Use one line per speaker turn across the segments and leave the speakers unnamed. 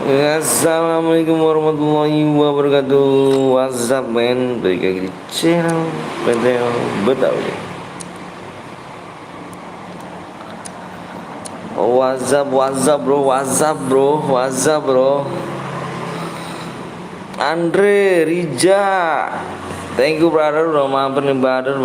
Assalamualaikum warahmatullahi wabarakatuh. WhatsApp men, balik lagi di channel PTL Betawi. WhatsApp bro. Andre Rija, thank you brother udah mampir nih brother.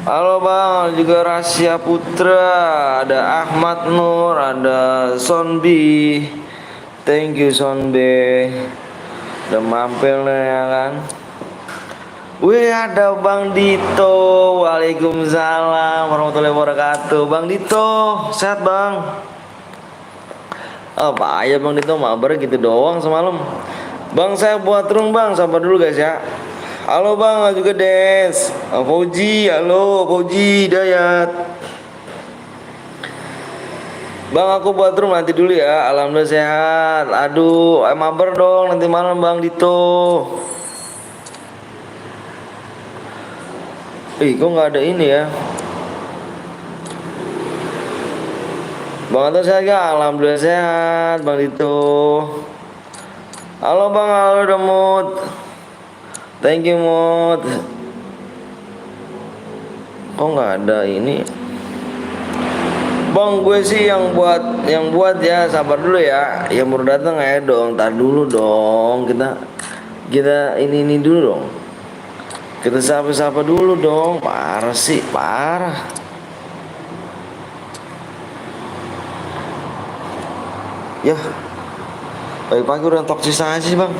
Halo bang, juga Rasya Putra, ada Ahmad Nur, ada Sonbi. Thank you Sonbi, udah mampir nih ya kan. Wih ada Bang Dito. Waalaikumsalam warahmatullahi wabarakatuh. Bang Dito, sehat bang? Apa ya Bang Dito, mabar gitu doang semalam. Bang saya buat room bang, sabar dulu guys ya. Halo bang, juga Des, Fauji, halo Fauji, Dayat. Bang aku buat room nanti dulu ya, alhamdulillah sehat. Aduh, mabar dong nanti malam Bang Dito. Kok nggak ada ini ya? Bang Anto sehat gak? Alhamdulillah sehat Bang Dito. Halo bang, halo Demut. Thank you Mut. Kok nggak ada ini? Bang gue sih yang buat ya, sabar dulu ya. Yang baru datang ya dong, tar dulu dong. Kita ini dulu dong. Kita sapa-sapa dulu dong. Parah sih, parah. Ya, pagi-pagi udah toksis aja sih bang.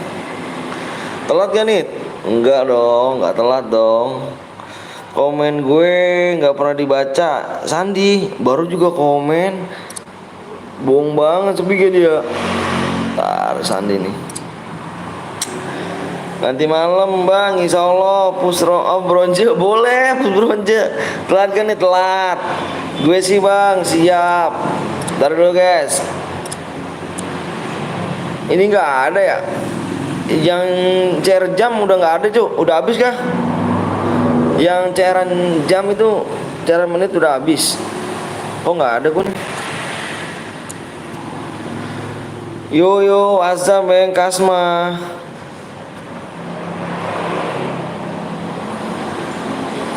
Telat gak nih? Enggak dong, enggak telat dong. Komen gue nggak pernah dibaca. Sandi baru juga komen. Bohong banget sepi dia. Tar Sandi nih. Nanti malam bang, insya Allah bronze boleh, bronze. Telat kan nih, telat. Gue sih bang siap. Ntar dulu guys. Ini nggak ada ya? Yang share jam udah nggak ada cuy, udah habis kah? Yang cairan jam itu, cairan menit udah habis. Kok nggak ada gue nih? Yo Azam Bang Kasma.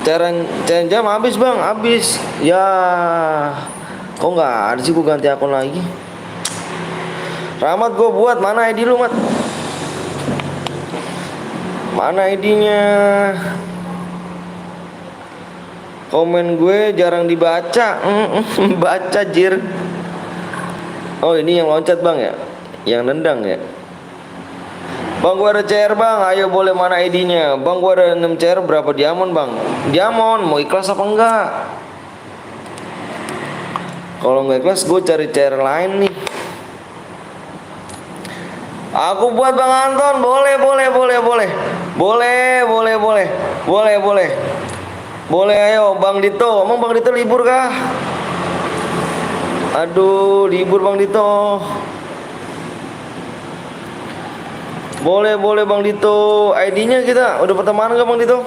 Cairan jam habis bang, habis. Ya, kok nggak ada sih, gue ganti akun lagi. Rahmat gue buat, mana ID lu Mat? Mana ID-nya? Komen gue jarang dibaca. Baca jir. Oh ini yang loncat bang ya? Yang nendang ya? Bang gue ada CR bang, ayo boleh, mana ID-nya? Bang gue ada 6 CR, berapa diamond bang? Diamond, mau ikhlas apa enggak? Kalau nggak ikhlas gue cari CR lain nih. Aku buat Bang Anton, boleh. Boleh ayo Bang Dito. Emang Bang Dito libur kah? Aduh, libur Bang Dito. Boleh Bang Dito. ID-nya kita udah pertemanan gak Bang Dito?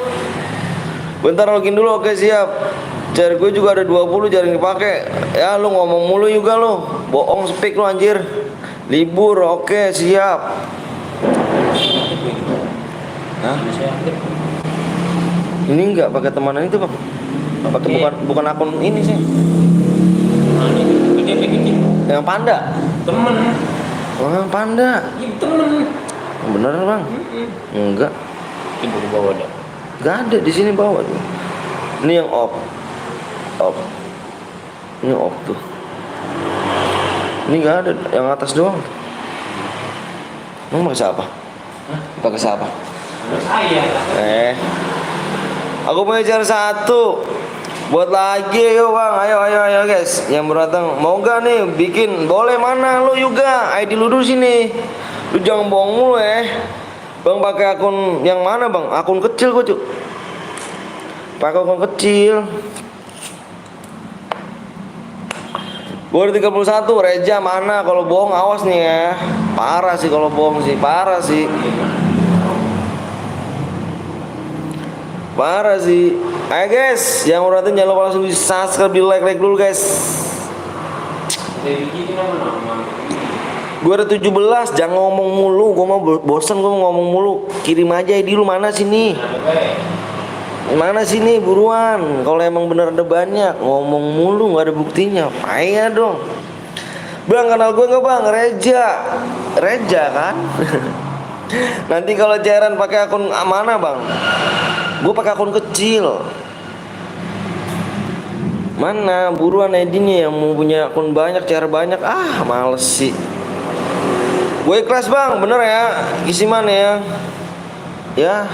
Bentar login dulu, oke siap. Cari gue juga ada 20, jarang dipakai. Ya lu ngomong mulu juga lu. Bohong speak lu anjir. Libur, oke siap. Hah? Ini enggak pakai temanan itu bang. Pakai bukan akun ini sih. Yang panda.
Temen.
Oh yang panda.
Temen.
Bener bang? Enggak.
Ibu bawa ada.
Enggak ada di sini bawa tuh. Ini yang off. Ini off tuh. Ini nggak ada, yang atas doang. Pakai siapa? Pakai siapa?
Saya.
Aku punya cara satu. Buat lagi yuk bang, ayo guys. Yang beratang mau gak nih bikin? Boleh, mana lu juga? ID lu dulu sini. Lu jangan bohong mulu ya. Bang pakai akun yang mana bang? Akun kecil gua cuy. Pakai akun kecil. Gue 31, Reja mana? Kalau bohong awas nih ya. Parah sih kalau bohong sih, parah sih. Parah sih. Ayo guys, yang udah jangan lupa langsung di subscribe, di like dulu guys.
Kayak begini nama-nama.
Gue ada 17, jangan ngomong mulu. Gue mau bosen gue mau ngomong mulu. Kirim aja ID lu mana sini? Mana sini buruan. Kalau emang bener ada banyak, ngomong mulu nggak ada buktinya. Payah dong. Bang, kenal gue nggak bang? Reja kan? Nanti kalau cairan pakai akun mana bang? Gue pakai akun kecil. Mana buruan ID-nya yang mau punya akun banyak, cara banyak. Ah, males sih. Gue ikhlas bang, bener ya. Isi mana ya? Ya.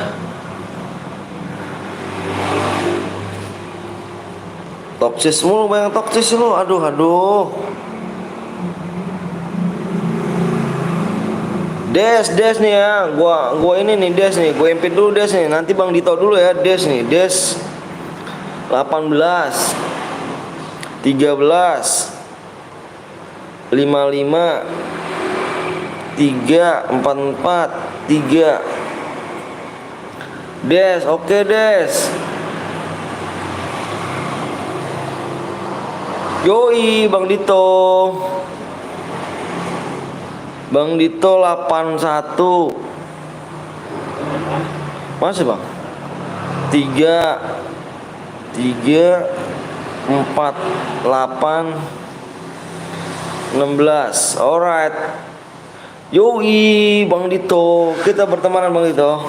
Toksis mulu, banyak toksis lu. Aduh. Des nih ya. Gua ini nih Des nih. Gue impit dulu Des nih. Nanti Bang Dito dulu ya Des nih. Des 18 13 55 344 3 Des, oke Des. Yoi Bang Dito. Bang Dito 81. Masih Bang? 3 4 8 16. Alright. Yoi Bang Dito. Kita bertemanan Bang Dito.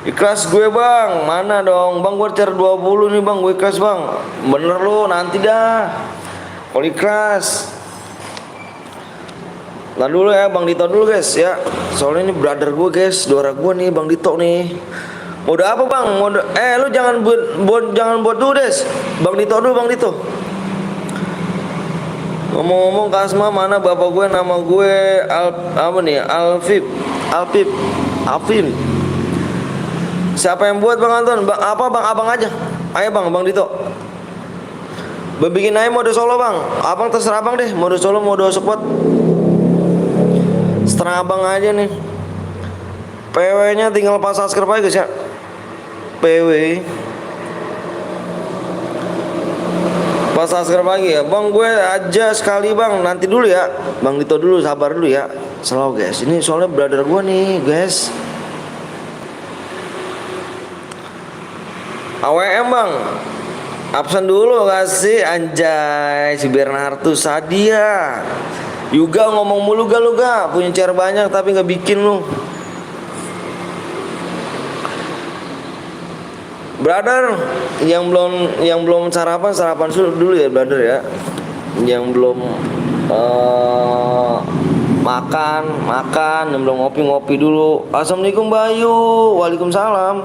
Ikhlas gue bang. Mana dong bang, gue cer 20 nih bang. Gue ikhlas bang. Bener lu nanti dah. Kalau ikhlas nah dulu ya Bang Dito dulu guys ya. Soalnya ini brother gue guys, saudara gue nih Bang Dito nih. Mode apa bang? Mode lu jangan buat dulu des. Bang Dito dulu Bang Dito. Ngomong-ngomong Kasma mana bapak gue, nama gue apa nih? Alfim. Siapa yang buat Bang Anton? Apa bang? Abang aja. Ayo Bang Dito. Bikin aja mode solo bang. Abang terserah abang deh. Mode solo, mode support. Seterah abang aja nih. PW-nya tinggal pas subscribe aja guys ya. PW. Pas subscribe lagi ya. Bang gue aja sekali bang. Nanti dulu ya. Bang Dito dulu, sabar dulu ya. Selalu guys. Ini soalnya brother gue nih guys. AWM bang. Absen dulu kasih anjay si Bernardo Sadia. Juga ngomong mulu gak lu gak punya cara banyak tapi nggak bikin lu. Brother yang belum sarapan dulu ya brother ya. Yang belum makan, yang belum ngopi dulu. Assalamualaikum Bayu. Waalaikumsalam.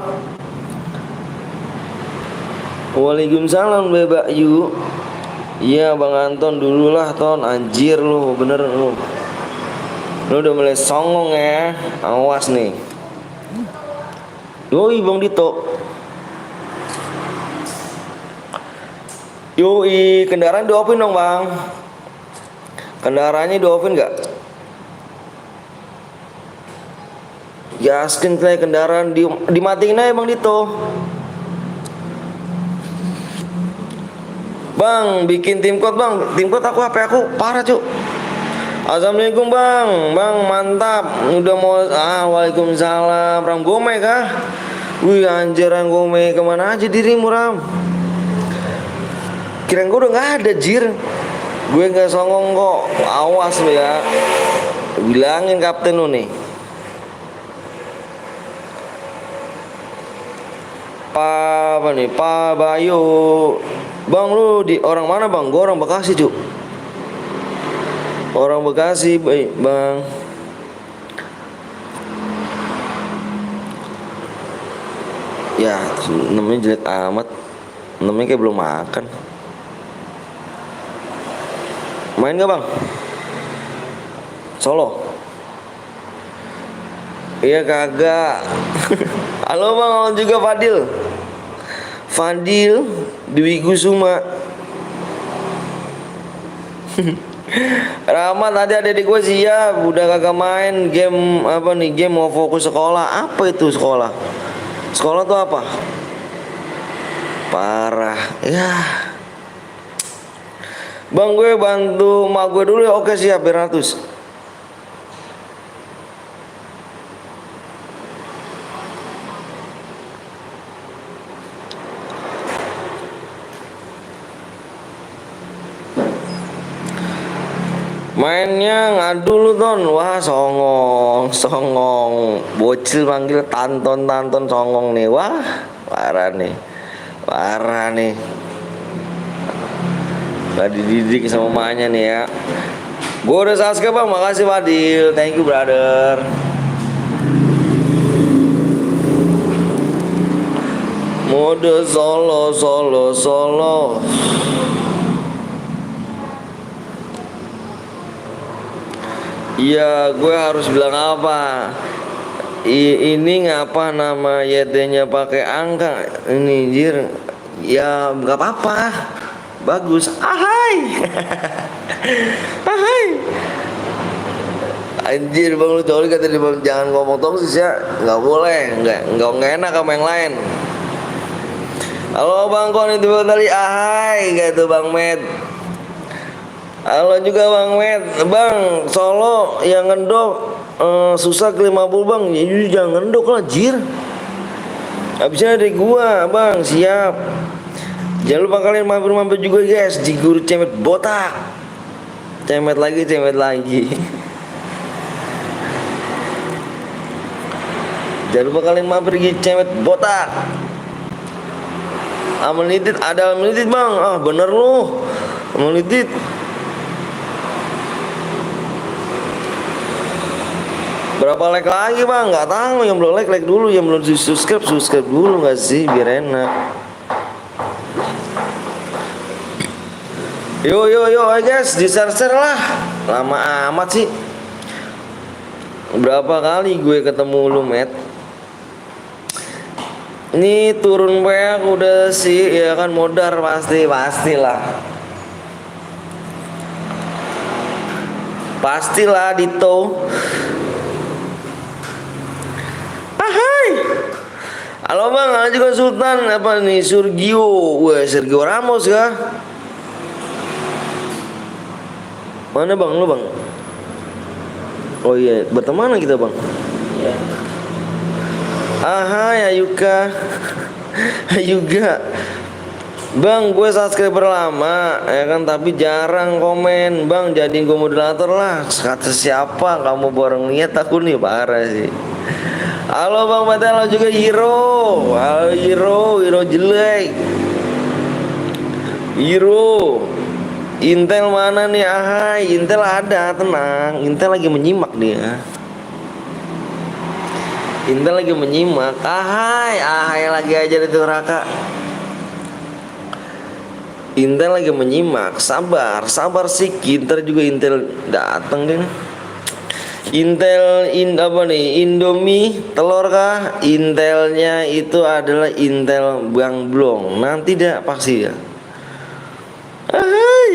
Waalaikumsalam Bebak Yu. Iya Bang Anton dulu lah Ton. Anjir lu bener lu. Lu udah mulai songong ya. Awas nih. Yoi Bang Dito. Yoi kendaraan di offin dong bang. Kendaraannya di offin gak? Yaskin kayak kendaraan dimatiin aja Bang Dito. Bang, bikin tim code bang. Tim code aku HP aku parah cuk. Assalamualaikum bang. Bang mantap. Udah mau waalaikumsalam. Ram Gome kah? Wih anjir Ram Gome. Kemana aja dirimu Ram? Kirain gue udah gak ada jir. Gue gak songong kok. Awas lo ya. Bilangin kapten lo nih. Apa nih Pak Bayu. Bang lu di orang mana bang? Gue orang Bekasi cuk. Orang Bekasi baik bang. Ya namanya jelek amat. Namanya kayak belum makan. Main gak bang? Solo? Iya kagak. Halo bang, halo juga Fadil Dwi Kusuma. Rahmat tadi adik gue siap. Udah kagak main game apa nih? Game mau fokus sekolah. Apa itu sekolah? Sekolah tuh apa? Parah ya. Bang, gue bantu mak gue dulu ya. Oke, siap, Beratus. Mainnya ngadu lu Ton. Wah, songong, songong. Bocil manggil Tanton, Tanton, songong nih. Wah, parah nih. Parah nih. Gak dididik sama emaknya nih ya. Gue udah subscribe bang, makasih Fadil. Thank you brother. Mode solo, solo, solo. Iya, gue harus bilang apa? Ini ngapa nama YT-nya pakai angka? Ini jir. Ya nggak apa-apa. Bagus. Ahai. Ahai. Anjir bang, lu tau kata dia bang, jangan ngomong toksis ya. Nggak boleh. Nggak enak sama yang lain. Halo bang, kok itu tadi ahai gitu bang Med. Halo juga Bang Med. Bang, Solo yang ngendok susah ke 50 bang. Ya jangan ngendok lah jir. Habisnya dari gua bang, siap. Jangan lupa kalian mampir-mampir juga guys di Guru Cemet Botak. Cemet lagi, cemet lagi. Jangan lupa kalian mampir di Cemet Botak. Amelitit, ada amelitit bang. Ah bener lu, amelitit. Berapa like lagi bang? Nggak tahu. Yang belum like dulu, yang belum subscribe dulu nggak sih biar enak. Yo guys, di share lah. Lama amat sih. Berapa kali gue ketemu lu Met? Ini turun banyak udah sih ya kan, modar pastilah. Pastilah Dito. Halo bang, ada juga Sultan apa nih Sergio, wah Sergio Ramos kah? Mana bang, lu bang? Oh iya, berteman kita bang.
Iya.
Aha, Ayuka, Ayuga. Bang, gue subscriber lama, ya kan, tapi jarang komen. Bang, jadi gue moderator lah. Kata siapa? Kamu bareng lihat aku nih, parah sih. Halo Bang Mata, halo juga Hero. Halo Hero jelek. Hero. Intel mana nih? Ahai, Intel ada, tenang. Intel lagi menyimak dia. Intel lagi menyimak. Ahai lagi aja itu Raka. Intel lagi menyimak. Sabar sih. Ntar juga Intel datang deh. Intel apa nih? Indomie telur kah? Intelnya itu adalah Intel Bang Blong. Nanti dah pasti ya. Hai.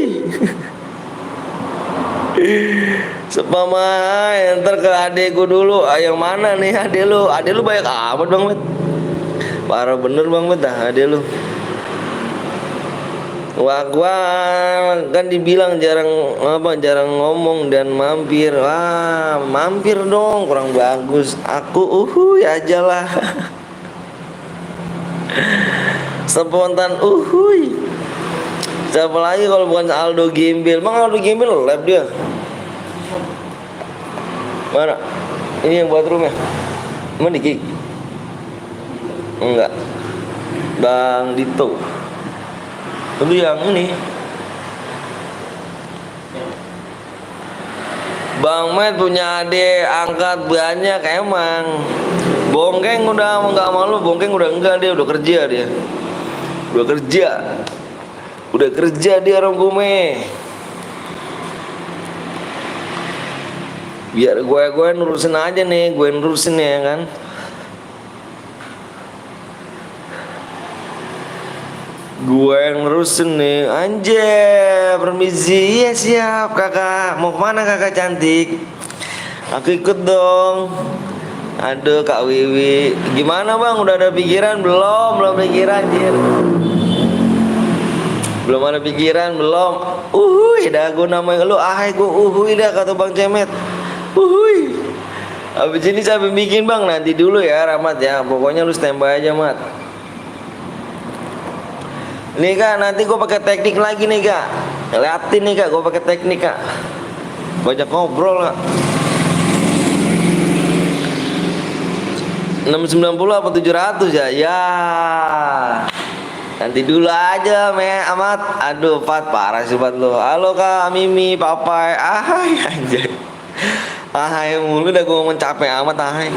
Sepamai, ntar ke adekku dulu. Yang mana nih adek lu? Adek lu banyak amat Bang Met. Parah bener Bang Met dah adek lu. Wah kan dibilang jarang ngomong dan mampir. Wah mampir dong, kurang bagus. Aku aja lah. Spontan Siapa lagi kalau bukan Aldo Gembel? Bang Aldo Gembel lab dia. Mana? Ini yang buat room ya? Mana Diki? Enggak. Bang Dito. Itu yang ini. Bang Met punya adik angkat banyak emang. Bongkeng udah nggak malu, Bongkeng udah enggak, dia udah kerja dia. Udah kerja dia orang Gume. Biar gue nurusin aja nih, gue nurusin ya kan. Gue yang nerusin nih. Anjir, permisi. Iya siap kakak. Mau kemana kakak cantik? Aku ikut dong. Aduh Kak Wiwi. Gimana bang, udah ada pikiran? Belum pikiran anjir. Belum ada pikiran, belum. Dah gue namain lu ahai gue dah kata Bang Cemet. Abis ini sampai bikin bang, nanti dulu ya Rahmat ya. Pokoknya lu standby aja Mat. Nih kak, nanti gue pakai teknik lagi nih kak. Liatin nih kak, gue pakai teknik kak. Banyak ngobrol kak. 690 apa 700 ya? Ya. Nanti dulu aja Amat. Aduh Pat, parah sih Pat lu. Halo kak Mimi, Papai. Ahai anjay. Ahai mulu dah gue mencapai amat ahai.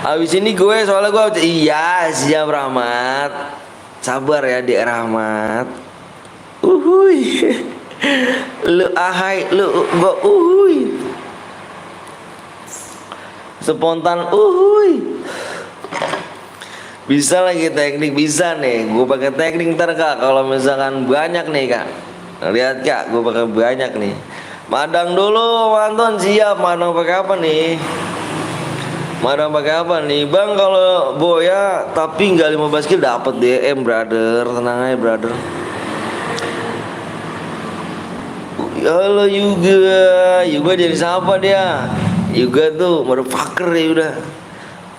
Habis ini gue soalnya gue iya siap Rahmat. Sabar ya Dik Rahmat. Lu ahai lu gue spontan bisa lagi teknik bisa nih. Gue pakai teknik ntar kak. Kalau misalkan banyak nih kak. Lihat kak, gue pakai banyak nih. Madang dulu, Anton siap. Madang pakai apa nih? Madang pakai apa nih, Bang? Kalau boya tapi nggak 15 kilo dapat DM, brother. Tenang aja, brother. Halo Yuga jadi siapa dia? Yuga tuh motherfucker ya udah.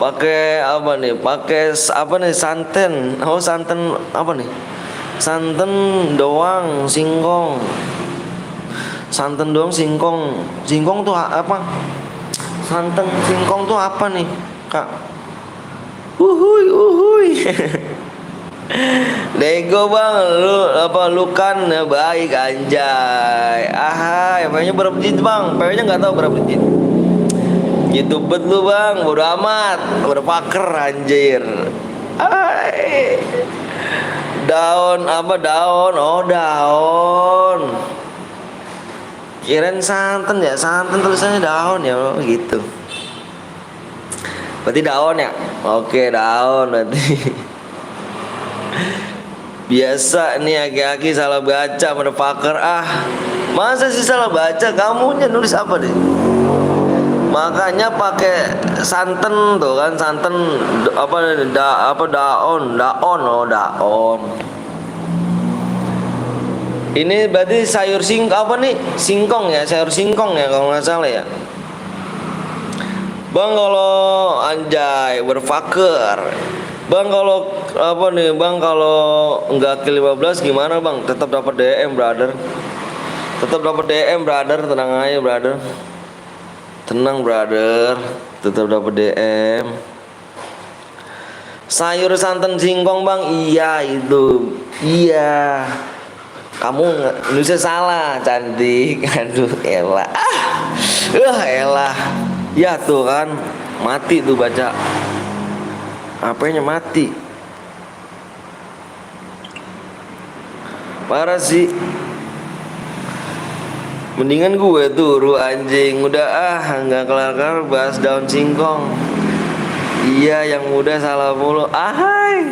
Pakai apa nih? Pakai apa nih? Santan. Oh santan apa nih? Santan doang, singkong. Santan doang singkong. Singkong tuh apa? Santan singkong tuh apa nih, Kak? Lego bang, lu kan baik anjay. Ahai, PW-nya berapa menit bang? PW-nya nggak tahu berapa menit. Gitu bet lu bang, bodo amat. Udah paker anjir. Ahai. Daun apa daun? Oh daun. Kirain santan ya, santan tulisannya daun ya, gitu. Berarti daun ya? Oke daun berarti. Biasa nih aki-aki salah baca motherfucker. Masa sih salah baca? Kamunya nulis apa deh? Makanya pakai santan tuh kan, santan daun. Ini berarti sayur singkong ya, sayur singkong ya kalau nggak salah ya. Bang kalau anjay berfaker. Bang kalau apa nih, Bang kalau nggak ke 15 gimana Bang? Tetap dapat DM, brother. Tetap dapat DM, brother. Tenang aja, brother. Tenang, brother. Tetap dapat DM. Sayur santan singkong, Bang. Iya itu. Iya. Kamu nulisnya salah, cantik. Aduh, elah. Elah. Ya tuh kan, mati tuh baca. Apanya mati? Parah sih. Mendingan gue turu anjing. Udah nggak kelar-kelar bahas daun singkong. Iya, yang muda salah mulu. Ahai.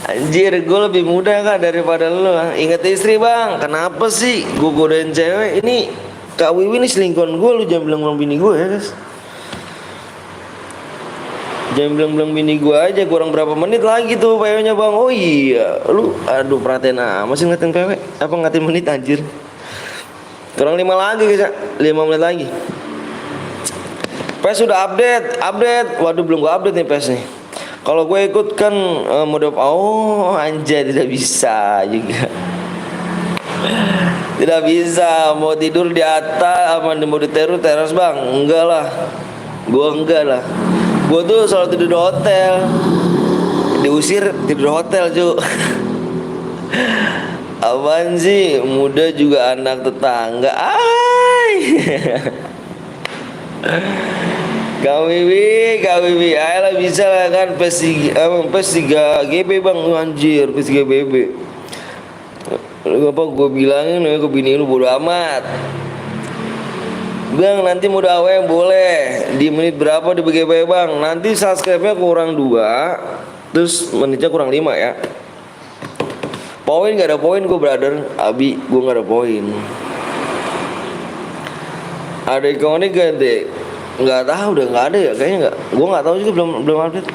Anjir, gue lebih muda kak daripada lu. Ingat istri bang. Kenapa sih gue godain cewek? Ini Kak Wiwi nih selingkuhan gue. Lu jangan bilang bini gue ya guys. Jangan bilang bini gue aja. Kurang berapa menit lagi tuh PW-nya bang. Oh iya. Lu aduh perhatiin masih ngeliatin PW. Apa ngeliatin menit anjir. Kurang 5 lagi guys ya. 5 menit lagi. PES sudah update. Waduh belum gue update nih PES nih. Kalau gue ikut kan mode anjay tidak bisa juga. Tidak bisa mau tidur di atas apa di mode teras bang? Enggak lah. Gue enggak lah. Gue tuh selalu tidur di hotel. Diusir tidur di hotel cu. Apaan sih? Muda juga anak tetangga. Kak Wiwi, ayolah bisa lah kan PES 3 GB bang, anjir PES 3 GB. Apa gue bilangin ke bini lu bodo amat. Bang nanti mau AWM boleh. Di menit berapa di BGB bang? Nanti subscribe-nya kurang 2, terus menitnya kurang 5 ya. Poin gak ada poin gue brother. Abi gue gak ada poin. Ada ikonnya gede. Nggak tahu udah nggak ada ya kayaknya nggak. Gue nggak tahu juga belum update.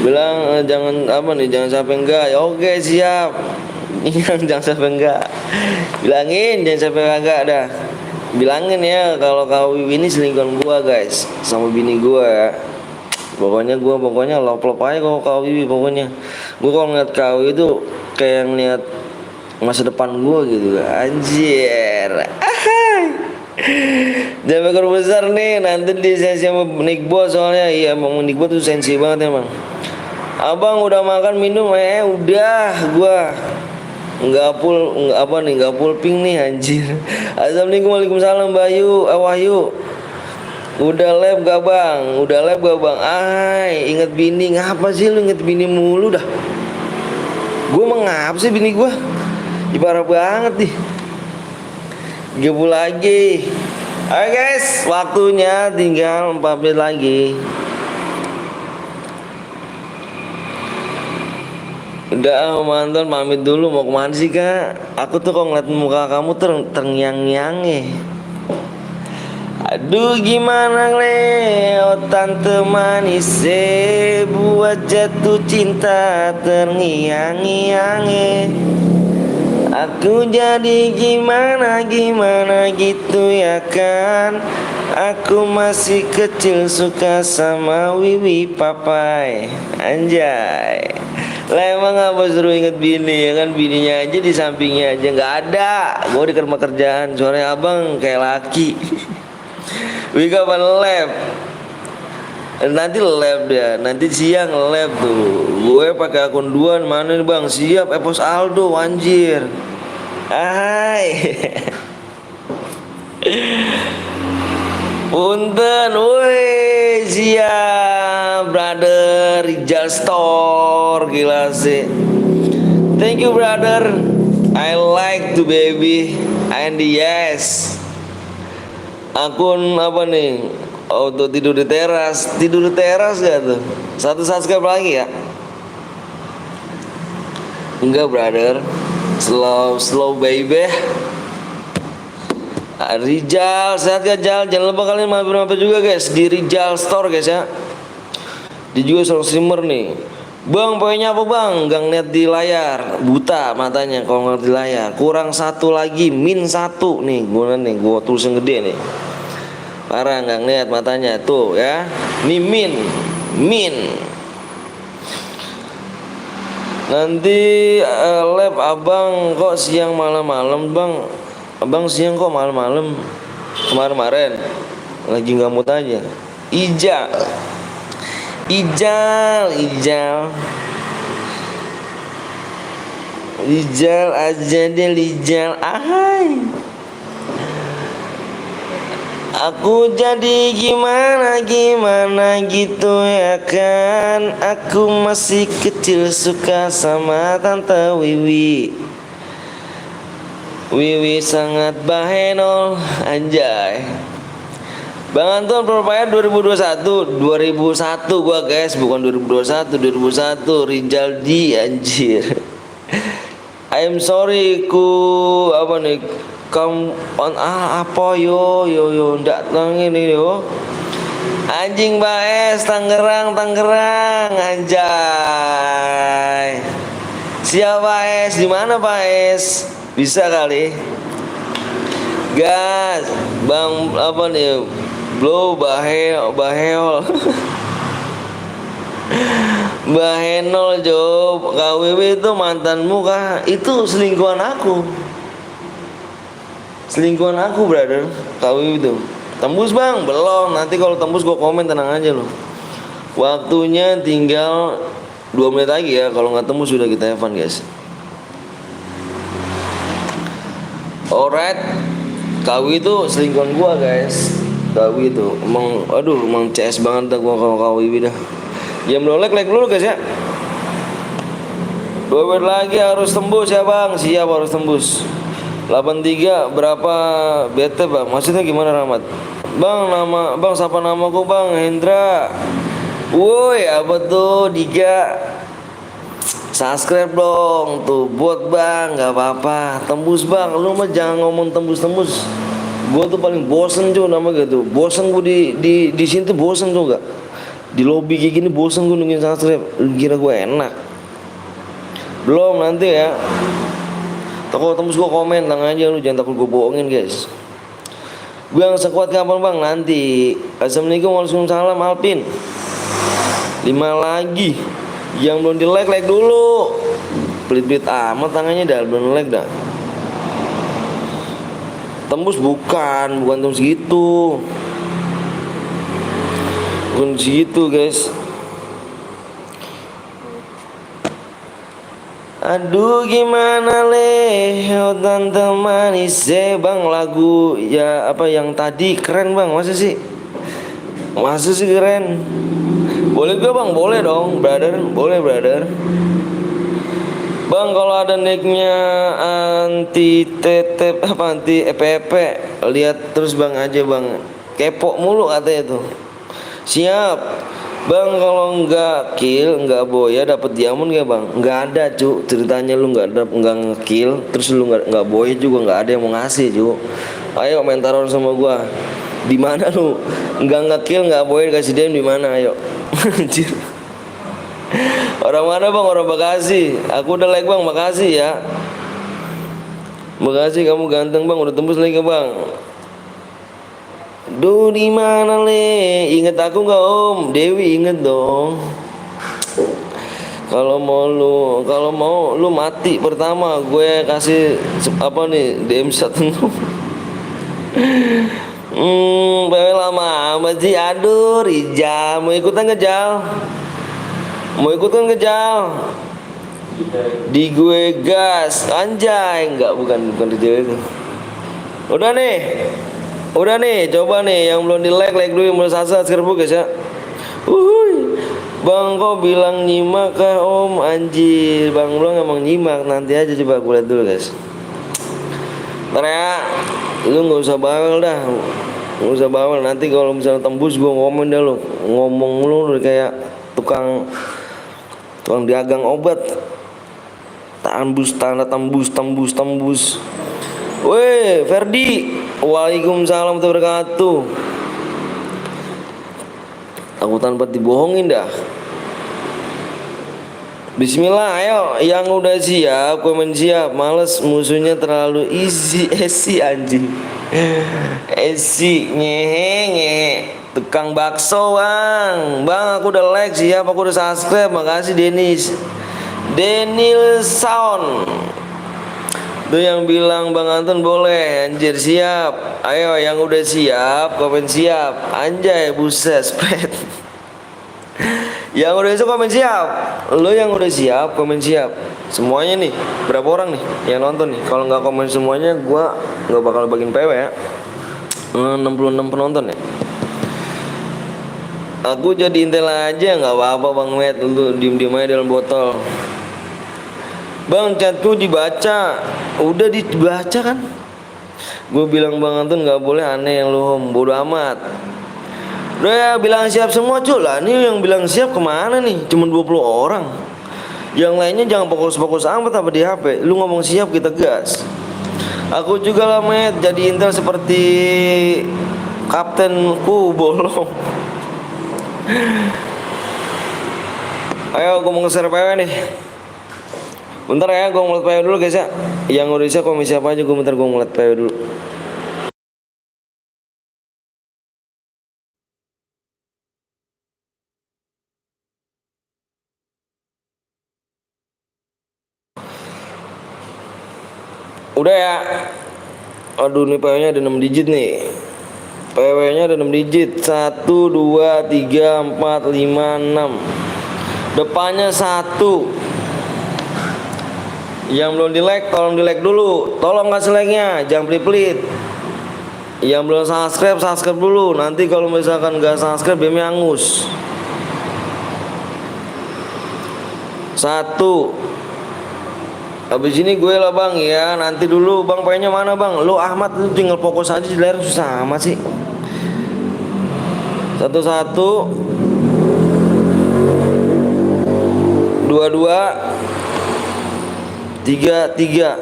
Bilang jangan apa nih, jangan sampai enggak. Ya oke siap. Jangan sampai enggak. Bilangin jangan sampai enggak dah. Bilangin ya kalau Kak Wiwi ini selingkuhan gua guys, sama bini gua ya. Pokoknya lop-lop aja kalau Kak Wiwi pokoknya. Gua kalau ngeliat Kak Wiwi itu kayak ngeliat masa depan gua gitu. Anjir. Jangan bekor besar nih, nanti di sensi sama Nickbot soalnya. Iya emang Nickbot tuh sensi banget emang. Abang udah makan minum udah gua nggak pulping nih anjir. Assalamualaikum, waalaikumsalam Bayu, Wahyu. Udah lab gak bang? Inget bini, ngapa sih lu inget bini mulu dah? Gue mengapa sih bini gue? Parah banget nih. Gebu lagi. Ayo guys, waktunya tinggal 4 menit lagi. Udah mantan pamit dulu, mau kemana sih kak? Aku tuh kalau ngeliat muka kamu terngiang-ngiang. Aduh gimana Leo tante manis buat jatuh cinta terngiang-ngiang. Aku jadi gimana gitu ya kan. Aku masih kecil suka sama Wiwi Papai. Anjay. Lah emang apa suruh inget bini ya kan, bininya aja di sampingnya aja nggak ada. Gue di rumah kerjaan, sore abang kayak laki. Wika kapan lab? Nanti lab dia, nanti siang lab tuh. Gue pakai akun duan mana nih bang? Siap, Epos Aldo anjir. Hai. Punten, woi siap brother Rijal Store, gila sih. Thank you brother, I like to baby and yes. Akun apa nih? Auto tidur di teras gak tuh? 1 subscribe lagi ya? Enggak brother, slow baby. Rijal, sehat gak Jal? Jangan lupa kalian mampir juga guys di Rijal Store guys ya. Dia juga seorang streamer nih. Bang, poinnya apa bang? Gak ngeliat di layar, buta matanya kalau ngeliat di layar. Kurang 1 lagi, -1 nih. Gue tulisin gede nih. Parah gak ngeliat matanya tuh ya. Nih min. Nanti lab abang kok siang malam-malam bang. Abang siang kok malam-malam. Kemarin lagi nggak mood aja. Ijal aja deh Lijal. Ahai. Aku jadi gimana gitu ya kan. Aku masih kecil suka sama Tante Wiwi sangat bahenol anjay. Bang Anton Propaya 2021 gua guys, bukan 2021 Rijal di anjir. I'm sorry apa nih come on apa yo ndak ini yo. Anjing Baes Tangerang anjay. Siapa Es? Di mana Pak Es? Bisa kali. Gas, Bang apa nih? Blow baheol. Bahenol Jo. KWW itu mantanmu kah? Itu selingkuhan aku brother. KWW itu. Tembus bang? Belum. Nanti kalau tembus gue komen, tenang aja loh. Waktunya tinggal 2 menit lagi ya. Kalau nggak tembus sudah kita Evan guys. Alright, Kawi itu selingkuhan gua guys. Kawi itu emang CS banget dah gua kalau Kawi dah. Jam like dulu guys ya. 2 menit lagi harus tembus ya bang. Siap harus tembus. 83 berapa BT bang? Maksudnya gimana Rahmat? Bang siapa namaku bang? Hendra. Woi apa tuh Diga? Subscribe dong tuh buat bang, nggak apa-apa. Tembus bang, lu mah jangan ngomong tembus. Gue tuh paling bosen juga nama gitu. Bosen gue di sini tuh bosen juga. Di lobby kayak gini bosen gue nungguin subscribe. Lu kira gue enak? Belum, nanti ya. Kalau tembus gue komen, tenang aja lu, jangan takut gue bohongin guys. Gue yang sekuat kapan bang? Nanti. Assalamualaikum warahmatullahi wabarakatuh Alpin. 5 lagi. Yang belum di like dulu. Pelit-pelit amat tangannya dah, belum like dah. Tembus bukan tembus gitu. Bukan segitu guys. Aduh gimana tante manis bang, lagu ya apa yang tadi keren bang, masa sih keren. Boleh gak bang? Boleh dong brother, boleh brother. Bang kalau ada nicknya anti tetep apa anti EPP, lihat terus bang aja bang, kepo mulu katanya tuh. Siap bang, kalau nggak kill nggak boya dapat diamond gak bang? Nggak ada cu, ceritanya lu nggak ngekill terus lu nggak boya juga nggak ada yang mau ngasih cu. Ayo main taruhan sama gua. Di mana lu? Nggak ngekill nggak boya dikasih diamond di mana? Ayo. Anjir. Orang mana bang? Orang Bekasi. Aku udah like bang, makasih ya. Makasih kamu ganteng bang, udah tembus lagi bang. Duh di mana inget aku nggak om? Dewi inget dong. Kalau mau lu mati pertama gue kasih apa nih DM 1. PW lama amat sih. Aduh Rija, mau ikutan ngejal? Di gue gas anjay. Enggak, bukan Rija itu. Udah nih, coba nih yang belum di like dulu, yang belum subscribe guys ya. Bang kok bilang nyimak kah om? Anjir, bang belum emang nyimak, nanti aja coba gue lihat dulu guys. Ntar ya, lu nggak usah bawel dah, nanti kalau misalnya tembus gue ngomong dah lu, ngomong lu kayak tukang dagang obat. Tembus. Weh, Ferdi. Waalaikumsalam warahmatullahi wabarakatuh. Aku tanpa dibohongin dah. Bismillah, ayo yang udah siap, komen siap. Males musuhnya terlalu easy anjing. Ngehe. Tukang bakso bang. Bang aku udah like siap, aku udah subscribe. Makasih Denilson. Tuh yang bilang Bang Anton boleh, anjir siap. Ayo yang udah siap, komen siap. Anjay buset spread. Yang udah siap komen siap. Lo yang udah siap komen siap. Semuanya nih, berapa orang nih yang nonton nih? Kalau nggak komen semuanya, gua nggak bakal bagiin PW ya. 66 penonton ya. Aku jadi intel aja, nggak apa-apa Bang Met. Lu diem aja dalam botol. Bang chatku dibaca. Udah dibaca kan? Gue bilang Bang Anton gak boleh aneh yang lu home. Bodo amat. Udah ya bilang siap semua cuy lah. Nih yang bilang siap kemana nih? Cuma 20 orang. Yang lainnya jangan fokus amat apa di HP. Lu ngomong siap kita gas. Aku juga lah Met, jadi intel seperti kaptenku bolong. Ayo gue mau nge-share PW nih. Bentar ya, gue ngeliat PW dulu guys ya. Yang udah bisa komisi apa aja, gue bentar gue ngeliat PW dulu. Udah ya. Aduh nih PW nya ada 6 digit nih. PW nya ada 6 digit. 1, 2, 3, 4, 5, 6. Depannya 1. Yang belum di like, tolong di like dulu. Tolong kasih like-nya, jangan pelit-pelit. Yang belum subscribe dulu. Nanti kalau misalkan gak subscribe, BM-nya angus. 1. Habis ini gue lah bang ya. Nanti dulu bang, pengennya mana bang? Lu Ahmad, lu tinggal fokus aja di layar, susah amat sih. 1, 2, 3.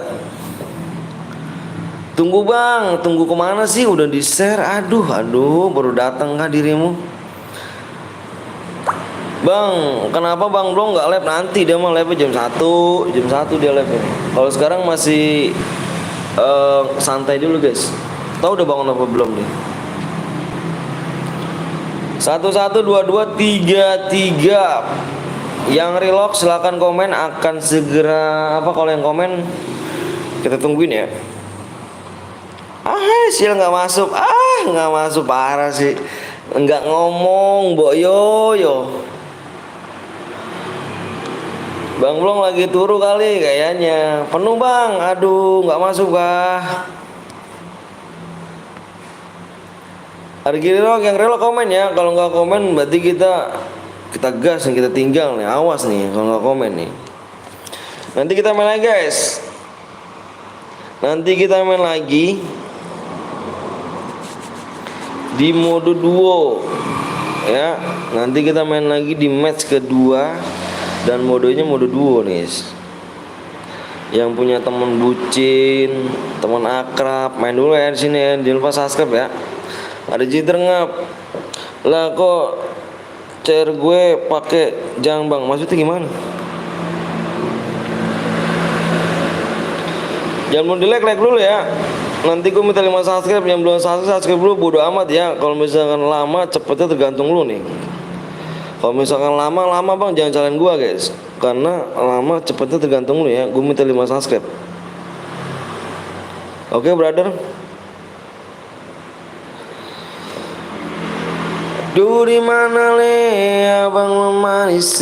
Tunggu bang, tunggu kemana sih? Udah di share. Aduh, baru datang kah dirimu? Bang, kenapa Bang Bro nggak live nanti? Dia mah live jam 1 dia live. Kalau sekarang masih santai dulu guys. Tahu udah bangun apa belum nih? 112233. Yang relax silahkan komen, akan segera apa kalau yang komen kita tungguin ya. Hasil nggak masuk, nggak masuk parah sih, nggak ngomong, boyo. Bang Blong lagi turu kali kayaknya. Penuh bang, aduh nggak masuk bah. Ada gini dong yang rela komen ya. Kalau nggak komen berarti kita gas nih, kita tinggal nih. Awas nih kalau nggak komen nih. Nanti kita main lagi guys. Nanti kita main lagi di mode duo ya. Nanti kita main lagi di match kedua dan modenya mode duo nih. Yang punya teman bucin, teman akrab, main dulu ya di sini ya. Jangan lupa subscribe ya. Ada jitter ngap. Lah kok chair gue pakai jang bang? Maksudnya gimana? Jangan belum di like dulu ya. Nanti gue minta 5 subscribe. Yang belum subscribe dulu bodo amat ya. Kalau misalkan lama cepetnya tergantung lu nih. Kalau misalkan lama bang jangan salahin gue guys. Karena lama cepetnya tergantung lu ya. Gue minta 5 subscribe. Oke brother. Duh di mana le abang manis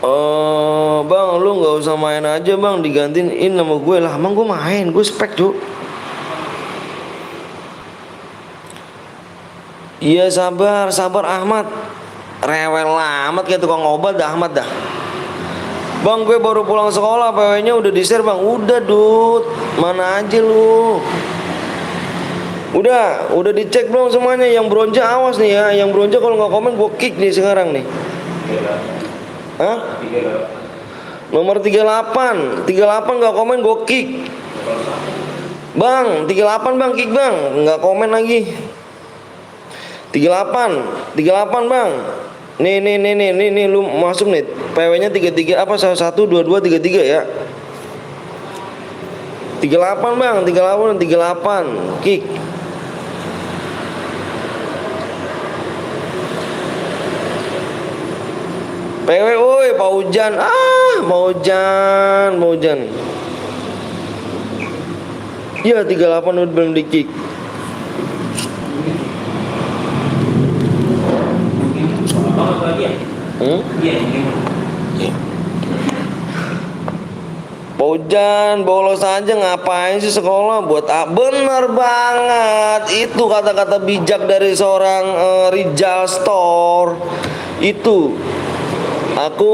Oh bang, lu nggak usah main aja bang, digantiin nama gue lah. Emang gue main, gue spek tuh. Iya sabar Ahmad. Rewel amat kayak tukang obat dah Ahmad dah. Bang gue baru pulang sekolah, PW-nya udah di-share bang. Udah Dut, mana aja lu. Udah dicek belum semuanya. Yang bronja awas nih ya. Yang bronja kalau nggak komen gue kick nih sekarang nih. Hah? Nomor 38 nggak komen gue kick. Bang 38 bang kick bang. Nggak komen lagi. 38 bang. Nih lu masuk nih. PW-nya 33 apa 12233 ya. 38 bang, 38 kick. PW woi Pak Hujan. Mau hujan. Iya 38 udah belum di kick. Hujan bolos aja ngapain sih sekolah buat bener banget itu kata-kata bijak dari seorang Rijal Store itu.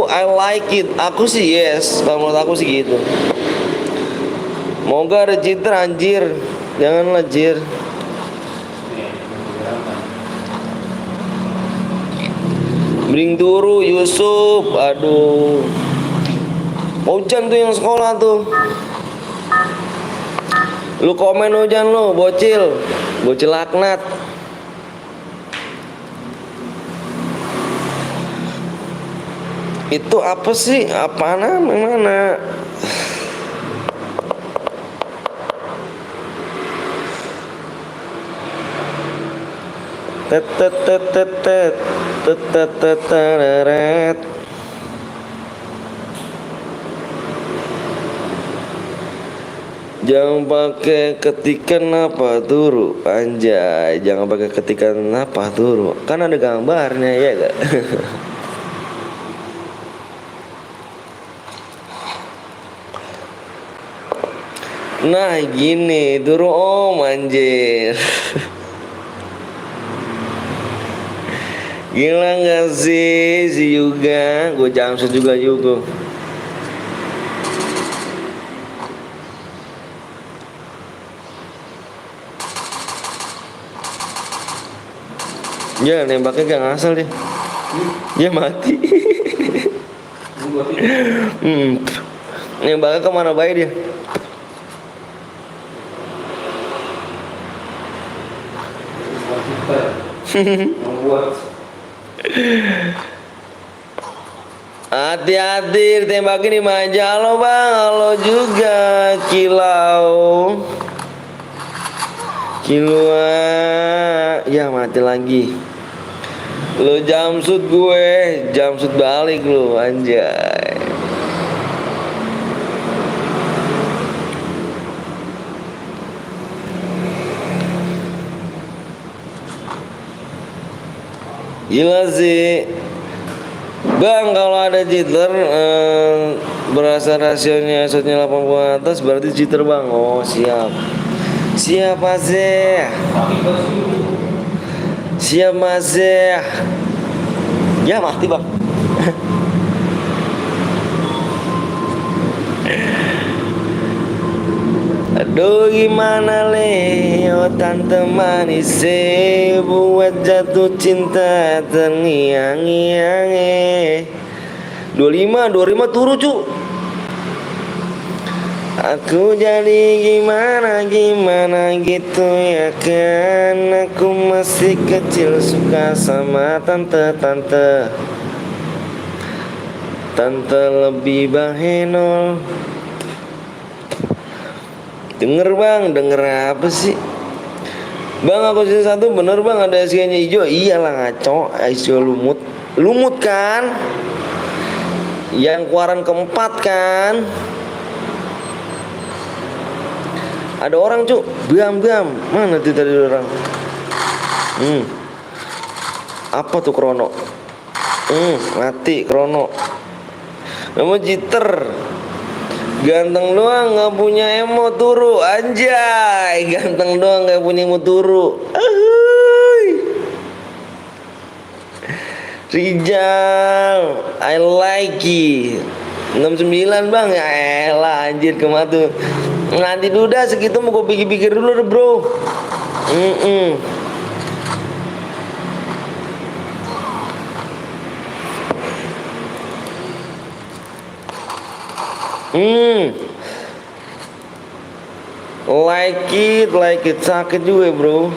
I like it. Aku sih yes, kalau menurut aku sih gitu. Moga ada jitter anjir. Janganlah jir. Bring turu Yusuf. Aduh. Hujan tuh yang sekolah tuh. Lu komen hujan lu, bocil laknat. Itu apa sih? Apa mana? Jangan pakai ketikan apa turu. Anjay, jangan pakai ketikan apa turu. Kan ada gambarnya ya gak? Nah gini turu om anjir. Gila gak sih si Yuga. Gue jamset juga Yuga. Ya nembaknya gak ngasal deh. Ya mati. Nembaknya kemana baik dia.
Buat
Hati-hati ditembakin di maja lo bang, lo juga kilau. Kilua, ya mati lagi. Lo jamsut gue, jamsut balik lo anjay. Gila sih bang, kalau ada cheater berasa rasionya shotnya 80 atas berarti cheater bang. Oh siap. Siapa sih? Siap masih. Ya mati bang. Aduh gimana Leo tante manis buat jatuh cinta terngiang-ngiang 25 turu cu. Aku jadi gimana gitu ya kan. Aku masih kecil suka sama tante lebih bahenol. Denger apa sih bang? Aku season 1 bener bang ada SG nya hijau. Iyalah ngaco, ICO lumut kan, yang keluaran keempat kan. Ada orang cuk, bam mana tuh tadi orang? Apa tuh krono? Mati krono. Kamu jitter. Ganteng doang nggak punya emo turu anjay. Ganteng doang nggak punya emo turu. Rijal, I like it. 69 bang, ya elah anjir kematu. Nanti duda segitu mau gue pikir-pikir dulu deh bro. Like it sakit juga bro.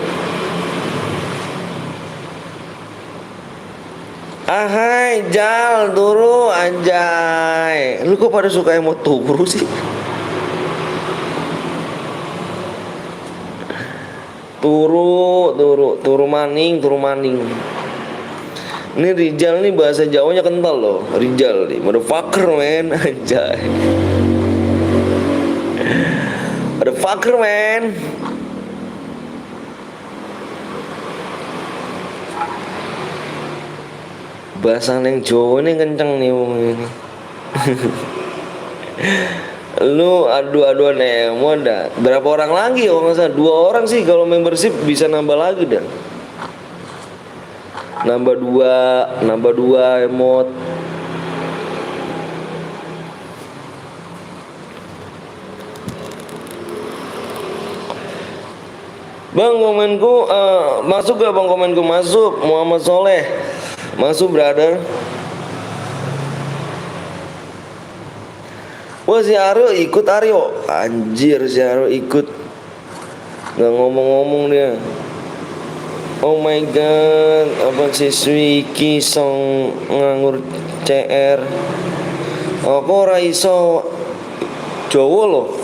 Ahai Jal turu anjay. Lu kok pada suka emot turu sih? Turu maning. Ini Rijal nih bahasa Jawanya kental loh. Rijal nih, motherfucker man anjay. Motherfucker man. Bahasa yang Jawa nih kenceng nih ini. Lu adu-aduan emo dah. Berapa orang lagi kalau nggak salah? 2 orang sih kalau membership bisa nambah lagi dah. Nambah dua emot. Bang komenku masuk gak bang? Komenku masuk. Muhammad Soleh masuk brother. Wah si Aryo ikut Aryo. Anjir si Aryo ikut. Gak ngomong-ngomong dia. Oh my god, apa sih Swiki song nganggur CR. Apa ora iso Jawa loh.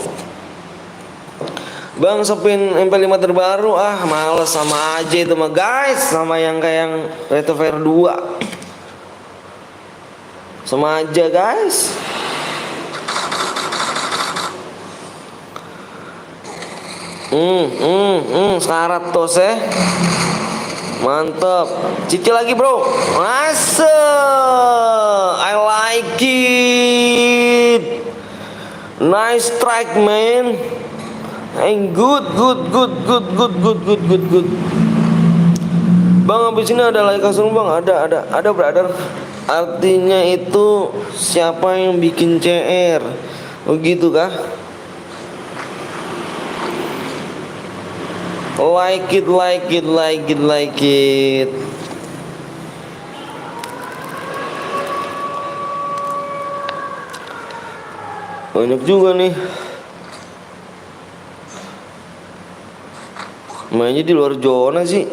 Bang sepin MP5 terbaru males sama aja itu mah guys, sama yang kayak yang Retrover 2. Sama aja guys. Sekarat tos mantep. Cicil lagi bro. Masa I like it. Nice track man. And good. Bang abis ini ada like kasur bang. Ada brother. Artinya itu siapa yang bikin CR? Oh gitu kah? Like it. Banyak juga nih. Mainnya di luar zona sih.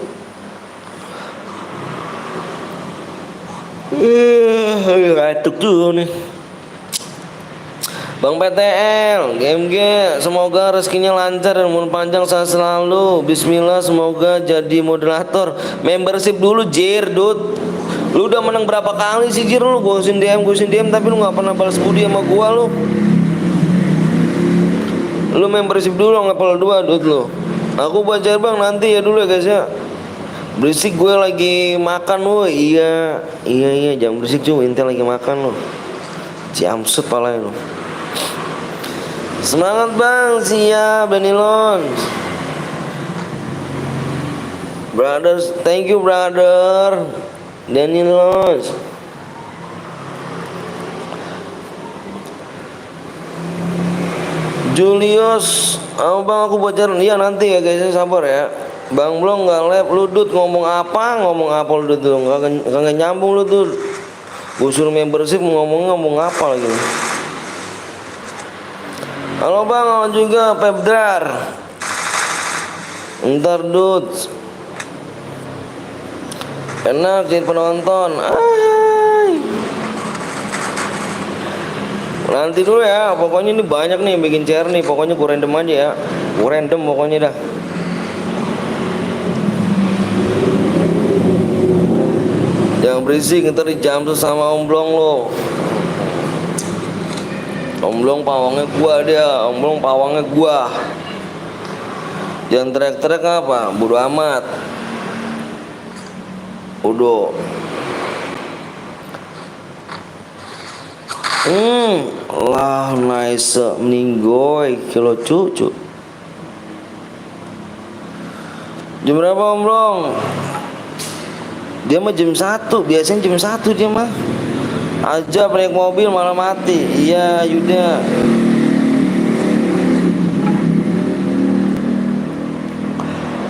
Ngantuk tuh nih. Bang PTL, GMG, semoga rezekinya lancar dan umur panjang sehat selalu. Bismillah, semoga jadi moderator. Membership dulu, Jir, Dut. Lu udah menang berapa kali sih, Jir? Lu gue usin DM, tapi lu nggak pernah balas budi sama gua lu. Lu membership dulu level 2, Dut lu. Aku baca bang nanti ya dulu ya guys ya. Berisik gue lagi makan lu. Iya, jangan berisik cuy. Intel lagi makan lu. Ciamsut palanya lu. Semangat bang, siap Danilon. Brothers, thank you brother Danilon. Julius, bang aku bocor. Iya nanti ya guys, sabar ya. Bang belum nggak lab, lu Dut ngomong apa lu Dut tuh nggak nyambung lu tuh. Gue suruh membership ngomong apa lagi. Halo bang, halo juga Pebdar. Ntar Dut. Enak jadi penonton. Nanti dulu ya, pokoknya ini banyak nih bikin share nih. Pokoknya gue random aja ya. Gue random pokoknya dah. Jangan berisik, ntar dijam tuh sama omblong lo. Omblong pawangnya gua dia, omblong pawangnya gua. Jangan teriak-teriak apa, bodo amat. Udah. Lah nice meninggoy kilo cucu. Jam berapa omblong? Dia mah jam 1, biasanya jam 1 dia mah. Aja naik mobil malah mati. Iya Yuda.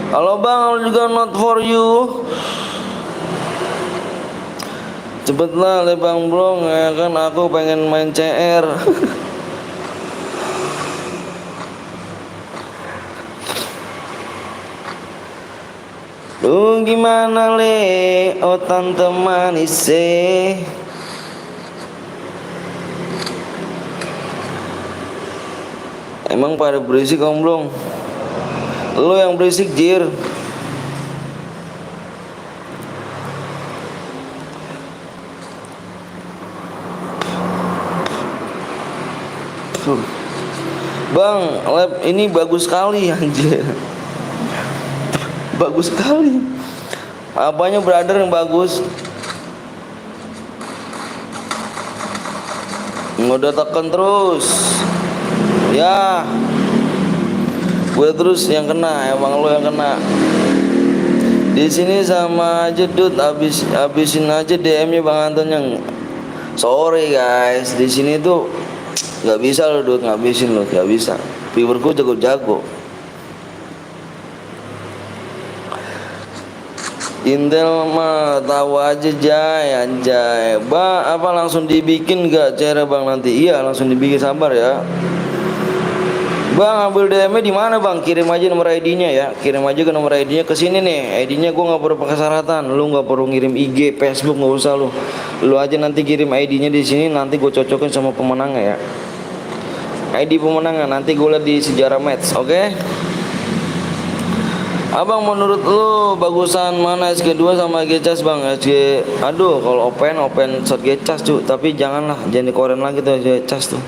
Halo bang, halo juga not for you. Cepetlah le bang Blong ya kan aku pengen main CR. Gimana le, oh tante manis Emang pada berisik omblong. Lo yang berisik Jir. Bang, lab ini bagus sekali anjir. Bagus sekali. Apanya brother yang bagus? Udah tekan terus. Ya, gue terus yang kena, emang lo yang kena. Di sini sama aja Dut, habisin aja DM-nya Bang Anton yang. Sorry guys, di sini tuh nggak bisa lo Dut, ngabisin lo, nggak bisa. Viewerku jago-jago. Intel mah tahu aja Jay, anjay. Apa langsung dibikin gak cara bang nanti? Iya langsung dibikin, sabar ya. Bang ambil DM-nya di mana bang? Kirim aja nomor ID-nya ya. Kirim aja ke nomor ID-nya ke sini nih. ID-nya gua nggak perlu pakai syaratan. Lu nggak perlu ngirim IG, Facebook nggak usah lu. Lu aja nanti kirim ID-nya di sini. Nanti gue cocokin sama pemenangnya ya. ID pemenangnya nanti gue lihat di sejarah match, oke? Abang menurut lu bagusan mana SG2 sama SG cas bang? SG, aduh kalau open shot SG cas cu. Tapi janganlah, jangan dikoren lagi tuh SG cas tuh.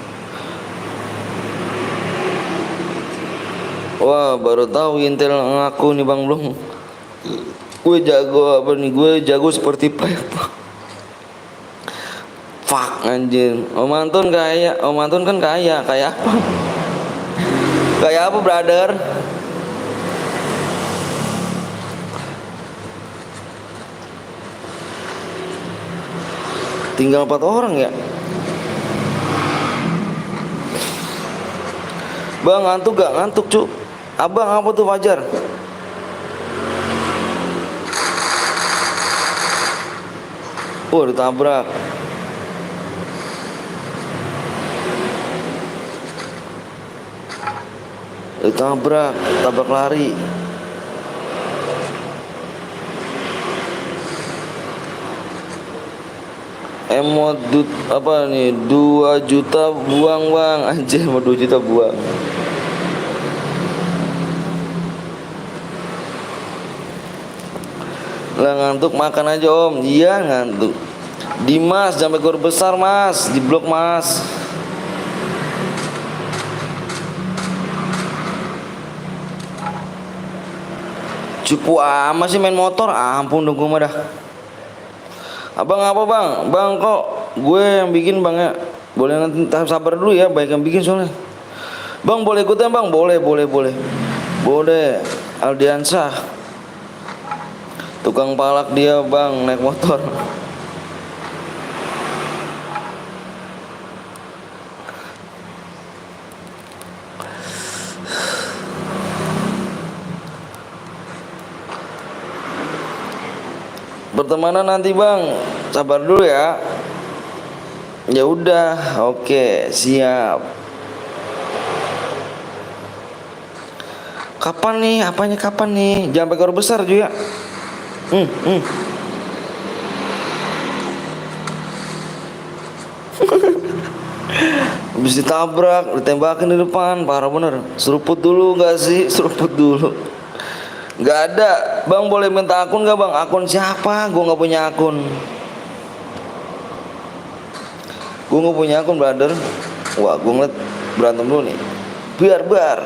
Wah baru tahu Intel ngaku nih bang belum. Gue jago apa nih? Gue jago seperti apa? Fuck anjir. Om Anton kaya, Om Anton kan kaya. Kayak apa? Kayak apa brother? Tinggal 4 orang ya. Bang ngantuk gak? Ngantuk cu. Abang apa tuh Fajar? Ditabrak. Tabrak lari. Emot apa nih, 2 juta buang bang. Anjir, mau 2 juta buang. Lah ngantuk makan aja om. Iya ngantuk. Dimas sampai gor besar mas, di blok mas. Cupu amat sih main motor, ampun dong gue mah dah. Abang apa bang? Bang kok gue yang bikin bang ya? Boleh nanti sabar dulu ya, baik yang bikin soalnya. Bang boleh ikutan bang? Boleh, boleh, boleh. Boleh, Aldiansah. Tukang palak dia bang, naik motor. Pertemanan nanti bang, sabar dulu ya. Ya udah, oke, siap. Kapan nih? Apanya kapan nih? Jangan pakai huruf besar juga. Habis ditabrak, ditembakin di depan, parah bener. Seruput dulu nggak sih? Seruput dulu. Nggak ada, bang boleh minta akun nggak bang? Akun siapa? Gue nggak punya akun. Gue nggak punya akun brother. Wah, gue ngeliat berantem dulu nih. Biar.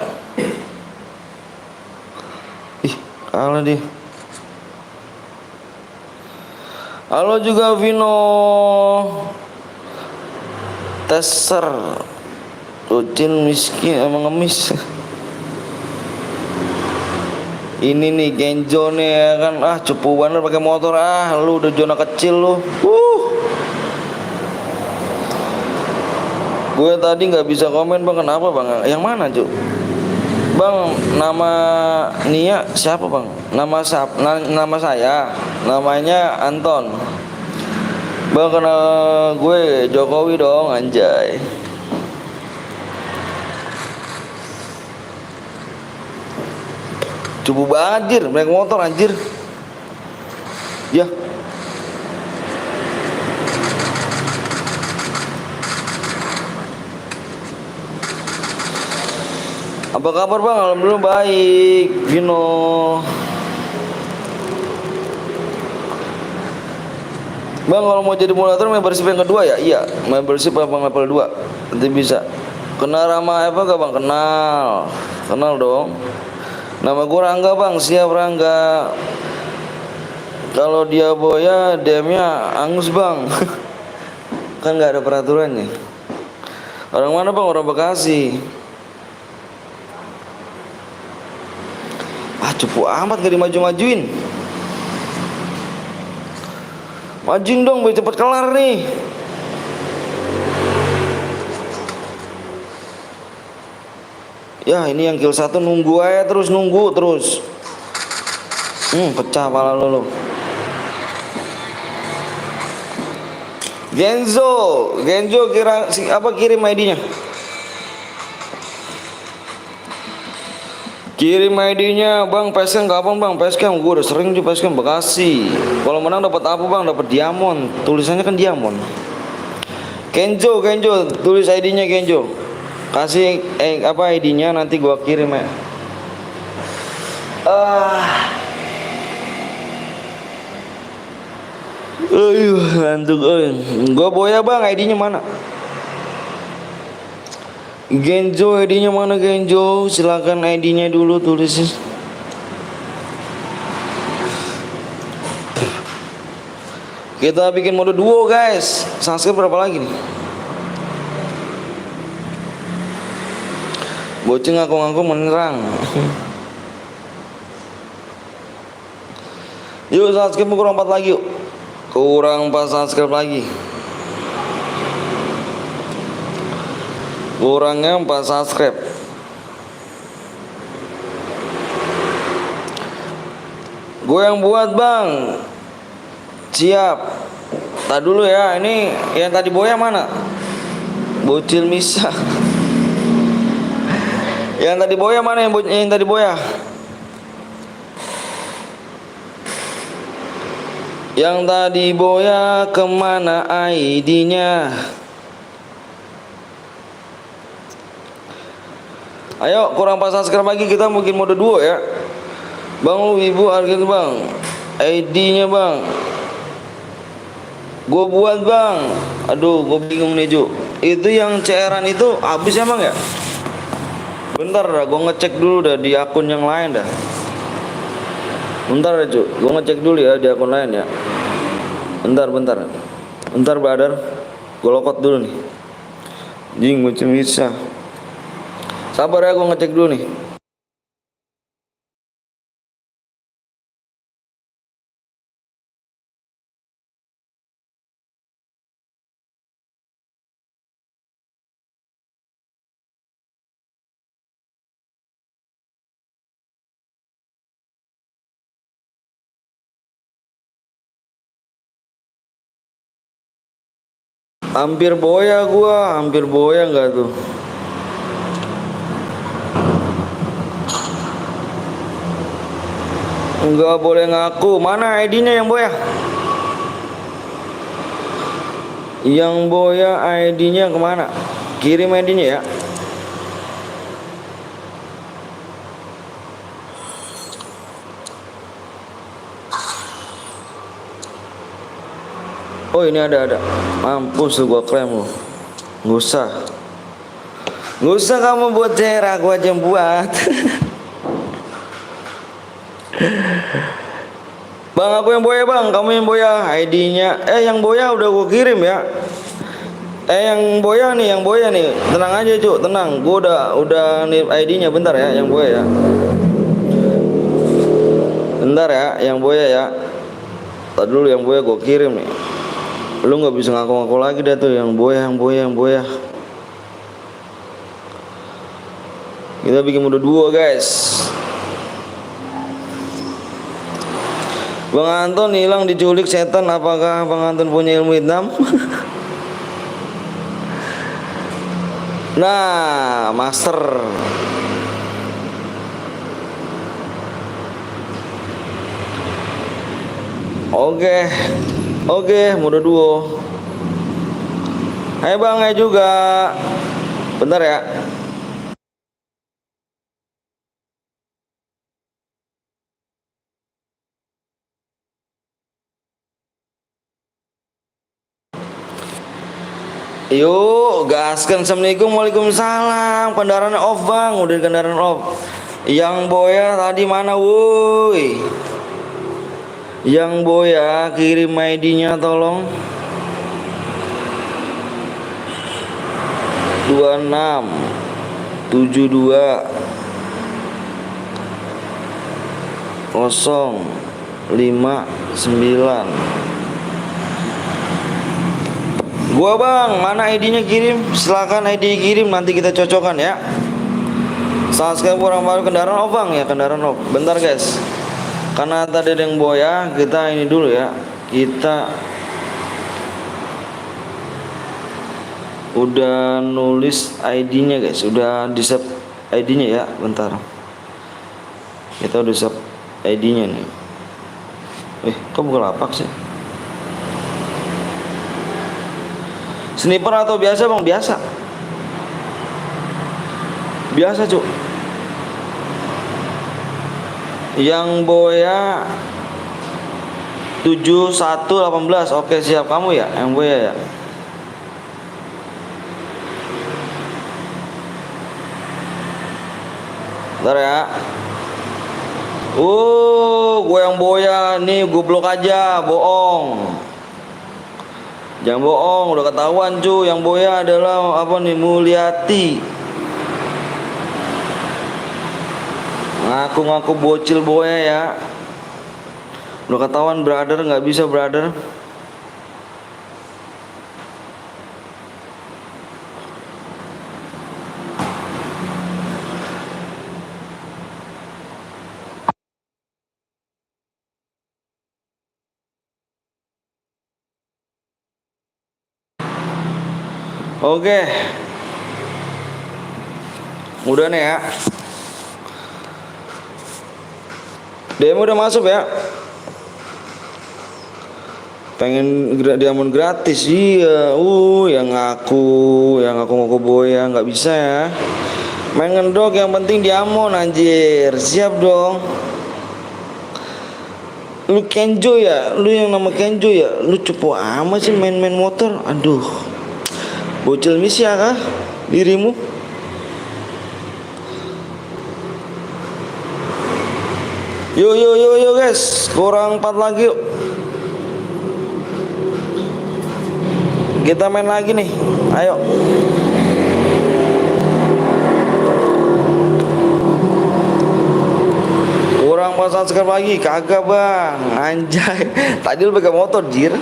Ih, kalah dia. Halo juga Vino. Teser. Ucin miskin emang ngemis. Ini nih Genjo nih ya kan, cepu banget pakai motor, lu udah zona kecil lu. Gue tadi nggak bisa komen bang, kenapa bang? Yang mana cu? Bang, nama Nia siapa bang? Nama saya, namanya Anton. Bang kenal gue Jokowi dong, anjay. Cupu banget anjir, naik motor anjir. Ya. Apa kabar bang? Alhamdulillah baik, Vino. Bang kalau mau jadi moderator membership yang kedua ya? Iya, membership abang level 2 nanti bisa. Kenal Rama apa gak bang? Kenal dong. Nama gue Rangga bang, siap Rangga. Kalau dia boya, DM-nya angus bang. Kan nggak ada peraturannya. Orang mana bang? Orang Bekasi. Cupu amat gak dimaju-majuin. Majuin dong, biar cepet kelar nih. Ya ini yang kill 1 nunggu aja terus, nunggu terus. Pecah pala lu. Genzo kirim ID-nya. Kirim ID-nya bang, Facecam kapan bang? Facecam gue udah sering di Facecam Bekasi. Kalau menang dapat apa bang? Dapat diamond. Tulisannya kan diamond. Kenjo, tulis ID-nya Kenjo. Kasih ID-nya nanti gua kirim ya. Ngantuk. Gua boya bang, ID-nya mana? Genjo, ID-nya mana Genjo? Silakan ID-nya dulu tulisin. Kita bikin mode duo guys. Subscribe berapa lagi nih? Bocing ngaku-ngaku menyerang. Yuk subscribe kurang 4 lagi yuk. Kurang 4 subscribe lagi. Kurangnya 4 subscribe. Gue yang buat bang. Siap. Tak dulu ya, ini yang tadi boya mana? Bocil Misa. Yang tadi boya mana yang tadi boya? Yang tadi boya kemana ID-nya? Ayo kurang pas subscribe lagi, kita mungkin mode duo ya. Bang lu ibu harga bang, ID-nya bang. Gue buat bang. Aduh gue bingung nih Ju. Itu yang CR-an itu habis emang ya? Bentar dah, gue ngecek dulu dah di akun yang lain dah. Bentar dah Ju, gue ngecek dulu ya di akun lain ya. Bentar brother. Gue lokot dulu nih. Jing macam bisa. Sabar ya, gue ngecek dulu nih. Hampir boya gua, hampir boya nggak tuh? Nggak boleh ngaku. Mana ID-nya yang boya? Yang boya ID-nya kemana? Kirim ID-nya ya. Oh ini ada. Mampus lu, gua klaim lu. Nggak usah kamu buat CR, aku aja yang buat. Bang aku yang boya bang, kamu yang boya ID-nya. Yang boya udah gua kirim ya. Yang boya nih, tenang aja cuk, tenang. Gua udah nih ID-nya, bentar ya, yang boya ya. Bentar ya, yang boya ya. Tadi dulu yang boya gua kirim nih. Lu nggak bisa ngaku-ngaku lagi dah tuh yang boya. Kita bikin mode duo guys. Bang Anton hilang diculik setan, apakah Bang Anton punya ilmu hitam? Nah, master. Oke, mode duo. Hai bang, hai juga. Bentar ya. Yuk, gaskan. Assalamualaikum, waalaikumsalam. Kendaraan off bang, udah kendaraan off. Yang boya tadi mana, woi? Yang boya kirim ID-nya tolong. 2672 059. Gua bang, mana ID-nya kirim? Silakan ID kirim, nanti kita cocokkan ya. Subscribe orang baru kendaraan off bang ya, kendaraan off. Bentar guys. Karena tadi ada yang boya, kita ini dulu ya. Kita udah nulis ID-nya guys, udah di save ID-nya ya. Bentar. Kita udah save ID-nya nih. Kok buka lapak sih? Sniper atau biasa bang? Biasa cuk. Yang boya 7118. Oke siap, kamu ya yang boya ya. Bentar ya. Gue yang boya nih, gue blok aja, bohong. Jangan bohong, udah ketahuan cu. Yang boya adalah apa nih, Mulyati. Ngaku-ngaku bocil boya ya. Udah ketahuan brother, nggak bisa brother. Oke. Udah nih ya. DM udah masuk ya. Pengen diamond gratis, iya. Yang ngaku boya nggak bisa ya. Main ngendok yang penting diamond anjir. Siap dong. Lu Kenjo ya, lu yang nama Kenjo ya. Lu cepu amat sih main-main motor. Aduh. Bocil misia kah dirimu? Yuk guys, kurang 4 lagi yuk. Kita main lagi nih, ayo. Kurang 4 subscribe lagi, kagak bang, anjay. Tadi lu pakai motor jir.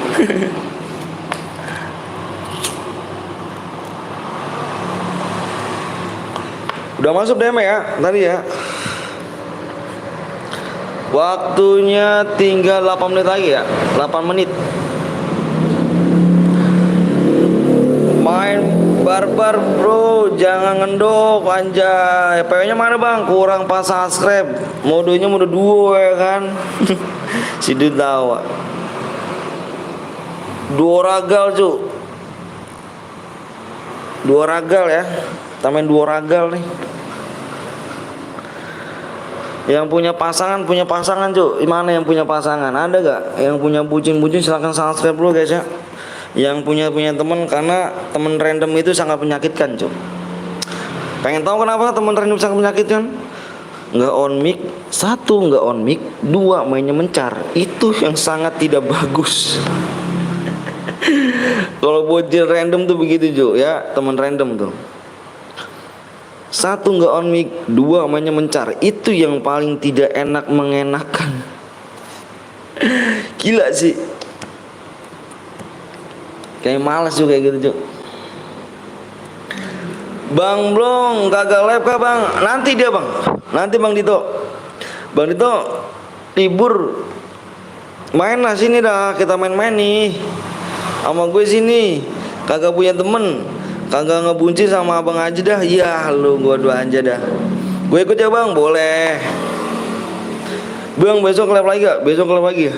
Udah masuk DM ya, tadi ya. Waktunya tinggal 8 menit lagi ya, 8 menit. Main barbar bro, jangan ngendok anjay. PW nya mana bang? Kurang 4 subscribe. Modenya mode duo ya kan. Si tawa. Duo ragal cu. Duo ragal ya. Tamain duo ragal nih. Yang punya pasangan cu. Mana yang punya pasangan? Ada gak? Yang punya bucin silahkan subscribe dulu guys ya. Yang punya teman, karena teman random itu sangat menyakitkan cu. Pengen tahu kenapa teman random sangat menyakitkan? Nggak on mic, 1 nggak on mic, 2 mainnya mencar. Itu yang sangat tidak bagus. Kalau bocil random tuh begitu cu ya, teman random tuh. 1 nggak on mic, 2 mainnya mencar. Itu yang paling tidak enak mengenakan. Gila sih. Kayak males juga kayak gitu Cuk. Bang Blong kagak live kah bang? Nanti dia bang. Nanti Bang Dito. Bang Dito libur. Main lah sini dah. Kita main-main nih sama gue sini. Kagak punya temen, kagak ngebunci sama abang aja dah. Ya lu gua dua aja dah. Gue ikut ya bang, boleh. Bang besok live lagi gak? Besok live lagi ya?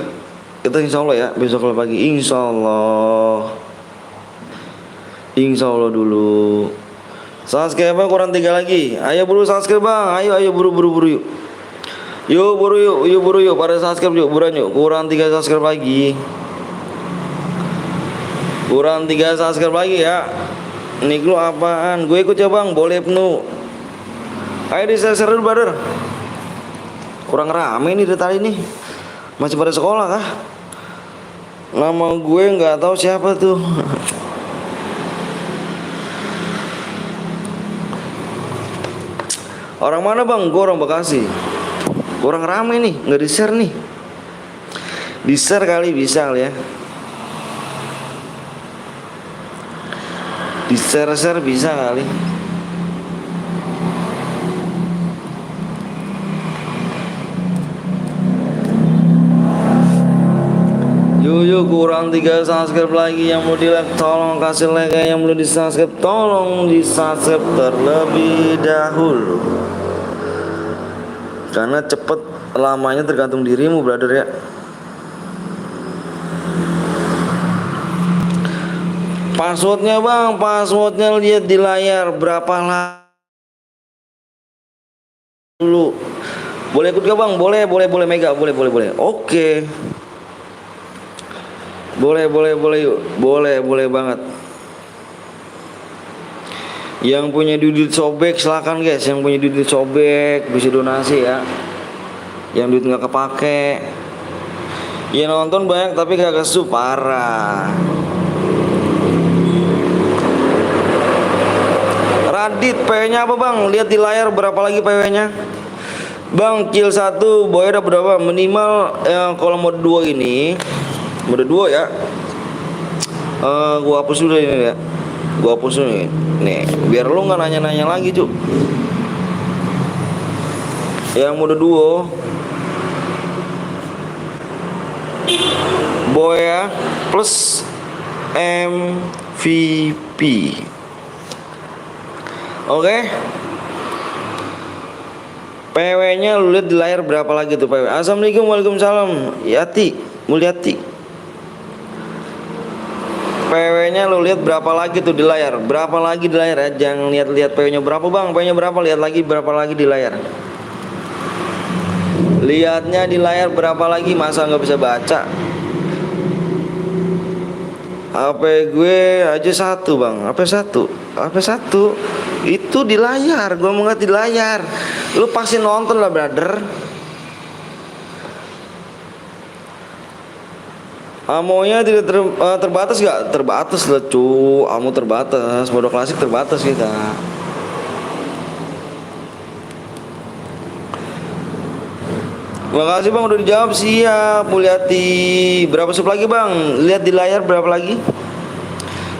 Kita insya Allah ya, besok live lagi. Insya Allah dulu. Subscribe kurang 3 lagi. Ayo buru subscribe bang. Ayo buru yuk. Yuk buru yuk. Pada subscribe yuk, buruan yuk. Kurang 3 subscribe lagi. Kurang 3 subscribe lagi ya. Nik lu apaan? Gue ikut ya bang, boleh penuh. Ayo di-share dulu brother. Kurang rame nih dari tadi nih. Masih pada sekolah kah? Nama gue nggak tahu siapa tuh. Orang mana bang? Gue orang Bekasi. Kurang rame nih, nggak di-share nih. Di-share kali bisa kali ya. Di-share bisa kali. Yuk kurang 3 subscribe lagi. Yang mau di like tolong kasih like, yang belum di subscribe tolong di subscribe terlebih dahulu. Karena cepet lamanya tergantung dirimu brother ya. Passwordnya bang, passwordnya lihat di layar. Berapa dulu. Boleh ikut gak bang? Boleh Mega, boleh. Oke. Boleh yuk. Boleh banget. Yang punya duit sobek silakan guys. Yang punya duit sobek bisa donasi ya. Yang duit nggak kepake. Ya nonton banyak tapi gak kesu, parah. Radit PW-nya apa bang? Lihat di layar berapa lagi PW-nya. Bang kill 1 boy ada berapa? Minimal kalau mode 2 ini. Mode 2 ya. Gua hapus dulu ini ya. Gua hapus dulu nih, biar lu nggak nanya-nanya lagi cuk. Yang mode duo Boya plus MVP. Oke. PW nya lu lihat di layar berapa lagi tuh PW. Assalamualaikum, waalaikumsalam Yati Mulyati. PW-nya lu lihat berapa lagi tuh di layar. Berapa lagi di layar ya. Jangan lihat-lihat PW-nya berapa bang. PW-nya berapa, lihat lagi berapa lagi di layar. Lihatnya di layar berapa lagi, masa nggak bisa baca. HP gue aja satu bang. HP satu itu di layar. Gue mau ngeliat di layar. Lu pasti nonton lah brother. Amonya tidak terbatas gak? Terbatas lah cu. Amo terbatas. Bodoh klasik terbatas kita. Makasih bang udah dijawab. Siap Mulyati. Berapa sub lagi bang? Lihat di layar berapa lagi.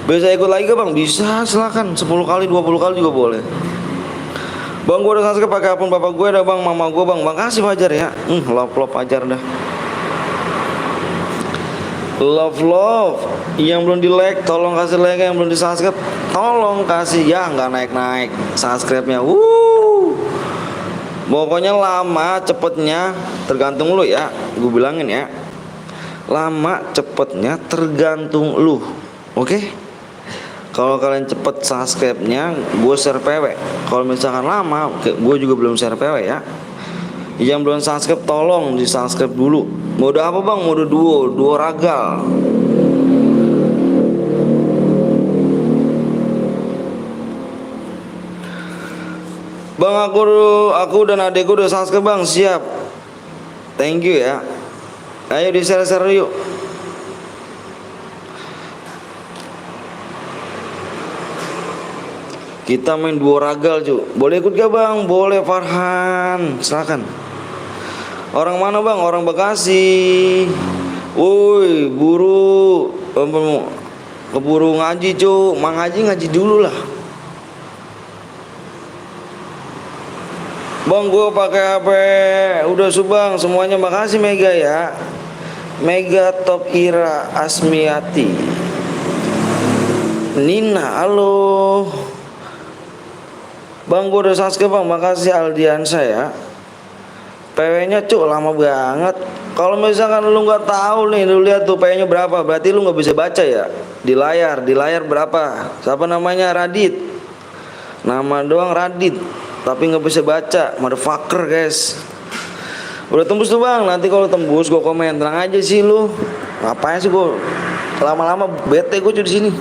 Bisa ikut lagi gak bang? Bisa silakan. 10 kali 20 kali juga boleh. Bang gue udah subscribe pakai akun bapak gue dah bang. Mama gue bang. Makasih Fajar ya. Love Fajar dah. Love yang belum di like tolong kasih like, yang belum di subscribe tolong kasih ya, nggak naik subscribe-nya. Pokoknya lama cepetnya tergantung lu ya, gue bilangin ya, lama cepetnya tergantung lu. Oke? Kalau kalian cepet subscribe-nya gue share PW. Kalau misalkan lama gue juga belum share PW ya. Yang belum subscribe tolong di subscribe dulu. Mode apa bang? Mode duo ragal. Bang aku dan adekku udah subscribe bang. Siap. Thank you ya. Ayo di share yuk. Kita main duo ragal cu. Boleh ikut gak bang? Boleh Farhan. Silakan. Orang mana bang? Orang Bekasi. Woi, keburu ngaji cu. Mang ngaji dulu lah. Bang, gue pakai HP udah subang semuanya. Makasih Mega ya. Mega Top Ira Asmiati. Nina, halo. Bang, gue udah subscribe bang. Makasih Aldiansa ya. PW-nya cuk lama banget. Kalau misalkan lu nggak tahu nih, lu lihat tuh PW-nya berapa, berarti lu nggak bisa baca ya. Di layar berapa? Siapa namanya? Radit. Nama doang Radit, tapi nggak bisa baca. Motherfucker guys. Udah tembus tuh bang. Nanti kalau tembus gue komen. Tenang aja sih lu. Ngapain sih gue lama-lama bete gue cuy di sini.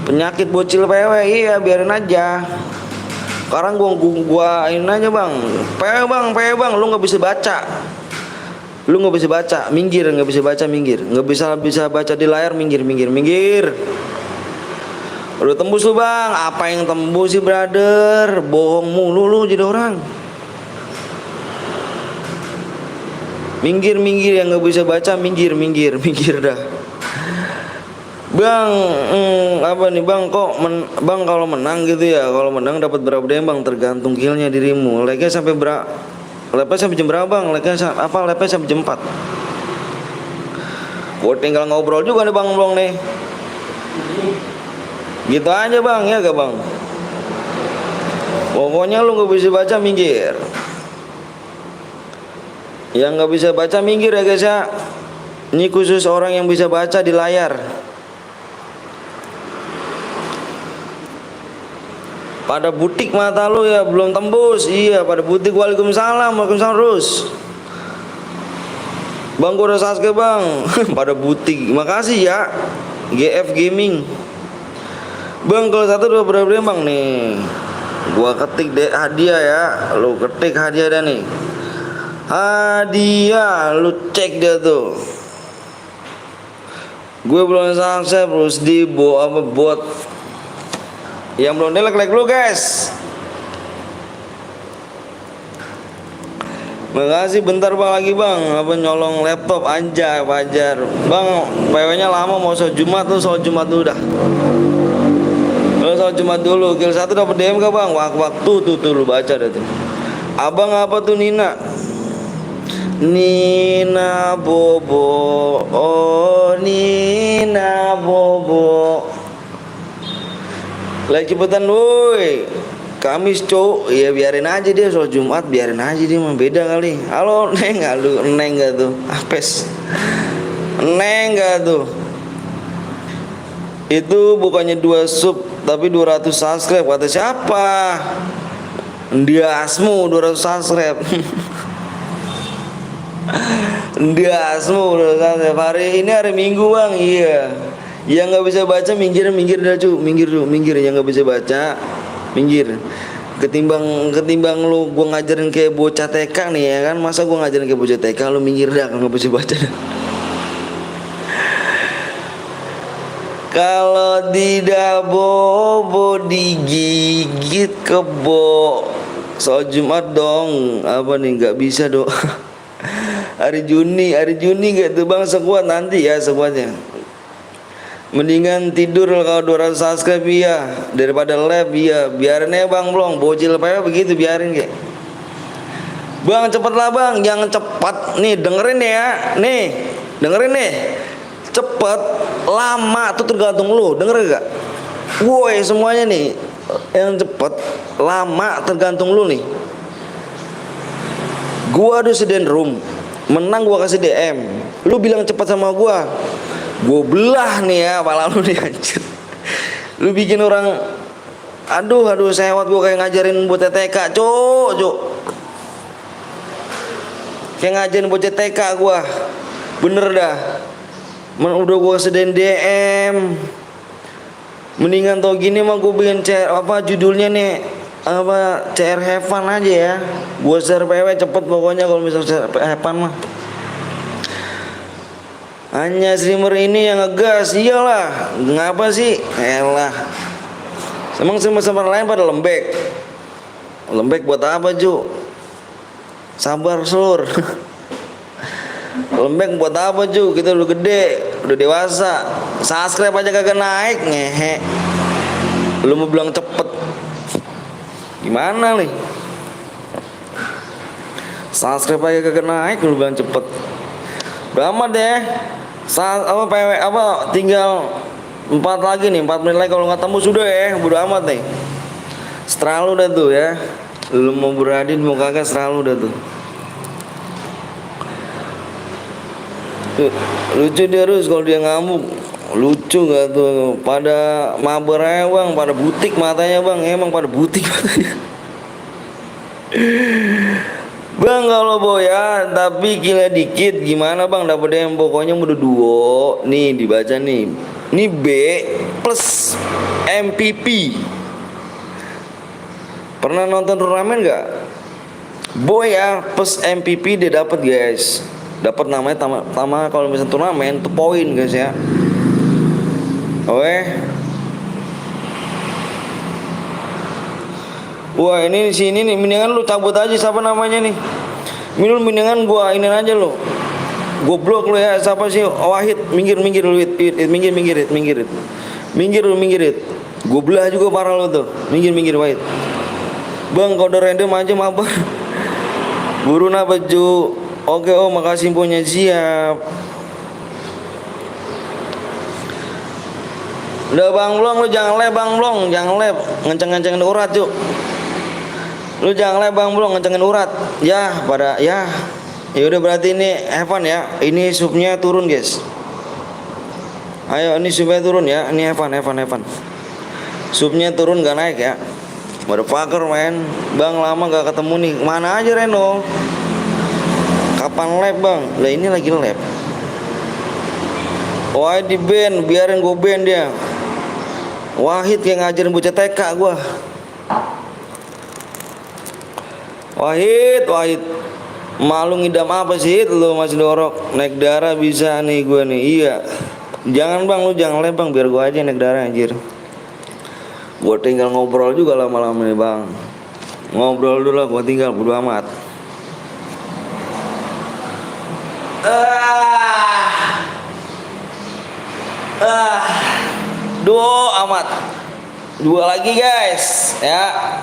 Penyakit bocil PW, iya biarin aja. Sekarang gua ini aja bang, PW bang, lu nggak bisa baca, minggir, nggak bisa baca di layar, minggir. Udah tembus lu bang, apa yang tembus sih brother, bohong mulu lu jadi orang. Minggir yang nggak bisa baca, minggir dah. Bang, apa nih bang? Bang kalau menang gitu ya? Kalau menang dapat berapa DM bang? Tergantung killnya dirimu. Like-nya sampai berapa? Like-nya sampai jam berapa bang? Like-nya sampai jam 4. Gue tinggal ngobrol juga nih bang Blong nih. Gitu aja bang, ya gak bang? Pokoknya lu nggak bisa baca minggir. Yang nggak bisa baca minggir ya guys ya. Ini khusus orang yang bisa baca di layar. Pada butik mata lu ya belum tembus. Iya pada butik. Waalaikumsalam Rus. Bang gua udah subscribe bang. Pada butik. Makasih ya GF Gaming. Bang kalau satu udah berapa bang nih? Gua ketik deh hadiah ya. Lu ketik hadiah dah nih. Hadiah lu cek dia tuh. Gue belum subscribe terus di bot. Yang belum like dulu guys. Makasih bentar bang lagi bang. Apa nyolong laptop anjay Fajar. Bang PW-nya lama mau sholat Jumat tuh, dah. Lu sholat Jumat dulu. Kill 1 dapat DM gak bang? Waktu tuh lu baca deh tuh. Abang apa tuh Nina? Nina Bobo. Oh Nina Bobo. Lagi cepetan woi. Kamis cowok. Ya biarin aja dia soal Jumat, biarin aja dia mah beda kali. Halo Neng, neng gak tuh? Apes. Neng gak tuh? Itu bukannya 2 sub tapi 200 subscribe. Kata siapa? Dia Asmu 200 subscribe. Dia Asmu 200 subscribe. Hari ini hari Minggu bang. Iya. Yang nggak bisa baca minggir dah cu. Minggir. Yang nggak bisa baca minggir. Ketimbang lu gua ngajarin kayak bocah TK nih ya kan. Masa gua ngajarin kayak bocah TK lu minggir dah kalau nggak bisa baca dah. Kalau tidak bobo digigit kebo. Soal Jumat dong. Apa nih nggak bisa dong. Hari Juni gak tuh bang sekuat nanti ya sekuatnya. Mendingan tidur kalau 200 subscribe ya daripada lab ya. Biarin ya bang Blong. Bocil apa begitu biarin kayak. Bang cepatlah bang. Jangan cepat. Nih dengerin ya. Nih dengerin nih. Cepet lama tuh tergantung lu, denger gak? Woi semuanya nih, yang cepet lama tergantung lu nih. Gua ada sediain room, menang gua kasih DM. Lu bilang cepat sama gua belah nih ya kepala lu nih anjir. Lu bikin orang aduh sewot gua kayak ngajarin buat TK, cuk. Kayak ngajarin buat TK gua. Bener dah. Udah gua sedain DM. Mendingan tau gini mah gua bikin judulnya nih apa CR Heaven aja ya. Gua share PW cepet pokoknya kalau misal share Heaven mah. Hanya streamer ini yang ngegas. Iyalah. Ngapa sih? Elah. Emang streamer lain pada lembek. Lembek buat apa Ju? Sabar Sur. Lembek buat apa Ju? Kita udah gede, udah dewasa. Subscribe aja kagak naik, ngehe. Lu mau bilang cepet gimana nih? Subscribe aja kagak naik, lu bilang cepet. Beramat deh. Tinggal 4 lagi nih, 4 menit lagi kalau nggak temu sudah ya, bodo amat nih. Setelah lu dah tuh ya. Lu mau beradin mau kagak setelah lu dah tuh. Lucu dia terus kalau dia ngamuk. Lucu gak tuh? Pada mabar aja bang, pada butik matanya bang. Emang pada butik matanya. Bang kalau boya tapi gila dikit gimana bang dapat yang pokoknya udah duo. Nih dibaca nih. Ini B plus MPP. Pernah nonton turnamen gak? Boya plus MPP dia dapat guys. Dapat namanya sama kalau misalnya turnamen tuh poin guys ya. Oke. Wah ini di sini nih mendingan lu cabut aja siapa namanya nih. Minul mendingan gua ini aja lu. Goblok lu ya siapa sih? Wahid minggir lu minggir. Gua belah juga parah lu tuh. Minggir Wahid. Bang kode random aja mabar. Buru na baju. Oke makasih punya siap. Udah bang Blong lu jangan lep bang Blong. Jangan lep ngenceng-ngencengin urat yuk. Lu jangan lep bang Blong ngencengin urat. Ya pada ya. Ya udah berarti ini Evan ya. Ini subnya turun guys. Ayo ini subnya turun ya. Ini Evan. Subnya turun gak naik ya. Motherfucker men. Bang lama gak ketemu nih. Mana aja Reno? Kapan lab bang? Lah ini lagi lab. Wah di band, biarin gue band dia. Wahid yang ngajarin bocah TK gue. Wahid. Malu ngidam apa sih lu masih dorok? Naik darah bisa nih gue nih. Iya. Jangan bang lu jangan lab bang biar gue aja naik darah anjir. Gue tinggal ngobrol juga lama-lama nih bang. Ngobrol dulu lah gue tinggal bodo amat. Dua amat. Dua lagi guys ya.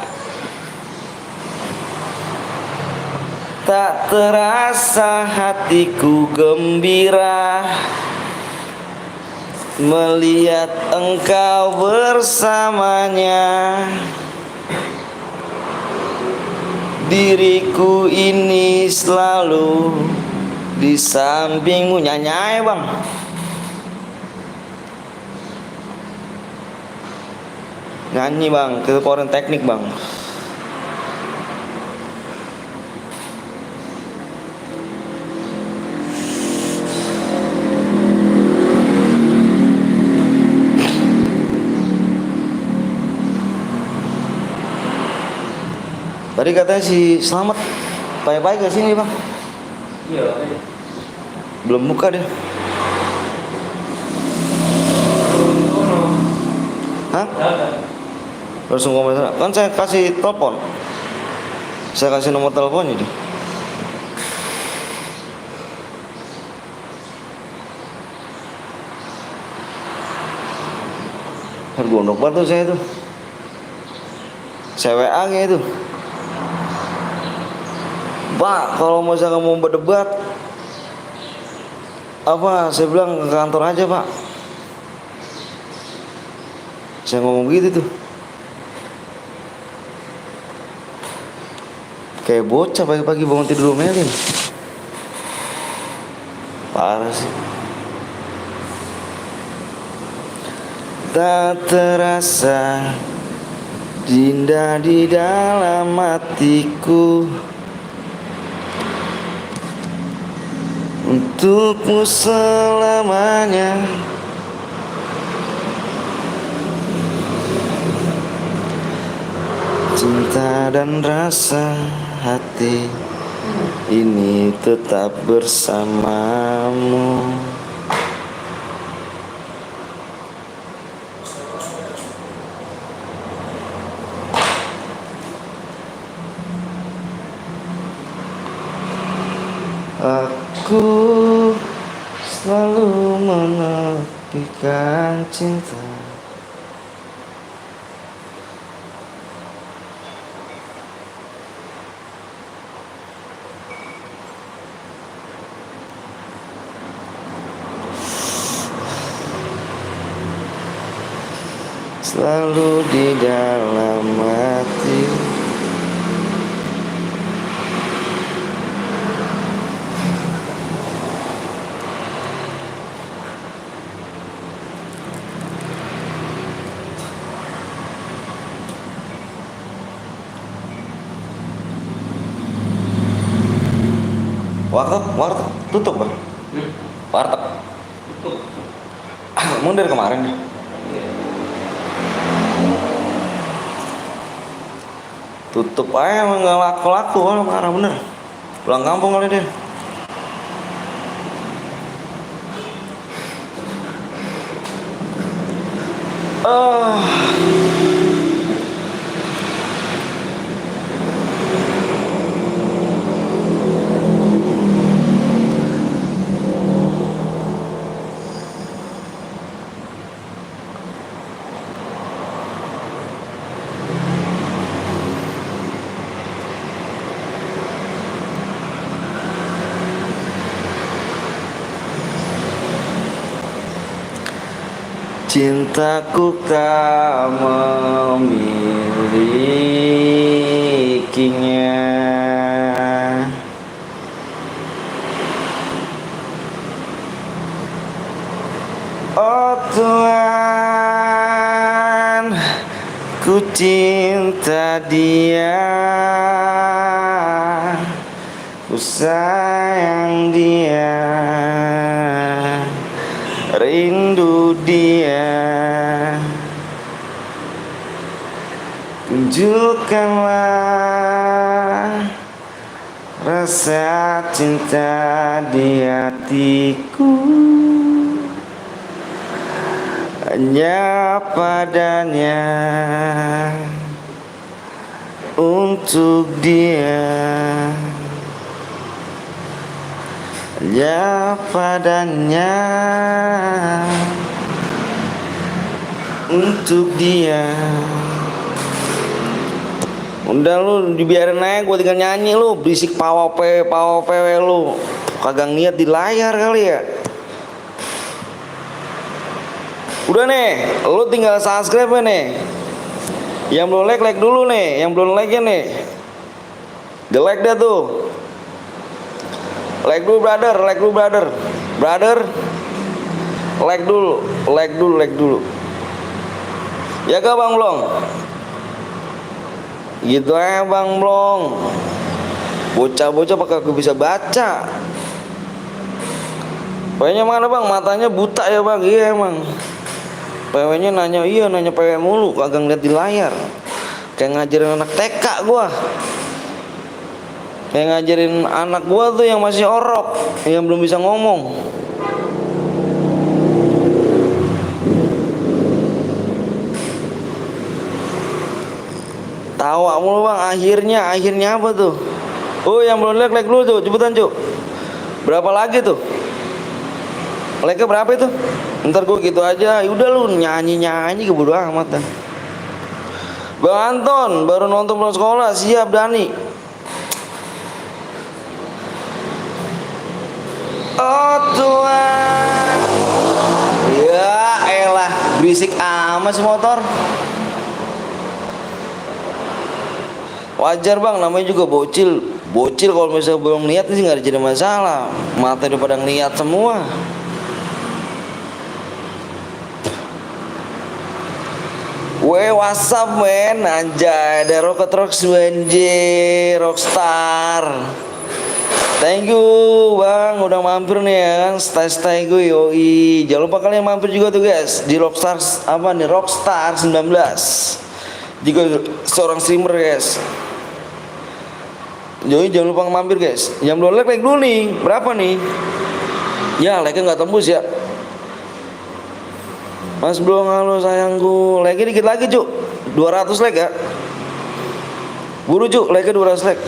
Tak terasa hatiku gembira melihat engkau bersamanya. Diriku ini selalu Di sampingmu nyanyi bang. Nyanyi bang, kita keluarin teknik bang. Tadi katanya si Slamet pagi-pagi ke sini bang.
Iya.
Belum buka dia. Hah? Langsung komentar. Kan saya kasih telepon. Saya kasih nomor teleponnya dia. Gondok banget tuh saya tuh. Saya WA gitu. Pak, kalau misalnya mau berdebat apa, saya bilang ke kantor aja pak. Saya ngomong gitu tuh. Kayak bocah pagi-pagi bangun tidur melin. Parah sih. Tak terasa indah di dalam hatiku untukmu selamanya. Cinta dan rasa hati ini tetap bersamamu. Aku selalu menepikan cinta. Selalu di dalam hati. Warteg tutup bang. Warteg
Tutup.
emang dari kemarin nih. Tutup aja emang gak laku-laku. Wah marah bener. Pulang kampung kali dia. Cintaku tak memilikinya. Oh Tuhan, ku cinta dia, ku sayang dia, rindu dia. Tunjukkanlah rasa cinta di hatiku hanya padanya, untuk dia, hanya padanya, untuk dia. Udah lu dibiarin aja, gua tinggal nyanyi, lu berisik pawape lu. Kagak niat di layar kali ya. Udah nih, lu tinggal subscribe nih. Yang belum like dulu nih, yang belum like nya nih. The like dah tuh. Like dulu brother, like dulu brother. Brother, like dulu, like dulu, like dulu. Ya kak Bang Blong. Gitu Bang Blong. Bocah-bocah pakai aku bisa baca. PW-nya mana Bang? Matanya buta ya Bang? Iya emang. PW-nya nanya PW mulu, kagak ngeliat di layar. Kayak ngajarin anak TK gua. Kayak ngajarin anak gua tuh yang masih orok, yang belum bisa ngomong. Tawa mulu Bang, akhirnya apa tuh? Oh yang belum like dulu tuh, cepetan Cuk. Berapa lagi tuh? Like-nya berapa itu? Ntar gue gitu aja. Udah lu nyanyi kebodo amat dah. Bang Anton baru nonton pulang sekolah. Siap Dani. Oh Tuhan. Ya elah, berisik amat si motor. Wajar Bang, namanya juga bocil. Bocil kalau misalnya belum lihat sih nggak ada jadi masalah. Mata udah pada ngeliat semua. What's up man? Anjay, ada Rocket Rocks 2NJ Rockstar. Thank you Bang, udah mampir nih ya kan. Stay gue yoi. Jangan lupa kalian mampir juga tuh guys di Rockstar apa nih? Rockstar 19. Juga seorang streamer guys. Jadi jangan lupa mampir guys. Yang belum like dulu nih. Berapa nih? Ya like-nya nggak tembus ya. Mas Blong, halo sayangku. Like-nya dikit lagi Cuk. 200 like ya. Buru Cuk, like-nya 200 like.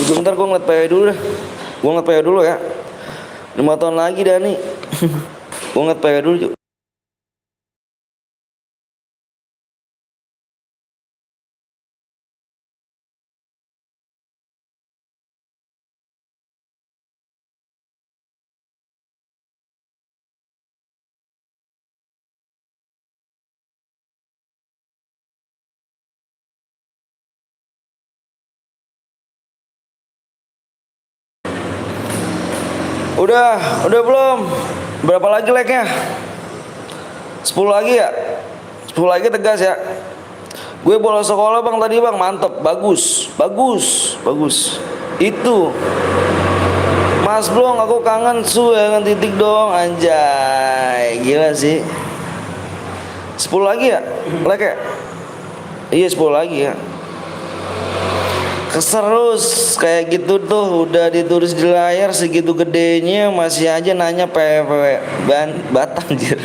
Bentar gue ngeliat PW dulu dah. Gue ngeliat PW dulu ya. 5 tahun lagi Dani. Gue ngeliat PW dulu Cuk. Udah belum? Berapa lagi like-nya? 10 lagi ya? 10 lagi tegas ya. Gue bolos sekolah Bang tadi Bang, mantep, bagus. Itu Mas Blong, aku kangen su ya kan titik dong, anjay. Gila sih. 10 lagi ya? Like ya? Iya 10 lagi ya. Keserus kayak gitu tuh udah ditulis di layar segitu gedenya masih aja nanya PW Batang anjir.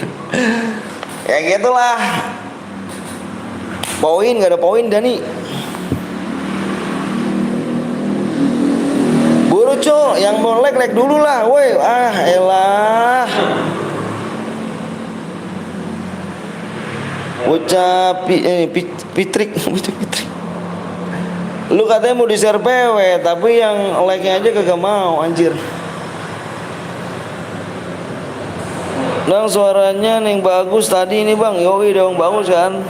Ya gitulah. Poin gak ada poin Dani. Buru Cuk, yang mau like dulu lah, woi. Ah elah. Bocah Pitrik. Lu katanya mau di-share PW, tapi yang like-nya aja kagak mau, anjir. Bang suaranya nih bagus tadi ini Bang, yoi dong bagus kan.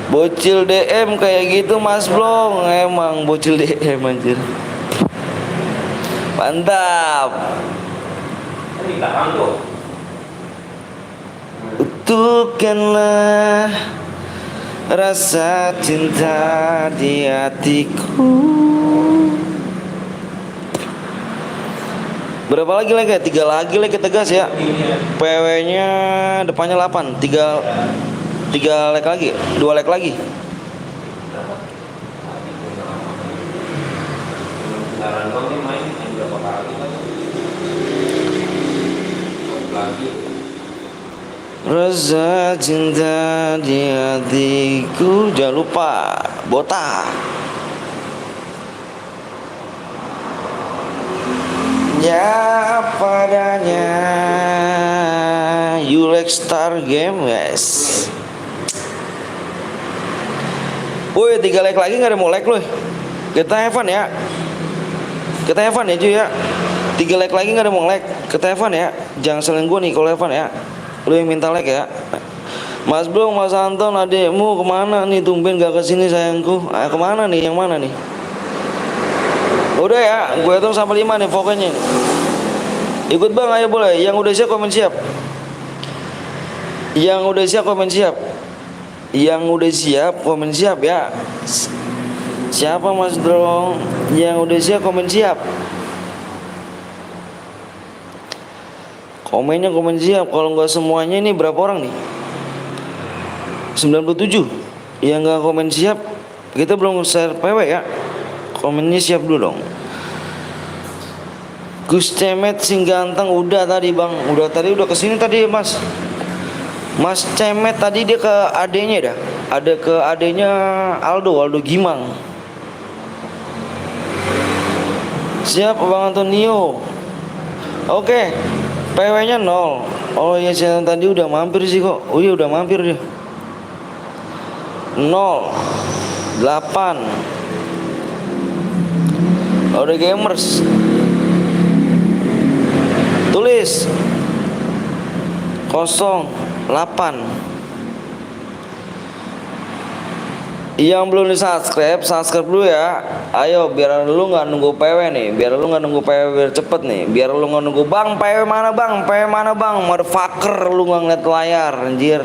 Bocil DM kayak gitu Mas Blong, emang bocil DM anjir. Mantap. Utuhkanlah rasa cinta di hatiku. Berapa lagi ya? 3 lagi tegas ya. PW-nya depannya 8. 3 like lagi. 2 like lagi. Rasa cinta di hatiku. Jangan lupa botak. Ya padanya. You like star game guys. Woi 3 like lagi gak ada mau like loh. Kita have fun ya. Kita have fun ya cuy ya. 3 like lagi gak ada mau like. Kita have fun ya. Jangan selain gue nih kalau have fun ya. Lu yang minta like ya. Mas Blong, Mas Anton, adekmu kemana nih? Tumben gak kesini sayangku. Kemana nih? Yang mana nih? Udah ya, gue hitung sampai 5 nih pokoknya. Ikut bang, ayo boleh. Yang udah siap komen siap. Yang udah siap komen siap. Yang udah siap komen siap ya. Siapa Mas Drong? Yang udah siap komen siap. Komennya komen siap. Kalau nggak semuanya ini berapa orang nih? 97. Yang nggak komen siap, kita belum share PW ya. Komennya siap dulu dong. Gus Cemet sing ganteng udah tadi bang. Udah kesini tadi mas. Mas Cemet tadi dia ke adenya dah. Ada ke adenya Aldo Gimang. Siap Bang Antonio. Oke. PW-nya 0. Oh iya saya tadi udah mampir sih kok. Oh iya udah mampir dia. 0 8. Udah gamers. Tulis 08. Yang belum di subscribe dulu ya. Ayo biar lu nggak nunggu PW nih. Biar lu nggak nunggu PW biar cepet nih. Biar lu nggak nunggu bang PW mana bang. PW mana bang. Motherfucker lu nggak ngeliat layar anjir.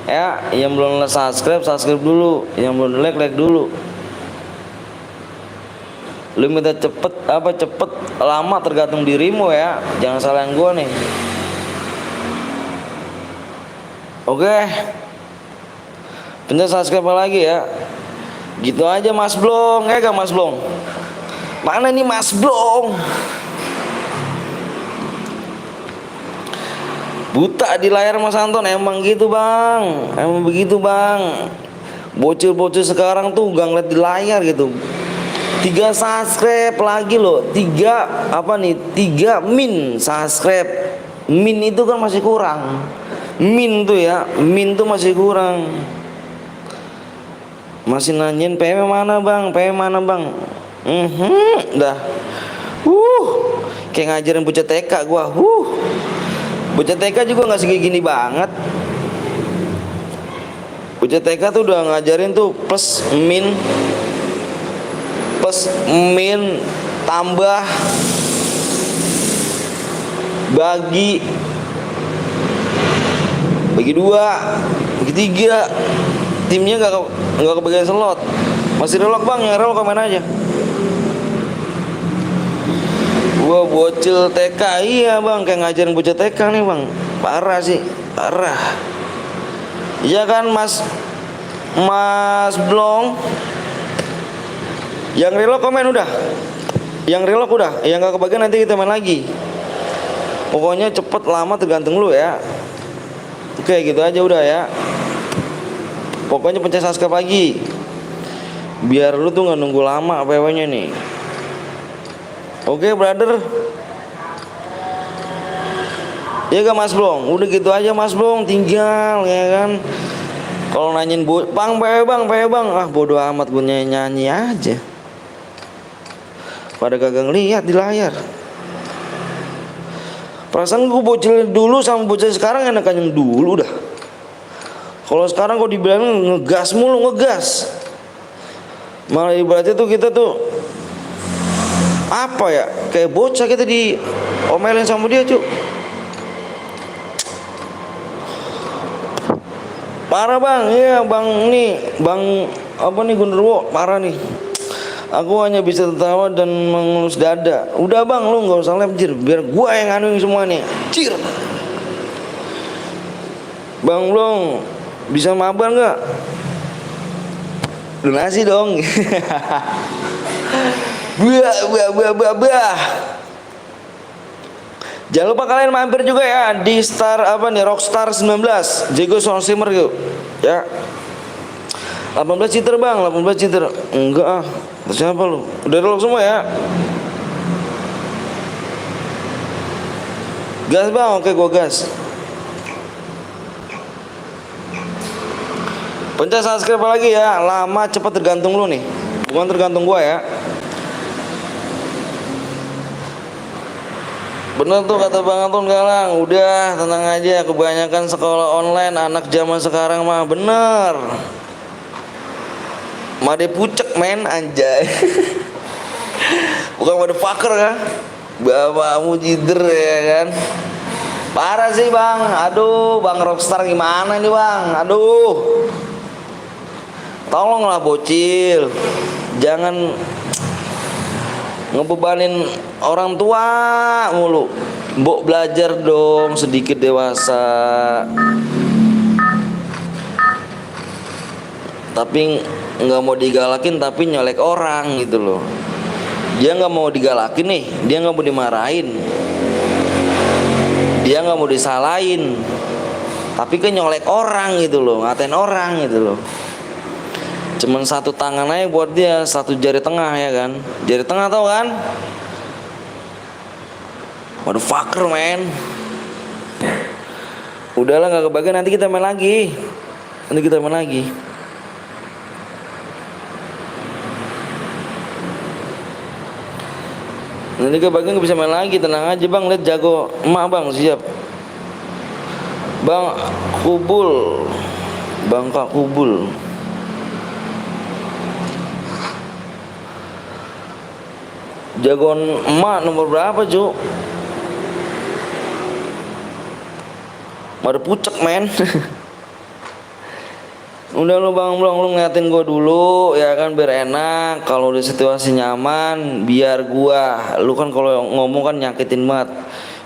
Ya yang belum subscribe dulu. Yang belum like dulu. Lu minta cepet lama tergantung dirimu ya. Jangan salahin gua nih. Oke. Pencet subscribe lagi ya. Gitu aja Mas Blong. Ya gak Mas Blong? Mana nih Mas Blong? Buta di layar Mas Anton. Emang gitu bang. Emang begitu bang. Bocil-bocil sekarang tuh gak ngeliat di layar gitu. 3 subscribe lagi loh. 3 min subscribe. Min itu kan masih kurang. Min tuh masih kurang. Masih nanyain PW mana bang. Dah. Kayak ngajarin bocah TK gua. Bocah TK juga nggak segini banget. Bocah TK tuh udah ngajarin tuh plus min tambah bagi 2 bagi 3. Timnya nggak kebagian slot. Masih relok bang, yang relok komen aja. Gua bocil TK, iya bang, kayak ngajarin bocil TK nih bang. Parah sih, parah. Iya kan Mas Blong. Yang relok komen udah. Yang relok udah. Yang nggak kebagian nanti kita main lagi. Pokoknya cepet lama tergantung lu ya. Oke gitu aja udah ya. Pokoknya pencet subscribe lagi. Biar lu tuh gak nunggu lama PW-nya nih. Oke brother. Ya gak Mas Blong? Udah gitu aja Mas Blong. Tinggal ya kan. Kalau nanyain bang PW bang. Ah bodo amat, gue nyanyi aja. Pada kagak ngeliat di layar. Perasaan gue bocil dulu sama bocil sekarang enakan yang dulu dah. Kalau sekarang kok dibilang ngegas mulu, ngegas. Malah ibaratnya tuh kita tuh apa ya? Kayak bocah kita diomelin sama dia, Cuk. Parah bang, iya bang nih, bang apa nih Gundurwo, parah nih. Aku hanya bisa tertawa dan mengelus dada. Udah bang, lu nggak usah lepjir, biar gua yang nganuin semua nih. Cir. Bang Blong, bisa mabar nggak? Donasi dong. Buah. Jangan lupa kalian mampir juga ya di Rockstar 19 Jago Sound Simmer yuk. Ya. 18 cheater bang, 18 cheater. Enggak ah. Siapa lu? Udah relok semua ya. Gas bang, oke gua gas. Pencet subscribe lagi ya. Lama cepat tergantung lu nih. Bukan tergantung gua ya. Bener tuh kata Bang Anton Galang. Udah tenang aja, kebanyakan sekolah online anak zaman sekarang mah. Bener. Made pucek men anjay. Bukan motherfucker kan? Bapakmu jider ya kan? Parah sih bang. Aduh bang Rockstar gimana ini bang? Aduh. Tolonglah bocil. Jangan ngebebanin orang tua mulu. Mbok belajar dong sedikit dewasa. Tapi nggak mau digalakin tapi nyolek orang gitu loh. Dia nggak mau digalakin nih, dia nggak mau dimarahin, dia nggak mau disalahin, tapi kan nyolek orang gitu loh, ngatain orang gitu loh. Cuman satu tangan aja buat dia, satu jari tengah ya kan. Jari tengah tau kan? Motherfucker man. Udahlah nggak kebagian, nanti kita main lagi. Nanti kita main lagi. Nanti kebagian nggak bisa main lagi, tenang aja bang. Lihat jago emak bang, siap. Bang Kubul, Bangka Kubul. Jagoan emak nomor berapa Cuk? Ada pucek men. Udah lu bang belum, lu ngeliatin gua dulu ya kan biar enak. Kalau udah situasi nyaman biar gua, lu kan kalau ngomong kan nyakitin banget.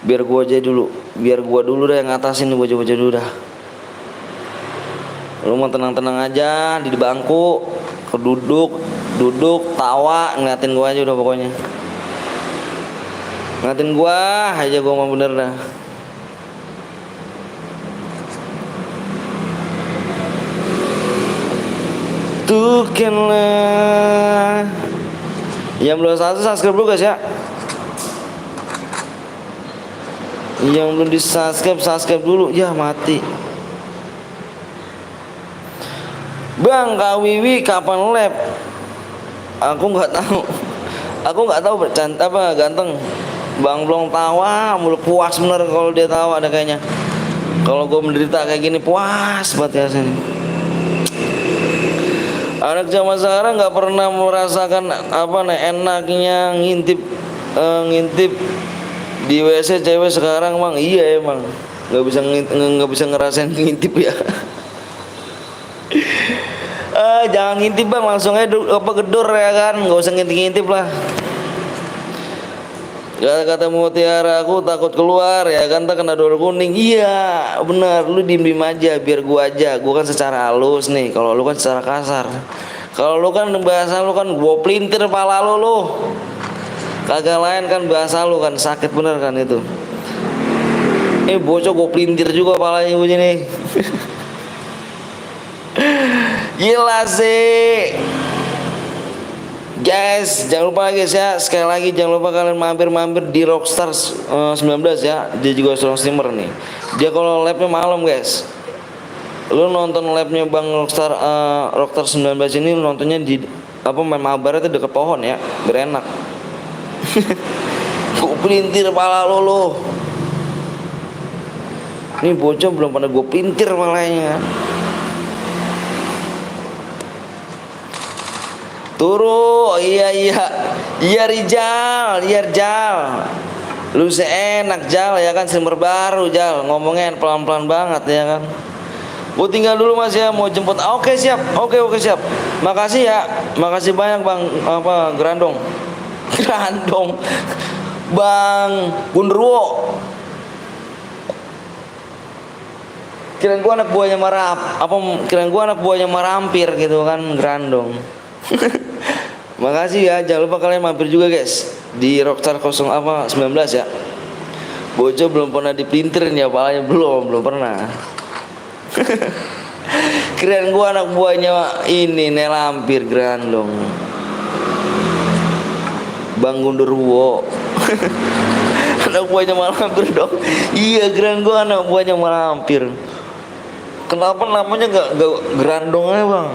Biar gua aja dulu, biar gua dulu deh yang ngatasin, gua aja dulu dah. Lu mau tenang-tenang aja di bangku, duduk tawa ngeliatin gua aja udah pokoknya. Ngeliatin gua aja, gua mau bener dah. Tukanlah. Yang belum subscribe dulu guys ya. Yang belum di subscribe dulu. Ya mati. Bang Kak Wiwi kapan lab? Aku nggak tahu. Aku nggak tahu apa ganteng. Bang belum tawa, mulu puas bener kalau dia tawa ada kayaknya. Kalau gue menderita kayak gini puas banget ya sini. Anak zaman sekarang nggak pernah merasakan apa nih enaknya ngintip di WC cewek sekarang bang. Iya emang nggak bisa ngerasain ngintip ya. Jangan ngintip bang, langsung aja gedor ya kan, nggak usah ngintip lah. Kata Mutiara aku takut keluar ya kan, tak kena dor kuning. Iya benar, lu diem aja biar gua aja. Gua kan secara halus nih, kalau lu kan secara kasar. Kalau lu kan bahasa lu kan gua pelintir pala lu. Kagak lain kan bahasa lu kan sakit bener kan itu. Bocah gua pelintir juga palanya begini. Gila sih. Guys, jangan lupa guys ya. Sekali lagi jangan lupa kalian mampir di Rockstar 19 ya. Dia juga seorang streamer nih. Dia kalau labnya malam guys. Lu nonton labnya Bang Rockstar 19 ini, lu nontonnya di apa main mabar itu deket pohon ya, biar enak. Gue pelintir pala lu. Ini bocah belum pada gue pelintir palanya. Turu, iya Rijal. Lu seenak Jal ya kan, streamer baru Jal, ngomongnya pelan-pelan banget ya kan. Gue tinggal dulu Mas ya, mau jemput. Oke siap, oke siap. Makasih ya, makasih banyak Bang Grandong, Bang Gundurwo. Kirain gua anak buahnya Marampir gitu kan, Grandong. Makasih ya, jangan lupa kalian mampir juga guys di Rockstar 19 ya. Bojo belum pernah dipinterin ya palanya, belum pernah. Kirain gua anak buahnya ini Nelampir Grandong, Bang Gundurwo. Anak buahnya Malampir dong. Iya kirain gua anak buahnya Malampir. Kenapa namanya gak Grandong aja bang?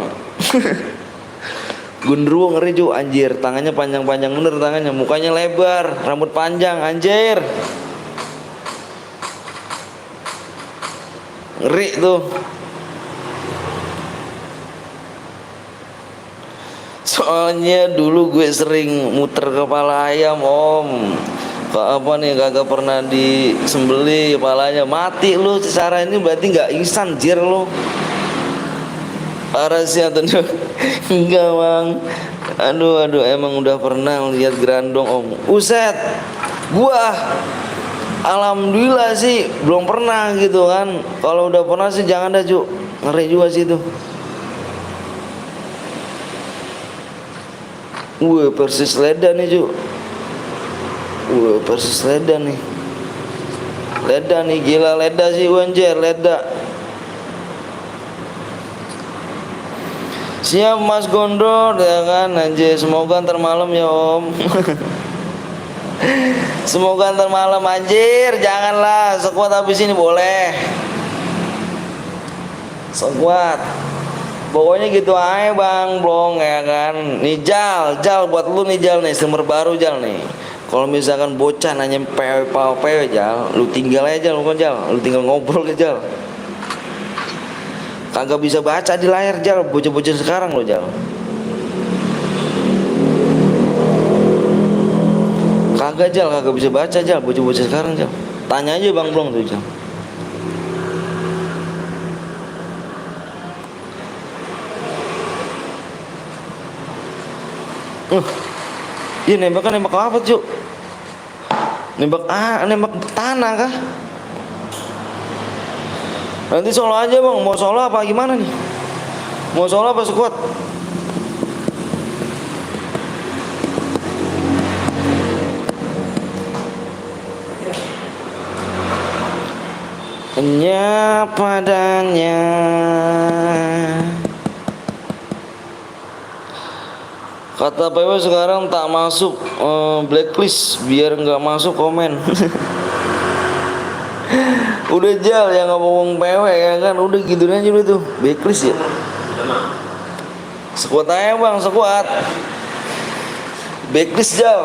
Gundurwo ngeri cu, anjir. Tangannya panjang-panjang bener tangannya. Mukanya lebar, rambut panjang, anjir. Ngeri tuh. Soalnya dulu gue sering muter kepala ayam om. Apa nih kagak pernah disembeli kepalanya. Mati lu secara ini berarti nggak instan jir lu. Parah sih atau enggak bang. Aduh emang udah pernah lihat gerandong om. Uset. Gua alhamdulillah sih belum pernah gitu kan. Kalau udah pernah sih jangan dah Cuk. Ngeri juga sih itu. Persis leda nih Cuk. Persis leda nih. Leda nih gila leda sih anjir leda. Siap Mas Gondor ya kan anjir. Semoga ntar malam ya om. Semoga ntar malam anjir. Janganlah sekuat habis ini boleh. Sekuat. Pokoknya gitu aja bang Blong ya kan. Nih Jal buat lu nih Jal nih. Sumber baru Jal nih. Kalau misalkan bocah nanya PW Jal, lu tinggal aja lu kan Jal. Lu tinggal ngobrol ke Jal. Kagak bisa baca di layar Jal. Bocah-bocah sekarang lo Jal. Kagak bisa baca Jal. Bocah-bocah sekarang Jal. Tanya aja bang Blong tuh Jal. Iya nembak apa Cuk? Nembak tanah kah? Nanti solo aja bang, mau solo apa gimana nih? Mau solo apa squad? Hanya padanya. Kata PW sekarang tak masuk blacklist biar nggak masuk komen. Udah Jal yang ngomong PW ya kan udah gitu aja udah tuh blacklist ya. Sekuat aja bang sekuat. Blacklist Jal.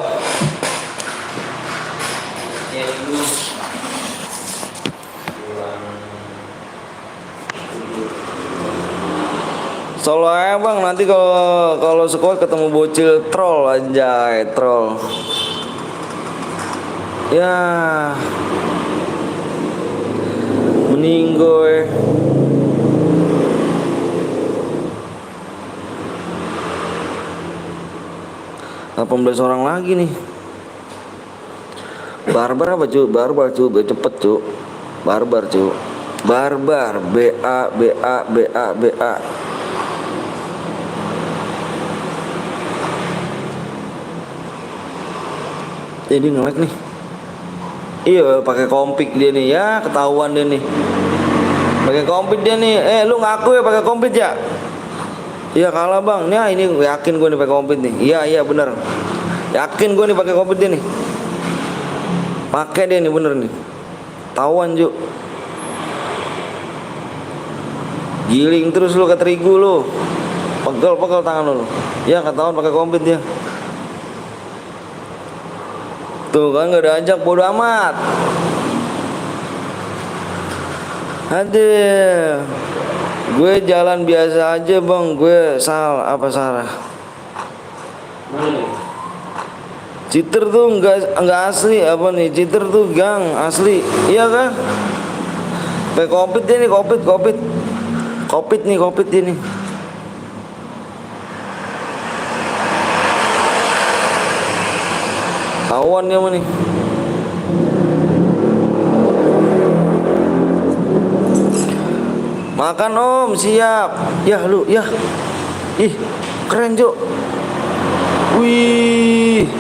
Solo aja bang nanti kalau squad ketemu bocil troll anjay troll. Ya meninggoy. 18 orang lagi nih. Barbar apa cu? Barbar cu, cepet cu. Barbar cu. Barbar BA. Jadi nge-lag nih. Iya pakai kompik dia nih ya ketahuan dia nih. Pakai kompik dia nih. Lu ngaku ya pakai kompik ya? Iya kalah bang. Nah ini yakin gue nih pakai kompik nih. Iya bener. Yakin gue nih pakai kompik dia nih. Pakai dia nih bener nih. Tawan Juk. Giling terus lu ke terigu lu. Pegel tangan lu. Ya ketahuan pakai kompik dia. Tuh kan gak ada ajak bodo amat. Aduh. Gue jalan biasa aja bang. Gue salah. Citer tuh enggak asli apa nih? Citer tuh gang asli. Iya kan? Pakai kopit dia nih kopit. Kopit dia nih. Tawan dia mah nih. Makan om siap. Ya lu ya. Ih keren Cuk. Wih.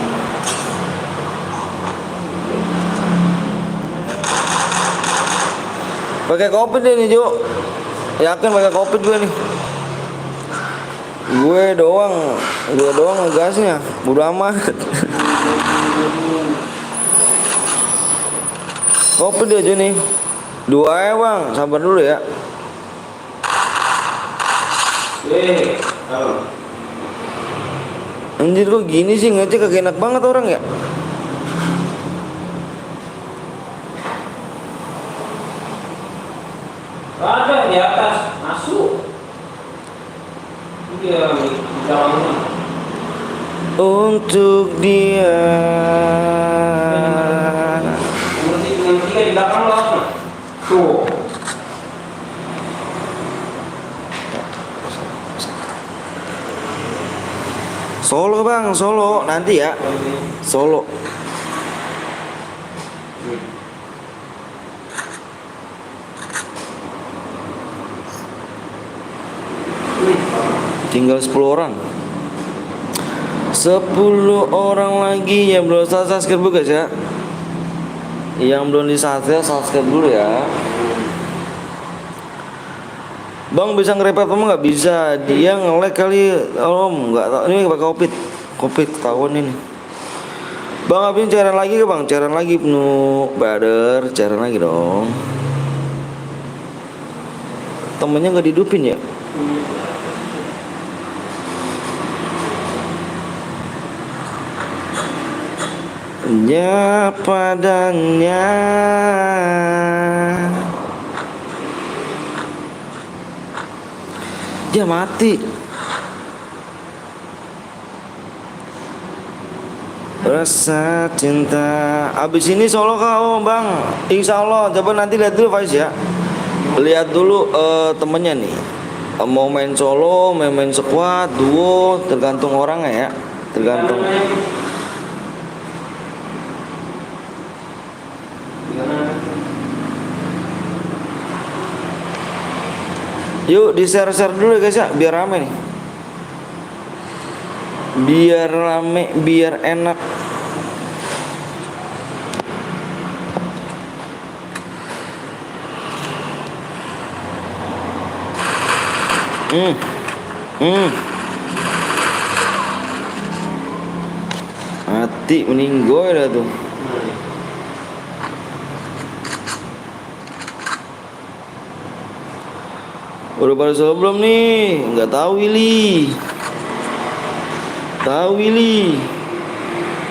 Pakai kopi deh nih Cuk. Yakin pakai kopi gue nih. Gue doang ngegasnya. Bodo amat. Kopi dia aja nih. 2 ya bang. Sabar dulu ya. Anjir kok gini sih ngecek kagak enak banget orang ya.
Ada di atas masuk. Dia di dalamnya.
untuk dia.
Yang ketiga di belakang lo. Tuh.
Solo bang, solo nanti ya. Solo. Tinggal 10 orang. 10 orang lagi yang belum subscribe dulu guys ya. Yang belum subscribe dulu ya. Bang bisa nge-repair kamu nggak bisa? Dia nge-lag kali. Om nggak tahu. Ini pakai covid ketahuan ini. Bang Abin cairan lagi ke bang? Cairan lagi penuh brother. Cairan lagi dong. Temennya nggak dihidupin ya? Ya padanya dia mati. Rasa cinta. Abis ini solo kau bang. Insya Allah. Coba nanti lihat dulu Faiz ya. Lihat dulu temennya nih. Mau main solo, main squad, duo, tergantung orangnya ya. Tergantung. Yuk di share dulu guys ya, biar rame nih. Biar rame, biar enak. Mati meninggoy dah tuh. Udah pada solo belum nih? Nggak tahu Willy.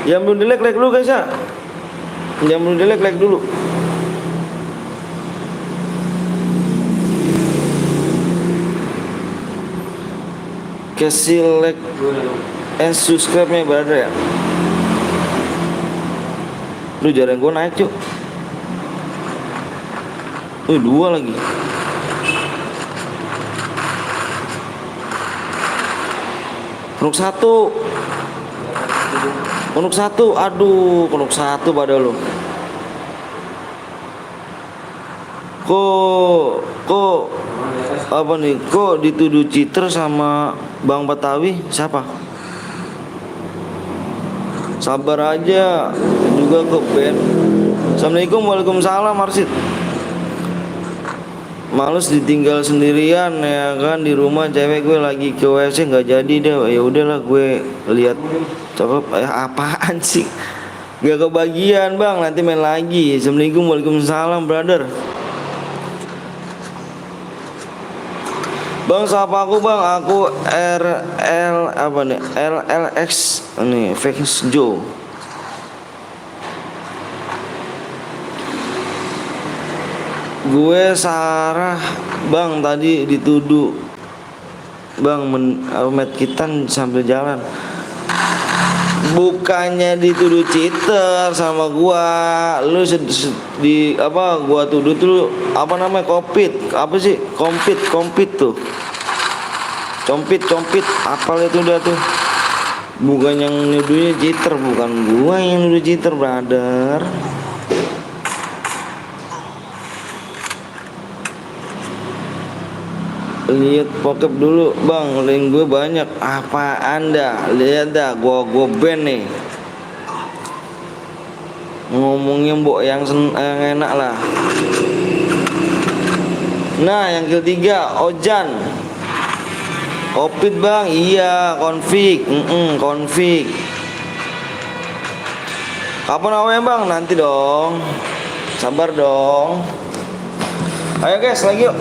Yang belum di like dulu guys ya. Yang belum di like dulu. Kasih like and subscribe nya brother ya. Lu jarang gue naik cuk. 2 lagi. Konuk satu, aduh, konuk satu pada lu. Kok apa nih? Kok dituduh cheater sama Bang Betawi? Siapa? Sabar aja, juga ke band. Assalamualaikum, waalaikumsalam Arsid. Males ditinggal sendirian ya kan di rumah, cewek gue lagi ke WC nggak jadi deh. Ya udahlah gue lihat coba apaan sih, nggak kebagian bang, nanti main lagi. Assalamualaikum, waalaikumsalam brother. Bang siapa aku bang? Aku RL apa nih? LLX nih, Vex Joe. Gue Sarah bang, tadi dituduh bang met kitan sambil jalan. Bukannya dituduh cheater sama gua, lu di apa gua tuduh tuh apa namanya apa sih kompit tuh, compit apal itu udah tuh. Bukan yang nuduhnya cheater, bukan gua yang nuduh cheater brother. Lihat pokep dulu bang, link gue banyak. Apa anda lihat dah, gue ban nih. Ngomongnya mbok yang enak lah. Nah yang ketiga Ojan Kopit bang, iya config, config. Kapan awalnya bang? Nanti dong, sabar dong. Ayo guys lagi yuk.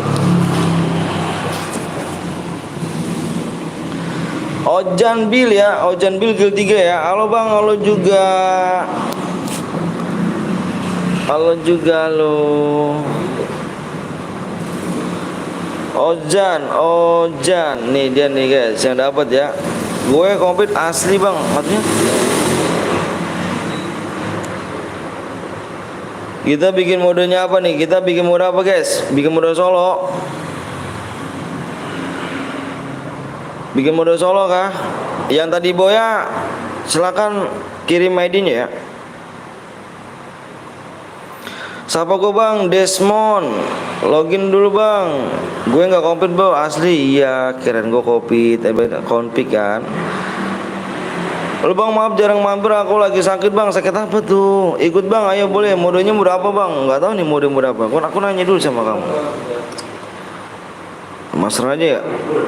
Ojan Bill ya, Ojan Bill Guild 3 ya. Halo bang, halo juga lo. Ojan, nih dia nih guys yang dapat ya. Gue komplit asli bang, maksudnya kita bikin modenya apa nih? Kita bikin mode apa guys? Bikin mode solo. Bikin mode solo kah? Yang tadi Boya silakan kirim ID-nya ya. Sapa gue bang, Desmond. Login dulu bang. Gue nggak komplit bro, asli. Iya, kirain gue komplit, konfig kan. Lu bang maaf jarang mampir, aku lagi sakit bang. Sakit apa tuh? Ikut bang, ayo boleh. Modenya mode apa bang? Nggak tahu nih mode apa. Aku nanya dulu sama kamu. Master aja ya.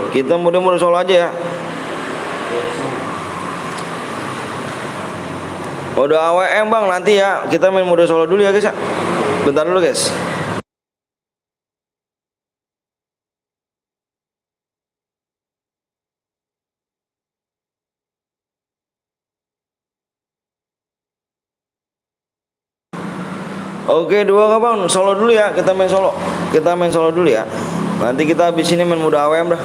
Kita mode solo aja ya. Mode AWM bang nanti ya. Kita main mode solo dulu ya guys ya. Bentar dulu guys. Oke dua kawan solo dulu ya, kita main solo dulu ya. Nanti kita habis ini main mode AWM dah.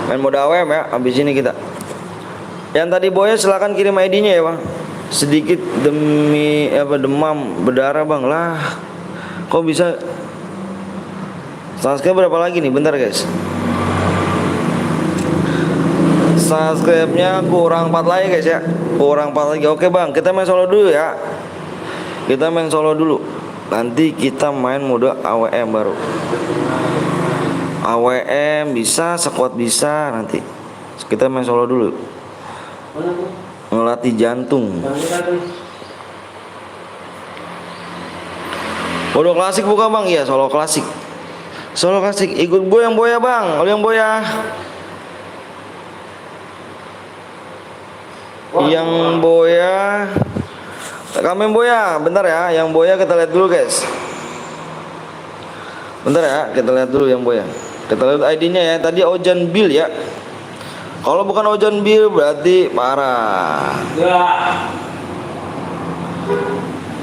Main mode AWM ya, habis ini kita. Yang tadi Boya silakan kirim ID-nya ya bang. Sedikit demi demam berdarah bang lah. Kok bisa? Subscribe berapa lagi nih? Bentar guys. Subscribe-nya kurang 4 lagi guys ya. Kurang 4 lagi. Oke bang, kita main solo dulu ya. Kita main solo dulu. Nanti kita main mode AWM baru. AWM bisa, squad bisa nanti. Kita main solo dulu. Ngelatih jantung. Mode klasik buka bang? Iya solo klasik. Solo klasik. Ikut gue yang Boya bang. Oleh yang Boya. Yang Boya. Kami Boya, bentar ya. Yang Boya kita lihat dulu guys. Bentar ya, kita lihat dulu yang Boya. Kita lihat ID-nya ya. Tadi Ojan Bill ya. Kalau bukan Ojan Bill berarti parah.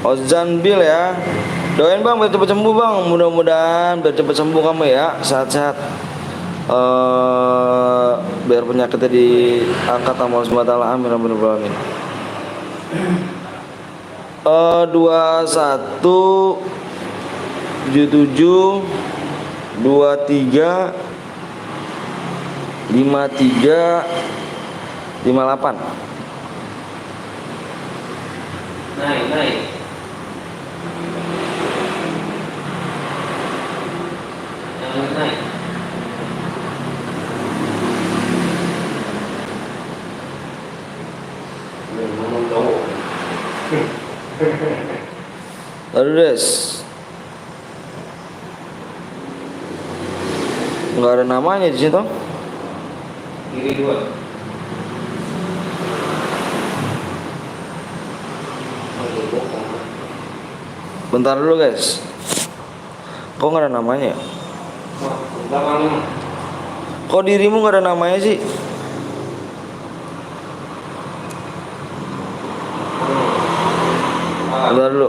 Ojan Bill ya. Doain bang biar cepat sembuh bang. Mudah-mudahan biar cepat sembuh kamu ya. Sehat-sehat. Biar penyakitnya diangkat sama Allah SWT. Amin amin amin. 21 77 23 53 58.
Naik. Jangan naik.
Lalu des. Nggak ada namanya di situ.
Kiri 2.
Bentar dulu guys. Kok nggak ada namanya ya?
Belakang 5.
Kok dirimu nggak ada namanya sih? Bentar dulu.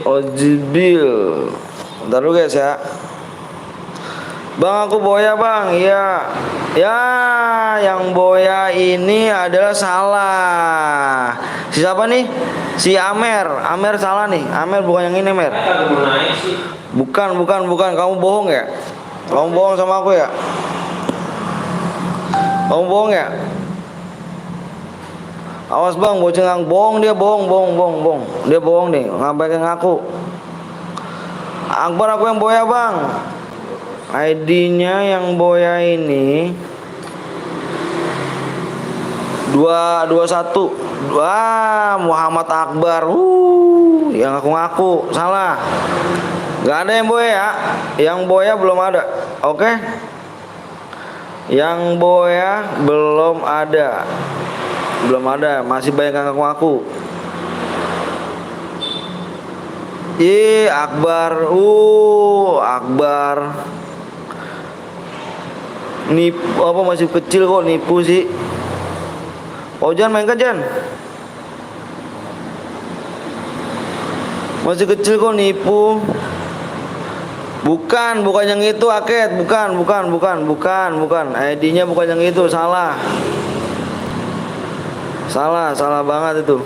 Ojibil. Bentar dulu guys ya. Bang aku Boya bang. Iya. Ya yang Boya ini adalah salah. Si siapa nih? Si Amer. Amer salah nih. Amer bukan yang ini Amer. Bukan. Kamu bohong ya? Kamu bohong sama aku ya? Kamu bohong ya? Awas bang, bocil ngang bohong dia bohong. Dia bohong nih, ngapain ngaku. Akbar aku yang Boya bang. ID-nya yang Boya ini 221. Wah, Muhammad Akbar. Yang aku ngaku salah. Gak ada yang Boya ya. Yang Boya belum ada. Oke? Yang Boya belum ada. Masih banyak yang ngaku. Akbar. Akbar. Nipu apa masih kecil kok nipu sih. Ojan main kan Jan? Masih kecil kok nipu. Bukan yang itu Aket, bukan. ID-nya bukan yang itu, salah. Salah banget itu.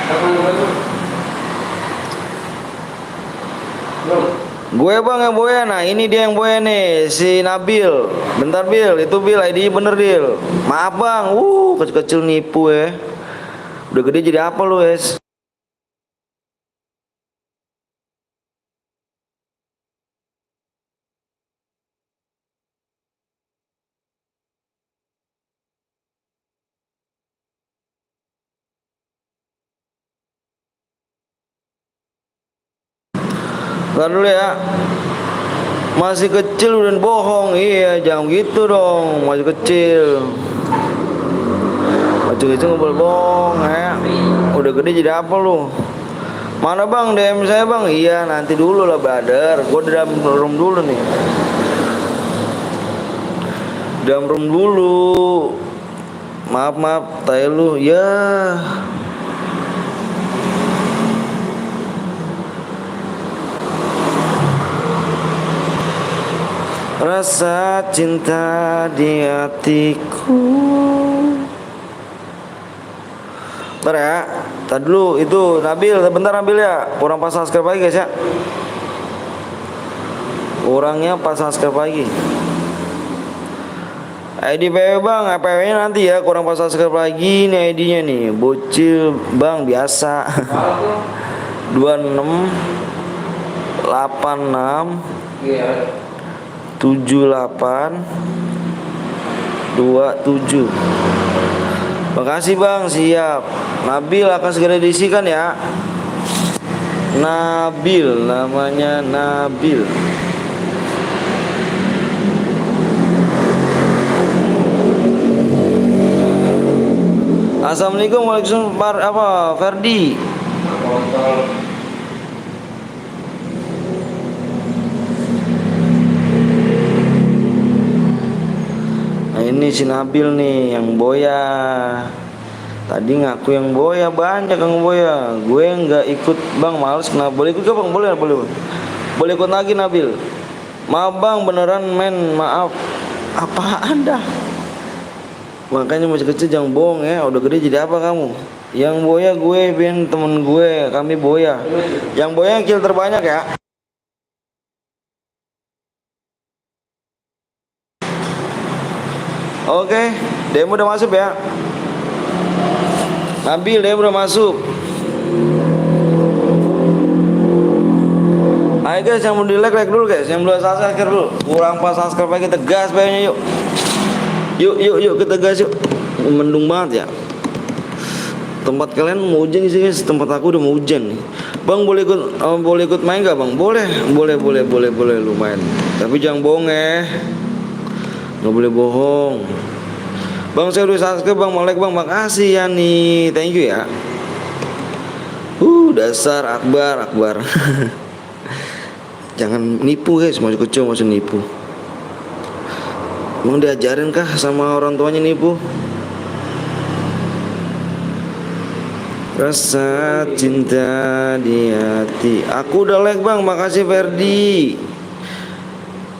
Kapan gue itu? Belum.
Gue bang yang boya, nah ini dia yang boya nih, si Nabil. Bentar Bil, itu Bil, ID-nya bener Bil. Maaf bang, kecil-kecil nipu ya. Udah gede jadi apa lu es? Ntar dulu ya. Masih kecil udah bohong, iya jangan gitu dong, masih kecil. Masih kecil nggak boleh bohong ya. Udah gede jadi apa lu? Mana bang DM saya bang? Iya nanti dulu lah brother, gue di dalam room dulu nih. Dalam room dulu. Maaf, tay lu ya. Rasa cinta di hatiku. Bentar ya, tadi dulu itu Nabil, bentar Nabil ya. Kurang pas subscribe lagi guys ya. Kurangnya pas subscribe lagi. ID PW bang, PW nya nanti ya. Kurang pas subscribe lagi nih ID nya nih. Bocil bang biasa. 26 86
Iya.
78 27. Makasih bang, siap. Nabil akan segera diisikan ya. Nabil, namanya Nabil. Assalamualaikum, waalaikumsalam, Ferdi.
Kontol.
Nah ini si Nabil nih yang boya. Tadi ngaku yang boya, banyak yang boya. Gue nggak ikut bang, males. Kenapa? Boleh ikut gak bang? Boleh. Boleh ikut lagi Nabil. Maaf bang, beneran men, maaf. Apaan dah? Makanya masih kecil jangan bohong ya. Udah gede jadi apa kamu? Yang boya gue, Ben, temen gue, kami boya. Yang boya yang kill terbanyak ya. Oke, demo udah masuk ya. Nabil demo udah masuk. Ayo guys, yang mau di like dulu guys, yang belum subscribe dulu. Kurang pas subscribe lagi, tegas bayarnya yuk. Yuk kita gas yuk. Mendung banget ya. Tempat kalian mau hujan sih guys, tempat aku udah mau hujan nih. Bang boleh ikut main gak bang? Boleh lu main. Tapi jangan bohong ya. Nggak boleh bohong. Bang saya udah subscribe bang, mau like bang, makasih ya nih, thank you ya. Dasar Akbar. Jangan nipu guys, masih kecil masih nipu. Emang diajarin kah sama orang tuanya nipu? Rasa cinta di hati. Aku udah like bang, makasih Ferdi.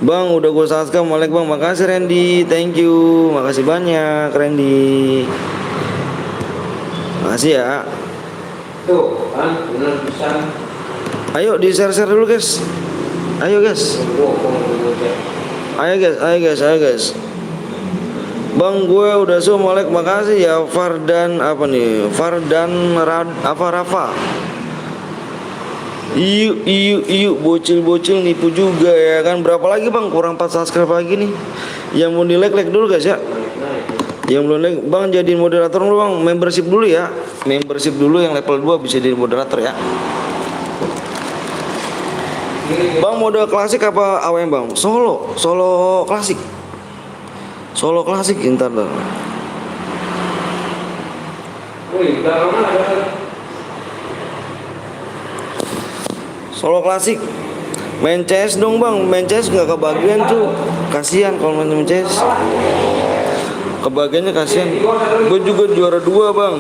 Bang udah gue subscribe, mau like bang, makasih Randy, thank you, makasih banyak Randy. Makasih ya.
Tuh, kan benar bisa.
Ayo di share dulu guys. Ayo guys. Ayo guys. Bang gue udah semua like, makasih ya Fardan apa nih? Fardan Rafa. Yuk bocil nipu juga ya kan. Berapa lagi bang? Kurang 4 subscribe lagi nih. Yang mau di like dulu guys ya. Yang belum like bang jadiin moderator dulu bang. Membership dulu ya. Membership dulu yang level 2 bisa jadi moderator ya. Bang mode klasik apa AWM bang? Solo klasik. Solo klasik ntar dong.
Wih, belakang ada.
Solo klasik. Main CS dong bang. Main CS nggak kebagian tuh. Kasihan kalau main CS. Kebagiannya kasihan. Gue juga juara 2 bang.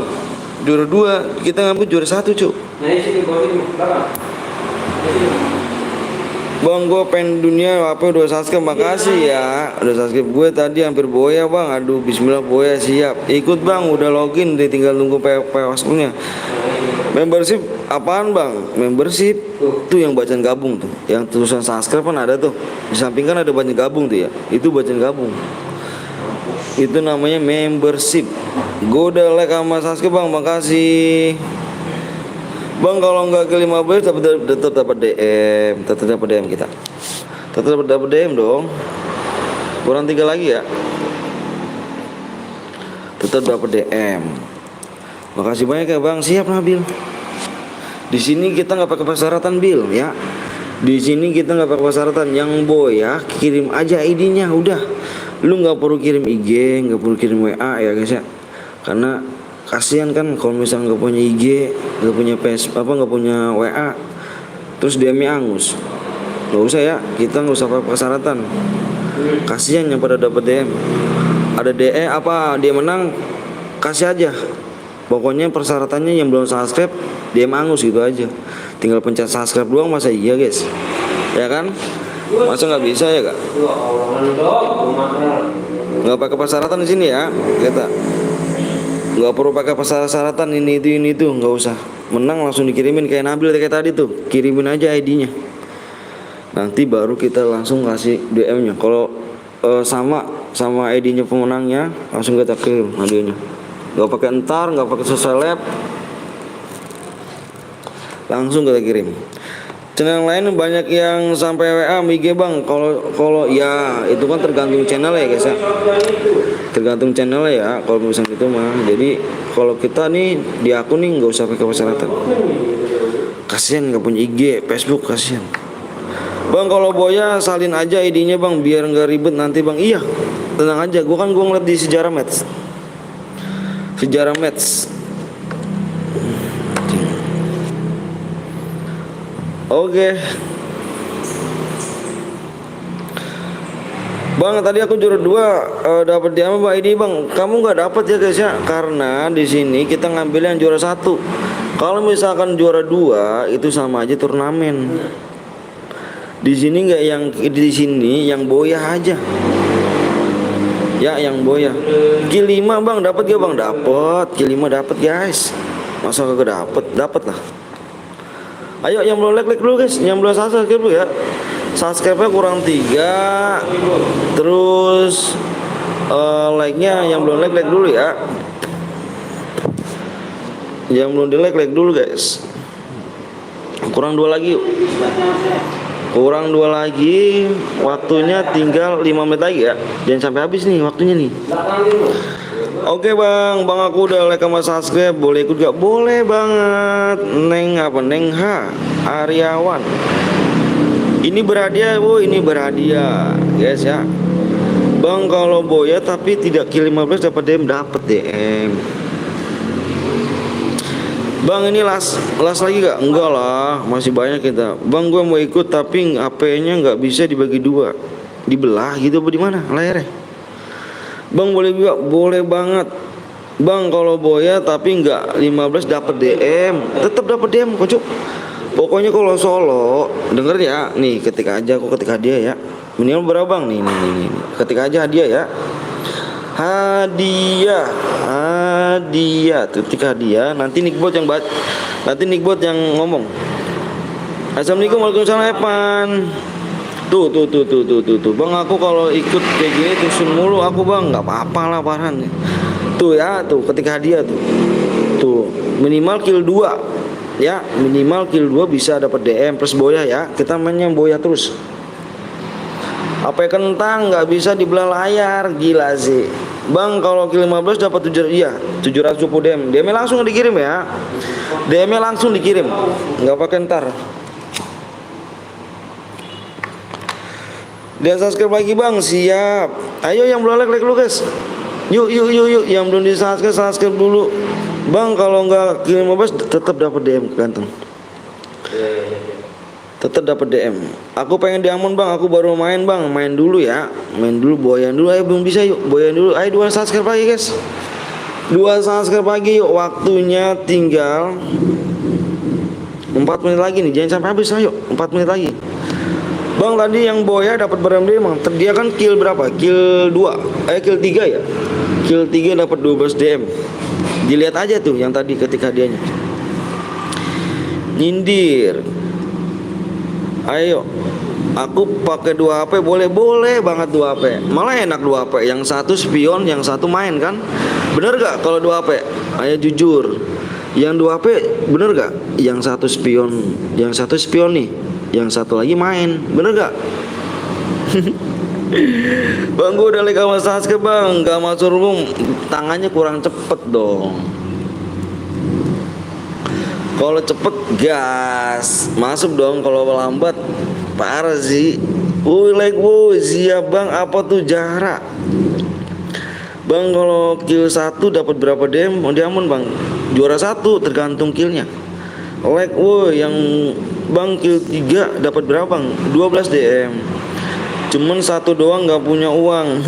Juara 2. Kita ngambil juara 1 cuk.
Nah, ini sini belakang.
Bang, gue pengen dunia apa udah subscribe, makasih ya. Udah subscribe gue tadi hampir boya bang. Aduh, bismillah boya siap. Ikut bang, udah login deh, tinggal nunggu POS-nya. Membership apaan bang? Membership tuh yang bacaan gabung tuh. Yang tulisan subscribe kan ada tuh. Di samping kan ada bacaan gabung tuh ya. Itu bacaan gabung. Itu namanya membership. Gue udah like sama subscribe bang, makasih. Bang, kalau nggak ke 15 tetap dapat DM, tetap dapat DM kita. Tetap dapat DM dong. Kurang 3 lagi ya. Tetap dapat DM. Makasih banyak ya bang. Siap Nabil. Di sini kita nggak pakai persyaratan Bil ya. Di sini kita nggak pakai persyaratan. Yang boy ya kirim aja ID-nya udah. Lu nggak perlu kirim IG, nggak perlu kirim WA ya guys ya. Karena kasihan kan kalau misalnya nggak punya IG, nggak punya nggak punya WA, terus DM-nya angus. Nggak usah ya, kita nggak usah pakai persyaratan. Kasihan yang pada dapat DM. Ada DE apa dia menang, kasih aja. Pokoknya persyaratannya yang belum subscribe DM angus gitu aja. Tinggal pencet subscribe doang, masa iya guys? Ya kan? Masa nggak bisa ya kak? Nggak pakai persyaratan di sini ya kita. Nggak perlu pakai persyaratan ini itu nggak usah. Menang langsung dikirimin kayak Nabil kayak tadi tuh, kirimin aja ID-nya. Nanti baru kita langsung kasih DM-nya. Kalau sama ID-nya pemenangnya langsung kita kirim ID-nya. Nggak pakai entar, nggak pakai sosial lab, langsung kita kirim. Channel lain banyak yang sampai WA IG bang. Kalau ya itu kan tergantung channel ya guys ya. Tergantung channel ya. Kalau misalnya itu mah. Jadi kalau kita nih di akun nih nggak usah pakai persyaratan. Kasian nggak punya IG, Facebook kasian. Bang kalau boya salin aja ID-nya bang biar nggak ribet nanti bang. Iya tenang aja. Gue ngeliat di sejarah match. Sejarah match. Oke. Bang tadi aku juara 2 dapat dia apa ini bang? Kamu nggak dapat ya guys ya, karena di sini kita ngambil yang juara 1. Kalau misalkan juara 2 itu sama aja turnamen. Di sini nggak yang di sini yang boya aja. Ya yang boya. Kill 5 bang dapat gak bang? Dapat. Kill 5 dapat guys. Masa kagak dapat? Dapat lah. Ayo yang belum like dulu guys, yang belum subscribe dulu ya. Subscribe-nya kurang 3. Terus like-nya yang belum like dulu ya. Yang belum di like dulu guys. Kurang 2 lagi yuk. Kurang 2 lagi. Waktunya tinggal 5 menit lagi ya. Jangan sampai habis nih waktunya nih. Oke bang aku udah like sama subscribe. Boleh ikut gak? Boleh banget. Neng H Aryawan. Ini berhadiah, ini berhadiah guys ya. Bang kalau boya tapi tidak kill 15 dapat DM, dapat DM. Bang ini last lagi gak? Enggak lah, masih banyak kita. Bang gue mau ikut tapi HP-nya nggak bisa dibagi 2, dibelah gitu apa di mana layarnya? Bang boleh juga, boleh banget. Bang kalau boya tapi nggak 15 dapat DM, tetap dapat DM kocok. Pokoknya kalau solo denger ya, nih ketik aja, aku ketik hadiah ya. Minimal berapa bang? Nih. Ketik aja hadiah ya. Hadiah, ketik hadiah. Nanti Nickbot yang ngomong. Assalamualaikum, waalaikumsalam Evan. Tuh. Bang aku kalau ikut kayak gini tusun mulu aku bang, nggak apa-apa lah Farhan. Tuh ya, tuh ketik hadiah tuh. Tuh minimal kill 2 ya, minimal kill 2 bisa dapat DM plus boya ya. Kita mainnya boya terus. Apa kentang nggak bisa dibelah layar, gila sih. Bang kalau kill 15 dapat 700 DM. DM langsung dikirim ya. DM langsung dikirim. Nggak pakai ntar. Dia subscribe lagi bang, siap. Ayo yang belum like dulu guys. Yuk. Yang belum di subscribe dulu. Bang kalau nggak kill 15 tetap dapat DM ganteng. Tetap dapat DM. Aku pengen diamond bang, aku baru main bang. Main dulu ya. Main dulu boyan dulu. Ayo belum bisa yuk. Boyan dulu. Ayo 2 subscribe lagi guys. 2 subscribe lagi yuk. Waktunya tinggal 4 menit lagi nih, jangan sampai habis, ayo 4 menit lagi. Bang, tadi yang Boya dapat berapa DM bang? Dia kan kill berapa? Kill 2, kill 3 ya. Kill 3 dapat 12 DM. Dilihat aja tuh yang tadi ketika dianya nyindir. Ayo, aku pakai 2 HP, boleh banget 2 HP. Malah enak 2 HP. Yang satu spion, yang satu main kan? Bener gak kalau 2 HP? Ayo jujur. Yang 2 HP bener gak? Yang satu spion nih, yang satu lagi main, bener gak? Bang, gue udah like sama Sasuke bang, gak masuk room. Tangannya kurang cepet dong. Kalau cepet gas, masuk dong. Kalau lambat parah sih. Woi like woi, siap bang. Apa tuh jarak? Bang, kalau kill 1 dapat berapa DM? Mau diamun bang. Juara 1 tergantung killnya. Like woi, yang bang kill 3 dapat berapa bang? 12 DM. Cuman 1 doang nggak punya uang.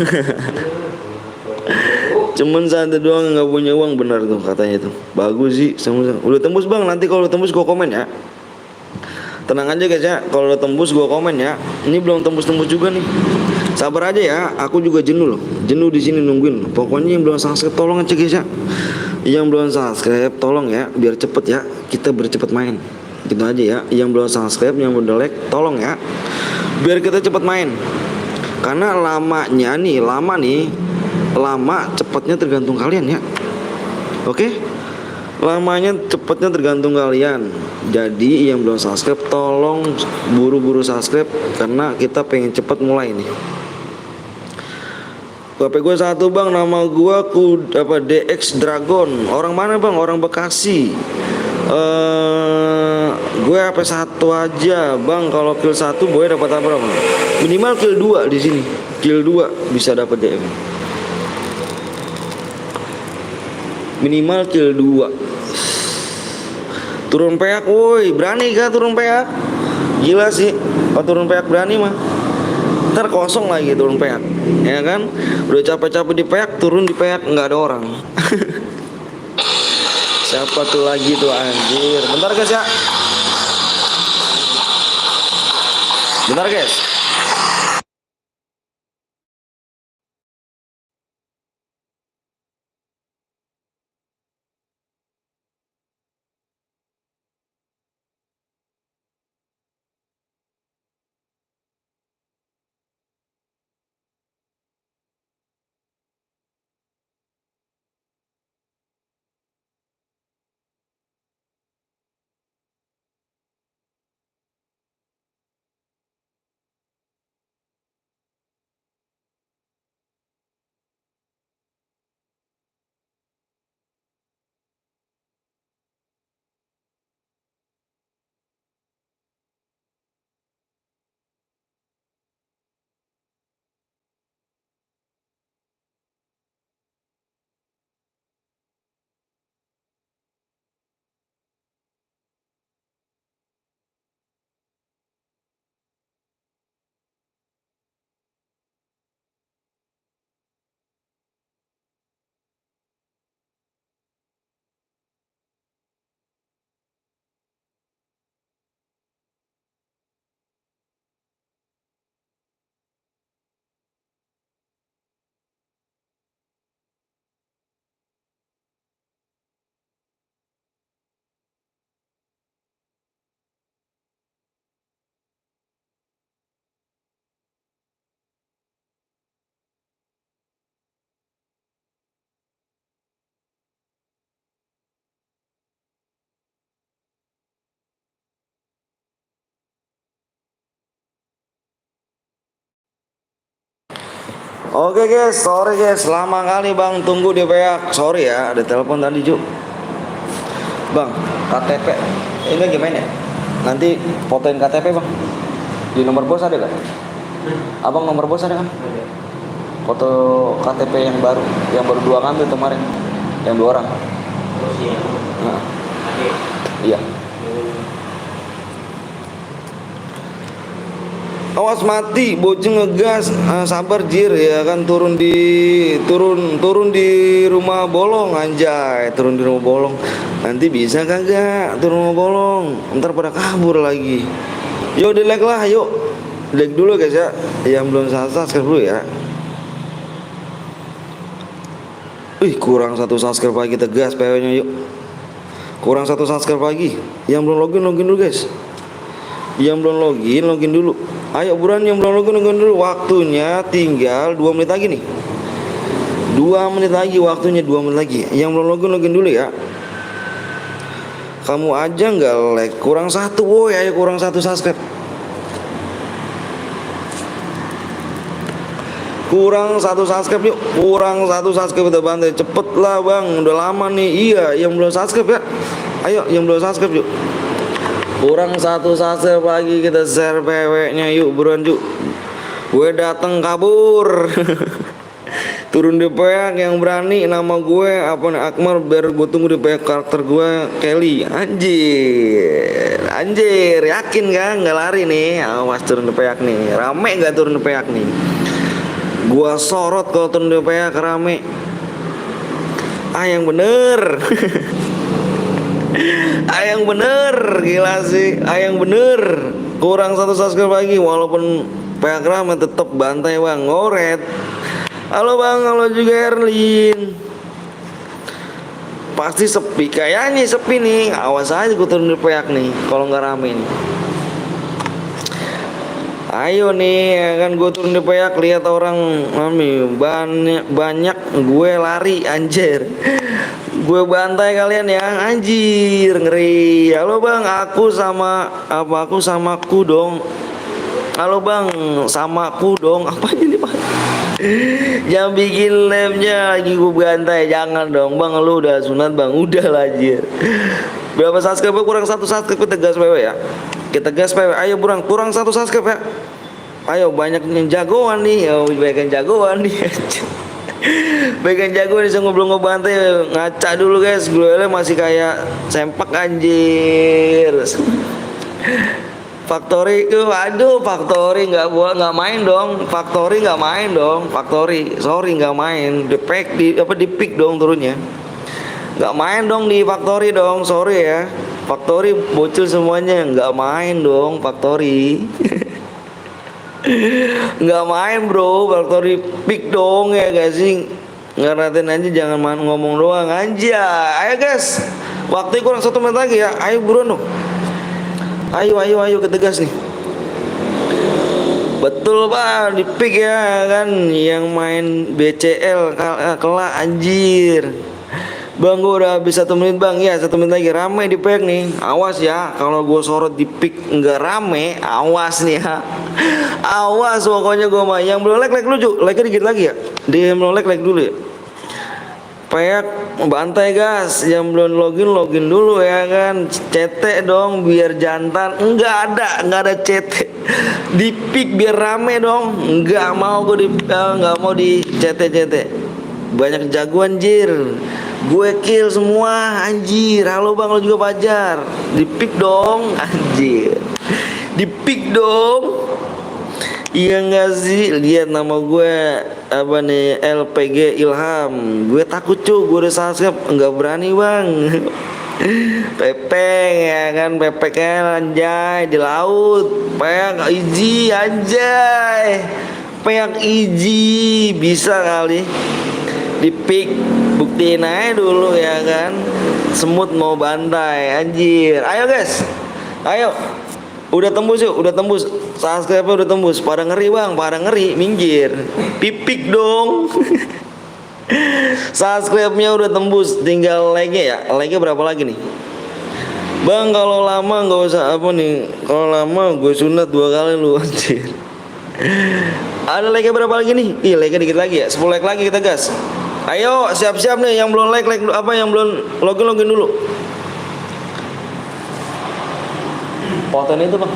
Cuman 1 doang nggak punya uang, benar tuh katanya tuh. Bagus sih, udah tembus bang. Nanti kalau udah tembus gue komen ya. Tenang aja guys ya, kalau udah tembus gue komen ya. Ini belum tembus juga nih. Sabar aja ya, aku juga jenuh loh. Jenuh di sini nungguin. Pokoknya yang belum subscribe tolong aja guys ya. Yang belum subscribe tolong ya, biar cepet ya. Kita bercepat main. Gitu aja ya. Yang belum subscribe, yang udah like tolong ya. Biar kita cepet main. Karena lama cepatnya tergantung kalian ya. Oke? Lamanya cepatnya tergantung kalian. Jadi yang belum subscribe tolong buru-buru subscribe, karena kita pengen cepat mulai nih. HP gue 1 bang, nama gue DX Dragon. Orang mana bang? Orang Bekasi. Gue HP 1 aja bang. Kalau kill 1 boleh dapat apa bang? Minimal kill 2 di sini. Kill 2 bisa dapat DM. Minimal kill 2. Turun peak, woi, berani gak turun peak? Gila sih, kalau turun peak berani mah. Ntar kosong lagi turun peak, ya kan? Udah capek-capek di peak, turun di peak nggak ada orang. Siapa tuh lagi tuh anjir? Bentar guys ya. Bentar guys. Oke guys, sorry guys, lama kali bang tunggu di peak. Sorry ya, ada telepon tadi Ju. Bang, KTP ini gimana ya? Nanti fotoin KTP bang. Di nomor bos ada gak? Abang nomor bos ada kan? Foto KTP yang baru 2 ngambil kemarin, yang 2 orang. Nah. Iya. Awas mati, bocil ngegas. Sabar jir ya kan, turun di rumah bolong anjay, turun di rumah bolong. Nanti bisa kagak turun rumah bolong? Ntar pada kabur lagi. Yuk di like lah, yuk. Like dulu guys ya. Yang belum subscribe dulu ya. Kurang 1 subscribe lagi, tegas PW-nya yuk. Kurang 1 subscribe lagi. Yang belum login dulu guys. Yang belum login dulu. Ayo buruan yang belum login dulu. Waktunya tinggal 2 menit lagi nih. 2 menit lagi waktunya, 2 menit lagi. Yang belum login dulu ya. Kamu aja nggak like, kurang 1 woi, ayo kurang 1 subscribe. Kurang 1 subscribe yuk. Kurang 1 subscribe kita bantai. Cepet lah bang, udah lama nih. Iya yang belum subscribe ya. Ayo yang belum subscribe yuk. Kurang 1 subscribe lagi, kita share PW-nya yuk buruan yuk. Gue dateng kabur. Turun di peak yang berani, nama gue apa nih Akmal, biar gue tunggu di peak karakter gue Kelly. Anjir yakin kan nggak lari nih? Awas turun di peak nih, rame nggak turun di peak nih? Gua sorot kalau turun di peak rame. Yang bener. Yang bener, gila sih. Yang bener. Kurang 1 subscribe lagi, walaupun peak rame tetep bantai bang, ngoret. Halo bang, halo juga Erlin. Pasti sepi, kayaknya sepi nih. Awas aja gue turun di peak nih kalau nggak rame nih. Ayo nih ya kan, gue turun di peak, lihat orang mami banyak gue lari anjir. Gue bantai kalian ya anjir, ngeri. Halo bang, aku sama aku dong. Halo bang, sama aku dong. Apa ini pak? Jangan bikin live-nya lagi gue bantai, jangan dong bang, lu udah sunat bang, udah lah anjir. Berapa subscribe? Kurang 1 subscribe, tegas PW ya. Kita gas PW, ayo kurang 1 subscribe ya. Ayo banyak yang jagoan nih, banyak yang jagoan nih. Banyak yang jagoan nih, belum ngebantai, ngaca dulu guys. Gue masih kayak sempak anjir. Factory itu, aduh Factory nggak main dong, Factory nggak main dong, Factory, sorry nggak main, di pick dong turunnya, nggak main dong di Factory dong, sorry ya, Factory bocil semuanya, nggak main dong Factory, nggak main bro, Factory pick dong ya guys sih, ngeratin aja jangan ngomong doang aja, ayo guys, waktu kurang 1 menit lagi ya, ayo buruan dong. Ayo ketegas nih. Betul pak, di pick ya kan, yang main BCL kelak anjir. Bang gue udah habis 1 menit bang, ya 1 menit lagi, rame di pick nih. Awas ya, kalau gue sorot di pick nggak rame, awas nih ya. Awas pokoknya gue mah. Yang belum like dulu, like dikit lagi ya. Dia belum like dulu ya. Peak bantai gas, yang belum login dulu ya kan. CT dong biar jantan. Nggak ada CT di pick biar rame dong. Nggak mau di CT. Banyak jagoan jir, gue kill semua anjir. Halo bang, lo juga pajar. Di pick dong anjir, di pick dong. Iya nggak sih, lihat nama gue apa nih, LPG Ilham. Gue takut gue udah subscribe nggak berani bang. Pepeng ya kan, pepeknya anjay di laut. Peak iji anjay, peak iji bisa kali di pick, buktiin aja dulu ya kan. Semut mau bantai anjir. Ayo guys, ayo. Udah tembus yuk, subscribe-nya udah tembus. Pada ngeri bang, minggir. Pipik dong. Subscribe-nya udah tembus, tinggal like-nya ya. Like-nya berapa lagi nih? Bang kalau lama nggak usah apa nih. Kalau lama gue sunat 2 kali lu anjir. Ada like-nya berapa lagi nih? Ih, like-nya dikit lagi ya. 10 like lagi kita gas. Ayo siap-siap nih, yang belum like apa, yang belum login dulu. Fotonya itu bang,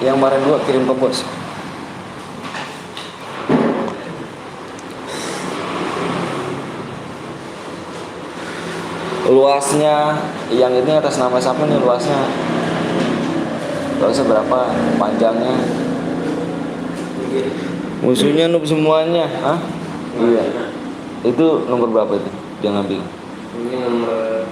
yang kemarin gua kirim ke bos. Luasnya, yang ini atas nama siapa nih luasnya? Luasnya berapa? Panjangnya Musuhnya noob semuanya. Hah? Iya. Itu nomor berapa itu? Jangan ambil.
Ini nomor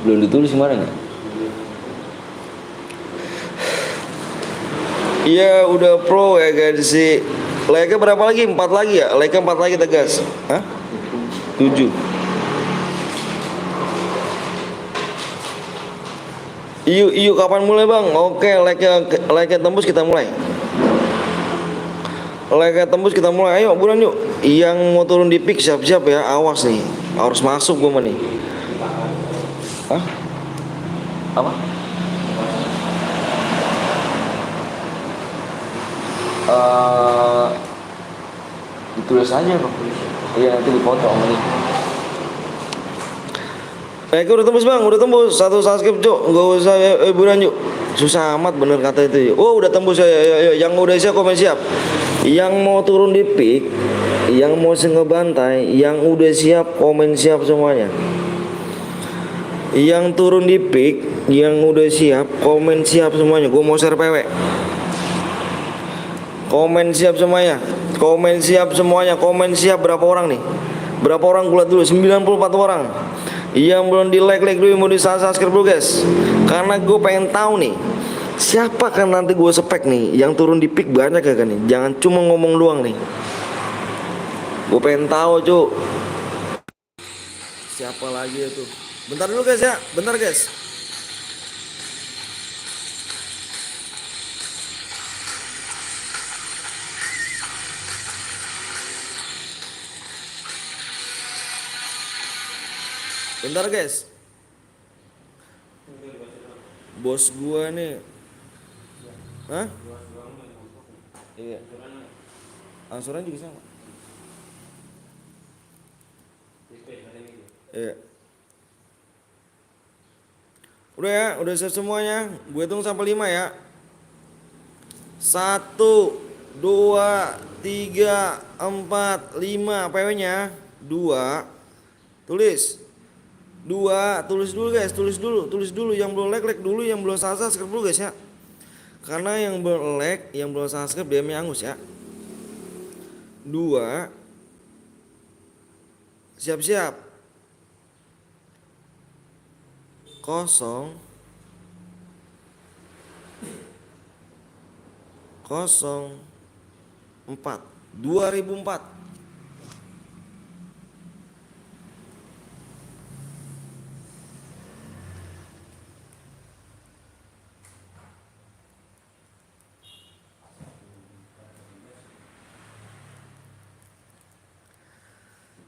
Belum ditulis kemarin ya? Iya udah pro ya guys sih. Like-nya berapa lagi? 4 lagi ya? Like-nya 4 lagi tegas. Hah? 7. Yuk kapan mulai bang? Oke, like-nya tembus kita mulai. Like-nya tembus kita mulai. Ayo buruan yuk. Yang mau turun di pick siap-siap ya. Awas nih. Harus masuk gua mah nih. Hah? Apa? Ditulis aja bang. Iya nanti dipotong nih. Udah tembus bang, udah tembus. 1 subscribe cok, nggak usah buruan yuk. Susah amat bener kata itu. Oh udah tembus ya. Yang udah siap komen siap. Yang mau turun di pick, yang mau ngebantai, yang udah siap komen siap semuanya. Yang turun di pick, yang udah siap komen siap semuanya. Gue mau share PW. Komen siap semuanya. Komen siap semuanya. Komen siap berapa orang nih? Berapa orang gue lihat dulu? 94 orang. Yang belum di like dulu, mau di subscribe dulu guys. Karena gue pengen tahu nih siapa kan nanti gue spek nih yang turun di pick banyak ya kan nih. Jangan cuma ngomong doang nih. Gue pengen tahu cuk. Siapa lagi itu? Bentar dulu guys ya. Bentar guys. Bentar guys. Bos gua nih. Hah? Iya. Angsuran juga sama. Iya. Udah ya, udah siap semuanya. Gue hitung sampai 5 ya. 1, 2, 3, 4, 5 PW-nya. 2. Tulis. 2, tulis dulu guys, tulis dulu yang belum like dulu, yang belum subscribe dulu guys ya. Karena yang belum like, yang belum subscribe DM-nya Angus ya. 2. Siap-siap. 0 4 2004.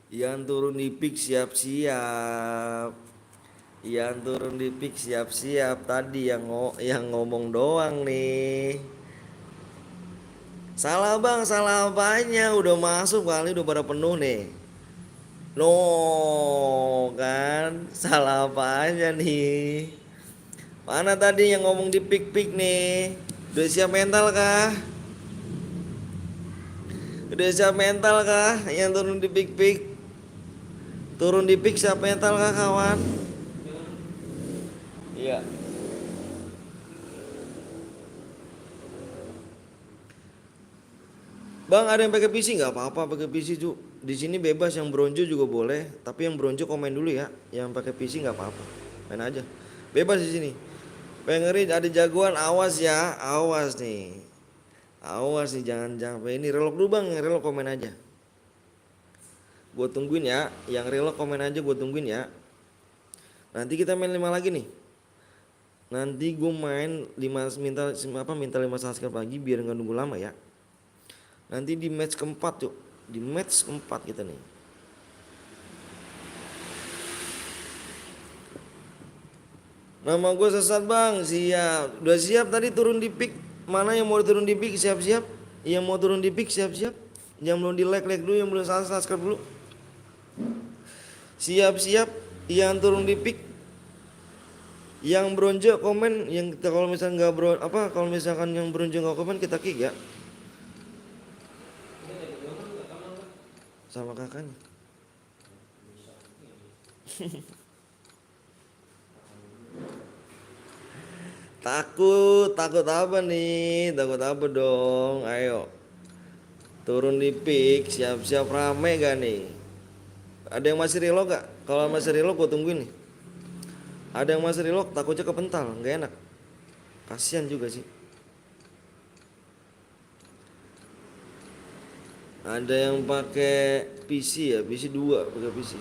Yang turun di pick siap-siap. Yang turun di pick siap-siap. Tadi yang ngomong doang nih. Salah bang, salah apanya? Udah masuk kali, udah pada penuh nih. No kan, salah apanya nih? Mana tadi yang ngomong di pick nih? Udah siap mental kah? Udah siap mental kah? Yang turun di pick? Turun di pick siap mental kah kawan? Iya. Bang ada yang pakai PC nggak apa-apa pakai PC cu. Di sini bebas yang bronze juga boleh, tapi yang bronze komen dulu ya. Yang pakai PC nggak apa-apa, main aja. Bebas di sini. Pengerin ada jagoan, awas ya, awas nih. Awas nih jangan ini relok dulu bang, yang relok komen aja. Gue tungguin ya, yang relok komen aja gue tungguin ya. Nanti kita main 5 lagi nih. Nanti gue main 5 minta 5 subscribe lagi biar nggak nunggu lama ya. Nanti di match keempat yuk. Di match keempat kita nih. Nama gue sesat bang. Siap. Udah siap tadi turun di pick. Mana yang mau turun di pick siap-siap. Yang mau turun di pick siap-siap. Yang belum di like dulu. Yang belum subscribe dulu. Siap-siap. Yang turun di pick. Yang bronze komen. Yang kita kalau misalkan nggak kalau misalkan yang bronze nggak komen kita kick ya. Sama kakaknya. Takut apa nih? Takut apa dong? Ayo. Turun di pick, siap-siap rame gak nih? Ada yang masih reload gak? Kalau masih reload gue tungguin nih. Ada yang masih reload, takutnya kepental, nggak enak. Kasian juga sih. Ada yang pakai PC ya, PC 2 pakai PC.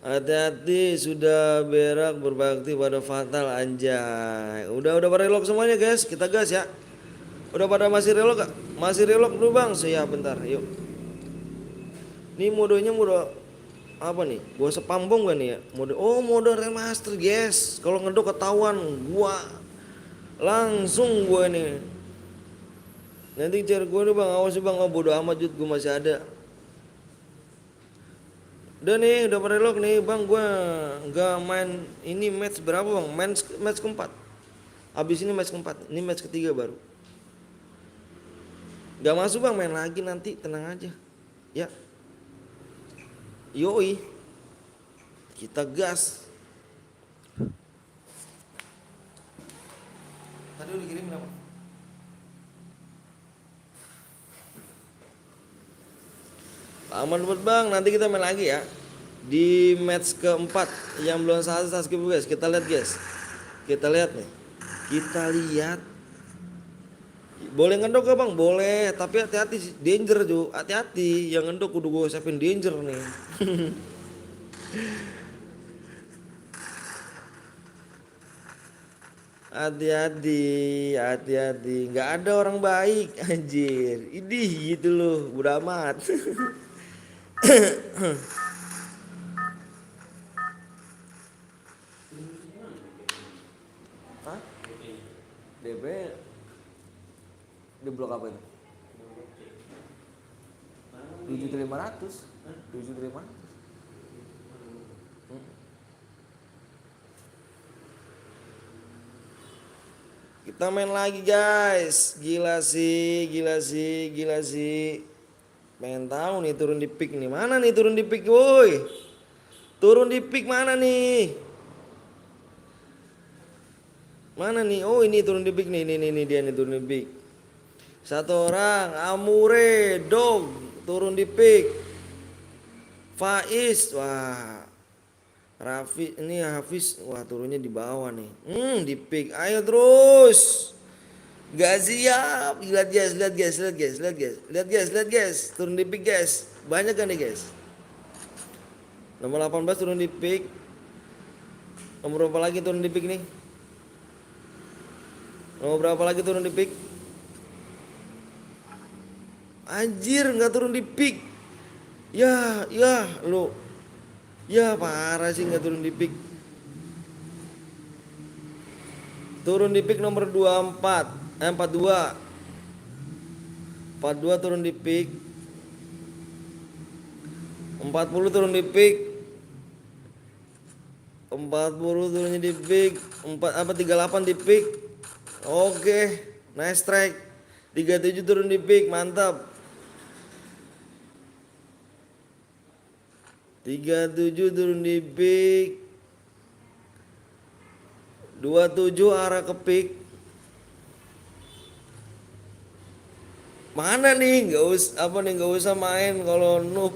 Hati-hati sudah berak berbakti pada fatal anjay. Udah pada reload semuanya guys, kita gas ya. Udah pada masih reload gak? Masih reload dulu bang, siap bentar, yuk. Ini modenya mode apa nih? Gua spam bom gak nih ya? Mode remaster guys. Kalau ngedok ketahuan gua langsung gua nih. Nanti cari gua nih bang, awas bang, oh bodo amat Jud, gua masih ada. Udah nih, udah pada reload nih bang, gua nggak main ini match berapa bang? Match keempat. Abis ini match keempat, ini match ketiga baru. Gak masuk bang, main lagi nanti, tenang aja. Ya, yoi, kita gas. Tadi udah kirim berapa? Aman buat bang, nanti kita main lagi ya. Di match keempat yang belum subscribe guys, kita lihat guys. Kita lihat nih. Kita lihat. Boleh ngendok gak bang? Boleh, tapi hati-hati, danger juga. Hati-hati, yang ngendok kudu gue siapin danger nih. Hati-hati, hati-hati. Nggak ada orang baik, anjir. Idih gitu loh, udah amat. Hah? DP di blok apa itu? 7.500. 7.500. Kita main lagi guys. Gila sih, gila sih, gila sih. Pengen tahu nih turun di pick nih. Mana nih turun di pick, woi? Turun di pick mana nih? Mana nih? Oh, ini turun di pick nih. Ini dia nih turun di pick. Satu orang, Amure, Dog turun di pick. Faiz, wah. Rafi, ini Hafiz, wah turunnya di bawah nih. Di pick. Ayo terus. Gak siap. Lihat guys, lihat guys, lihat guys, lihat guys. Lihat guys, lihat guys. Turun di pick guys. Banyak kan nih guys. Nomor 18 turun di pick. Nomor berapa lagi turun di pick nih? Nomor berapa lagi turun di pick? Anjir, nggak turun di pick. Ya, lo. Ya parah sih nggak turun di pick. Turun di pick nomor 24, 42. 42 turun di pick. 40 turun di pick. 40 turunnya di pick. 38 di pick. Oke, nice strike. 37 turun di pick, mantap. 37 turun di pick. 27 arah ke pick. Mana nih? Nggak usah main kalau noob.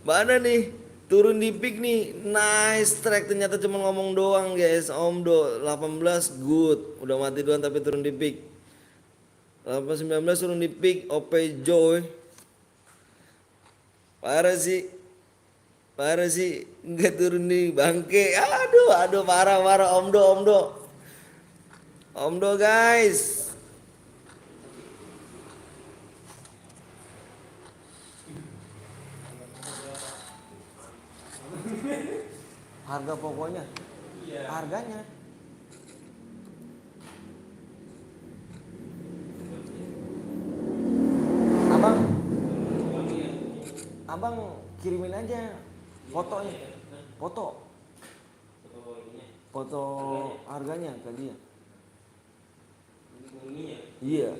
Mana nih? Turun di pick nih. Nice strike, ternyata cuma ngomong doang guys. Omdo 18 good. Udah mati doang tapi turun di pick. 19 turun di pick. OP Joy. Parah sih. Parah sih. Nggak turun di bangke. Aduh parah Omdo. Omdo guys. Harga pokoknya. Harganya. Abang kirimin aja fotonya. Foto harganya ke dia. Iya.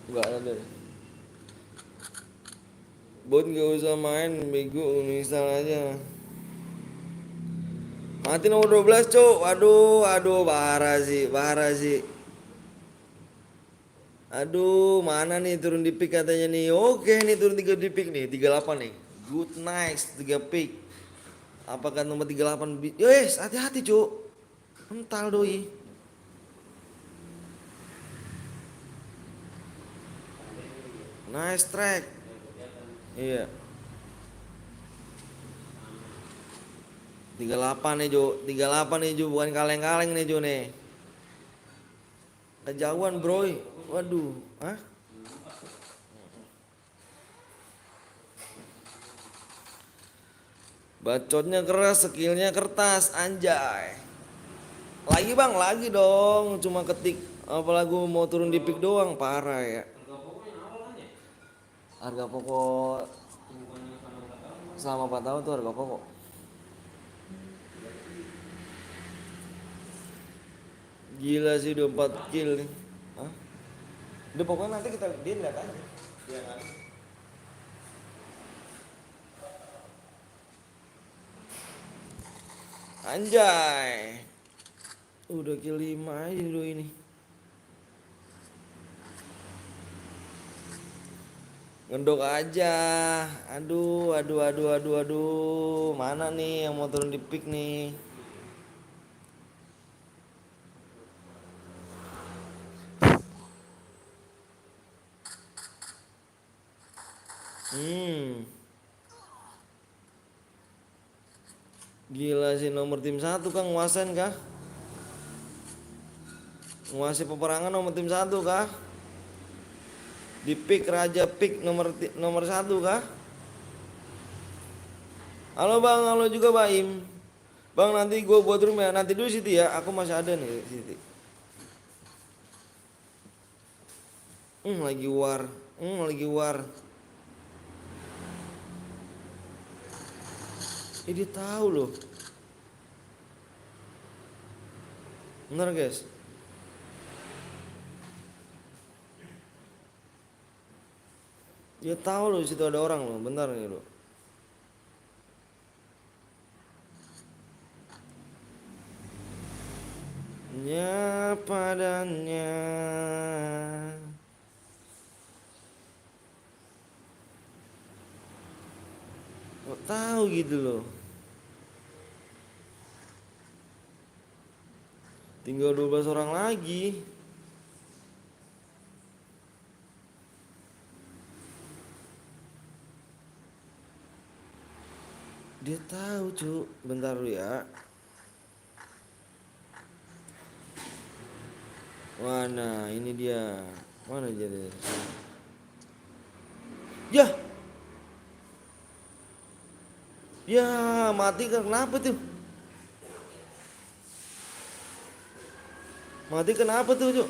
Enggak ada. Bot gak usah main, bego, install aja. Mati nomor 12 cuk. Aduh, parah sih, parah sih. Aduh, mana nih turun di pick katanya nih. Oke nih turun 3 di pick nih, 38 nih. Good nice, 3 pick. Apakah nomor 38 Yes, hati-hati cuk. Mental doi. Nice track. Iya. 38 nih Jo, 38 nih Jo, bukan kaleng-kaleng nih Jo nih. Kejauhan bro. Waduh, hah? Bacotnya keras, skillnya kertas, anjay. Lagi bang, lagi dong. Cuma ketik, apalagi mau turun di pick doang, parah ya.
Harga pokoknya awal kan ya?
Harga pokok
Bukannya sama 4 tahun kan?
selama 4 tahun tuh harga pokok. Gila sih udah 4 kill nih. Hah? Udah pokoknya nanti kita dia lihat aja. Iya kan? Anjay. Udah kill 5 aja dulu ini. Ngendok aja. Aduh. Mana nih yang mau turun di pick nih? Hmm. Gila sih nomor tim 1 kah nguasain kah? Nguasai peperangan nomor tim 1 kah? Di pick raja pick nomor 1 kah? Halo bang, halo juga Baim. Bang nanti gue buat room ya. Nanti dulu Siti ya. Aku masih ada nih Siti. Lagi war. Lagi war. Dia tahu loh. Bener guys. Dia tahu loh situ ada orang loh. Bentar nih loh. Ya padanya. Kok tahu gitu loh. Tinggal 12 orang lagi. Dia tahu cu. Bentar dulu ya. Mana ini dia. Mana jadi? Ya. Ya mati kan kenapa tuh? Mati kenapa tuh cu?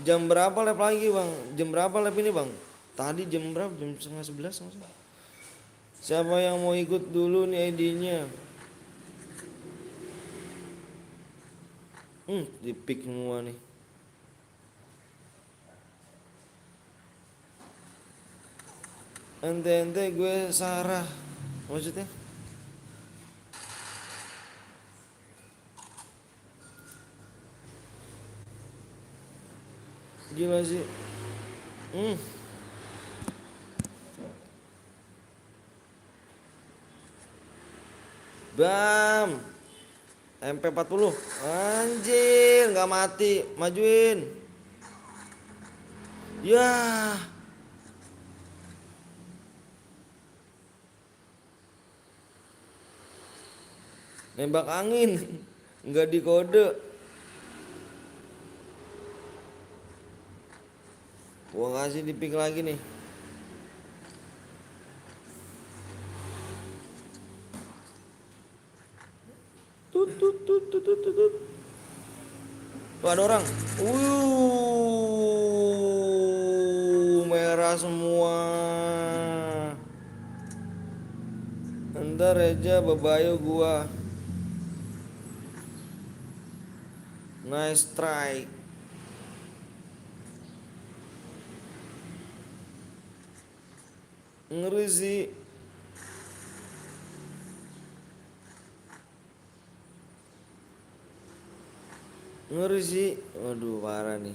Jam berapa lap lagi bang? Jam berapa lap ini bang? Tadi jam berapa? Jam setengah 11 maksudnya. Siapa yang mau ikut dulu nih ID-nya? Di pick semua nih. Ente gue Sarah. Maksudnya? Gila sih. Bam. MP40. Anjir, nggak mati. Majuin. Ya. Nembak angin. Nggak dikode. Gua kasih di pick lagi nih. Tut. Tuh ada orang. Merah semua. Ntar aja bebayo gua. Nice try. Ngeri sih. Ngeri sih. Waduh, parah nih.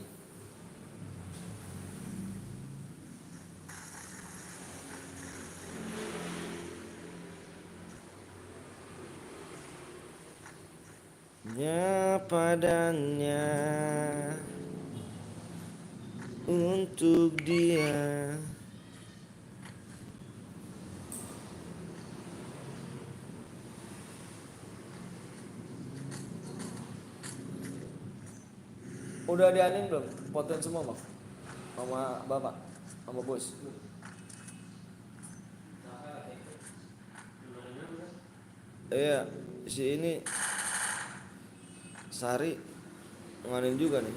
Ya padanya untuk dia. Udah dianin belum? Fotoin semua bang? Sama bapak? Sama bos? Iya, si ini Sari nganin juga nih.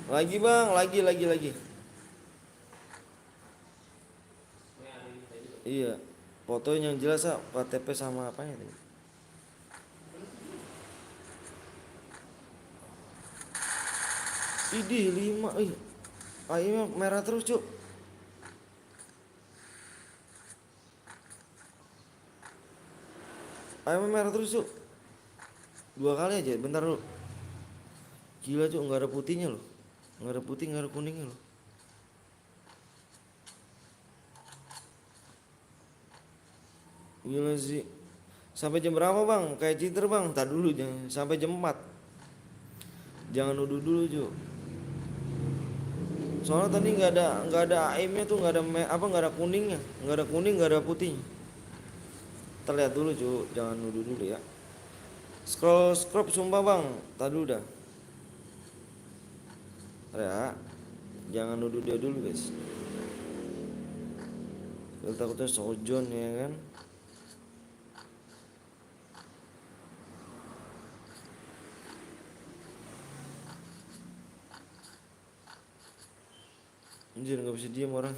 Lagi bang, lagi. Iya, fotonya yang jelas ah, KTP sama apanya tadi? Idih 5, ayamnya merah terus cuk. Ayamnya merah terus cuk. 2 kali aja, bentar dulu. Gila cuk, nggak ada putihnya loh. Nggak ada putih, nggak ada kuningnya loh. Gila sih. Sampai jam berapa bang? Kayak cheater bang. Tar dulu jangan sampai jam 4. Jangan nuduh dulu cuk. Soalnya tadi nggak ada AM-nya tuh, nggak ada nggak ada kuningnya, nggak ada kuning, nggak ada putihnya. Terlihat dulu cuk, jangan nuduh dulu ya. Scroll sumpah bang. Tadi udah. Ya, jangan nuduh dia dulu guys. Kita takutnya sojon ya kan. Anjir nggak bisa diam orang.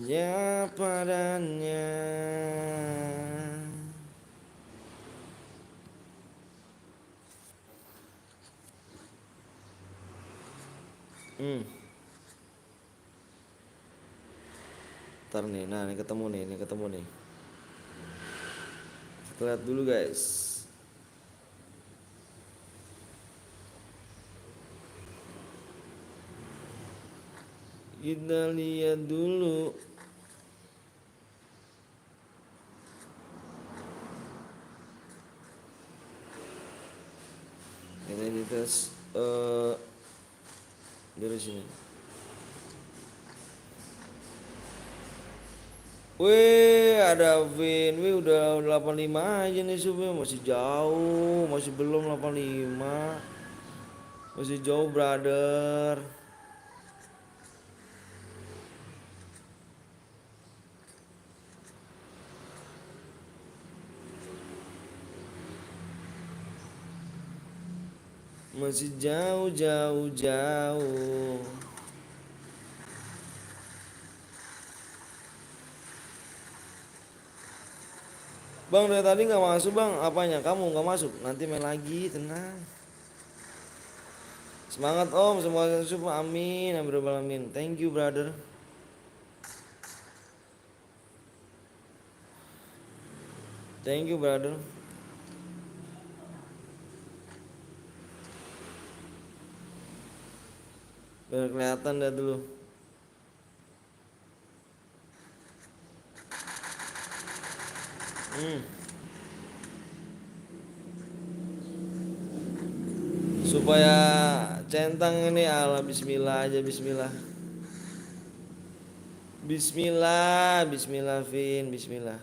Ya padanya. Hmm. Ntar nih, nah ini ketemu nih. Kita lihat dulu guys. Kita lihat dulu. Ini tes dari sini. Wih, ada Vin. Wih, udah 85 aja nih subnya. Masih jauh, masih belum 85. Masih jauh, brother. Masih jauh. Bang, dari tadi nggak masuk bang. Apanya? Kamu nggak masuk? Nanti main lagi, tenang. Semangat om, semoga sukses. Amin, amin. Thank you brother. Thank you brother. Biar kelihatan dah dulu. Supaya centang ini ala bismillah aja bismillah. Bismillah Vin, bismillah.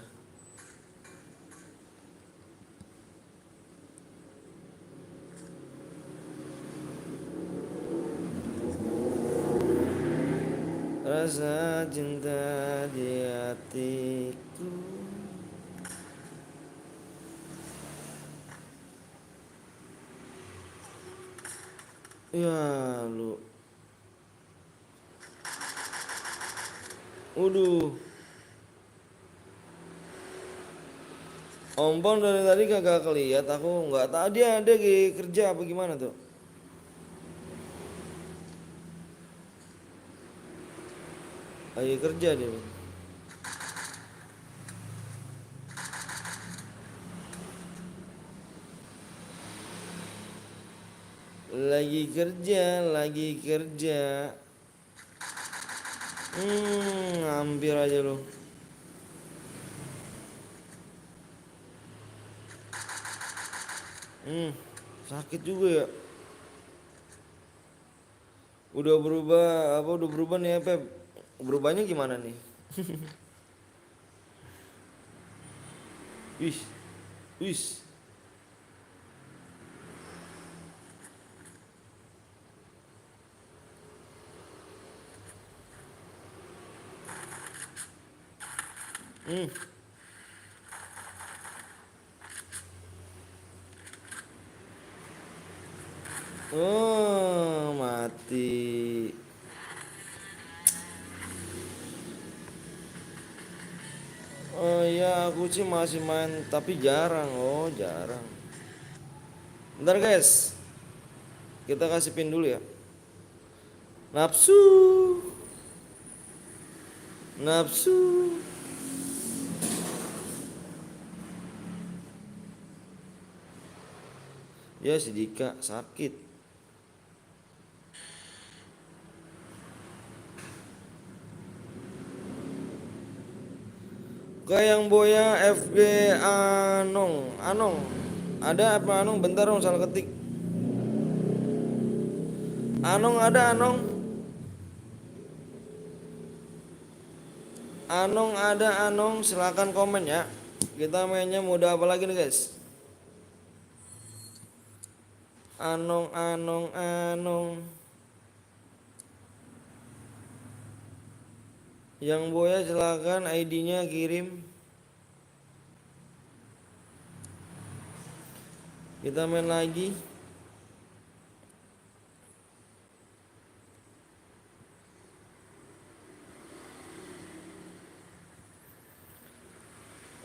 Rasa cinta di hatiku. Ya lu. Waduh. Ompong dari tadi kagak keliat, aku nggak tahu dia lagi kerja apa gimana tuh. Lagi kerja dia. Lagi kerja, lagi kerja. Hampir aja lu. Sakit juga ya. Udah berubah apa? Udah berubah nih Pep. Berubahnya gimana nih? Wih, wih. Hmm. Oh, mati. Oh iya, aku sih masih main tapi jarang. Oh, jarang. Bentar guys, kita kasih pin dulu ya. Nafsu, nafsu. Ya si Dika sakit. Yang Boya FB Anong, Anong. Ada apa Anong? Bentar dong salah ketik. Anong ada Anong? Anong ada Anong, silakan komen ya. Kita mainnya mode apa lagi nih guys? Anong, Anong, Anong. Yang Boya silakan ID-nya kirim. Kita main lagi.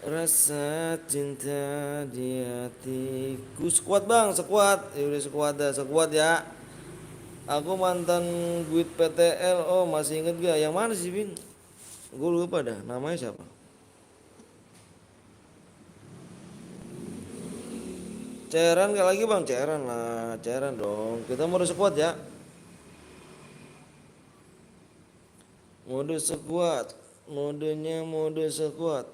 Rasa cinta di hatiku. Sekuat bang, sekuat. Ya udah sekuat dah, sekuat ya. Aku mantan Guit PTL. Oh masih inget gak? Yang mana sih Bin? Gue lupa dah. Namanya siapa? Cairan gak lagi bang? Cairan lah, cairan dong. Kita mode sekuat ya. Mode sekuat. Modenya mode sekuat.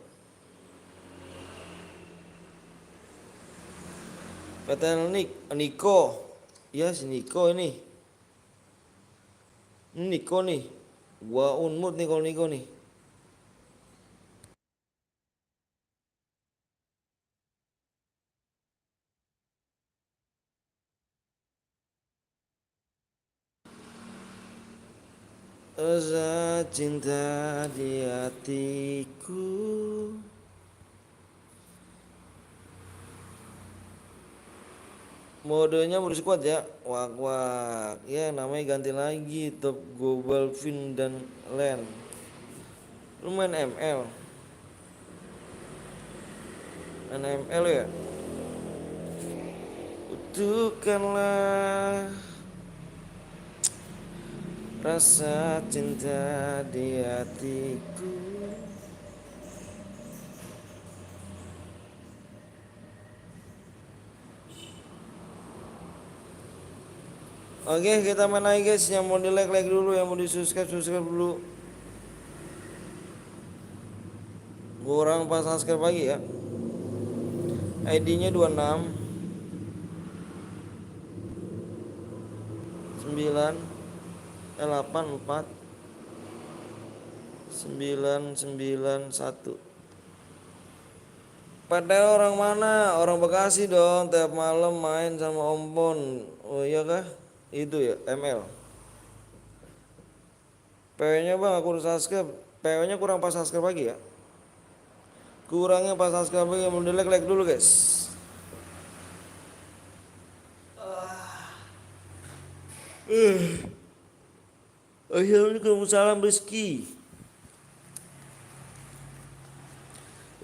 PTL Niko. Ya si Niko ini. Niko nih. Gua unmut nih kalau Niko nih. Rasa cinta di hatiku. Modenya mode squad ya. Wak wak. Ya namanya ganti lagi. Top Global Fin dan Land. Lu main ML. Main ML ya. Butuhkanlah rasa cinta di hatiku. Oke kita main lagi guys. Yang mau di like dulu, yang mau di subscribe dulu. Kurang pas subscribe lagi ya. ID-nya 26 9 84 991. Padahal orang mana? Orang Bekasi dong. Tiap malam main sama Om Bon. Oh iya kah? Itu ya ML. PW-nya bang aku udah subscribe. PW-nya kurang pas subscribe lagi ya. Kurangnya pas subscribe lagi. Mau di like dulu guys. Assalamualaikum, salam Rizky.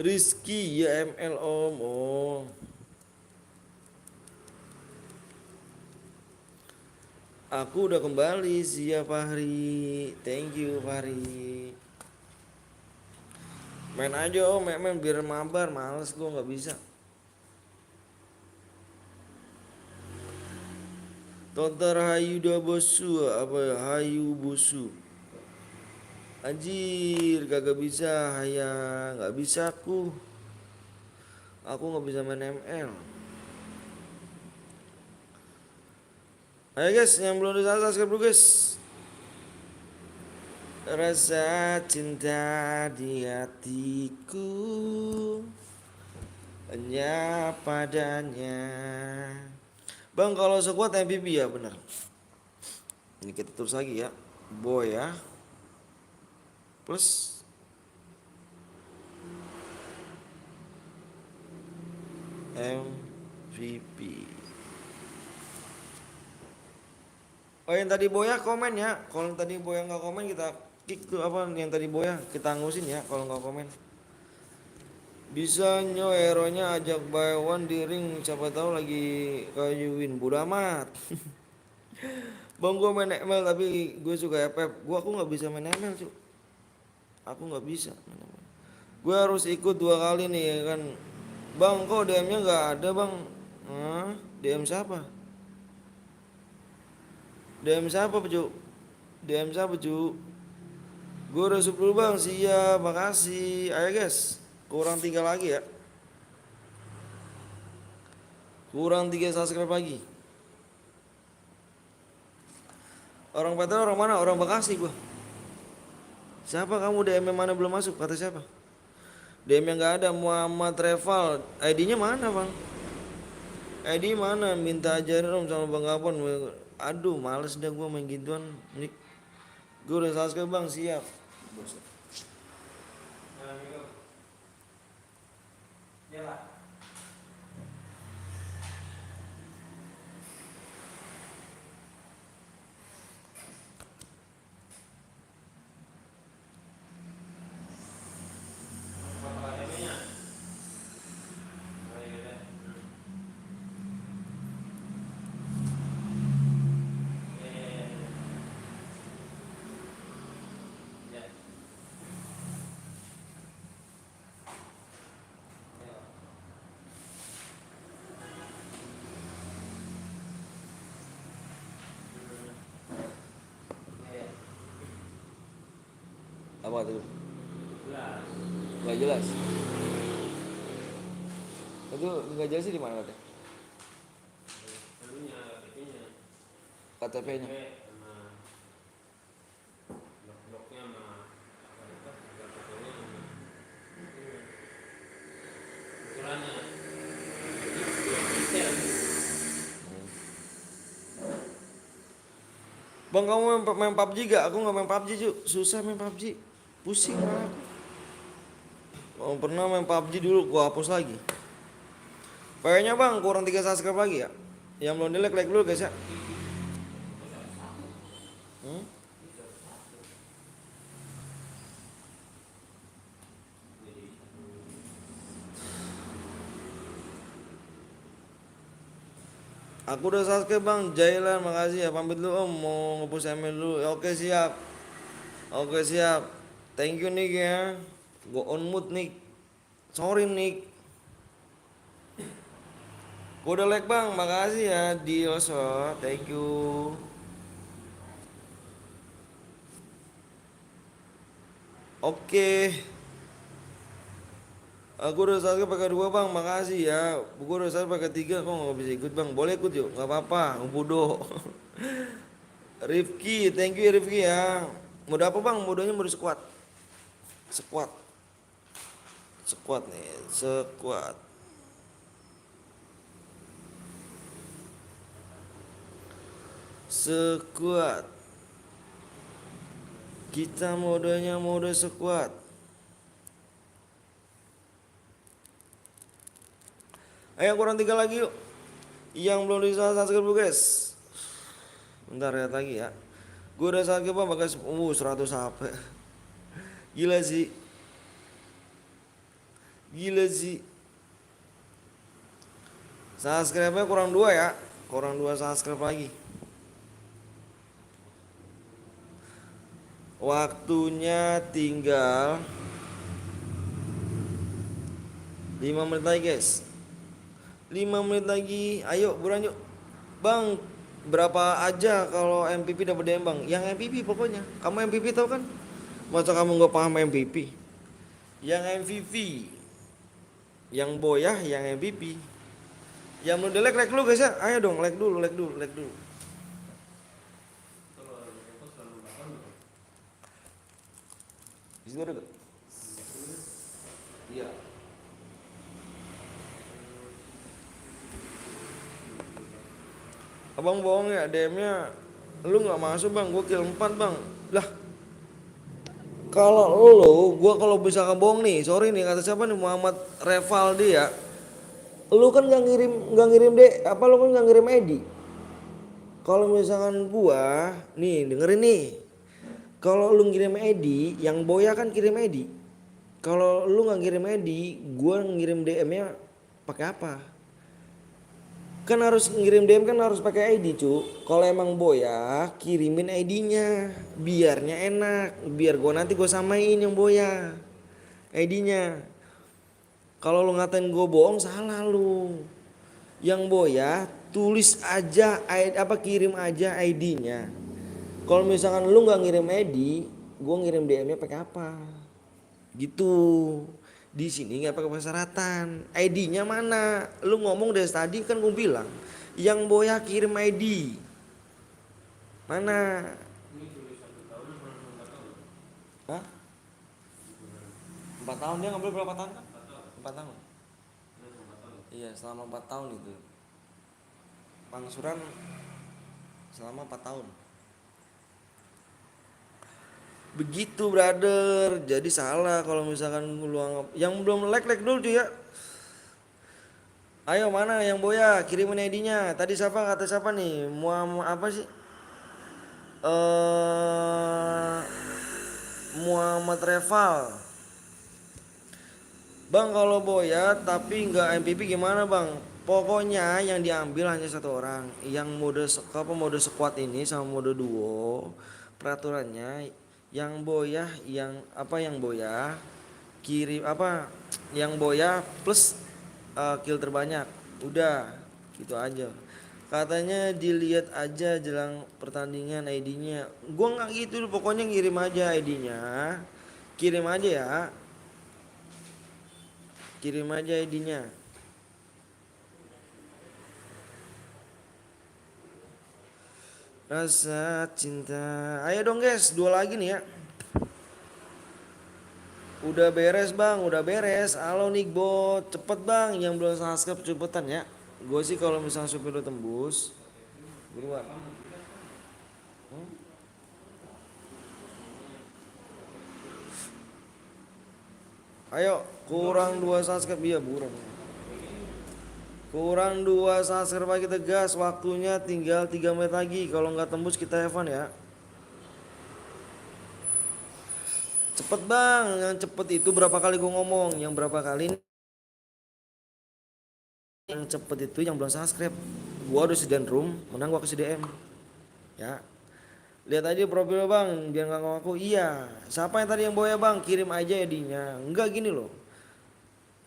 Rizky ya ML om. Oh. Aku udah kembali siap Fahri. Thank you Fahri. Main aja om, main biar mabar. Males gua nggak bisa. Tontar Hayu dah bosu apa ya? Hayu bosu. Anjir, kagak bisa ya, nggak bisa aku. Aku nggak bisa main ML. Ayo guys, yang belum subscribe dulu guys. Rasa cinta di hatiku hanya padanya. Bang kalau sekuat MVP ya bener. Ini kita terus lagi ya. Boy ya. Plus MVP. Oh yang tadi Boya komen ya. Kalau yang tadi Boya nggak komen kita kick tuh apa yang tadi Boya kita angusin ya kalau nggak komen. Bisa nyo hero-nya ajak buy one di ring siapa tahu lagi kayuin bodo amat. Bang gue main ML tapi gue suka FF. Aku nggak bisa main ML cu. Aku nggak bisa main ML. Gue harus ikut 2 kali nih ya kan. Bang kok DM-nya nggak ada bang? Hah? DM siapa? DM siapa cu? DM siapa cu? Gue udah sub dulu bang, siap, makasih. Ayo guys, kurang 3 lagi ya. Kurang 3 subscribe lagi. Orang Petra orang mana? Orang Bekasi gua. Siapa kamu DM yang mana belum masuk? Kata siapa? DM yang gak ada Muhammad Travel. ID-nya mana bang? ID mana? Minta ajarin dong sama Bang Gapon. Aduh males dah gua main gituan. Nih, gue udah subscribe bang, siap. Buset. Apa tuh? Gak jelas. Itu nggak jelas sih di mana katanya? KTP-nya. Bang kamu main PUBG gak? Aku nggak main PUBG cu. Susah main PUBG. Pusing malah aku. Oh, pernah main PUBG dulu, gua hapus lagi. Kayaknya bang kurang 3 subscribe lagi ya. Yang belum di like dulu guys ya. Hmm? Aku udah subscribe bang, Jailan makasih ya, pamit dulu om, mau ngepush email dulu. Ya, oke siap. Oke siap. Thank you Nick ya. Go on mood Nick. Sorry Nick. Gua udah like bang, makasih ya Dioso, thank you. Oke. Aku udah subscribe pakai 2 bang, makasih ya. Gua udah subscribe pakai 3, kok nggak bisa ikut bang? Boleh ikut yuk, nggak apa-apa, bodoh. Rifki, thank you Rifki ya. Mode apa bang? Modenya mode squad. Squad. Squad nih, squad. Squad. Kita modenya mode squad. Ayo kurang 3 lagi yuk. Yang belum di subscribe dulu guys. Bentar ya lagi ya. Gue udah subscribe bang pakai 100 HP. Gila sih. Gila sih. Subscribe-nya kurang 2 ya. Kurang 2 subscribe lagi. Waktunya tinggal 5 menit lagi guys. 5 menit lagi. Ayo buruan yuk. Bang, berapa aja kalau MVP dapat DM bang? Yang MVP pokoknya. Kamu MVP tau kan? Masa kamu nggak paham MVP? Yang MVP, yang boyah, yang MVP. Yang mau like like dulu guys ya. Ayo dong like dulu, like dulu, like dulu. Di situ ada gak? Iya. Abang bohong ya DM-nya. Lu nggak masuk bang, gue kill 4 bang. Lah, kalau lu, gua kalau bisa bohong nih, sorry nih kata siapa nih Muhammad Revaldi ya. Lu kan nggak ngirim deh, apa lu kan nggak ngirim ID. Kalau misalkan gua, nih dengerin nih. Kalau lu ngirim ID, yang boya kan kirim ID. Kalau lu nggak ngirim ID, gua ngirim DM-nya pakai apa? Kan harus ngirim DM kan harus pakai ID cu. Kalau emang boya kirimin ID-nya biarnya enak, biar gua nanti gua samain yang boya ID-nya. Kalau lu ngatain gue bohong salah lu. Yang boya tulis aja apa kirim aja ID-nya. Kalau misalkan lu nggak ngirim ID, gue ngirim DM-nya pakai apa? Gitu. Di sini nggak pakai persyaratan. ID-nya mana? Lu ngomong dari tadi kan gue bilang, yang boya kirim ID. Mana? Hah? 4 tahun dia ngambil berapa tahun kan? 4 tahun. Iya selama 4 tahun itu. Pangsuran selama 4 tahun. Begitu brother. Jadi salah kalau misalkan lu anggap. Yang belum like dulu tuh ya. Ayo mana yang boya kirimin ID-nya. Tadi siapa kata siapa nih? Muhammad apa sih? Muhammad Reval. Bang kalau boya tapi nggak MVP gimana bang? Pokoknya yang diambil hanya satu orang. Yang mode squad ini sama mode duo peraturannya yang boya yang boya kirim apa yang boya plus kill terbanyak. Udah gitu aja. Katanya dilihat aja jelang pertandingan ID-nya. Gua nggak gitu, pokoknya ngirim aja ID-nya. Kirim aja ya. Kirim aja ID-nya. Rasa cinta. Ayo dong guys, 2 lagi nih ya. Udah beres bang, udah beres. Halo Nickbot, cepet bang. Yang belum subscribe cepetan ya. Gue sih kalau misalnya supir udah tembus, buruan. Ayo, kurang 2 subscribe ya buruan. Kurang 2 subscribe lagi tegas. Waktunya tinggal 3 menit lagi. Kalau nggak tembus kita have fun ya. Cepet bang, yang cepet itu berapa kali gue ngomong. Yang berapa kali yang cepet itu yang belum subscribe. Gua udah sediain room, menang gua kasih DM. Ya. Lihat aja profil bang, biar nggak ngaku. Iya. Siapa yang tadi yang boya bang? Kirim aja ID-nya. Enggak gini loh.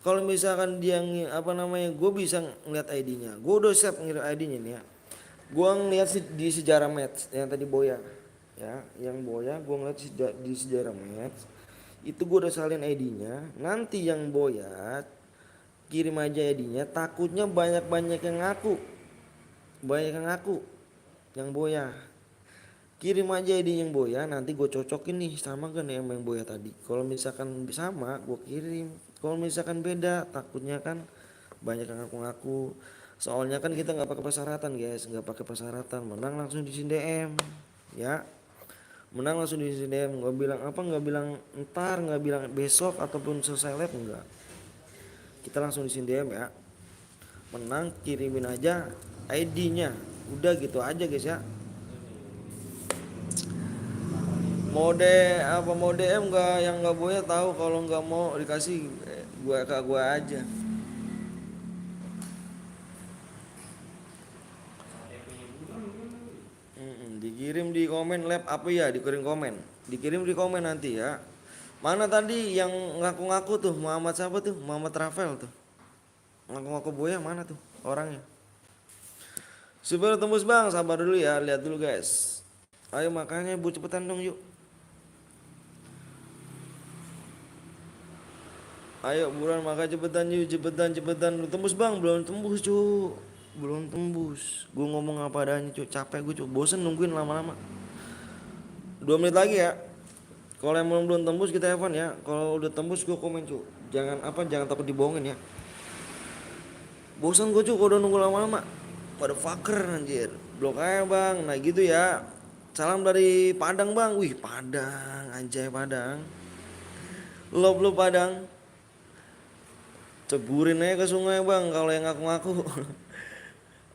Kalau misalkan dia apa namanya, gue bisa ngeliat ID-nya. Gue udah siap ngirim ID-nya nih ya. Gue ngeliat di sejarah match yang tadi boya. Ya, yang boya gue ngeliat di sejarah match. Itu gue udah salin ID-nya. Nanti yang boya kirim aja ID-nya. Takutnya banyak yang ngaku. Banyak yang ngaku. Yang boya. Kirim aja ID yang boya, nanti gue cocokin nih sama kan yang boya tadi. Kalau misalkan sama, gue kirim. Kalau misalkan beda, takutnya kan banyak yang ngaku-ngaku. Soalnya kan kita nggak pakai persyaratan guys, nggak pakai persyaratan. Menang langsung di DM, ya. Menang langsung di DM. Nggak bilang apa, nggak bilang ntar, nggak bilang besok ataupun selesai live enggak. Kita langsung di DM ya. Menang kirimin aja ID-nya. Udah gitu aja guys ya. Mode apa mode M nggak yang nggak boya tahu kalau nggak mau dikasih gua aja. Dikirim di komen lab apa ya, dikirim komen. Dikirim di komen nanti ya. Mana tadi yang ngaku-ngaku tuh Muhammad siapa tuh? Muhammad Rafael tuh. Ngaku-ngaku buaya mana tuh orangnya? Super tembus bang, sabar dulu ya, lihat dulu guys. Ayo makanya bu cepetan dong yuk. Ayo buruan maka cepetan yuk, cepetan. Lu tembus bang, belum tembus cu. Belum tembus. Gue ngomong apa adanya cu, capek gue cu. Bosen nungguin lama-lama. 2 menit lagi ya. Kalau yang belum tembus kita Evan ya. Kalau udah tembus gue komen cu. Jangan takut dibohongin ya. Bosan gue cu kalau udah nunggu lama-lama. Pada fucker anjir. Blok aja bang. Nah gitu ya. Salam dari Padang bang. Wih Padang, anjay Padang. Love lu Padang. Ceburin aja ke sungai bang kalau yang ngaku-ngaku.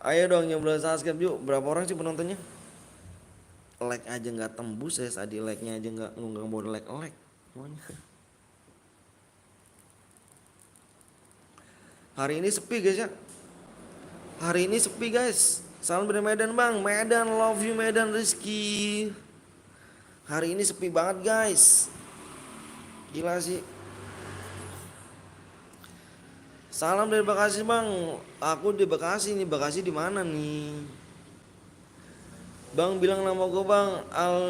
Ayo dong nyoba subscribe yuk. Berapa orang sih penontonnya? Like aja nggak tembus ya, tadi like-nya aja nggak mau like. Hari ini sepi guys ya. Hari ini sepi guys. Salam dari Medan bang. Medan, love you Medan Rizky. Hari ini sepi banget guys. Gila sih. Salam dari Bekasi bang. Aku di Bekasi nih. Bekasi di mana nih? Bang bilang nama gue bang.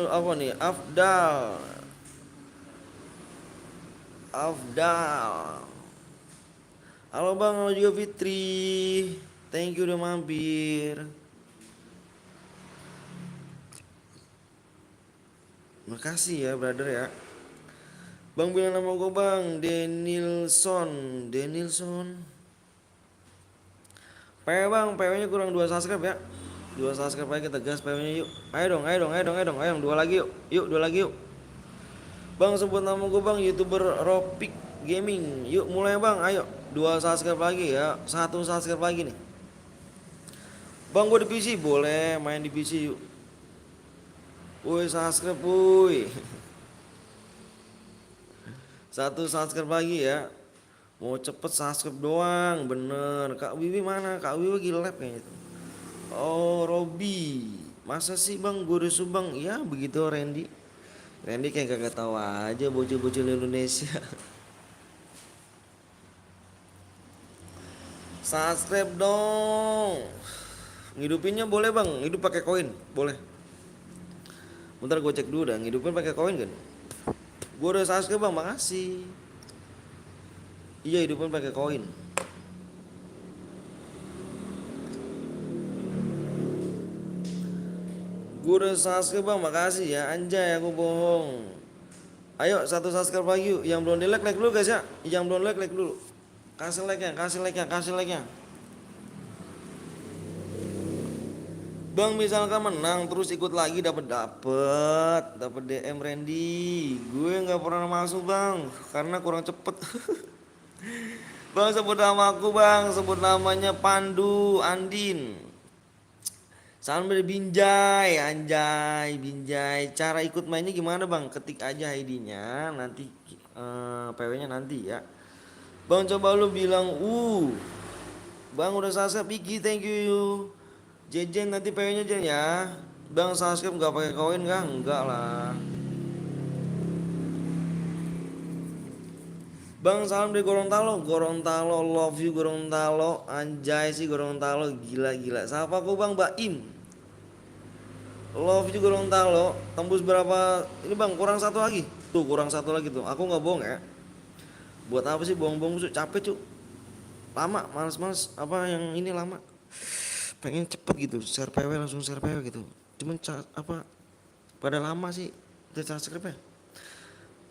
Apa nih? Afdal. Halo bang, halo juga Fitri. Thank you udah mampir. Makasih ya brother ya. Bang bilang nama gue bang, Denilson. PW bang, PW-nya kurang 2 subscribe ya. 2 subscribe aja kita gas PW-nya yuk. Ayo dong. 2 lagi yuk. Yuk 2 lagi yuk. Bang sebut nama gue bang, YouTuber Ropik Gaming. Yuk mulai bang, ayo. 2 subscribe lagi ya. 1 subscribe lagi nih. Bang gue di PC, boleh main di PC yuk. Woi subscribe woi. 1 subscribe lagi ya. Mau cepet subscribe doang, bener. Kak Wiwi mana? Kak Wiwi lagi live kayaknya itu. Oh Robi, masa sih bang gue rusuh bang? Ya begitu Randy kayak kagak tahu aja bocil-bocil Indonesia. Subscribe dong. Ngidupinnya boleh bang, hidup pakai koin boleh. Bentar gue cek dulu dah, ngidupin pakai koin kan? Gue udah subscribe bang, makasih. Iya hidupin pakai koin. Gue udah subscribe bang, makasih ya. Anjay aku bohong. Ayo 1 subscribe lagi yuk. Yang belum di like dulu guys ya. Yang belum like dulu. Kasih like nya. Bang misalkan menang terus ikut lagi dapat DM Randy. Gue nggak pernah masuk bang, karena kurang cepet. Bang sebut nama aku bang, sebut namanya Pandu Andin. Salam dari Binjai, anjay Binjai. Cara ikut mainnya gimana bang? Ketik aja ID-nya, nanti PW-nya nanti ya. Bang coba lu bilang Bang udah subscribe Iki, thank you. Jejen nanti PW-nya Jen ya. Bang subscribe nggak pakai koin kah? Enggak lah. Bang salam dari Gorontalo, love you Gorontalo, anjay sih Gorontalo, gila. Siapa aku bang, Baim. Love you Gorontalo, tembus berapa? Ini bang kurang 1 lagi, tuh kurang 1 lagi tuh, aku nggak bohong ya. Buat apa sih bohong-bohong cu, capek cu. Lama, males apa yang ini lama. Pengen cepet gitu, share PW langsung share PW gitu. Cuman pada lama sih, udah subscribe ya.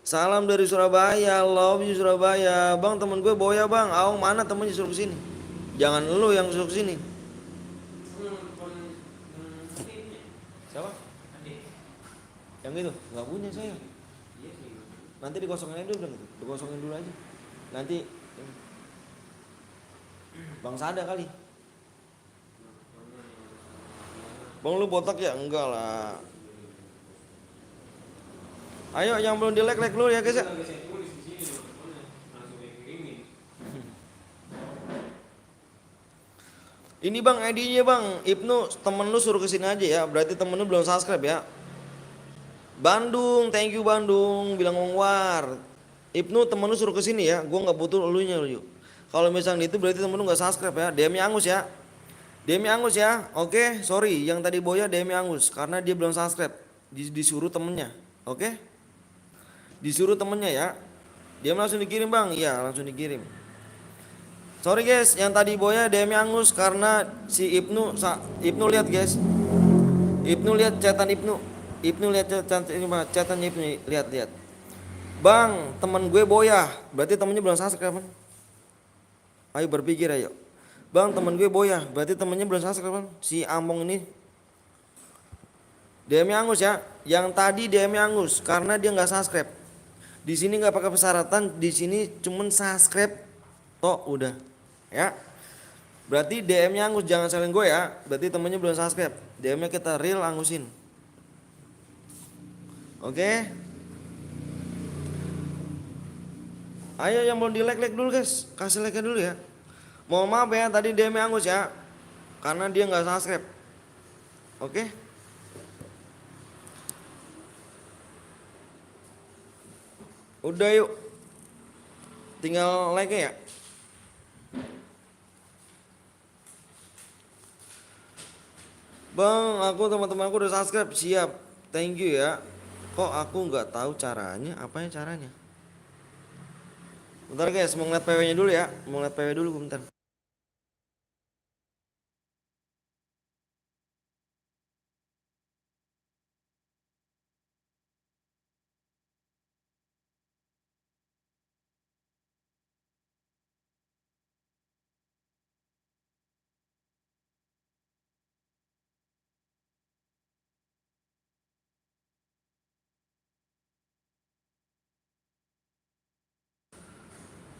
Salam dari Surabaya, love you Surabaya. Bang temen gue Boya bang, Aung mana temennya suruh kesini? Jangan lu yang suruh kesini. Siapa? Yang itu? Gak punya saya. Nanti dikosongin aja dulu gitu. Dikosongin dulu aja. Nanti Bang Sada kali. Bang lu botak ya? Enggak lah. Ayo yang belum di like dulu ya guys ya. Ini bang ID-nya bang, Ibnu temen lu suruh kesini aja ya, berarti temen lu belum subscribe ya. Bandung, thank you Bandung, bilang Wong War. Ibnu temen lu suruh kesini ya, gua nggak butuh elunya lu. Kalau misalnya itu berarti temen lu nggak subscribe ya, DM-nya Angus ya. DM-nya Angus ya, oke, sorry, yang tadi Boya DM-nya Angus, karena dia belum subscribe, disuruh temennya, oke? Disuruh temennya ya, dia langsung dikirim bang, iya langsung dikirim. Sorry guys, yang tadi Boya DM-nya Angus karena si Ibnu lihat guys, Ibnu lihat chatan Ibnu lihat chatannya Ibnu, lihat. Bang, teman gue Boya, berarti temennya belum subscribe kan? Ayo berpikir ayo. Bang, teman gue Boya, berarti temennya belum subscribe kan? Si Among ini. DM-nya Angus ya, yang tadi DM-nya Angus karena dia nggak subscribe. Di sini nggak pakai persyaratan, di sini cuman subscribe. Toh udah, ya. Berarti DM-nya Angus jangan saling gue ya. Berarti temennya belum subscribe. DM-nya kita real Angusin. Oke. Ayo yang belum di like dulu guys, kasih like dulu ya. Mohon maaf ya tadi DM-nya Angus ya, karena dia nggak subscribe. Oke. Udah yuk. Tinggal like ya. Bang, aku teman-temanku udah subscribe, siap. Thank you ya. Kok aku nggak tahu caranya? Apanya caranya? Bentar guys, mau ngeliat PW-nya dulu ya. Mau ngeliat PW dulu bentar.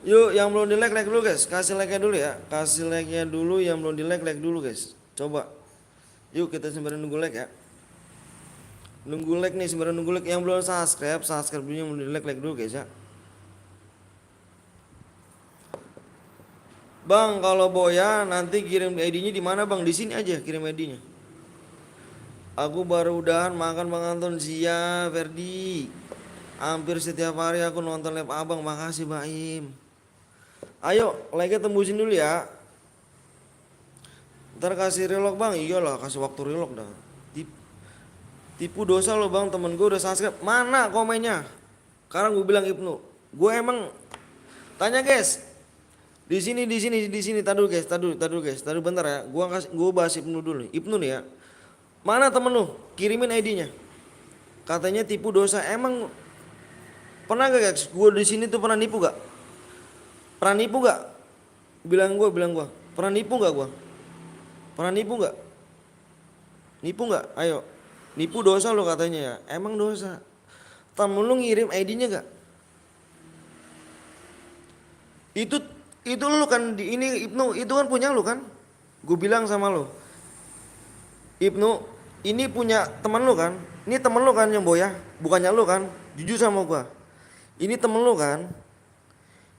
Yuk, yang belum di like dulu guys. Kasih like-nya dulu ya. Kasih like-nya dulu, yang belum di like dulu guys. Coba. Yuk kita sembari nunggu like ya. Nunggu like nih, sembari nunggu like. Yang belum subscribe dulu, yang belum di like dulu guys ya. Bang, kalau Boya nanti kirim ID-nya di mana bang? Di sini aja kirim ID-nya. Aku baru udahan makan Bang Anton, siap Ferdi. Hampir setiap hari aku nonton live abang, makasih Baim. Ayo, like-nya tembusin dulu ya. Ntar kasih relock bang, iyalah kasih waktu relock dah. Tipu dosa lo bang, temen gue udah subscribe. Mana komennya? Sekarang gue bilang Ibnu, gue emang tanya guys. Di sini, tadu guys, tadu guys, tadu bentar ya. Gue bahas Ibnu dulu. Ibnu nih ya. Mana temen lu? Kirimin ID-nya. Katanya tipu dosa. Emang pernah gak guys? Gue di sini tuh pernah nipu gak? Pernah nipu gak? Bilang gue. Pernah nipu gak gue? Pernah nipu gak? Nipu gak? Ayo. Nipu dosa lo katanya ya. Emang dosa. Temen lu ngirim ID-nya gak? Itu lu kan ini Ibnu, itu kan punya lu kan? Gue bilang sama lu. Ibnu, ini punya teman lu kan? Ini temen lu kan yang Boya? Bukannya lu kan? Jujur sama gua. Ini temen lu kan?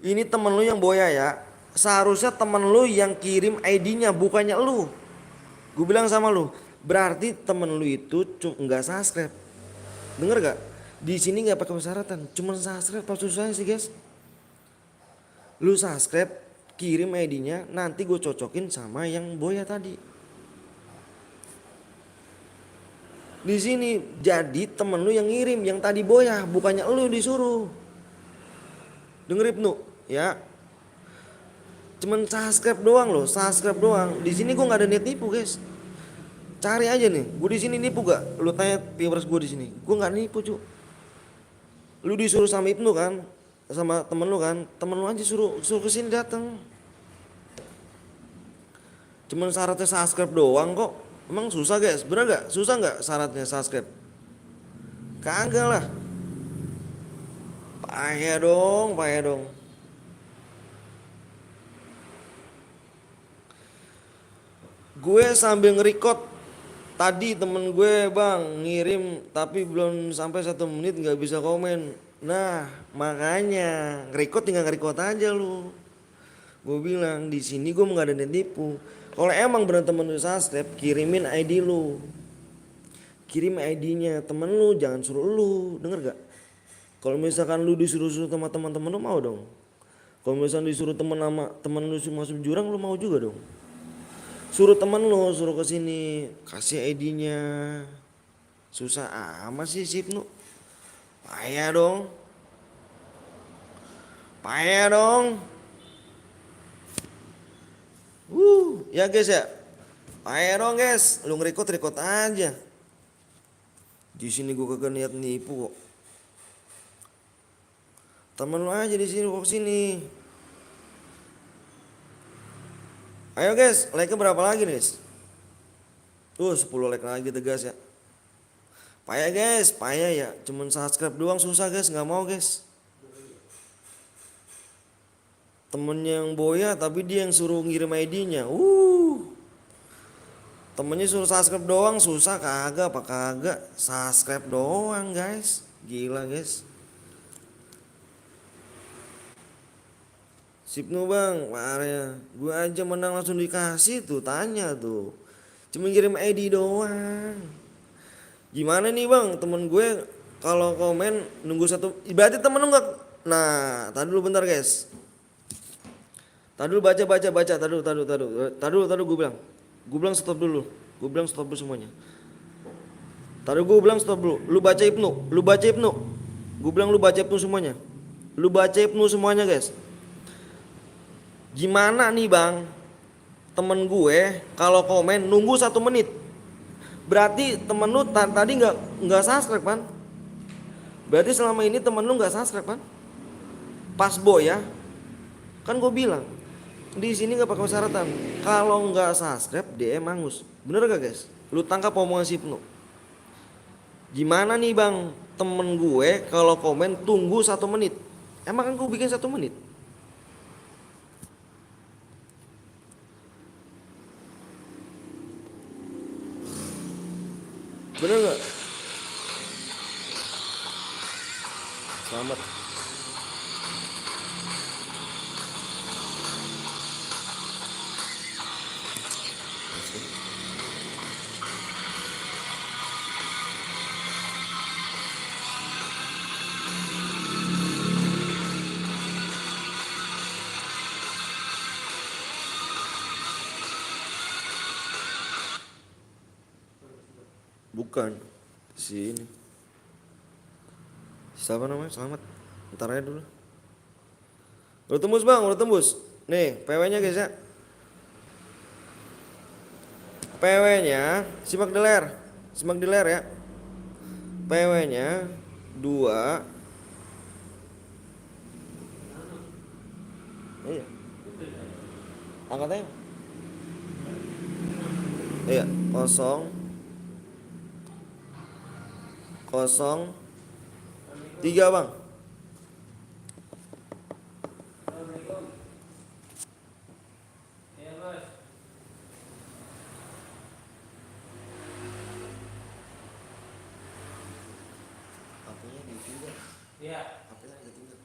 Ini temen lu yang Boya ya. Seharusnya temen lu yang kirim ID-nya, bukannya lu. Gue bilang sama lu, berarti temen lu itu nggak subscribe. Denger gak? Di sini nggak pakai persyaratan, cuma subscribe. Apa susahnya sih guys? Lu subscribe, kirim ID-nya, nanti gue cocokin sama yang Boya tadi. Di sini jadi temen lu yang ngirim, yang tadi Boya, bukannya lu disuruh. Denger Ibnu, ya. Cuman subscribe doang loh, subscribe doang. Di sini gue nggak ada niat nipu guys. Cari aja nih, gue di sini nipu gak? Lu tanya viewers gue di sini, gue nggak nipu cu. Lu disuruh sama Ibnu kan, sama temen lu kan, temen lu aja suruh kesini datang. Cuman syaratnya subscribe doang kok. Emang susah guys, bener gak? Susah gak syaratnya subscribe? Kagak lah. Payah dong. Gue sambil nge-record. Tadi temen gue bang ngirim tapi belum sampai 1 menit gak bisa komen. Nah makanya nge-record tinggal nge-record aja lu. Gue bilang di sini gue nggak ada nipu. Kalau emang bener temen lu subscribe, kirimin ID lu. Kirim ID-nya temen lu, jangan suruh lu, denger gak? Kalau misalkan lu disuruh-suruh sama teman-teman lu mau dong. Kalau misalkan disuruh temen sama temen lu masuk jurang lu mau juga dong. Suruh temen lu, suruh ke sini, kasih ID-nya. Susah amat sih Sipnu. Payah dong. Payah dong. Ya guys ya. Payah dong guys, lu ngerekod aja. Di sini gua kagak niat nipu kok. Temen lu aja di sini kok sini. Ayo guys, like-nya berapa lagi nih? Tuh 10 like lagi tegas ya. Payah guys, payah ya. Cuman subscribe doang susah guys, nggak mau guys. Temennya yang boya tapi dia yang suruh ngirim ID-nya. Temennya suruh subscribe doang susah kagak apa kagak. Subscribe doang guys. Gila guys. Sipnu bang, parah. Gue aja menang langsung dikasih tuh, tanya tuh. Cuma ngirim ID doang. Gimana nih bang, temen gue kalau komen nunggu satu, berarti temen lu nggak? Nah, tadi dulu bentar guys. Tadi dulu baca, tadi dulu gue bilang. Gue bilang stop dulu. Gue bilang stop dulu semuanya. Tadi gue bilang stop dulu. Lu baca Ibnu, lu baca Ibnu. Gue bilang lu baca Ibnu semuanya. Lu baca Ibnu semuanya guys. Gimana nih bang, temen gue kalau komen nunggu 1 menit. Berarti temen lu tadi nggak subscribe kan? Berarti selama ini temen lu nggak subscribe kan? Pas boy ya, kan gue bilang di sini nggak pakai persyaratan. Kalau nggak subscribe DM Angus, bener gak guys? Lu tangkap omongan Sipnu. Gimana nih bang, temen gue kalau komen tunggu 1 menit. Emang kan gue bikin 1 menit. Bener gak? Selamat. Bukan sini. Siapa namanya? Selamat. Ntar aja dulu. Udah tembus bang, udah tembus. Nih PW-nya guys ya. PW-nya simak deler ya. PW-nya 2. Iya. Angkat aja. Iya, 003 bang. Apanya ditinggal?
Iya,
Apanya ditinggal?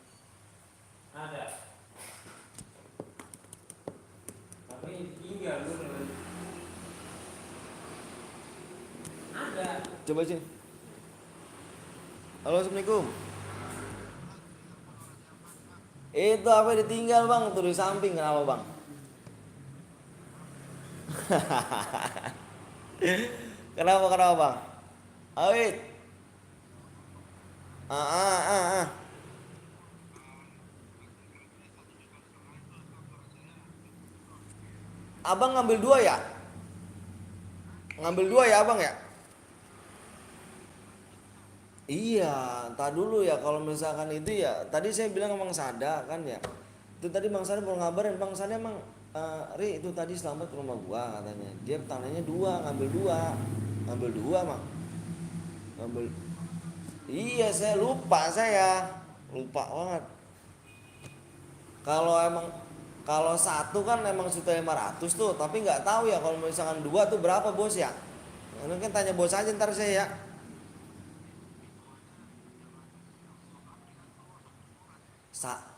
ada. Tapi tinggal dulu. Ada.
Coba sini. Halo, assalamualaikum. Itu apa ditinggal bang? Tuh di samping kenapa bang? Kenapa bang? Awit. Ah. Abang ngambil 2 ya? Ngambil 2 ya abang ya? Iya, entar dulu ya kalau misalkan itu ya. Tadi saya bilang sama Bang Sada kan ya. Itu tadi Bang Sada mau ngabarin, Bang Sada emang Ri itu tadi selamat ke rumah gua katanya. Dia tanahnya 2, ngambil 2. Ngambil 2 Mak. Ngambil. Iya, saya lupa saya. Lupa banget. Kalau 1 kan emang sudah 500 tuh, tapi nggak tahu ya kalau misalkan 2 tuh berapa bos ya. Mungkin tanya bos aja ntar saya ya.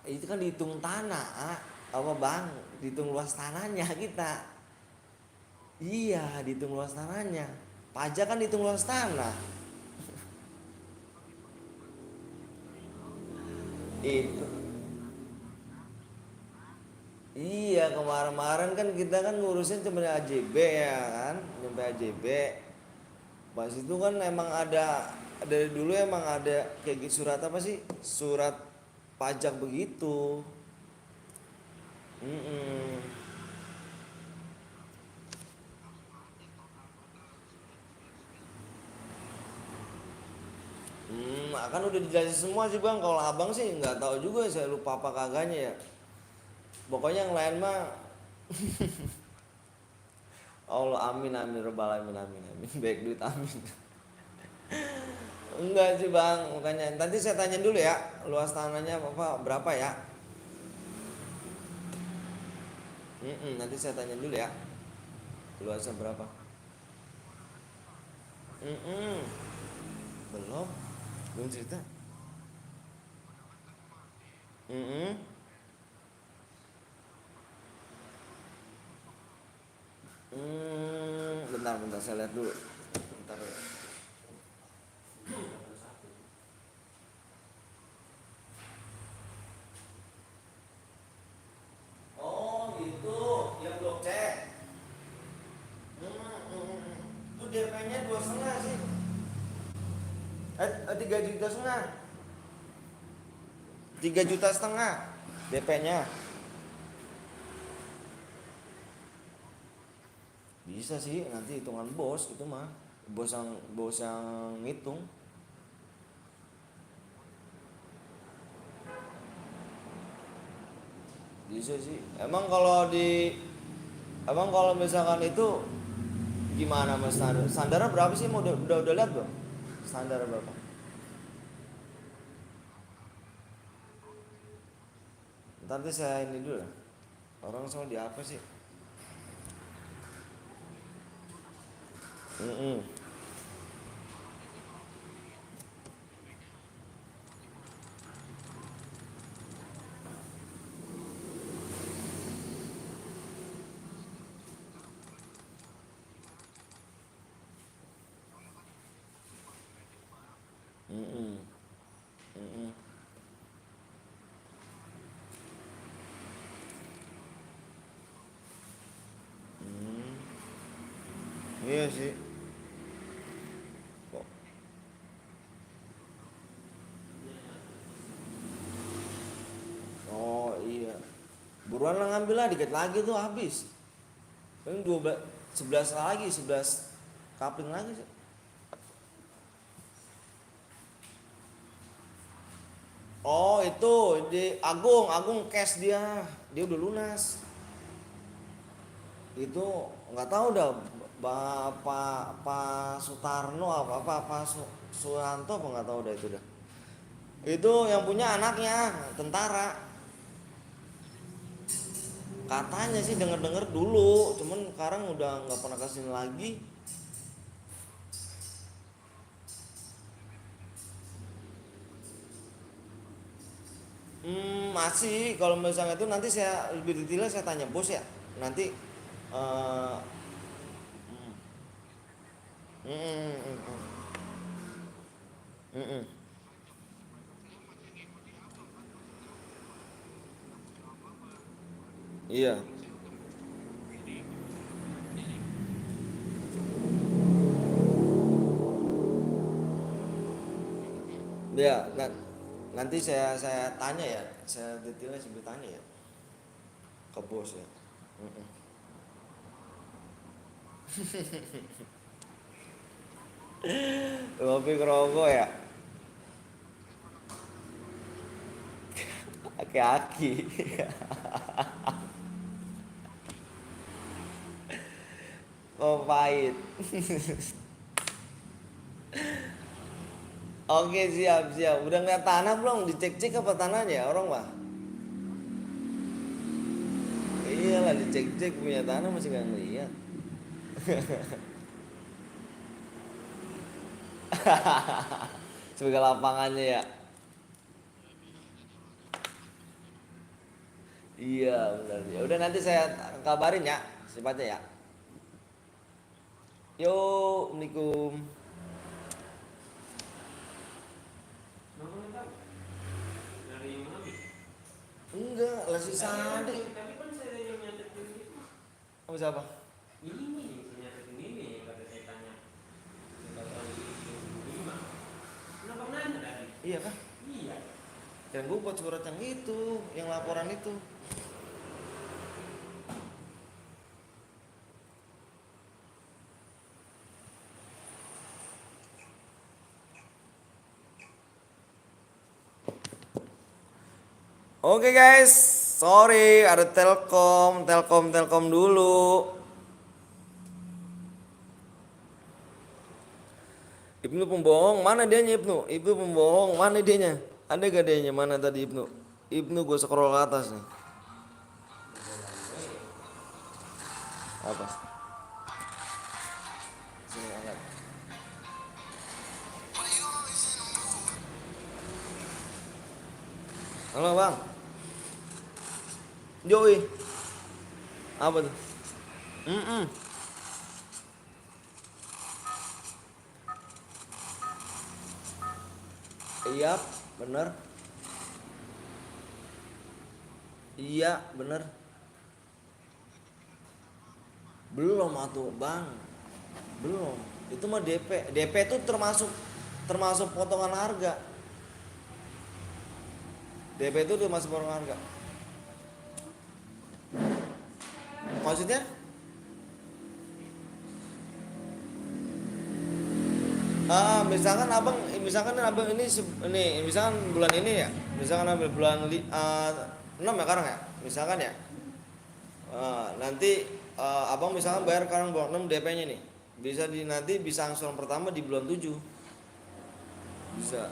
Itu kan dihitung tanah. apa bang, dihitung luas tanahnya kita. Iya, dihitung luas tanahnya. Pajak kan dihitung luas tanah. Itu. Iya, kemarin-kemarin kan kita kan ngurusin cuma AJB ya kan, nyampe AJB. Pas itu kan emang ada dari dulu emang ada kayak gitu surat apa sih? Surat pajak begitu. Mm-mm. Kan udah dijelasin semua sih bang. Kalau abang sih nggak tahu juga, saya lupa apa kagaknya ya. Pokoknya yang lain mah Allah amin amin robbal alamin amin amin baik duit amin. Enggak sih bang, makanya nanti saya tanya dulu ya luas tanahnya apa berapa ya. Nanti saya tanya dulu ya luasnya berapa. Mm-mm. Belum, belum cerita. Mm-mm. Bentar bentar saya lihat dulu. Bentar ya. Oh gitu, yang blok C. Itu DP-nya 2,5 sih. 3,5 juta. 3,5 juta DP-nya. Bisa sih nanti hitungan bos itu mah. Bos yang ngitung. Bisa sih. Emang kalau misalkan itu gimana mas standar? Standarnya berapa sih? Mau udah lihat belum? Standar berapa? Ntar deh saya ini dulu. Orang semua di apa sih? Mm-mm. Mm-mm. Mm-mm. Mm. Iya sih. Kok? Oh iya. Buruan lah ngambil lah dikit lagi tuh habis. Paling 12 11 lagi, 11 kapling lagi sih. Oh itu di Agung cash dia udah lunas. Itu nggak tahu dah Bapak Pak Sutarno apa Suranto apa nggak tahu dah itu dah. Itu yang punya anaknya tentara. Katanya sih denger-denger dulu, cuman sekarang udah nggak pernah kesini lagi. Masih kalau misalnya itu nanti saya lebih detailnya saya tanya bos ya. Nanti eh mm, mm, mm, mm, mm, mm. Iya. Ya, nanti saya tanya ya, saya detailnya sambil tanya ya ke bos ya. Mm-mm. Kopi kerokok ya, aki-aki. Oh pahit. Oke siap siap. Udah ngeliat tanah belum? Dicek-cek apa tanahnya orang mah? Iyalah dicek-cek punya tanah masih nggak ngeliat. Sebagai lapangannya ya. Iya benar. Ya udah nanti saya kabarin ya sifatnya ya. Yo, assalamualaikum.
Namanya Pak? Dari mana nih?
Enggak, lagi sade.
Tapi kan saya yang nyatetin itu.
Apa siapa?
Ini saya nyatetin ini kata saya tanya. Kata ini mah. Kenapa nanya tadi?
Iya kan?
Iya.
Dan gue buat surat yang itu, yang laporan itu. Oke guys, sorry ada telkom dulu. Ibnu pembohong, mana dianya Ibnu? Ibnu pembohong, mana dianya? Ada gak dianya? Mana tadi Ibnu? Ibnu gue scroll ke atas nih. Apa? Sini angkat. Halo bang, Joey. Apa tuh? Mm. Iya, bener. Iya, bener. Belum atuh bang, belum. Itu mah DP. DP itu termasuk potongan harga. DP itu termasuk potongan harga. Maksudnya? Misalkan abang ini, misalkan bulan ini ya, misalkan ambil bulan 6 ya sekarang ya, misalkan ya, nanti abang misalkan bayar sekarang bulan 6 DP-nya nih, nanti bisa angsuran pertama di bulan 7 bisa.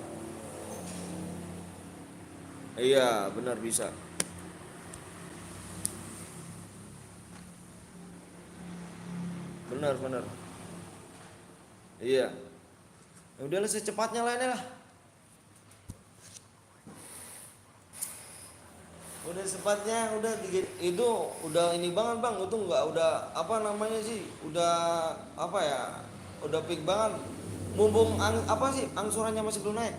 Iya benar bisa. Benar benar. Iya. Ya udahlah secepatnya lah ini lah. Udah sepatnya itu udah ini banget bang, itu nggak udah apa namanya sih, udah apa ya, udah peak banget. Mumpung apa sih angsurannya masih belum naik.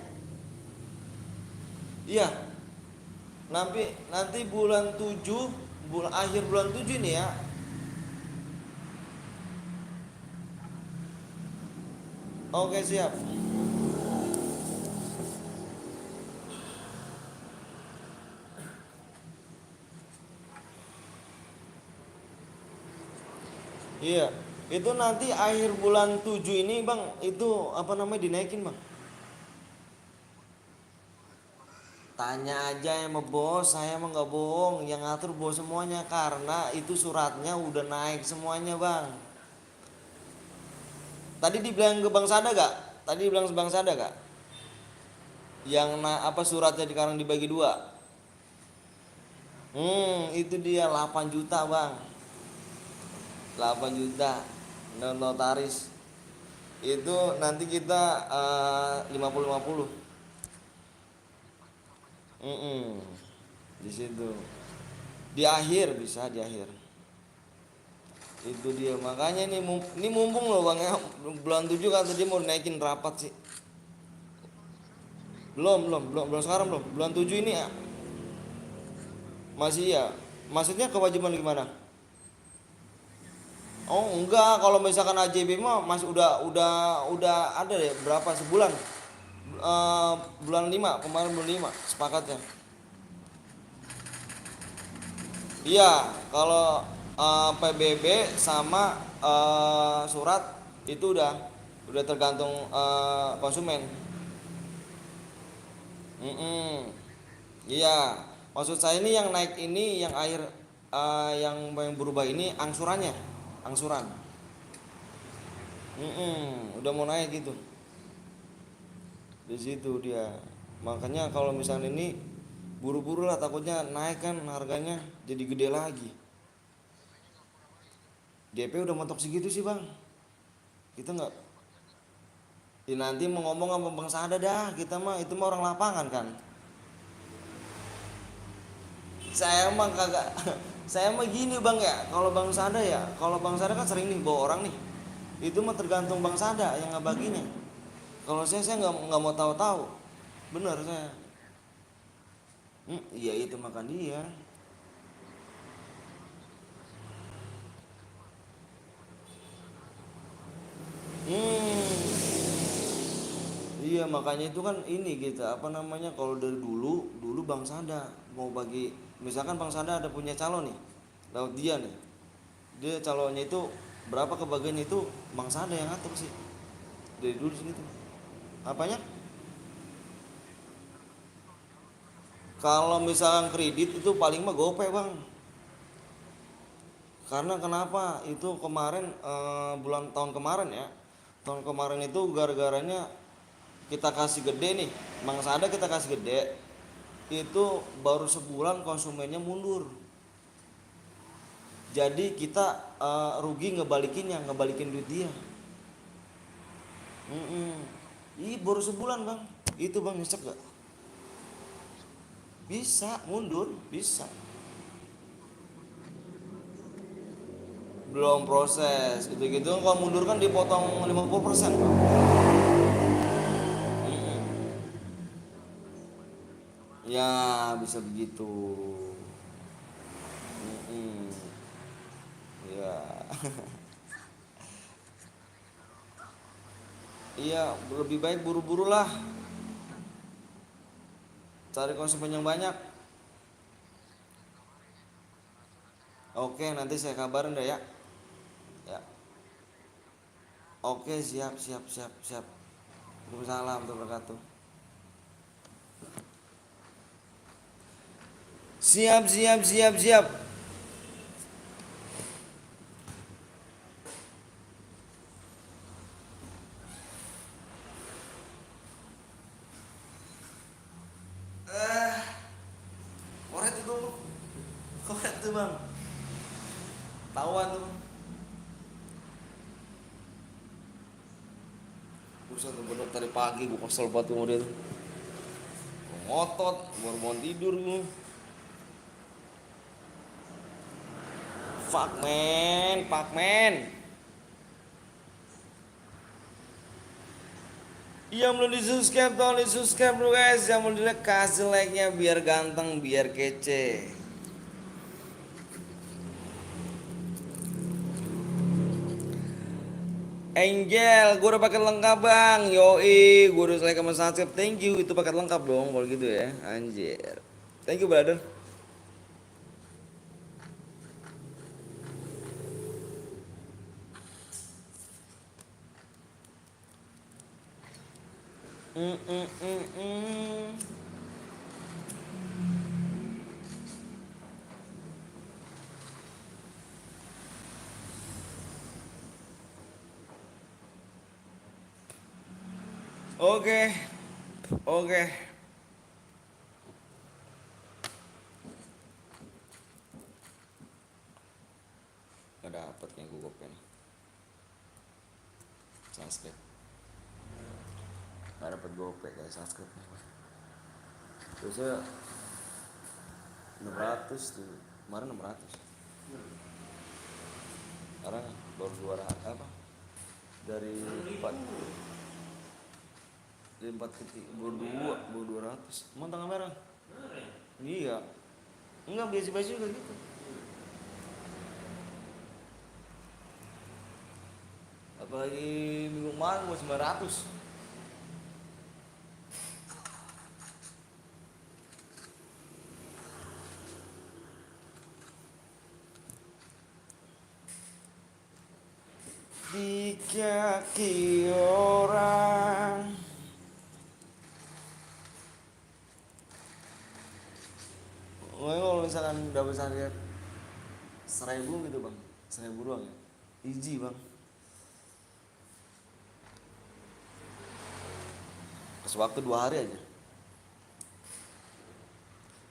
Iya, nanti bulan 7, akhir bulan 7 ini ya. Oke siap. Iya, itu nanti akhir bulan 7 ini bang, itu apa namanya dinaikin bang. Tanya aja sama bos, saya emang nggak bohong, yang ngatur bos semuanya karena itu suratnya udah naik semuanya bang. Tadi dibilang ke Bang Sada gak? Tadi dibilang ke Bang Sada gak? Yang apa suratnya sekarang dibagi dua? Itu dia 8 juta bang. 8 juta notaris. Itu nanti kita 50-50. Di situ. Di akhir bisa di akhir. Itu dia makanya ini mumpung loh bang ya, bulan 7 kata dia mau naikin rapat sih. Belum sekarang belum. Bulan 7 ini ya. Masih ya. Maksudnya kewajiban gimana? Oh enggak, kalau misalkan AJB mah masih udah ada deh berapa sebulan. Bulan 5 kemarin bulan 5 sepakatnya. Iya, kalau PBB sama surat itu udah tergantung konsumen. Iya, maksud saya ini yang naik ini yang air yang berubah ini angsurannya, angsuran. Udah mau naik gitu. Di situ dia. Makanya kalau misalnya ini buru-buru lah takutnya naik kan harganya jadi gede lagi. DP udah mentok segitu sih bang. Kita nggak. Ya nanti mau ngomong sama Bang Sada dah. Kita mah itu mah orang lapangan kan. Saya mah kagak. Saya mah gini bang ya, kalau bang Sada kan sering nih bawa orang nih, itu mah tergantung bang Sada yang ngebaginya. Kalau saya nggak mau tahu-tahu, bener saya. Iya itu makan dia. Hmm, iya makanya itu kan ini kita apa namanya kalau dari dulu dulu bang Sada mau bagi, misalkan bang Sada ada punya calon nih, lewat dia nih, dia calonnya itu berapa kebagian itu bang Sada yang ngatur sih dari dulu segitu. Apanya? Kalau misalkan kredit itu paling mah gope bang. Karena kenapa? Itu kemarin bulan tahun kemarin ya. Tahun kemarin itu gara-garanya kita kasih gede nih. Mangsa ada kita kasih gede. Itu baru sebulan konsumennya mundur. Jadi kita rugi ngebalikin duit dia. Ih baru sebulan bang. Itu bang nyesek gak? Bisa mundur, bisa. Belum proses gitu-gitu kalau mundur kan dipotong 50% bang. Ya bisa begitu. Mm-mm. Ya. Iya lebih baik buru-buru lah, cari konsumen yang banyak. Oke nanti saya kabarin deh ya. Ya. Oke siap siap siap siap. Waalaikumsalam warahmatullahi wabarakatuh. Siap siap siap siap. Koret itu dulu. Koret tuh bang. Tawan tuh. Buset tuh bener tadi pagi gue kesel banget sama dia tuh. Ngotot, baru mau tidur gue. Fuck man. Yang belum di subscribe tolong di subscribe dulu guys. Yang belum di like kasih like nya biar ganteng biar kece. Angel, gue udah paket lengkap bang. Yoi, gue udah like sama subscribe. Thank you, itu paket lengkap dong kalau gitu ya. Anjir. Thank you brother. Mm, mm, mm, mm. Oke, oke. Gak dapet nih gue pen. Subscribe. Gak dapet gope kayak subscribe nih. Terusnya 600 tuh. Kemarin 600. Sekarang baru 200 apa? Dari 4 dari 4 ketik baru 200. Emang tanggal merah? Iya. Enggak biasa-biasa juga gitu. Apalagi minggu kemarin gue 900. Di kaki orang. Kalau misalkan udah bisa lihat 1000 gitu bang, 1000 doang ya, easy bang. Kasih waktu 2 hari aja.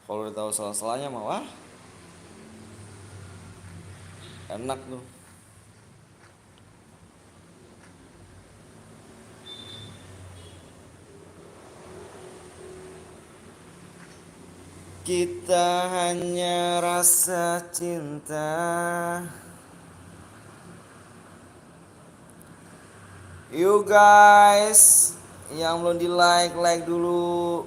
Kalau udah tahu salah-salahnya mah wah enak tuh. Kita hanya rasa cinta. You guys yang belum di like, like dulu.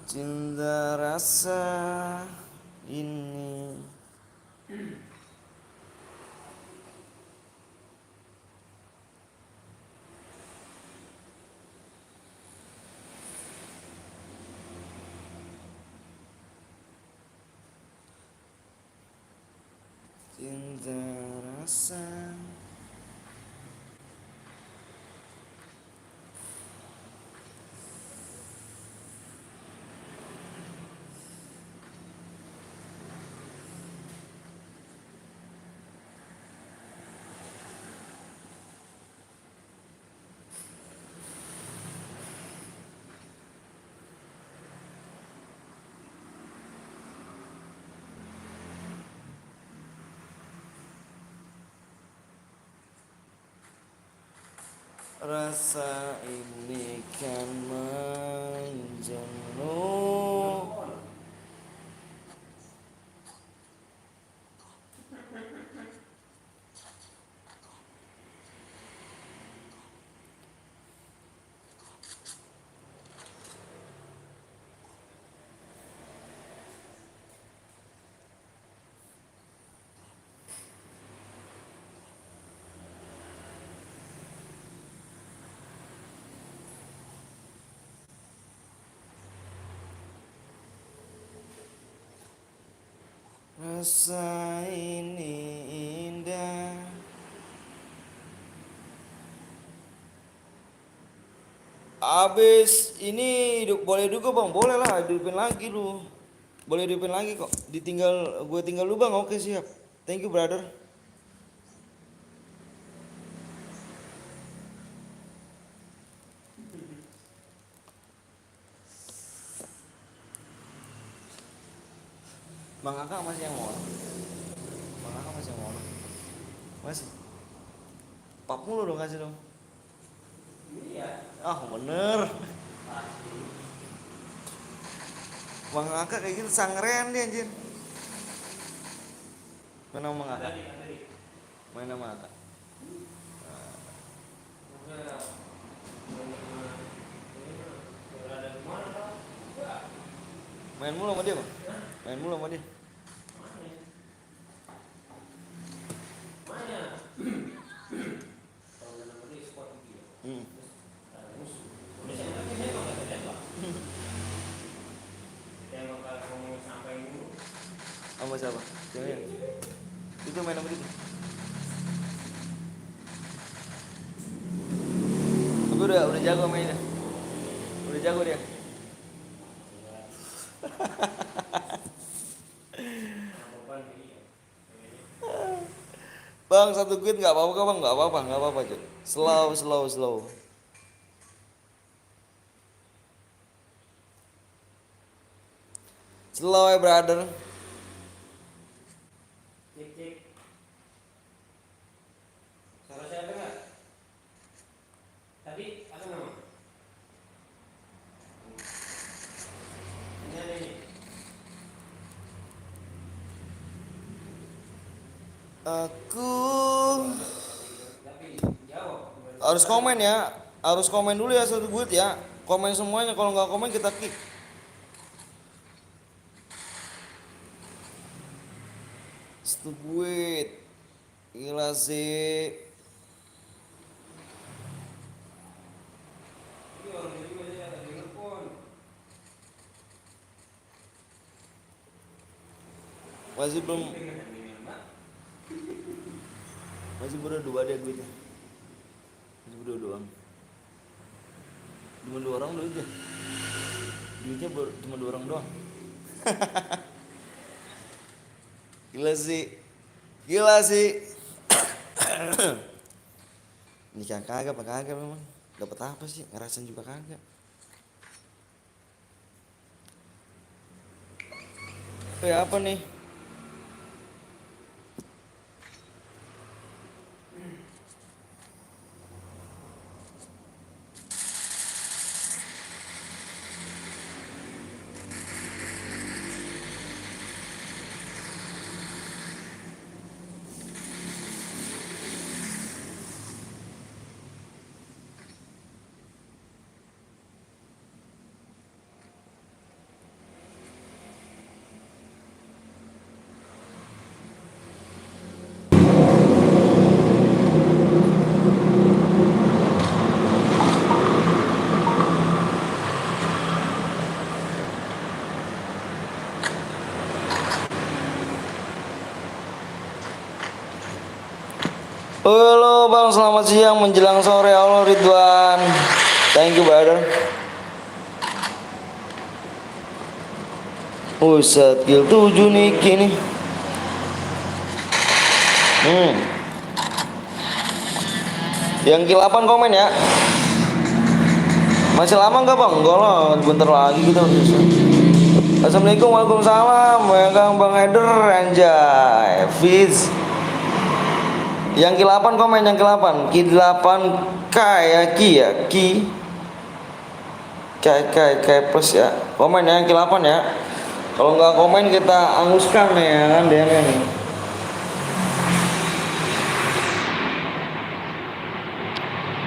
Cinta rasa ini. Cinta rasa. Rasa ini kan menjenuh. Rasa ini indah. Abis ini hidup boleh juga bang, boleh lah hidupin lagi lu. Boleh hidupin lagi kok. Ditinggal gue tinggal lu bang, oke siap. Thank you brother. Bang Kakak masih yang mau? Bang Kakak masih yang mau? Masih. Pap mulu dong kasih dong.
Iya.
Ah bener.
Pasti.
Bang Kakak kayak gitu sangrean dia anjir. Main sama Bang Kakak.
Tadi.
Main sama Kakak.
Udah. Berada di mana kau? Enggak.
Main mulu sama dia bang. Main mulu sama dia.
Mana? Mana? Kalau nama dia sport gitu.
Hmm.
Ada musuh. Udah saya nggak tembak. Tembak kalau ngomong sampai dulu.
Sama siapa? Cewek. Itu main sama dia. Tapi udah jago mainnya. Udah jago dia.
Apapun dia.
Bang satu quit nggak apa-apa bang, nggak apa-apa cuy. Slow, slow, slow. Slow ya brother.
Cek. Suara saya dengar. Tadi apa nama? Ini ada ini.
Aku
Tapi jawab.
harus komen ya, harus komen dulu ya satu quit ya. Komen semuanya, kalau nggak komen kita kick. Satu quit. Gila sih.
Ini orang ini juga dia ada telepon.
Masih belum,
Pengen ini mbak.
masih berdua deh duitnya. Masih berdua doang. Cuma 2 orang duitnya. Duitnya cuma 2 orang doang. Gila sih. Gila sih. Nikah kagak apa kagak memang. Dapat apa sih? Ngerasain juga kagak. Apa nih? Halo Bang, selamat siang menjelang sore. Allah Ridwan. Thank you brother. Set kill 7 nih nih. Yang kill 8 komen ya. Masih lama nggak Bang? Enggak lah, bentar lagi kita bisa. Assalamualaikum, waalaikumsalam. Megang Bang Eder, anjay. Fizz. Yang kill 8 komen, yang kill 8. Kill 8 K ya, Ki ya, Ki. Kayak plus ya. Komen ya, yang kill 8 ya. Kalau nggak komen kita anguskan nih ya kan DM nih.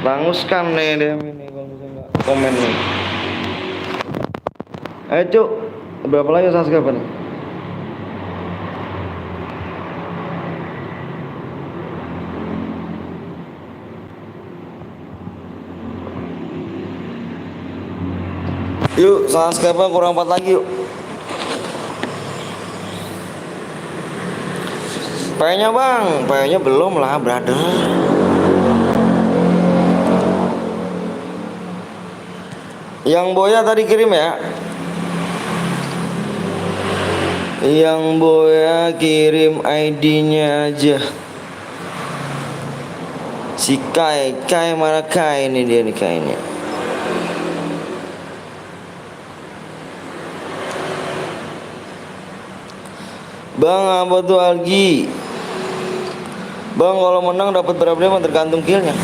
Anguskan nih DM ini kalau misalnya nggak komen nih. Ayo cuk, berapa lagi subscriber nih? Yuk, subscriber kurang 4 lagi yuk. Payanya Bang, payanya belum lah brother. Yang Boya tadi kirim ya. Yang Boya kirim ID-nya aja. Si Kai mana Kai ini dia nih Kai-nya. Bang, apa tuh Algi? Bang, kalau menang dapat berapa tergantung killnya.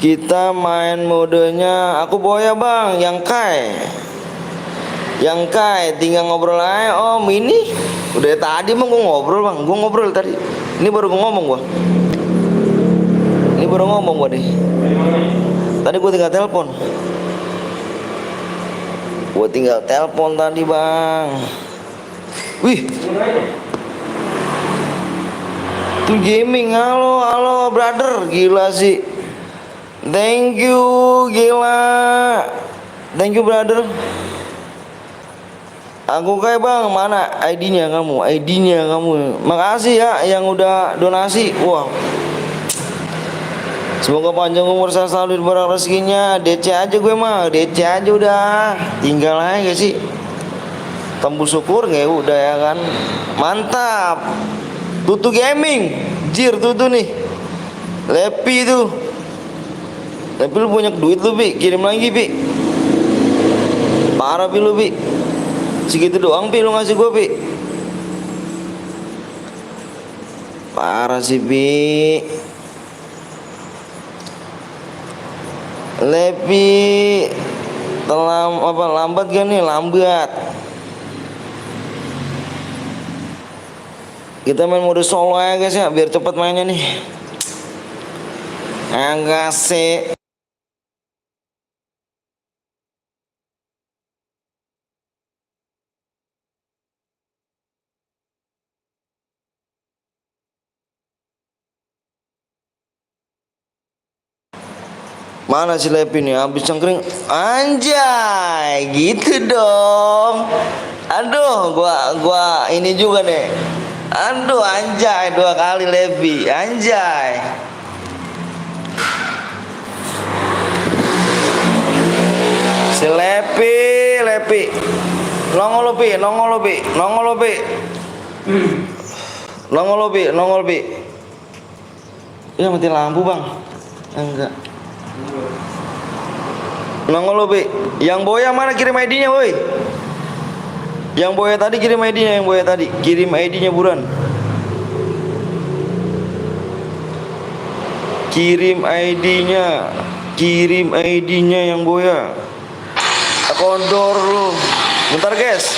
Kita main modenya aku Boya Bang, yang Kai. Yang Kai tinggal ngobrol aja. Om ini udah tadi mau gua ngobrol Bang, gua ngobrol tadi. Ini baru gua ngomong gua. Ini baru ngomong gua nih. Tadi gua tinggal telepon. Gua tinggal telepon tadi Bang. Wih. Tuh gaming, halo brother, gila sih. Thank you, gila. Thank you brother. Aku kayak Bang, mana ID-nya kamu? ID-nya kamu. Makasih ya yang udah donasi. Wah. Semoga panjang umur saya selalu diberi rezekinya. DC aja gue mah, DC aja udah. Tinggal aja sih. Tembus syukur nggak udah ya kan. Mantap. Tutu gaming. Jir tutu nih. Lepi tuh. Lepi lu punya duit lu Bi, kirim lagi Bi. Parah Bi lu Bi. Segitu doang Bi lu ngasih gue Bi. Parah sih Bi. Lepi lambat gak nih? Lambat. Kita main mode solo ya guys ya, biar cepet mainnya nih. Enggak sih. Mana si Lepi nih? Habis cengkring. Anjay, gitu dong. Aduh, gua ini juga nih. Aduh, anjay, 2 kali Lepi. Anjay. Si Lepi. Nongol lo Pi. Nongol Pi. Ya mati lampu, Bang. Enggak. Nongol lo Pi. Yang Boya mana kirim ID-nya, woi? Yang Boya tadi kirim ID-nya, Kirim ID-nya buruan. Kirim ID-nya yang Boya. Kondor lu. Bentar guys.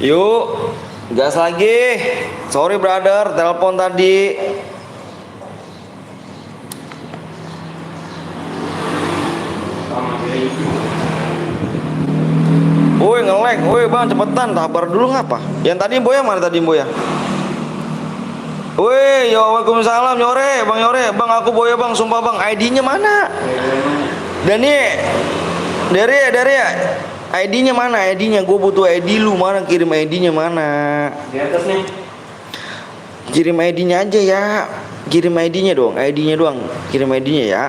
Yuk, gas lagi. Sorry brother, telepon tadi.
Sama kayak itu.
Woi nge-lag, woi bang cepetan, sabar dulu ngapa? Yang tadi Boya mana tadi Boya? Woi, yo waalaikumsalam Yore, bang Yore, bang aku Boya bang, sumpah bang, ID-nya mana? Dan nih, dari ya, ID-nya mana? ID-nya, gue butuh ID lu mana? Kirim ID-nya mana?
Di atas nih.
Kirim ID-nya aja ya, kirim ID-nya dong, ID-nya doang, kirim ID-nya ya.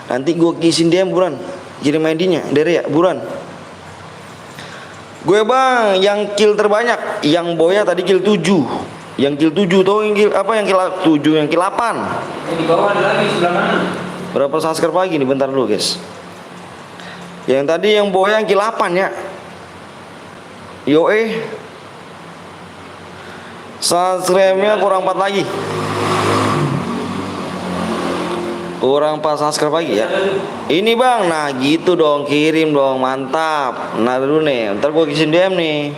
Nanti gue kisin dia buruan, kirim ID-nya, dari ya, buruan. Gue bang, yang kill terbanyak, yang Boya tadi kill 7. Yang kill 7 tuh yang kill apa yang kill 7, yang kill 8.
Di bawah ada lagi sebelah kanan.
Berapa subscribe lagi nih bentar dulu, guys. Yang tadi yang Boya yang kill 8 ya. Yo subscribe-nya kurang 4 lagi. Kurang 4 subscribe lagi ya. Ini bang, nah gitu dong, kirim dong, mantap. Nah dulu nih, ntar gue kirim DM nih.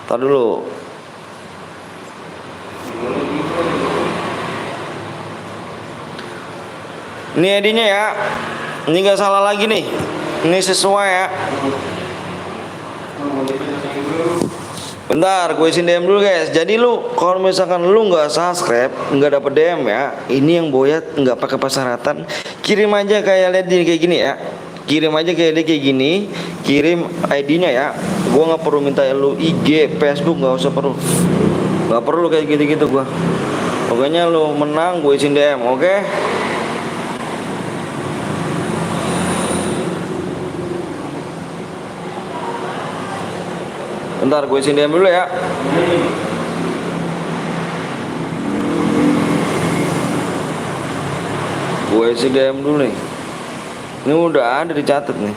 Ntar dulu. Ini ID-nya ya. Ini gak salah lagi nih. Ini sesuai ya. Bentar, gue isin DM dulu guys. Jadi lu kalau misalkan lu nggak subscribe, nggak dapet DM ya. Ini yang Boya nggak pakai persyaratan. Kirim aja kayak lihat di kayak gini ya. Kirim aja kayak dia kayak gini. Kirim ID-nya ya. Gue nggak perlu minta lu IG, Facebook, nggak usah perlu. Nggak perlu kayak gitu-gitu gua. Pokoknya lu menang, gue isin DM, oke? Bentar, gue isin DM dulu ya. Gue isi DM dulu nih. Ini udah ada dicatat nih.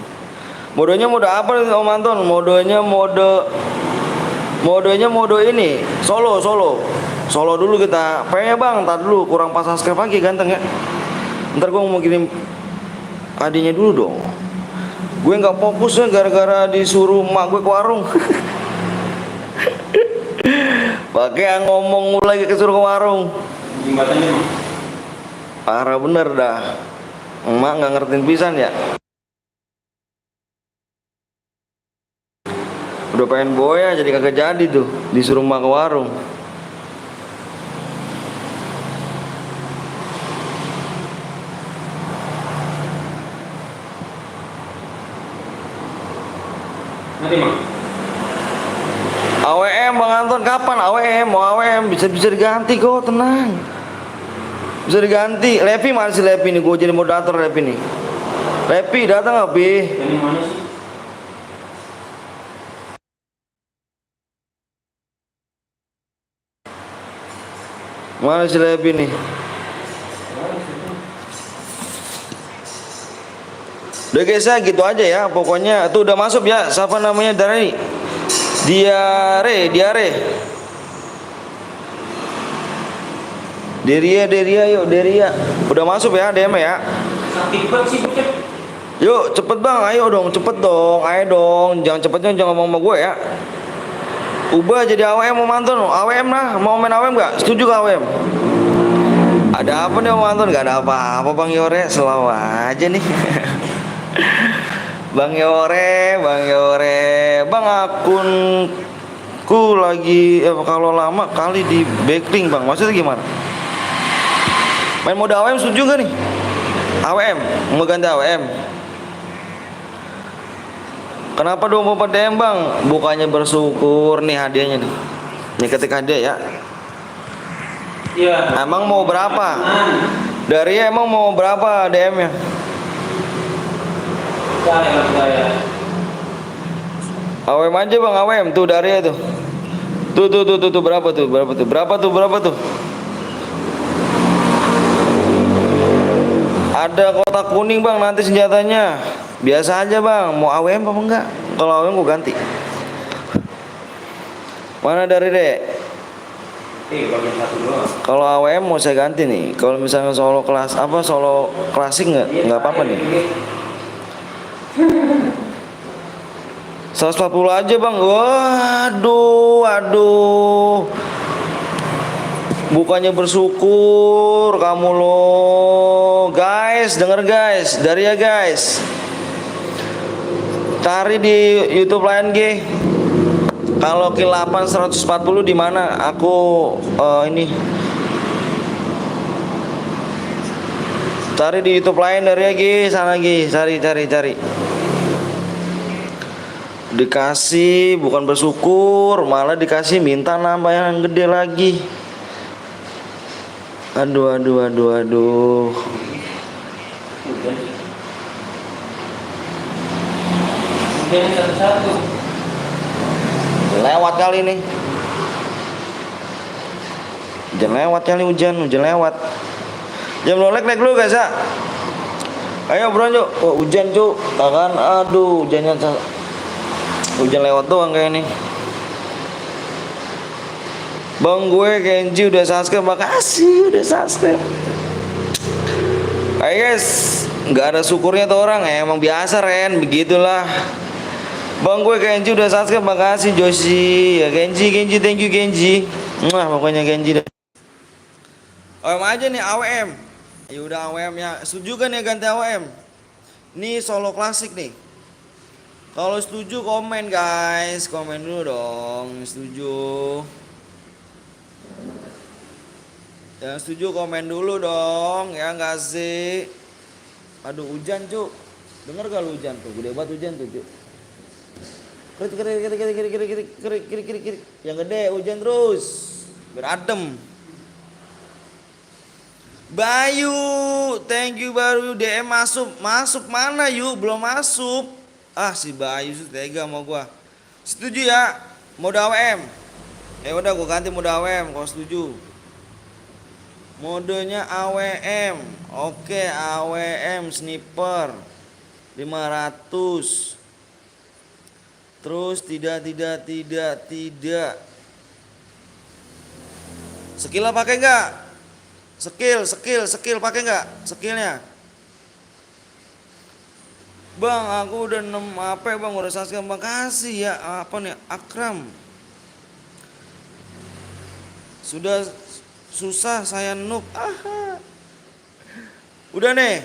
Modenya mode apa nih Om Anton? Modenya mode ini. Solo dulu kita. Pengen bang, ntar dulu kurang pas subscribe lagi ganteng ya. Ntar gue mau kirim adiknya dulu dong. Gue nggak fokusnya gara-gara disuruh emak gue ke warung. Pakai ngomong lagi kesuruh ke warung.
Jembatannya mah.
Parah bener dah. Emak nggak ngertiin pisan ya. Udah pengen Boya jadi kagak jadi tuh. Disuruh emak ke warung.
Nanti mah.
AWM Bang Anton kapan? AWM mau AWM bisa diganti kok, tenang. Bisa diganti. Levi mana sih Levi nih? Gue jadi moderator Levi nih. Levi datang nggak Pi?
Ini mana sih?
Mana si Levi nih? Udah guys ya gitu aja ya. Pokoknya tuh udah masuk ya. Siapa namanya dari Diare. Deria yuk Deria. Udah masuk ya DM ya.
Sakit banget sih bocah.
Yuk cepet bang, ayo dong, cepet dong, ayo dong. Jangan cepetnya jangan ngomong sama gue ya. Ubah jadi AWM mau mantan, AWM lah, mau main AWM gak? Setuju gak AWM? Ada apa nih mau mantan? Gak ada apa-apa Bang Yore, selalu aja nih. Bang Yore, Bang akunku lagi kalau lama kali di backlink Bang, maksudnya gimana? Main mode AWM setuju gak nih? AWM, mau ganti AWM. Kenapa 24 DM Bang? Bukannya bersyukur nih hadiahnya nih. Nih ketik hadiah ya.
Iya.
Emang mau berapa? Dari emang mau berapa DM-nya?
Saya.
AWM aja Bang, AWM tuh dari tuh. Tuh berapa tuh? Ada kotak kuning Bang nanti senjatanya. Biasa aja Bang, mau AWM apa enggak? Kalau AWM gue ganti. Mana dari Dek?
Bagian satu doang.
Kalau AWM mau saya ganti nih. Kalau misalnya solo klasik nggak apa-apa nih. 140 aja bang. Waduh, waduh. Bukannya bersyukur kamu loh. Guys, denger guys, dari ya guys. Cari di YouTube lain G. Kalau kill 8 140 di mana? Aku ini. Cari di YouTube lain dari ya G, sana G. Cari. Dikasih bukan bersyukur, malah dikasih minta nambah yang gede lagi. Aduh.
Hujan satu-satu.
Lewat kali nih. Hujan lewat. Jam lek dulu guys ya. Ayo bro yuk. Oh, hujan cuk. Kan aduh hujan lewat doang kayak ini. Bang gue Kenji udah subscribe, makasih udah subscribe. Ayo guys, nggak ada syukurnya tuh orang, emang biasa Ren, begitulah. Bang gue Kenji udah subscribe, makasih Joshi. Ya Kenji, thank you Kenji. Pokoknya Kenji dah. AWM aja nih AWM. Ya udah AWM ya. Setuju kan ya ganti AWM? Ini solo klasik nih. Kalau setuju komen guys, komen dulu dong. Setuju. Yang setuju komen dulu dong, ya nggak sih? Aduh hujan cuk, denger gak lu hujan tuh, gede banget hujan tuh cuk. Kiri. Yang gede hujan terus, beradem. Bayu, thank you baru DM masuk mana yuk? Belum masuk. Ah si Bayu tega sama gua. Setuju ya? Mode AWM. Ya udah gua ganti mode AWM kalau setuju. Modenya AWM. Oke, AWM sniper 500. Terus tidak. Skill pakai enggak? Skill pakai enggak? Skillnya. Bang, aku udah 6 apa bang, udah subscribe, makasih ya. Apa nih? Akram. Sudah susah saya noob. Udah nih.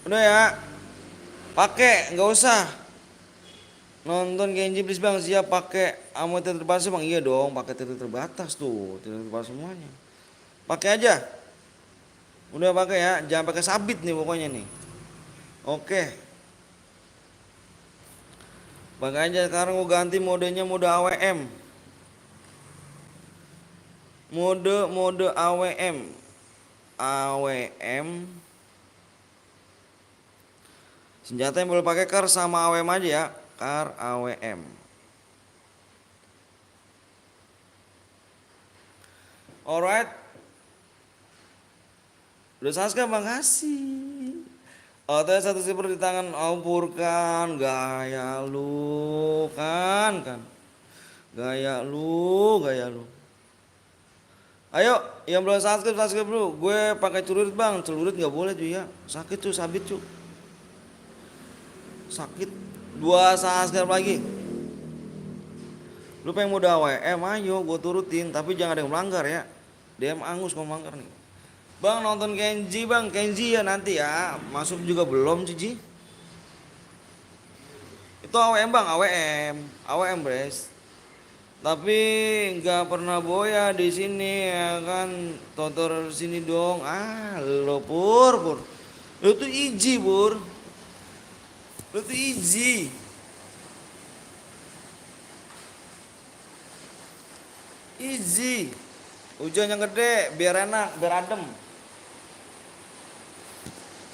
Udah ya. Pakai, nggak usah. Nonton Kenji please bang, siap pakai ammo terbatas bang. Iya dong, pakai terbatas tuh, terbatas semuanya. Pakai aja. Udah pakai ya, jangan pakai sabit nih pokoknya nih. Oke. Pakai aja. Sekarang gue ganti modenya mode AWM. Mode AWM. Senjata yang boleh pakai kar sama AWM aja ya. Kar AWM. Alright. Udah subscribe, makasih. Otot satu sniper di tangan Aupurkan. Gaya lu kan. Gaya lu. Ayo, yang belum subscribe dulu. Gue pakai celurit bang, celurit nggak boleh cuy ya. Sakit cuy, sabit cuy. Sakit. 2 subscribe lagi. Lu pengen mode AWM, ayo gue turutin, tapi jangan ada yang melanggar ya. DM angus kalau melanggar nih. Bang nonton Kenji bang, Kenji ya nanti ya. Masuk juga belum Cici? Itu AWM bang, AWM bres. Tapi nggak pernah boya di sini ya kan, tonton sini dong. Lo pur. Lo tuh easy pur. Lo tuh easy. Hujan yang gede, biar enak, biar adem.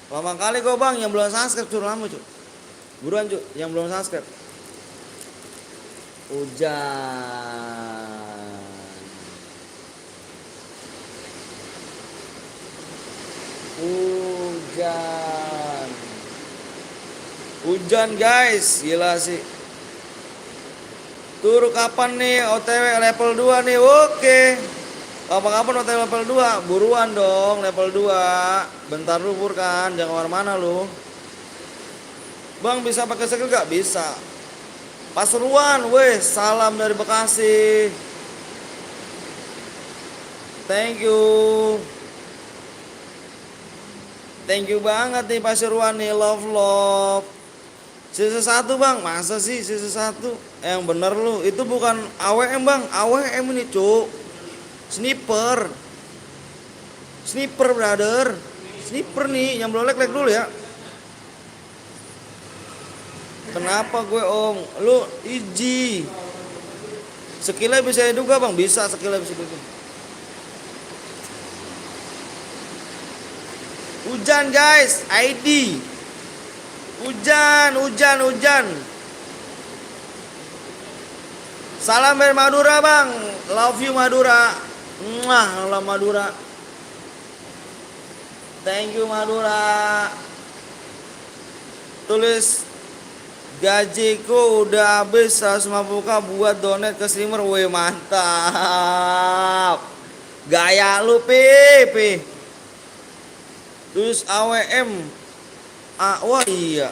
Lama kali kok bang, yang belum subscribe suruh lama cuy. Buruan cuy, yang belum subscribe. Hujan guys, gila sih. Turu kapan nih OTW level 2 nih? Oke. Kapan-kapan OTW level 2? Buruan dong level 2. Bentar lu Pur kan, jangan kemana-mana lu. Bang bisa pakai skill gak? Bisa. Pasuruan, weh, salam dari Bekasi. Thank you. Thank you banget nih Pasuruan nih, love. Sisa satu bang, masa sih sisa satu? Yang bener lu, itu bukan AWM bang, AWM ini cuk. Sniper. Sniper brother. Sniper nih, yang belum like dulu ya. Kenapa gue om? Lu iji. Skillnya bisa juga bang, bisa skillnya bisa juga. Hujan guys, ID. Hujan. Salam dari Madura bang, love you Madura. Mwah, love Madura. Thank you Madura. Tulis gajiku udah habis 150k buat donate ke streamer. Weh mantap. Gaya lu Pi. Terus AWM. Wah iya.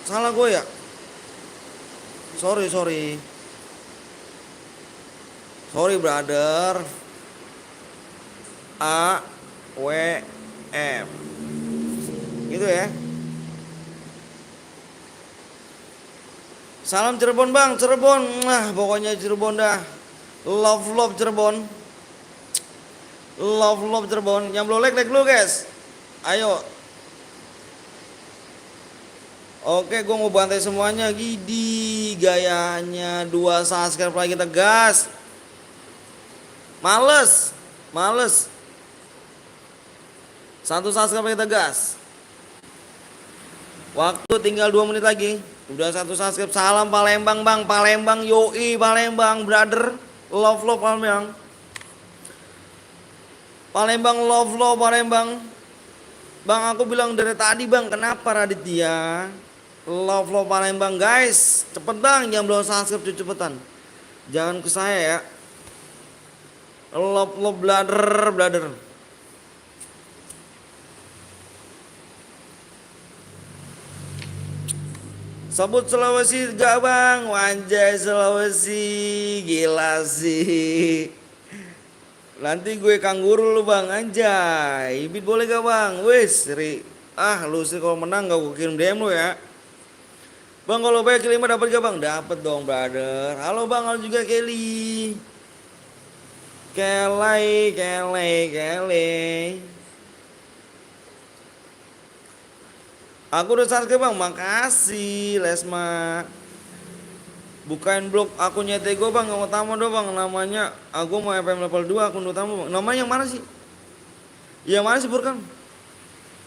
Salah gue ya. Sorry. Sorry brother. AWM. Gitu ya. Salam Cirebon bang, Cirebon. Nah pokoknya Cirebon dah. Love Cirebon. Love Cirebon. Yang belum like dulu guys. Ayo. Oke, gue mau bantai semuanya. Gidi gayanya. 2 subscribe lagi kita gas. Males. 1 subscribe kita gas. Waktu tinggal 2 menit lagi. Udah 1 subscribe. Salam Palembang bang. Palembang yoi. Palembang brother. Love Palembang. Palembang love Palembang. Bang aku bilang dari tadi bang. Kenapa Raditya? Love Palembang guys. Cepet bang. Jangan belum subscribe cepetan. Jangan ke saya ya. Love brother. Sebut Sulawesi gak bang? Wanjay Sulawesi. Gila sih. Nanti gue kangguru lu bang. Anjay. Ibit boleh gak bang? Wis Ri. Lu sih kalau menang gak gue kirim DM lu ya. Bang kalau baik kelima dapat gak bang? Dapat dong brother. Halo bang, halo juga Kelly. Kelly. Aku udah subscribe bang, makasih Lesma. Bukain blog akunnya Tego bang, gak mau tamu dong bang. Namanya aku mau FM level 2 akun utama bang. Namanya yang mana sih? Yang mana sih Burkan?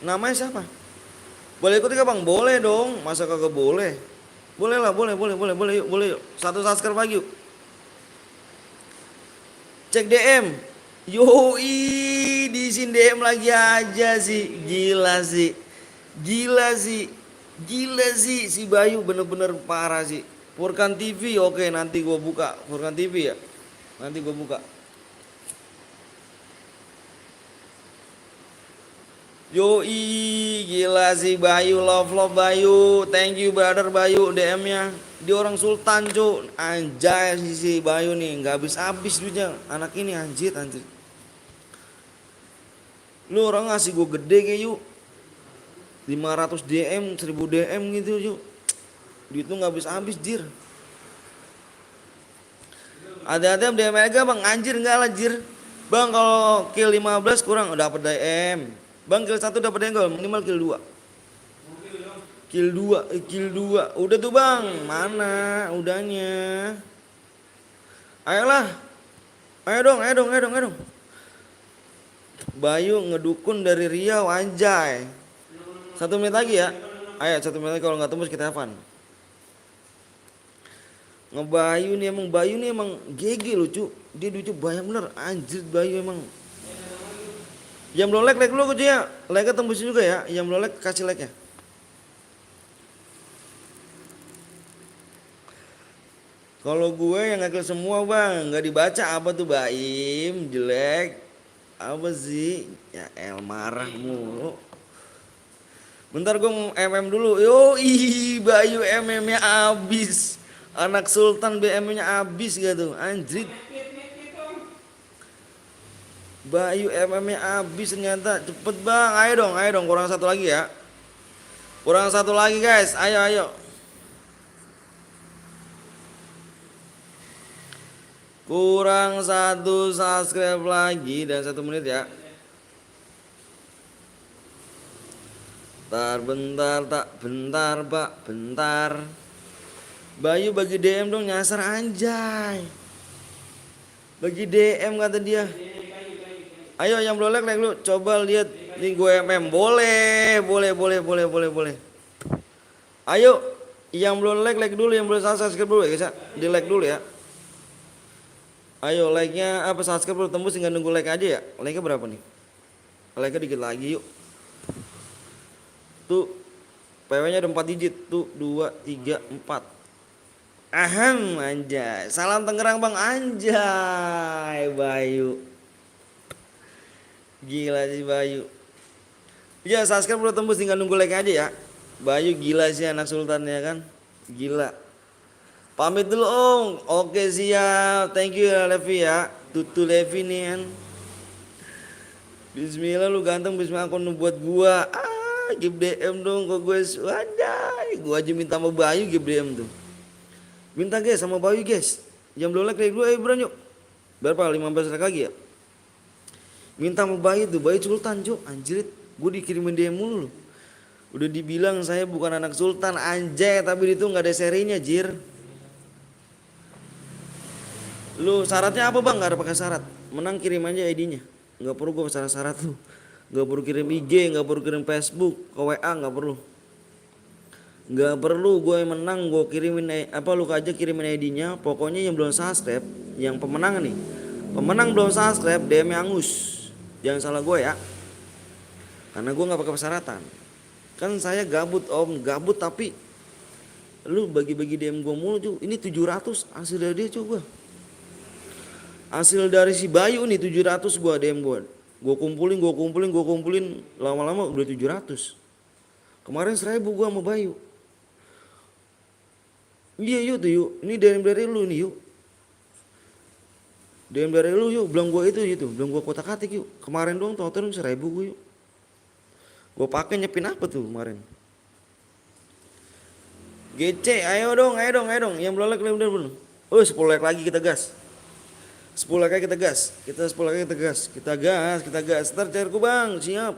Namanya siapa? Boleh ikut gak bang? Boleh dong, masa kagak boleh? Boleh lah, boleh yuk. 1 subscribe lagi yuk. Cek DM. Yoi, di sini DM lagi aja sih. Gila sih si Bayu bener-bener parah sih. Furkan TV, oke nanti gue buka. Furkan TV ya. Nanti gue buka. Yoi, gila sih Bayu, love Bayu. Thank you brother Bayu DM-nya. Dia orang Sultan cu. Anjay si Bayu nih, nggak habis duitnya. Anak ini anjir. Lu orang ngasih gue gede kayak yuk. 500 DM, 1000 DM gitu yuk. Duit lu nggak habis jir. Ada DM aja bang, anjir enggak lah jir. Bang kalau kill 15 kurang dapat DM. Bang kill 1 dapat DM minimal kill 2. Kill 2. Udah tuh bang, mana udahnya. Ayolah. Ayo dong. Bayu ngedukun dari Riau anjay. 1 menit lagi ya. Ayo 1 menit lagi, kalau nggak tembus kita Evan. Bayu nih emang GG lucu. Dia lucu banyak bener. Anjir Bayu emang. Yang belum like dulu kucu ya. Like tembusin juga ya. Yang belum like kasih like ya. Kalau gue yang ngakil semua bang, nggak dibaca apa tuh Baim, jelek, apa sih? Ya El marah mulu. Bentar gue MM dulu. Yo, Bayu MM-nya abis. Anak Sultan BM-nya abis gak tuh? Anjrit. Bayu MM-nya abis ternyata. Cepet bang, ayo dong. Kurang satu lagi ya. Kurang satu lagi guys, ayo. Kurang satu subscribe lagi dan 1 menit ya. Bentar pak. Bayu bagi DM dong, nyasar anjay. Bagi DM kata dia. Ayo yang belum like lu, coba lihat nih gue MM. Boleh. Ayo yang belum like dulu, yang belum subscribe dulu ya guys ya. Di like dulu ya. Ayo like-nya apa subscribe dulu, tembus tinggal nunggu like aja ya. Like-nya berapa nih? Like-nya dikit lagi yuk. Tuh PW-nya ada 4 digit. Tuh 2, 3, 4. Ahem anjay. Salam Tangerang bang, anjay Bayu. Gila sih Bayu. Ya subscribe udah tembus, tinggal nunggu like aja ya. Bayu gila sih anak Sultan ya kan. Gila. Pamit dulu om. Oke siap. Thank you ya Levi ya. Tutu Levi nih kan. Bismillah lu ganteng, bismillah akun buat gua. Give DM dong ke gue. Anjay. Gua aja minta sama Bayu give DM tuh. Minta guys sama Bayu guys. Jam 12 like dulu bro yuk. Berapa? 15 like lagi ya. Minta sama Bayu tuh, Bayu Sultan cuk, anjrit. Gue dikirimin DM mulu. Udah dibilang saya bukan anak Sultan anjay, tapi itu nggak ada serinya jir. Lu syaratnya apa bang? Nggak ada pakai syarat. Menang kirim aja ID-nya. Nggak perlu gue syarat lu. Nggak perlu kirim IG, nggak perlu kirim Facebook, ke WA nggak perlu. Nggak perlu gue menang gue kirimin apa lu aja kirimin ID-nya. Pokoknya yang belum subscribe, yang pemenang nih. Pemenang belum subscribe DM Angus. Jangan salah gue ya. Karena gue nggak pakai persyaratan. Kan saya gabut om, gabut tapi lu bagi-bagi DM gue mulu cuy. Ini 700 hasil dari dia cuy gue. Hasil dari si Bayu nih 700 gue DM gue. Gue kumpulin lama-lama udah 700. Kemarin 1000 gue sama Bayu. Iya yuk tuh yuk. Ini dari lu nih yuk. DM dari lu yuk, bilang gue itu, bilang gue kotak-katik yuk. Kemarin doang total 1000 gue yuk. Gue pakai nyepin apa tuh kemarin? GC, ayo dong. Yang belum like belum. Oh 10 like lagi kita gas. 10 like kita gas. Kita gas. Ntar cairku bang, siap.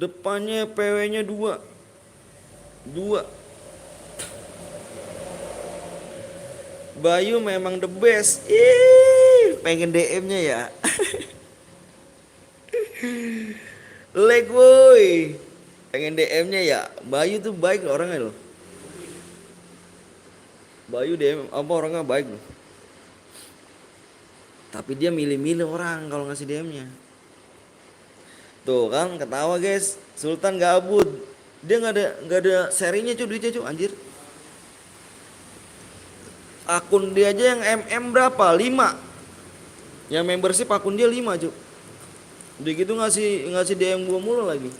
Depannya PW-nya 2. Bayu memang the best. Pengen DM-nya ya. Like boy. Pengen DM-nya ya. Bayu tuh baik loh orangnya loh. Bayu DM apa orangnya baik loh. Tapi dia milih-milih orang kalau ngasih DM-nya. Tuh kan ketawa guys. Sultan gabut. Dia nggak ada serinya cuy, duitnya cuy anjir. Akun dia aja yang MM berapa? 5. Yang membership akun dia 5 cuy. Udah gitu ngasih DM gua mulu lagi.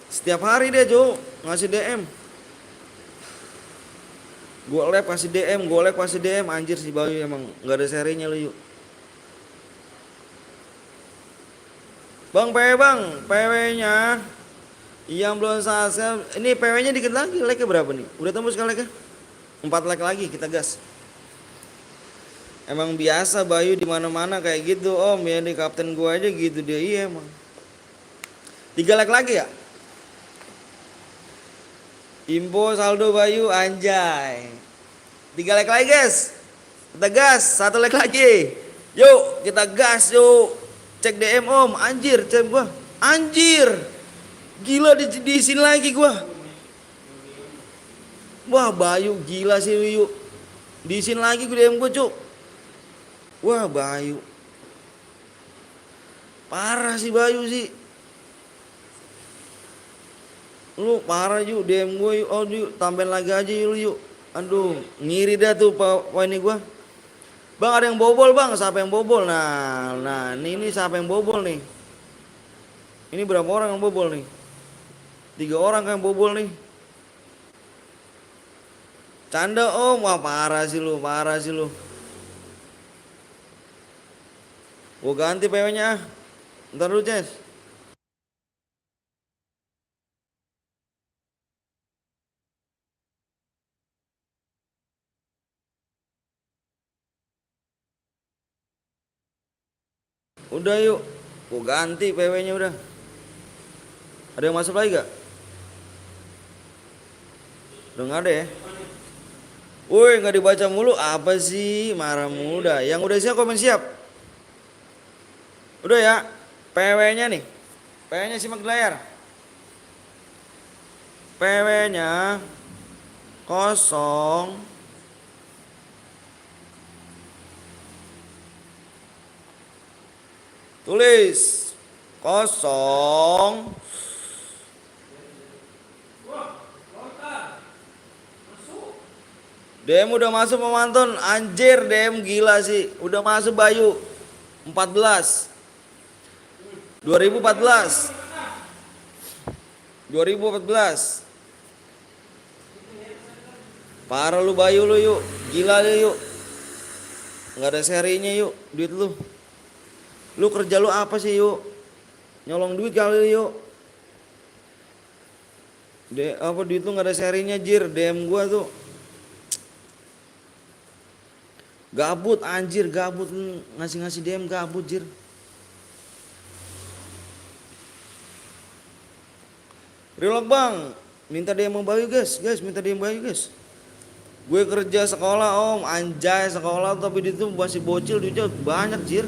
Setiap hari dia cuy ngasih DM. Gua live kasih DM, anjir si Bayu emang nggak ada serinya lu yuk. Bang PW-nya yang belum subscribe, ini PW-nya dikit lagi, like-nya berapa nih? Udah tembus kali like-nya? 4 like lagi, kita gas. Emang biasa Bayu di mana-mana kayak gitu om ya, di kapten gua aja gitu dia, iya emang. 3 like lagi ya? Info saldo Bayu anjay. 3 like lagi guys. Kita gas, 1 like lagi. Yuk, kita gas yuk. Cek DM om, anjir, cek gua. Anjir. Gila diisiin lagi gua. Wah Bayu gila sih yuk. Diisiin lagi gue DM gua cuk. Wah Bayu. Parah sih Bayu sih. Lu parah yuk DM gue yuk. Oh yuk tambahin lagi aja yuk. Aduh ngiri dah tuh poin ini gua. Bang ada yang bobol bang, siapa yang bobol? Nah ini siapa yang bobol nih? Ini berapa orang yang bobol nih? 3 orang kan yang bobol nih. Canda om, wah parah sih lu, parah sih lu. Gua ganti PW-nya ah. Ntar dulu Ces. Udah yuk, gua ganti PW-nya udah. Ada yang masuk lagi gak? Udah gak ada ya? Woi nggak dibaca mulu apa sih, marah mulu dah. Yang udah siap komen siap. Udah ya, PW-nya nih. PW-nya simak di layar. PW-nya kosong. Tulis kosong. DM udah masuk pemantun. Anjir DM gila sih. Udah masuk Bayu 14 2014 2014. Parah lu Bayu lu yuk. Gila lu yuk. Nggak ada serinya yuk. Duit lu. Lu kerja lu apa sih yuk? Nyolong duit kali yuk. Apa duit lu nggak ada serinya jir. DM gua tuh. Gabut anjir, gabut ngasih-ngasih DM gabut jir. Relax bang, minta DM sama Bayu guys, minta DM Bayu guys. Gue kerja sekolah om, anjay sekolah tapi dia tuh masih bocil duitnya banyak jir.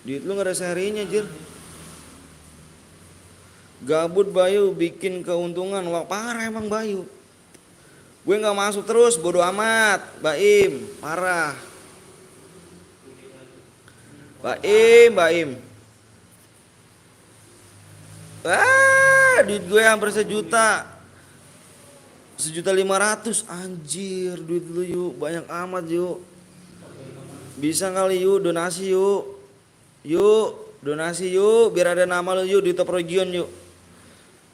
Duit lu gak ada seharinya jir. Gabut Bayu bikin keuntungan, wah parah emang Bayu. Gue gak masuk terus, bodo amat, Baim, parah. Baim. Duit gue hampir sejuta. 1.500.000 anjir duit lu yuk, banyak amat yuk. Bisa kali yuk donasi yuk. Yuk, donasi yuk biar ada nama lu yuk di top region yuk.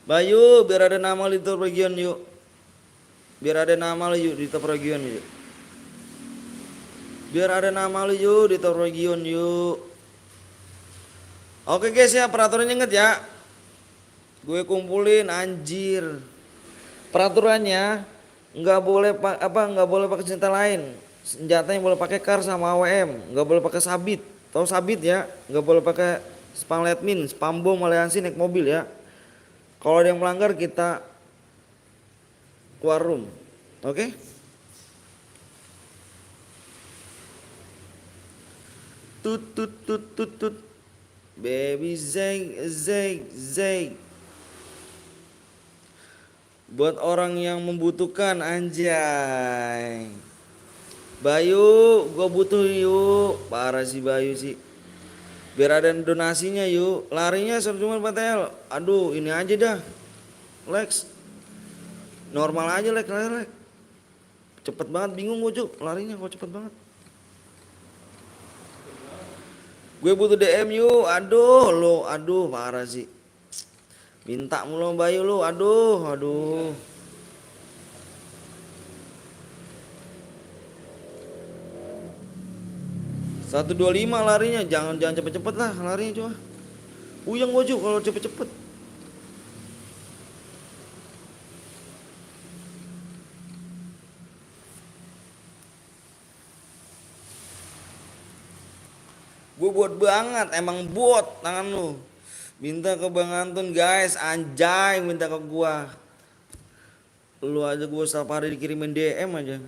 Bayu, biar ada nama lu di top region yuk. Biar ada nama lu yuk di top region yuk. Biar ada nama lu yuk di top region yuk. Oke guys ya, peraturannya inget ya. Gue kumpulin anjir. Peraturannya nggak boleh nggak boleh pakai senjata lain. Senjata yang boleh pakai kar sama AWM, nggak boleh pakai sabit. Tahu sabit ya? Nggak boleh pakai spam letmin, spam bom, aliansi naik mobil ya. Kalau ada yang melanggar kita keluar room. Oke? Tut. Baby zeg. Buat orang yang membutuhkan anjay. Bayu, gua butuh yuk. Parah sih Bayu sih. Biar ada donasinya yuk. Larinya cuma 4L. Aduh, ini aja dah. Lex. Normal aja Lex. Cepet banget, bingung gua Cuk. Larinya kok cepet banget. Gue butuh DM yuk. Aduh parah sih. Minta mulu Bayu lu. Aduh. 125 larinya, jangan cepet-cepet lah larinya cuma. Puyeng gua Ju kalau cepet-cepet. Gue buat banget, emang buat tangan lu. Minta ke Bang Anton guys, anjay minta ke gua. Lu aja gua setiap hari dikirimin DM aja.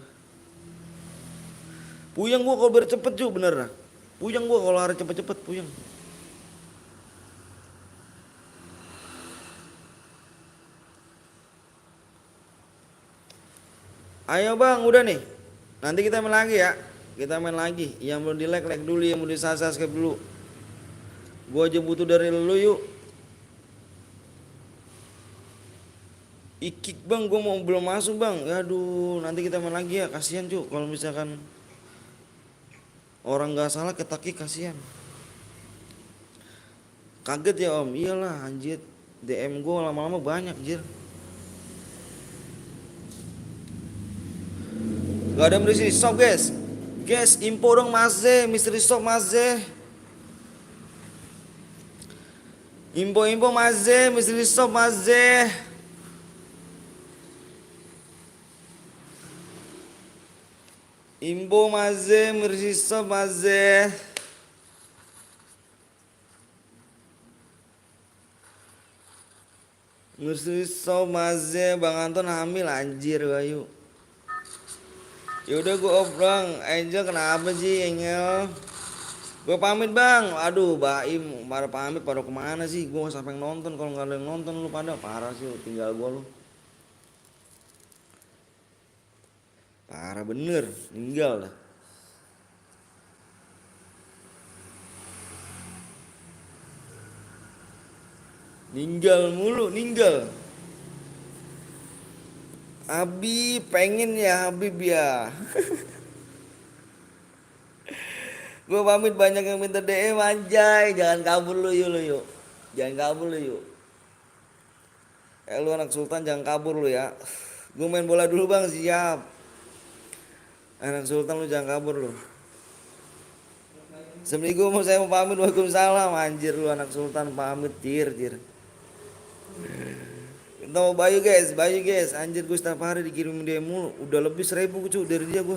Puyeng gua kalau bercepet Ju, bener. Puyeng gua kalau lari cepet-cepet, puyeng. Ayo bang, udah nih. Nanti kita main lagi ya. Kita main lagi. Yang belum di like dulu, yang belum di subscribe dulu. Gua aja butuh dari lu yuk. Ikik bang, gue mau belum masuk bang. Aduh, nanti kita main lagi ya. Kasihan cu, kalau misalkan orang nggak salah kita kick kasihan. Kaget ya om, iyalah anjir. DM gue lama-lama banyak jir. Gak ada mystery shop guys. Guys, info dong Maze, mystery shop Maze. Info Maze, mystery shop Maze. Info Maze, mystery shop Maze. Mystery shop Maze, Bang Anton hamil anjir Bayu. Yaudah gue off bang. Angel kenapa sih Angel? Gue pamit bang. Aduh Baim pada pamit pada kemana sih? Gue sampai nonton. Kalau nggak ada yang nonton lu pada parah sih. Tinggal gue lu. Parah bener. Tinggal dah. Ninggal mulu, ninggal. Abi pengen ya Habib ya. Gue pamit banyak yang minta DM anjay. Jangan kabur lu yuk. Jangan kabur lu yuk. Lu anak sultan jangan kabur lu ya. Gue main bola dulu bang, siap. Anak sultan lu jangan kabur lu. Assalamualaikum, saya mau pamit. Waalaikumsalam. Anjir lu anak sultan pamit jir. Kita mau Bayu guys. Anjir gue setiap hari dikirim DM mulu. Udah lebih 1000 cu dari dia gue.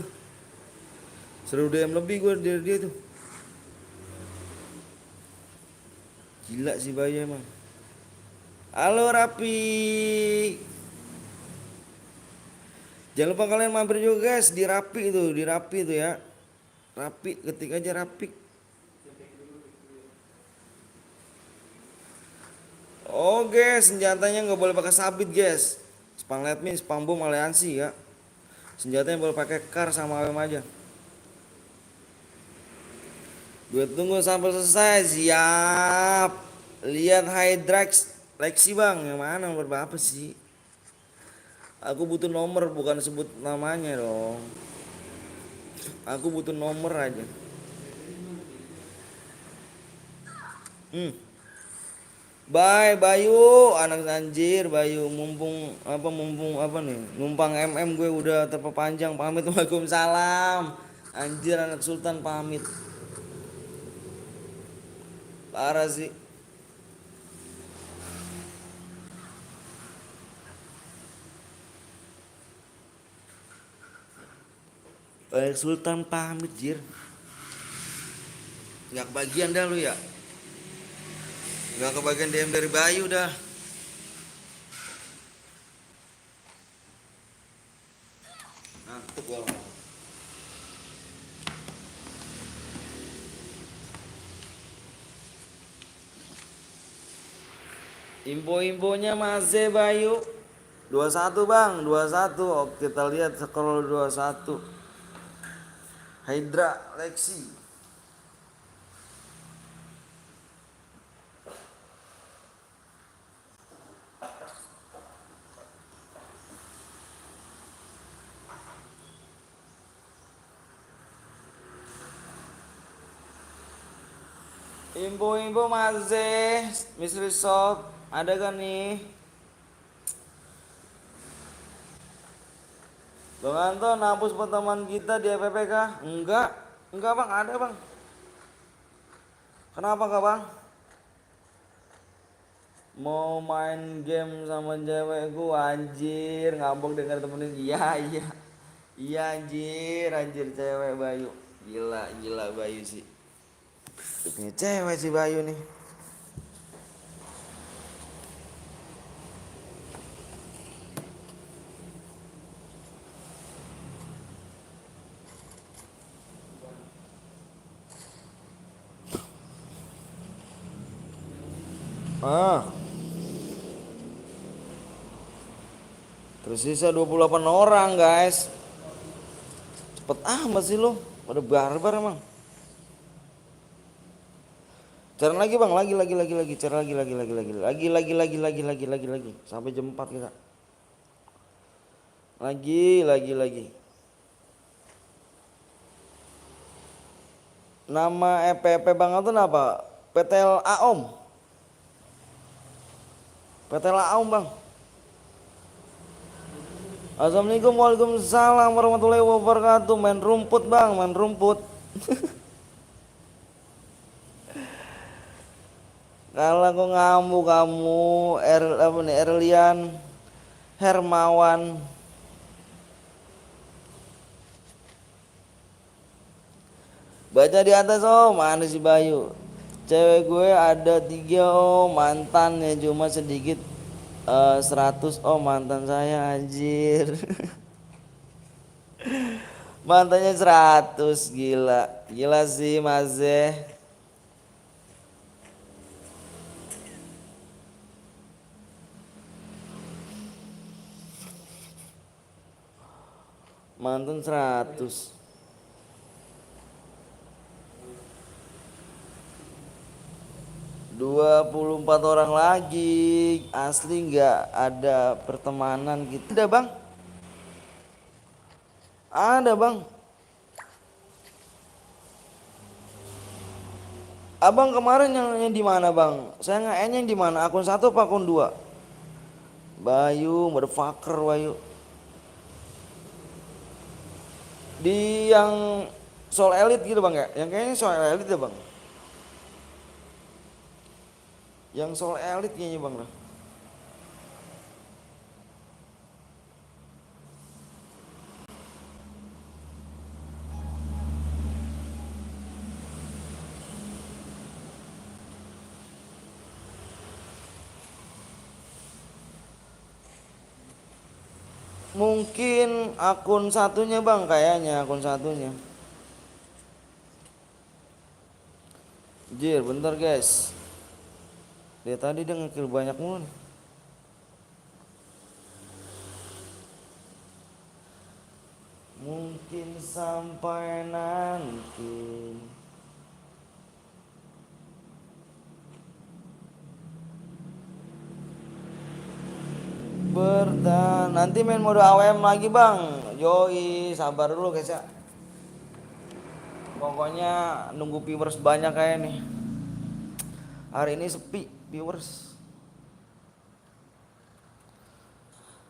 1000 DM lebih gue dari dia tuh. Gila sih Bayu emang. Halo Rapi. Jangan lupa kalian mampir juga guys di Rapi itu ya. Rapi, ketik aja Rapi. Oh guys, senjatanya nggak boleh pakai sabit guys. Spam Letmin, spam bom aliansi ya. Senjatanya boleh pakai kar sama AWM aja. Gue tunggu sampai selesai, siap. Lihat Hydrax Lexi bang, yang mana nomor berapa sih? Aku butuh nomor, bukan sebut namanya dong. Aku butuh nomor aja. Bye Bayu, anak anjir Bayu, mumpung apa nih? Numpang gue udah terpepanjang pamit. Waalaikumsalam. Anjir anak sultan pamit. Parah sih. Anak sultan pamit jir. Nggak kebagian dah lu ya. Nggak kebagian DM dari Bayu dah. Ngantuk gua. Info-infonya Maze Bayu 21 bang, 21. Oke, kita lihat scroll 21. Hydra Lexi. Info-info Maze Mystery Shop ada kan nih? Bang Anton hapus pertemuan kita di FPPK? Enggak bang, ada bang. Kenapa enggak bang? Mau main game sama cewek gua anjir, ngambek denger temenin. Iya anjir cewek Bayu. Gila Bayu sih. Punya cewek sih Bayu nih. Tersisa 28 orang guys. Cepet amat sih lo. Pada barbar emang. Cara lagi bang, lagi. Cara lagi. Sampai jam 4 kita. Lagi. Nama EPP Bang Anton apa? PTL Aom. PTL Aom Bang. Assalamualaikum, waalaikumsalam warahmatullahi wabarakatuh. Main rumput Bang, main rumput. Kalau aku ngamuk kamu, apa nih, Erlian Hermawan. Baca di atas, oh mana si Bayu? Cewek gue ada 3, oh mantan ya cuma sedikit, 100, oh mantan saya anjir. Mantannya 100, gila sih Mas. Mantan 100. 24 orang lagi, asli nggak ada pertemanan gitu. Ada bang. Abang kemarin yang di mana bang? Saya nggak yang di mana? Akun 1 apa akun 2? Bayu, motherfucker Bayu. Di yang Soul Elite gitu bang ya? Yang kayaknya Soul Elite ya bang. Yang Soul Elite kayaknya bang lah. Mungkin akun satunya bang, kayaknya akun satunya. Jir, bentar guys. Dia tadi dia ngekill banyak mulu nih. Mungkin sampai nanti. Bertahan. Nanti main mode AWM lagi bang. Yoi, sabar dulu guys ya. Pokoknya nunggu viewers banyak kayak nih. Hari ini sepi viewers.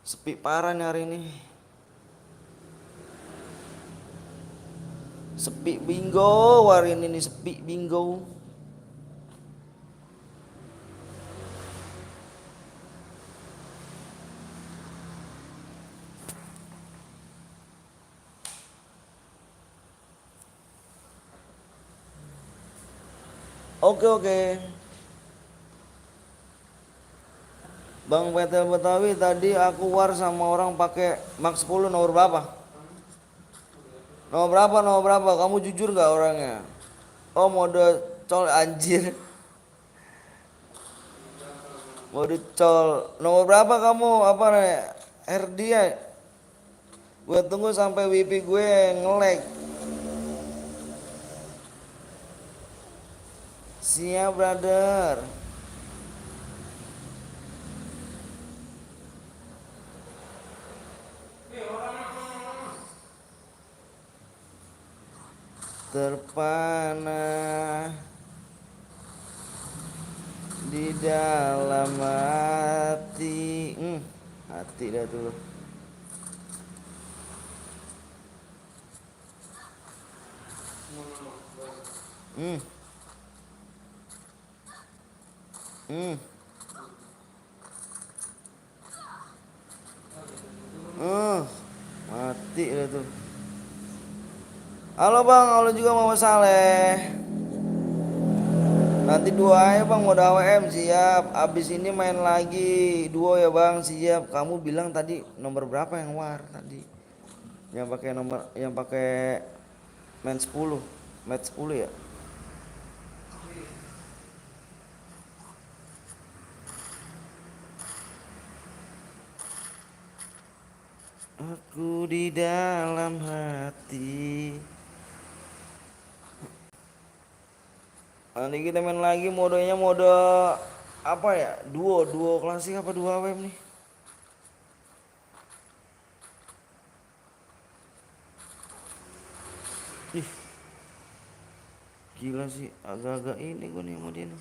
Sepi parah nih hari ini. Sepi bingo hari ini nih, sepi bingo. Oke. Bang Petel Betawi, tadi aku war sama orang pakai Max 10 nomor berapa? Nomor berapa? Kamu jujur gak orangnya? Oh mode col anjir. Mode col. Nomor berapa kamu? Apa nih? RD ya? Gue tunggu sampai wifi gue nge-lag. Siap brother. Terpana di dalam hati. Hati dah tuh. Hmm. Hmm. Mati dah tuh. Halo bang, halo juga Mama Saleh. Nanti dua ya bang, mode AWM siap. Abis ini main lagi duo ya bang, siap. Kamu bilang tadi nomor berapa yang war tadi? Yang pakai nomor, yang pakai match 10, match 10 ya? Aku di dalam hati. Nanti kita main lagi, modenya mode apa ya? Duo klasik apa duo AWM nih? Gila sih, agak-agak ini gue nih sama dia nih.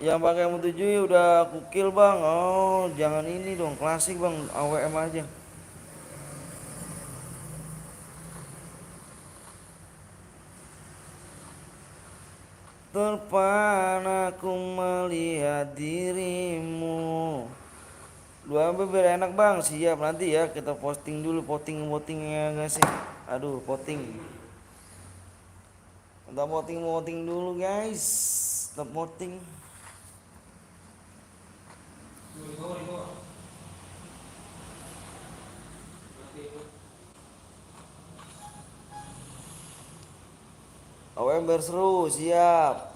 Yang pakai M7 ya udah kukil bang. Oh jangan ini dong, klasik bang, AWM aja. Terpana aku melihat dirimu. 2 MB biar enak bang. Siap, nanti ya kita posting dulu. Votingnya gak sih? Aduh, voting. Kita voting dulu guys. Kita voting.
Di bawah, di bawah. Mati itu.
AWM biar seru. Siap.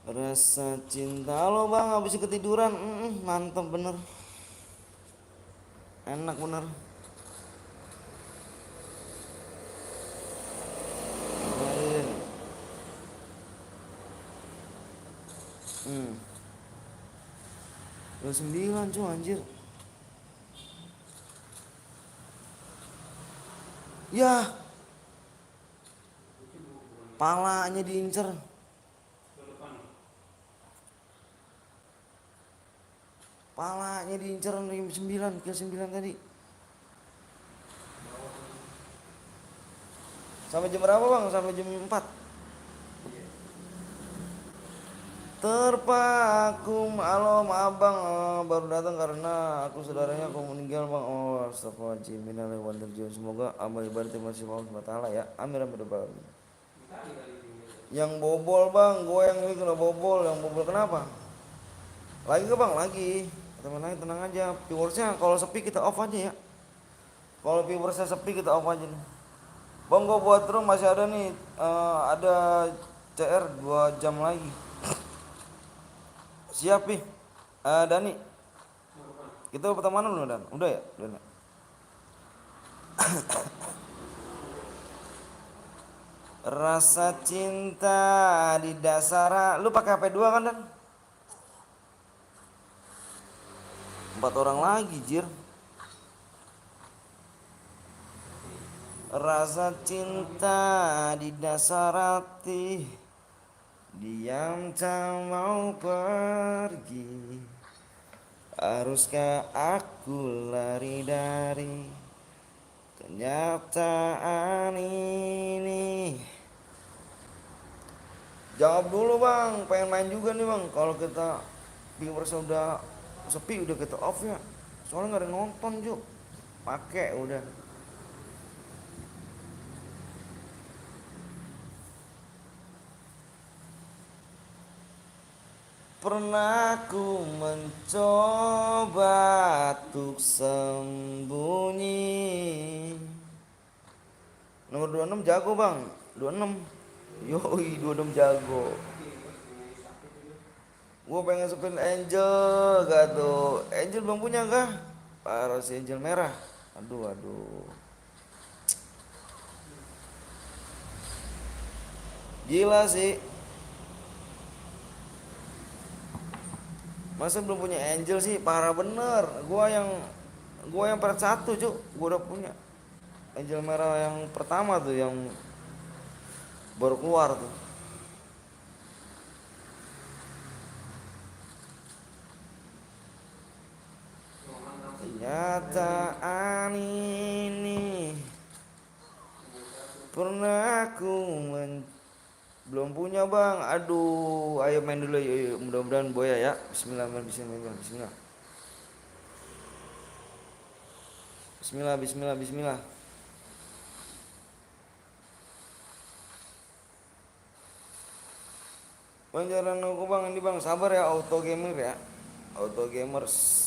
Rasa cinta lo bang, habis ketiduran. Mantap bener. Enak bener. Dengerin. Hmm. 29 cuy anjir. Ya, palanya diincer.
Ke depan.
Palanya diincer dari 9 ke 9 tadi. Sampai jam berapa bang? Sampai jam 4. Terpaku malam abang baru datang karena aku saudaranya aku meninggal bang. Oh astagfirullahaladzim, innalillahi wa inna ilaihi raji'un. Semoga amal ibadah masih Allah SWT ya. Amin amin amin. Yang bobol bang, gue yang ini kena bobol. Yang bobol kenapa? Lagi ke bang? Lagi. Teman lain tenang aja. Viewersnya kalau sepi kita off aja ya. Kalau viewersnya sepi kita off aja nih. Bang gue buat room masih ada nih. Ada CR 2 jam lagi. Siap nih. Dani. Kita pertemanan belum Dan? Udah ya? Udah. Rasa cinta di dasar. Lu pakai HP 2 kan Dan? 4 orang lagi jir. Rasa cinta di dasar hati, diam tak mau pergi. Haruskah aku lari dari kenyataan ini? Jawab dulu bang, pengen main juga nih bang. Kalau kita viewers udah sepi udah kita off ya. Soalnya nggak ada nonton Juk. Pakai udah. Pernah ku mencoba untuk sembunyi. Nomor 26 jago bang. 26. Yoi 26 jago. Gue pengen sepin Angel gak tuh. Angel belum punya kah? Parah si Angel merah. Aduh aduh. Gila sih. Masa belum punya Angel sih? Parah bener. Gua yang part 1 cuk. Gua udah punya Angel merah yang pertama tuh, yang baru keluar tuh. Kenyataan ini pernah aku belum punya bang. Aduh, ayo main dulu yuk. Mudah-mudahan boya ya. Bismillah, bismillah, bismillah. Bismillah, bismillah, bismillah. Bang jangan aku bang, ini bang sabar ya, auto gamer ya. Auto gamers.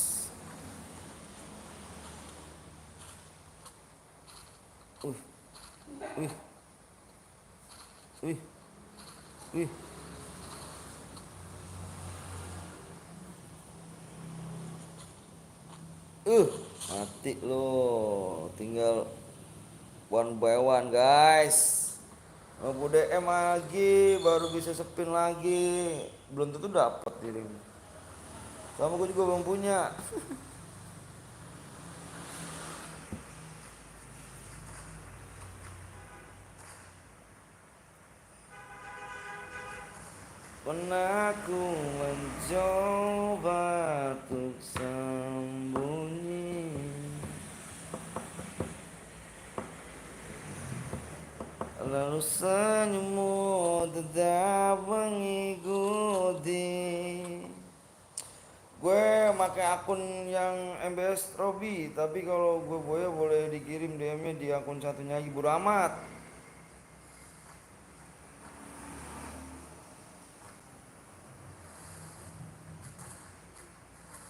Wih, wih, wih, wih. Mati lo. Tinggal one by one guys. Nunggu DM lagi baru bisa sepin lagi. Belum tentu dapat kirim. Sama gue juga belum punya. Pernah ku mencoba untuk sembunyi, lalu senyummu tetap mengikuti. Gue pakai akun yang MBS Robi, tapi kalau gue Boya boleh dikirim DM-nya di akun satunya lagi, bodo amat.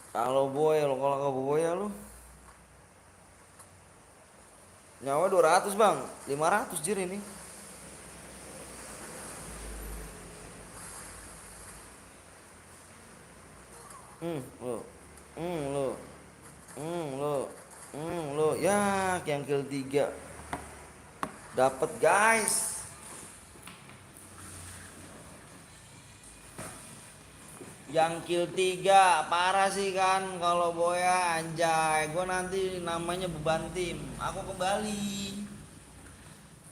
Kalau Boya lo, kalau ke Boya lo nyawa 200 bang, 500 jir ini. Lo, lo, lo, lo, ya yang kill 3 dapat guys. Yang kill 3 parah sih kan kalau Boya anjay. Gue nanti namanya beban tim. Aku kembali.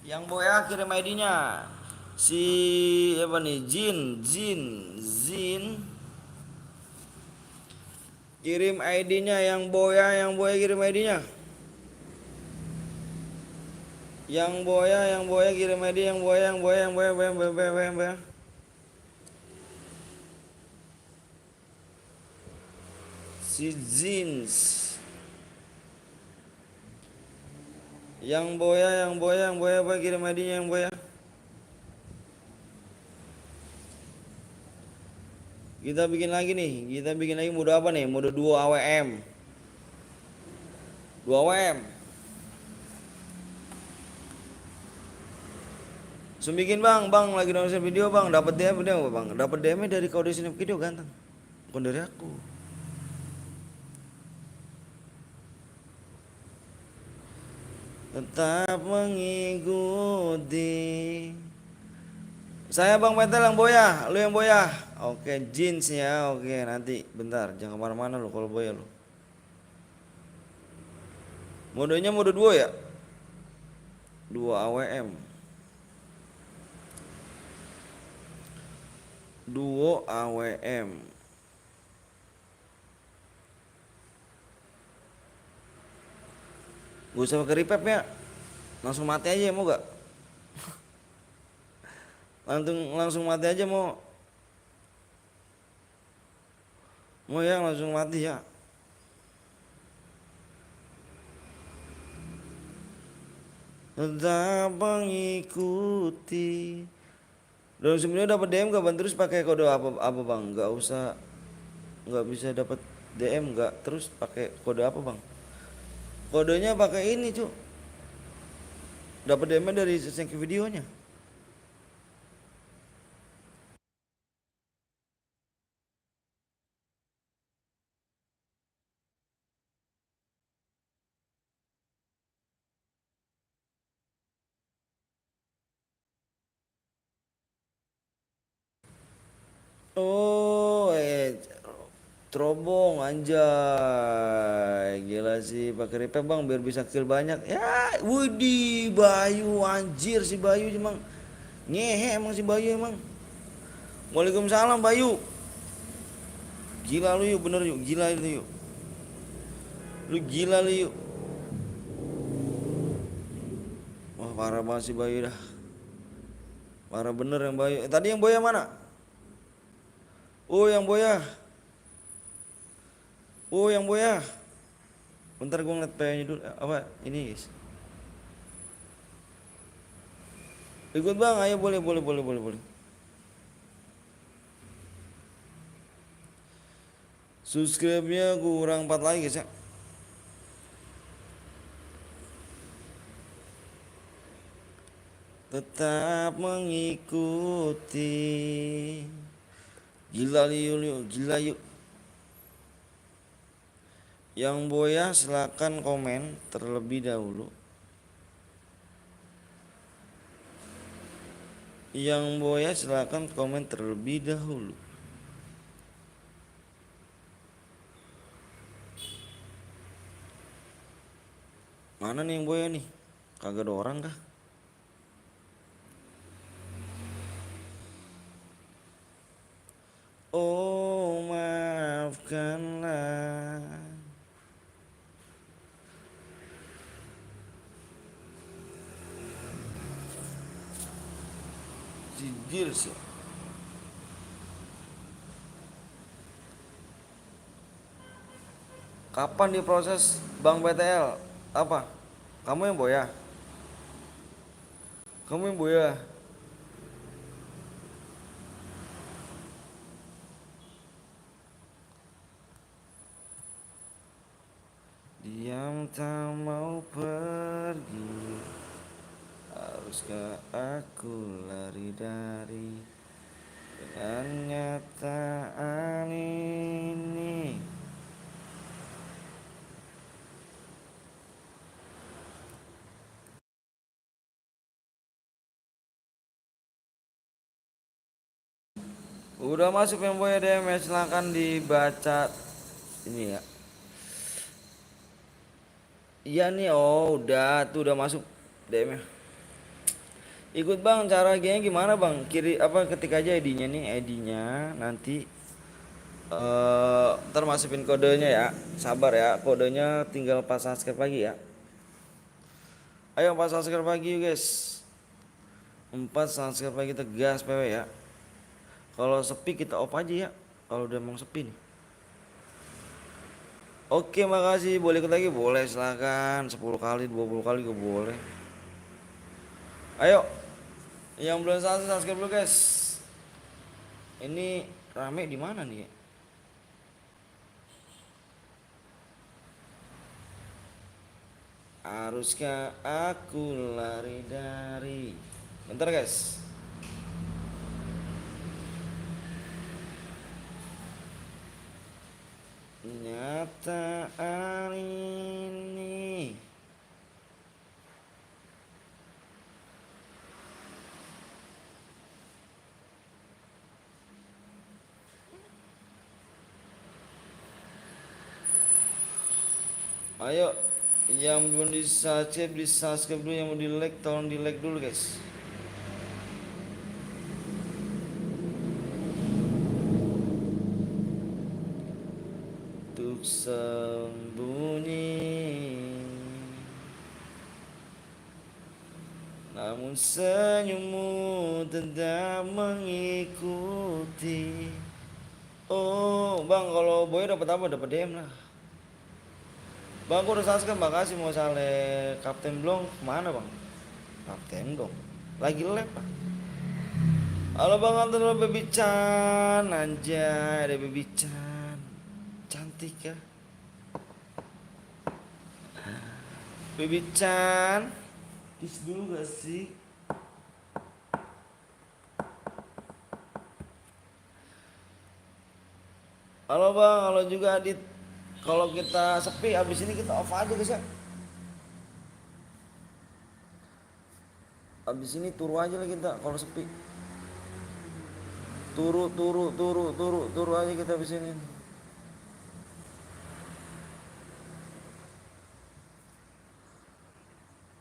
Yang Boya kirim ID-nya. Si apa nih? Jin. Kirim ID-nya yang Boya kirim ID-nya. Yang Boya kirim ID yang Boya. Si Zins. Yang Boya kirim ID-nya yang Boya. Kita bikin lagi mode apa nih? Mode 2 AWM. 2 AWM. Sembikin bang lagi nonton video bang, dapat DM bang, dapat DM dari kode snap video ganteng, bukan dari aku. Tetap mengikuti. Saya bang Petel yang Boya, lu yang Boya. Oke jeans ya, oke nanti bentar, jangan kemana-mana lu kalau Boya lu. Modenya mode 2 ya, 2 AWM, duo AWM. Gak usah pakai repap ya, langsung mati aja mau gak? Langsung mati aja mau ya langsung mati ya. Tetap mengikuti. Dan sebenarnya dapat DM gak bang, terus pakai kode apa bang? Gak usah, nggak bisa dapat DM nggak terus pakai kode apa bang? Kodenya pakai ini cu, dapat DM dari thank you videonya. Oh terobong anjay, gila sih pakai repair bang biar bisa kill banyak ya. Wudi Bayu anjir, si Bayu emang ngehe, emang si Bayu emang. Waalaikumsalam Bayu, gila lu yuk, bener yuk, gila itu yuk, lu gila lu yuk. Wah parah banget si Bayu dah, parah bener yang Bayu. Tadi yang Boya mana? Oh yang Boya, yang Boya. Bentar gue ngeliat PA-nya dulu. Apa ini guys? Ikut bang, ayo boleh. Subscribe-nya kurang 4 lagi guys ya. Tetap mengikuti. Gila yuk, gila yuk. Yang Boya silakan komen terlebih dahulu. Yang Boya silakan komen terlebih dahulu. Mana nih yang Boya nih? Kagak ada orang kah? Oh maafkanlah. Jijil sih. Kapan diproses Bang PTL? Apa? Kamu yang Boya? Kamu yang Boya? Diam tak mau pergi. Haruskah aku lari dari kenyataan ini? Udah masuk yang Boya DM ya, silahkan dibaca ini ya. Iya nih, oh udah tuh udah masuk DM-nya. Ikut Bang, cara gini gimana Bang? Kiri apa ketik aja ID-nya nih, ID-nya nanti ntar masukin kodenya ya. Sabar ya, kodenya tinggal pas subscribe lagi ya. Ayo pas subscribe lagi yuk guys. 4 subscribe lagi kita gas PW ya. Kalau sepi kita off aja ya. Kalau udah mau sepi nih. Oke makasih, boleh ikut lagi? Boleh silahkan, 10 kali, 20 kali juga boleh. Ayo, yang belum subscribe dulu guys. Ini rame di mana nih ya? Haruskah aku lari dari... Bentar guys. Kenyataan ini. Ayo, yang belum di subscribe dulu, yang mau di like tolong di like dulu guys. Untuk sembunyi, namun senyummu tetap mengikuti. Oh Bang, kalau Boy dapat apa? Dapat DM lah. Bang, aku udah subscribe, makasih. Mau sale Kapten Blong kemana Bang? Kapten Blong lagi lab Pak. Halo Bang, antar lo Baby Chan. Anjay, ada Baby Chan. Cantik ya Baby Chan. Kiss dulu gak sih? Halo Bang, halo juga Adit. Kalau kita sepi abis ini kita off aja guys ya. Abis ini turu aja lah kita kalau sepi. Turu aja kita abis ini.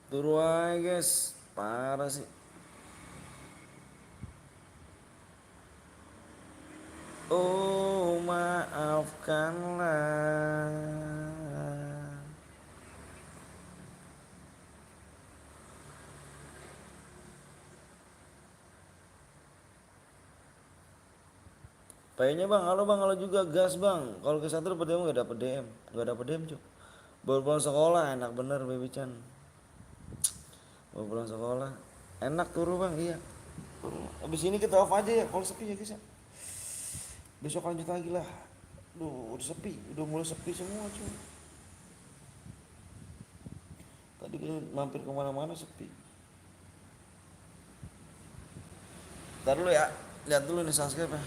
Turu aja guys, parah sih. Oh maafkanlah. Kayaknya Bang, halo juga gas Bang. Kalau ke satu dapat DM nggak dapat DM, nggak dapat DM cuk. Baru pulang sekolah enak bener Baby Chan. Baru pulang sekolah enak turu Bang, iya. Abis ini kita off aja ya kalau sepi ya guys ya. Besok lanjut lagi lah. Duh, udah sepi, udah mulai sepi semua cuy. Tadi kita mampir kemana-mana sepi. Ntar dulu ya, lihat dulu nih subscribe ya.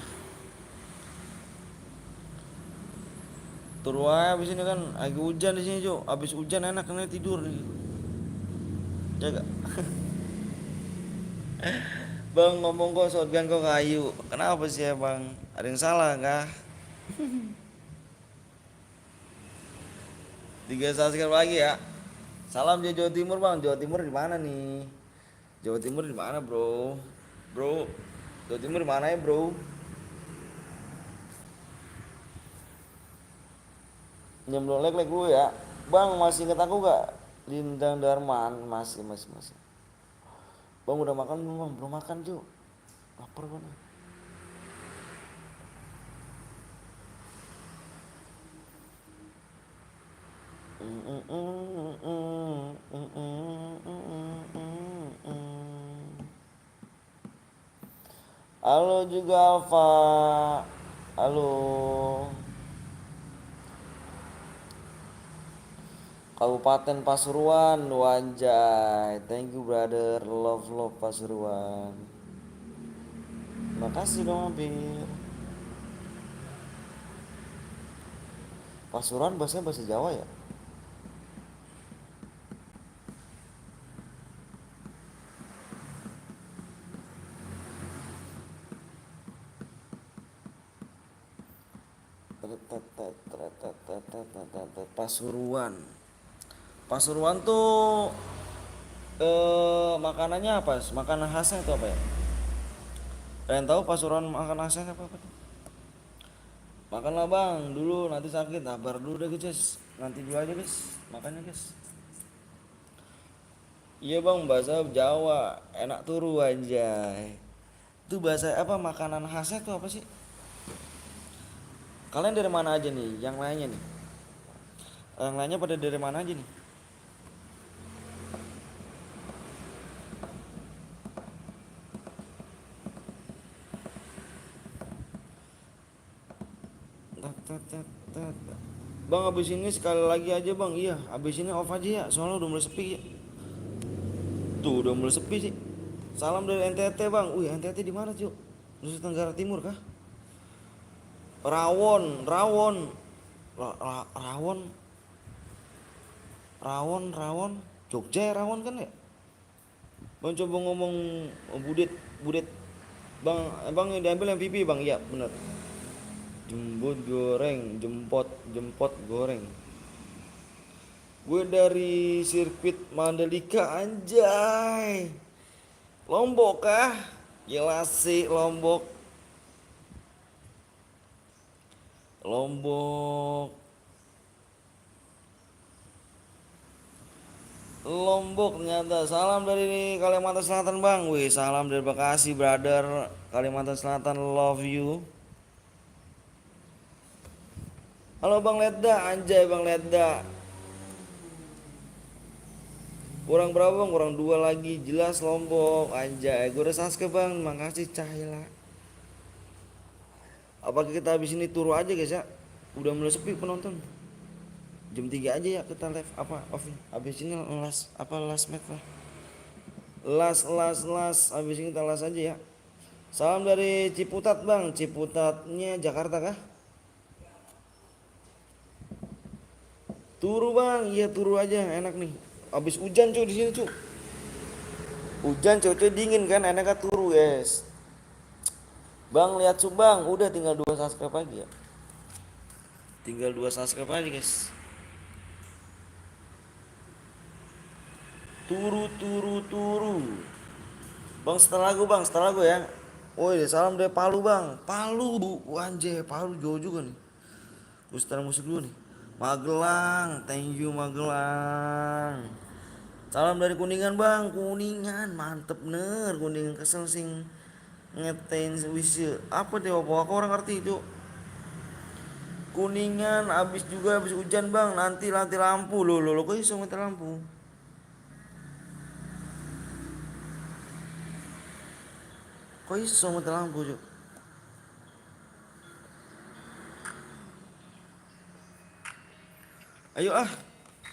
Turu aja abis ini kan lagi hujan di sini cuy. Abis hujan enak nih tidur nih. Jaga. Bang ngomong kok shotgun kok kayu. Kenapa sih ya bang? Ada yang salah kah? 3 subscribe lagi ya. Salam dari Jawa Timur bang. Jawa Timur di mana nih? Jawa Timur di mana bro? Bro, Jawa Timur di mana ya bro? Nyemplung lek dulu ya. Bang masih inget aku gak? Lintang Darman masih. Bang udah makan belum bang? Belum makan cuy. Lapar banget. Halo juga Alfa. Halo. Kabupaten Pasuruan, Wanjai. Thank you brother, love Pasuruan. Makasih dong mampir. Pasuruan bahasanya bahasa Jawa ya? Pasuruan. Pasuruan tuh makanannya apa? Makanan khasnya itu apa ya? Kalian tahu Pasuruan makanan khasnya apa tuh? Makanlah bang, dulu nanti sakit. Sabar dulu deh guys. Nanti dulu aja guys. Makannya guys. Iya bang, bahasa Jawa. Enak turu anjay. Itu bahasa apa? Makanan khasnya tuh apa sih? Kalian dari mana aja nih? Yang lainnya nih? Yang lainnya pada dari mana aja nih? Bang abis ini sekali lagi aja bang. Iya abis ini off aja ya. Soalnya udah mulai sepi ya. Tuh udah mulai sepi sih. Salam dari NTT bang. Wih NTT di mana cuy? Nusa Tenggara Timur kah? Rawon. Rawon. Rawon. Jogja ya rawon kan ya? Bang coba ngomong budet. Bang yang diambil MVP bang. Iya bener. Jempot goreng. Gue dari sirkuit Mandalika anjay. Lombok kah? Gila sih Lombok. Lombok ternyata. Salam dari Kalimantan Selatan bang. Wih salam dari Bekasi brother. Kalimantan Selatan love you. Halo bang Ledda. Anjay bang Ledda. Kurang berapa bang? Kurang 2 lagi. Jelas Lombok. Anjay. Gue udah subscribe bang. Makasih Cahila. Apakah kita habis ini turu aja guys ya? Udah mulai sepi penonton. Jam 3 aja ya kita live apa off. Habis ini last match lah. Last habis ini kita last aja ya. Salam dari Ciputat bang. Ciputatnya Jakarta kah? Turu bang. Iya turu aja enak nih. Habis hujan cuy di sini cuy. Hujan cuy dingin kan enaknya turu guys. Bang lihat Subang udah tinggal 2 subscribe lagi ya. Tinggal 2 subscribe aja guys. Turu. Bang setelah gue ya. Woi salam dari Palu bang. Palu bu, anjay Palu jauh juga nih. Gue setel musik dulu nih. Magelang, thank you Magelang. Salam dari Kuningan bang, Kuningan mantep ner. Kuningan kesel sing ngetain wis apa deh aku orang ngerti itu. Kuningan habis hujan bang, nanti lampu lo kok iso mati lampu. Kok iso mati lampu cuk? Ayo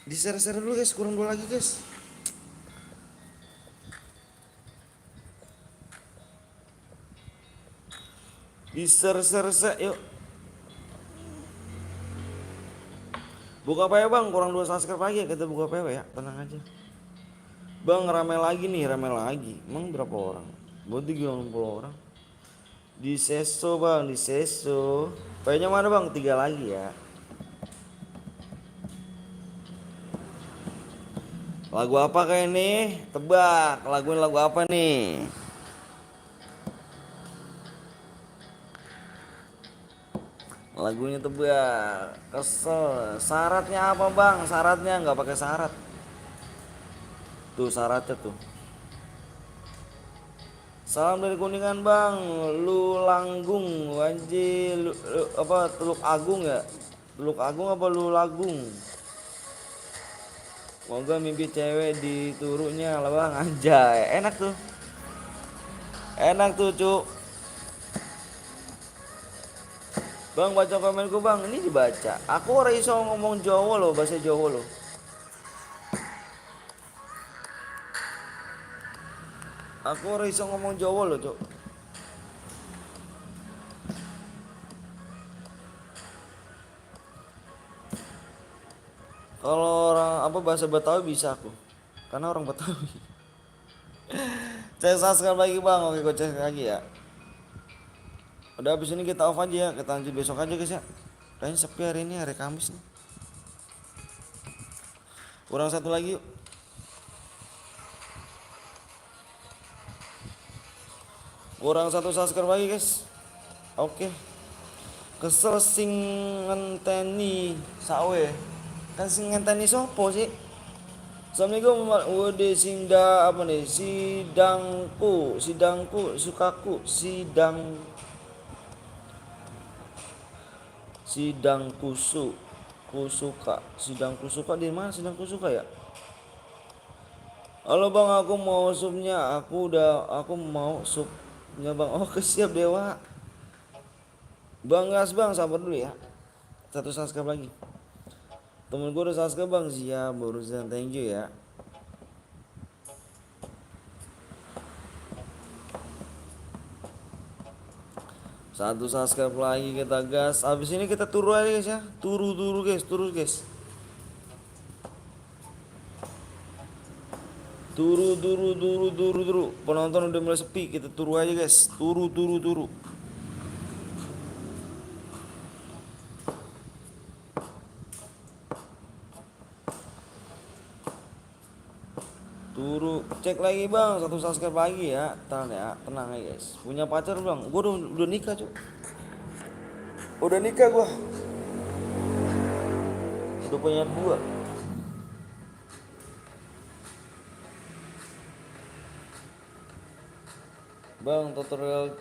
di share dulu guys, kurang 2 lagi guys. Di share yuk. Buka PW bang, kurang 2 subscribe lagi ya kita buka PW ya, tenang aja. Bang rame lagi. Emang berapa orang? Buat 30 orang. Di Seso bang, di Seso. Kayaknya mana bang? 3 lagi ya. Lagu apa kayak ini? Tebak, laguin lagu apa nih? Lagunya tebak. Kesel. Syaratnya apa bang? Syaratnya nggak pakai syarat. Tuh syaratnya tuh. Salam dari Kuningan bang, lu Langgung, Wanji, apa Teluk Agung ya? Teluk Agung apa lu Lagung? Moga mimpi cewek di turunnya lah bang, anjay, enak tuh cuk. Bang baca komenku bang, ini dibaca. Aku ora iso ngomong Jawa loh, bahasa Jawa loh. Aku ora iso ngomong Jawa loh cuk. Kalau orang apa bahasa Betawi bisa aku, karena orang Betawi. Cek subscribe lagi bang, oke gue cek lagi ya. Udah habis ini kita off aja ya, kita lanjut besok aja guys ya. Kayaknya sepi hari ini, hari Kamis nih. Kurang satu lagi yuk. Kurang satu subscribe lagi guys. Oke. Kesel sing ngenteni sawe. Kan sing ngenteni sopo sih? Assalamualaikum Wode Sinda apa nih? Sidangku, sukaku, sidang kusuka, sidang kusuka di mana sidang kusuka ya? Halo bang, aku mau supnya, aku mau supnya bang. Oh siap dewa. Bang gas bang, sabar dulu ya. Satu subscribe lagi. Temen gue udah subscribe bang, siap barusan, thank you ya. Satu subscribe lagi kita gas. Habis ini kita turu aja guys ya. Turu guys, turu guys. Turu. Penonton udah mulai sepi, kita turu aja guys. Turu. Turu, cek lagi bang, satu subscribe lagi ya. Tenang ya guys. Punya pacar bang? Gue udah nikah cuy. Udah nikah gue. Udah punya 2. Bang, tutorial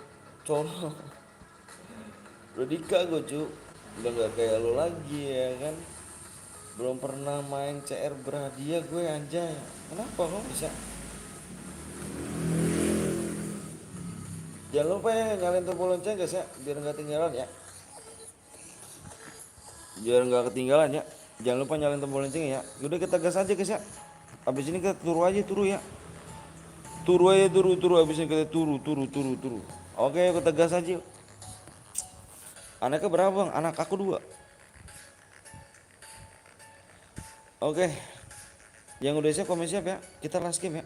cowok. Udah nikah gue cuy. Udah gak kayak lo lagi ya kan. Belum pernah main CR berhadiah gue anjay. Kenapa kok bisa? Jangan lupa ya nyalain tombol lonceng guys ya, biar nggak ketinggalan ya. Biar nggak ketinggalan ya. Jangan lupa nyalain tombol lonceng ya. Udah kita gas aja guys ya. Habis ini kita turu ya. Turu. Habis ini kita turu. Oke, kita gas aja. Anaknya berapa bang? Anak aku 2. Oke. Yang udah siap komen siap ya. Kita last game ya.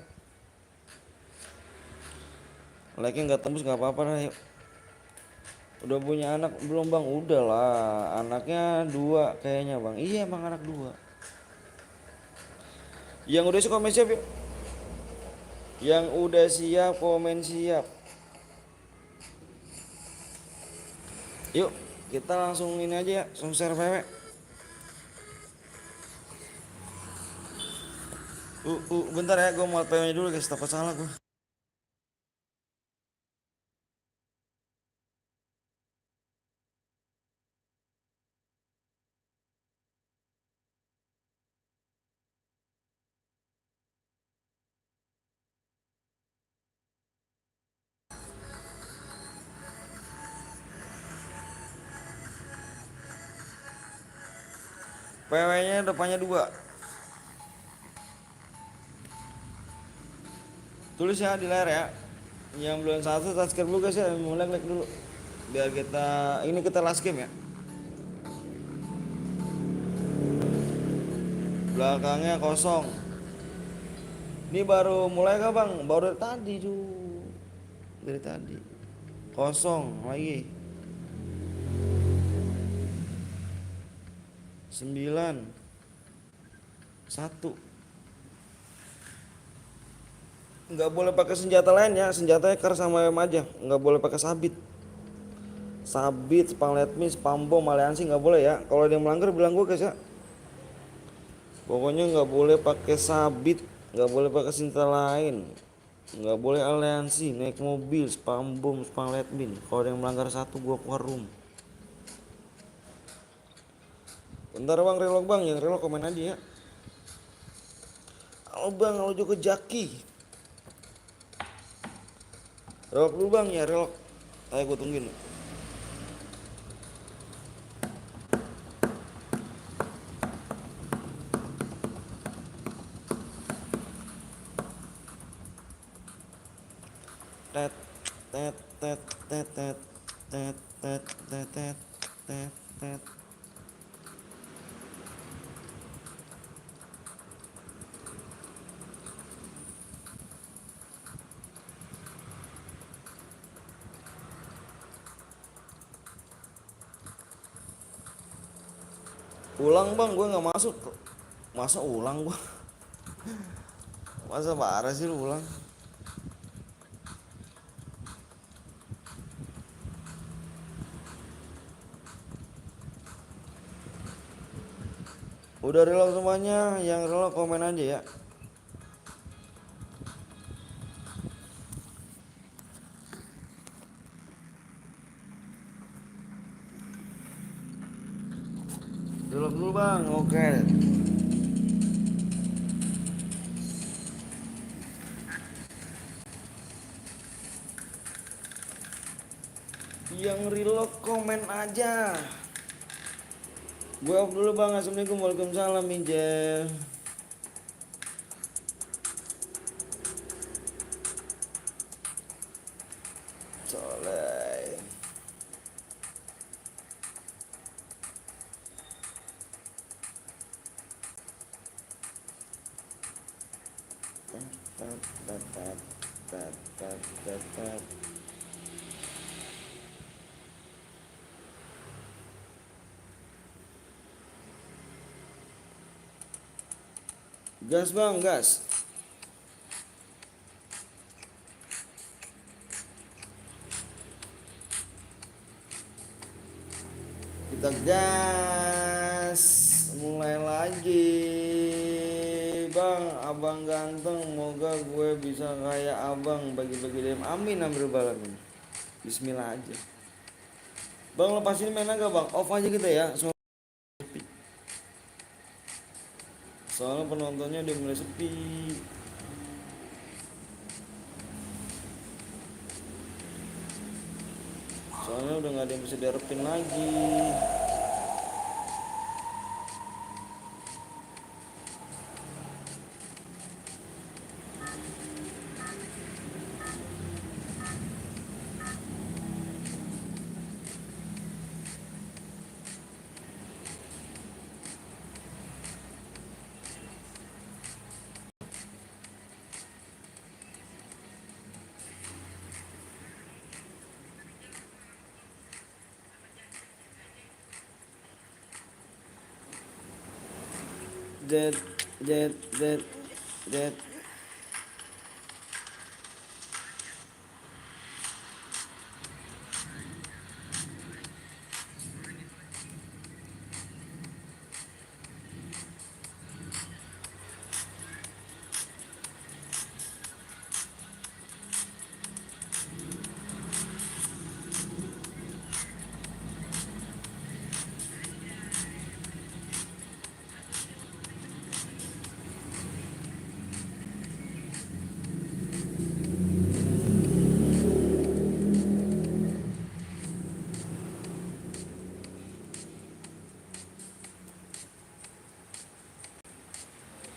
Like-nya nggak tembus nggak apa-apa lah yuk. Udah punya anak belum bang? Udah lah. Anaknya 2 kayaknya bang. Iya emang anak 2. Yang udah siap komen siap yuk. Yang udah siap komen siap. Yuk kita langsung ini aja ya. Langsung share PW. Bentar ya, gue mau PW dulu guys, takut salah gue. PW-nya depannya 2. Tulis ya di layar ya. Yang belum satu subscribe dulu guys ya, mulai like dulu. Biar kita last game ya. Belakangnya kosong. Ini baru mulai kah bang? Baru dari tadi tuh. dari tadi. Kosong lagi. 9 1. Nggak boleh pakai senjata lain ya, senjatanya kar sama M aja, nggak boleh pakai sabit. Sabit, spam let me, spam bom, aliansi nggak boleh ya. Kalau ada yang melanggar bilang gue guys ya. Pokoknya nggak boleh pakai sabit, nggak boleh pakai senjata lain, nggak boleh aliansi, naik mobil, spam bom, spam let me. Kalau ada yang melanggar satu gue keluar room. Bentar bang, relog bang, yang relog komen aja ya. Halo bang, halo Joko Jaki. Relok dulu bang ya, relok. Ayo gue tungguin. Tet tet tet tet tet tet tet tet tet tet tet. Ulang bang, gue nggak masuk. Masa ulang gua? Masa parah sih lu ulang? Udah reload semuanya, yang reload komen aja ya. Reload dulu bang, oke. Yang reload komen aja. Gue off dulu bang, assalamualaikum, waalaikumsalam Minjel. Soleh. Tet tet tet tet tet tet tet. Gas bang, gas. Kita gas. Mulai lagi. Bang, abang ganteng. Moga gue bisa kayak abang bagi-bagi DM. Amin, amin balamin. Bismillah aja. Bang lepasin main agak bang. Off aja kita ya. Soalnya penontonnya udah mulai sepi. Soalnya udah nggak ada yang bisa diharapin lagi. Dead, dead, dead, dead.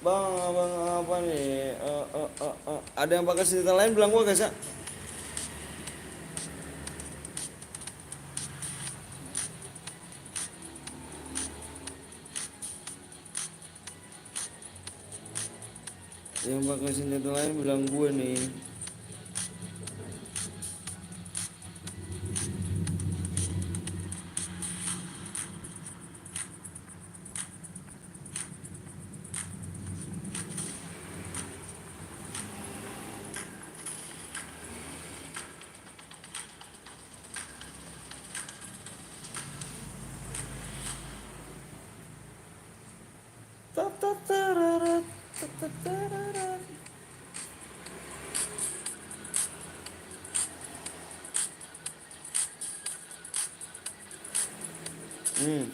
Bang, abang apa nih? Ada yang pakai senjata lain bilang gua guys ya. Yang pakai senjata lain bilang gue nih. Hmm.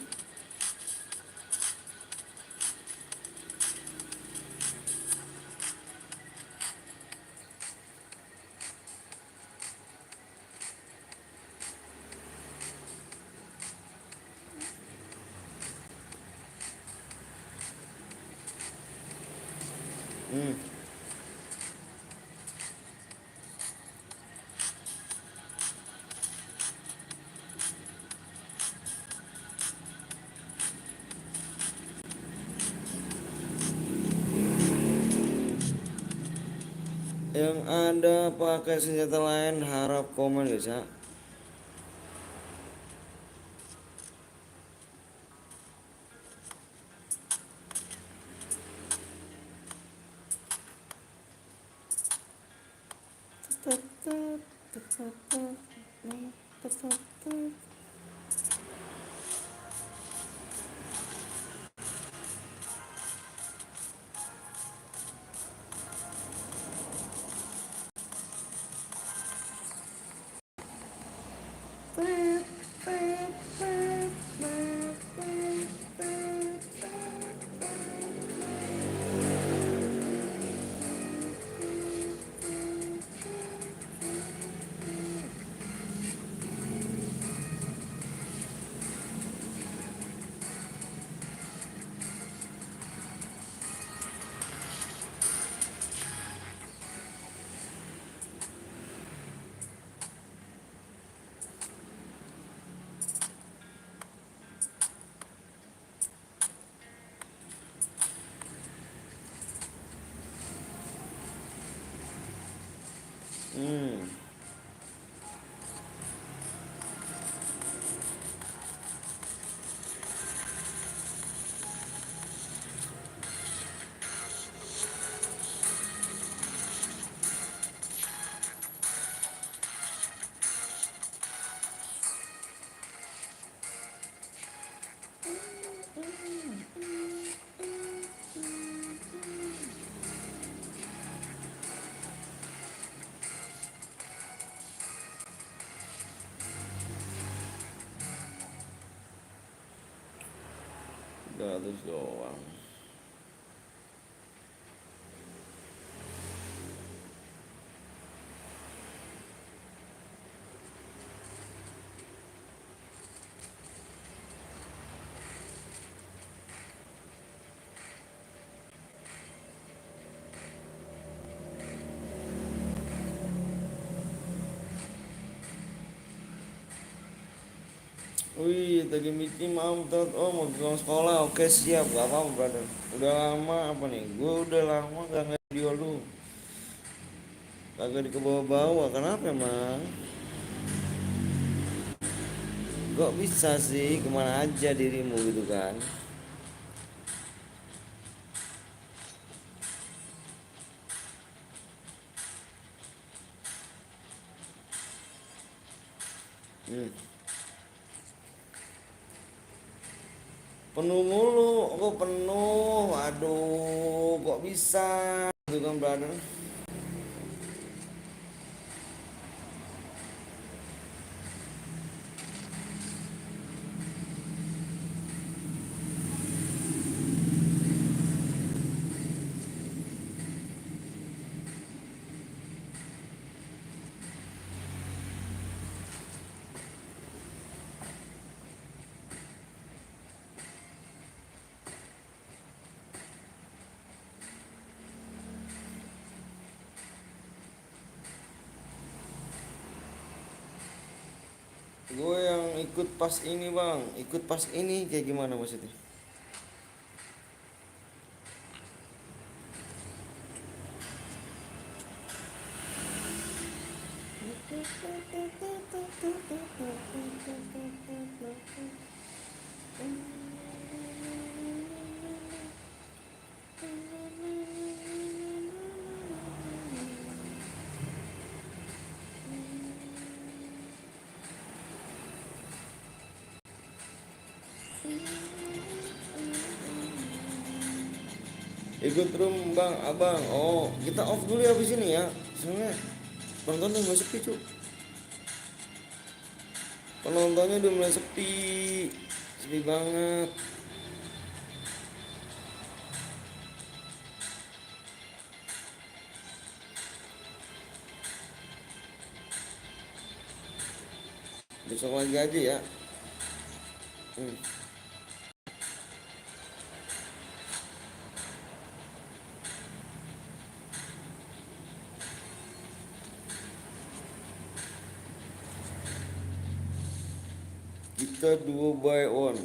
Hmm. Yang ada pakai senjata lain harap komen guys ya. Hmm. Udah terus doang. Wih, tadi meeting mau telat. Oh, mau pulang sekolah. Oke, siap. Gak apa-apa, brother. Udah lama apa nih? Gue udah lama gak nge-video lu. Kagak dikebawa-bawa. Kenapa emang? Kok bisa sih? Kemana aja dirimu gitu kan? Hmm. Penuh mulu. Kok penuh? Aduh, kok bisa? Gitu kan, brother? Gue yang ikut pas ini bang, ikut pas ini kayak gimana maksudnya? Ikut room bang, abang. Oh, kita off dulu ya abis ini ya. Soalnya penontonnya mulai sepi cu. Penontonnya udah mulai sepi. Sepi banget. Besok lagi aja ya. Hmm. Kita 2 by 1.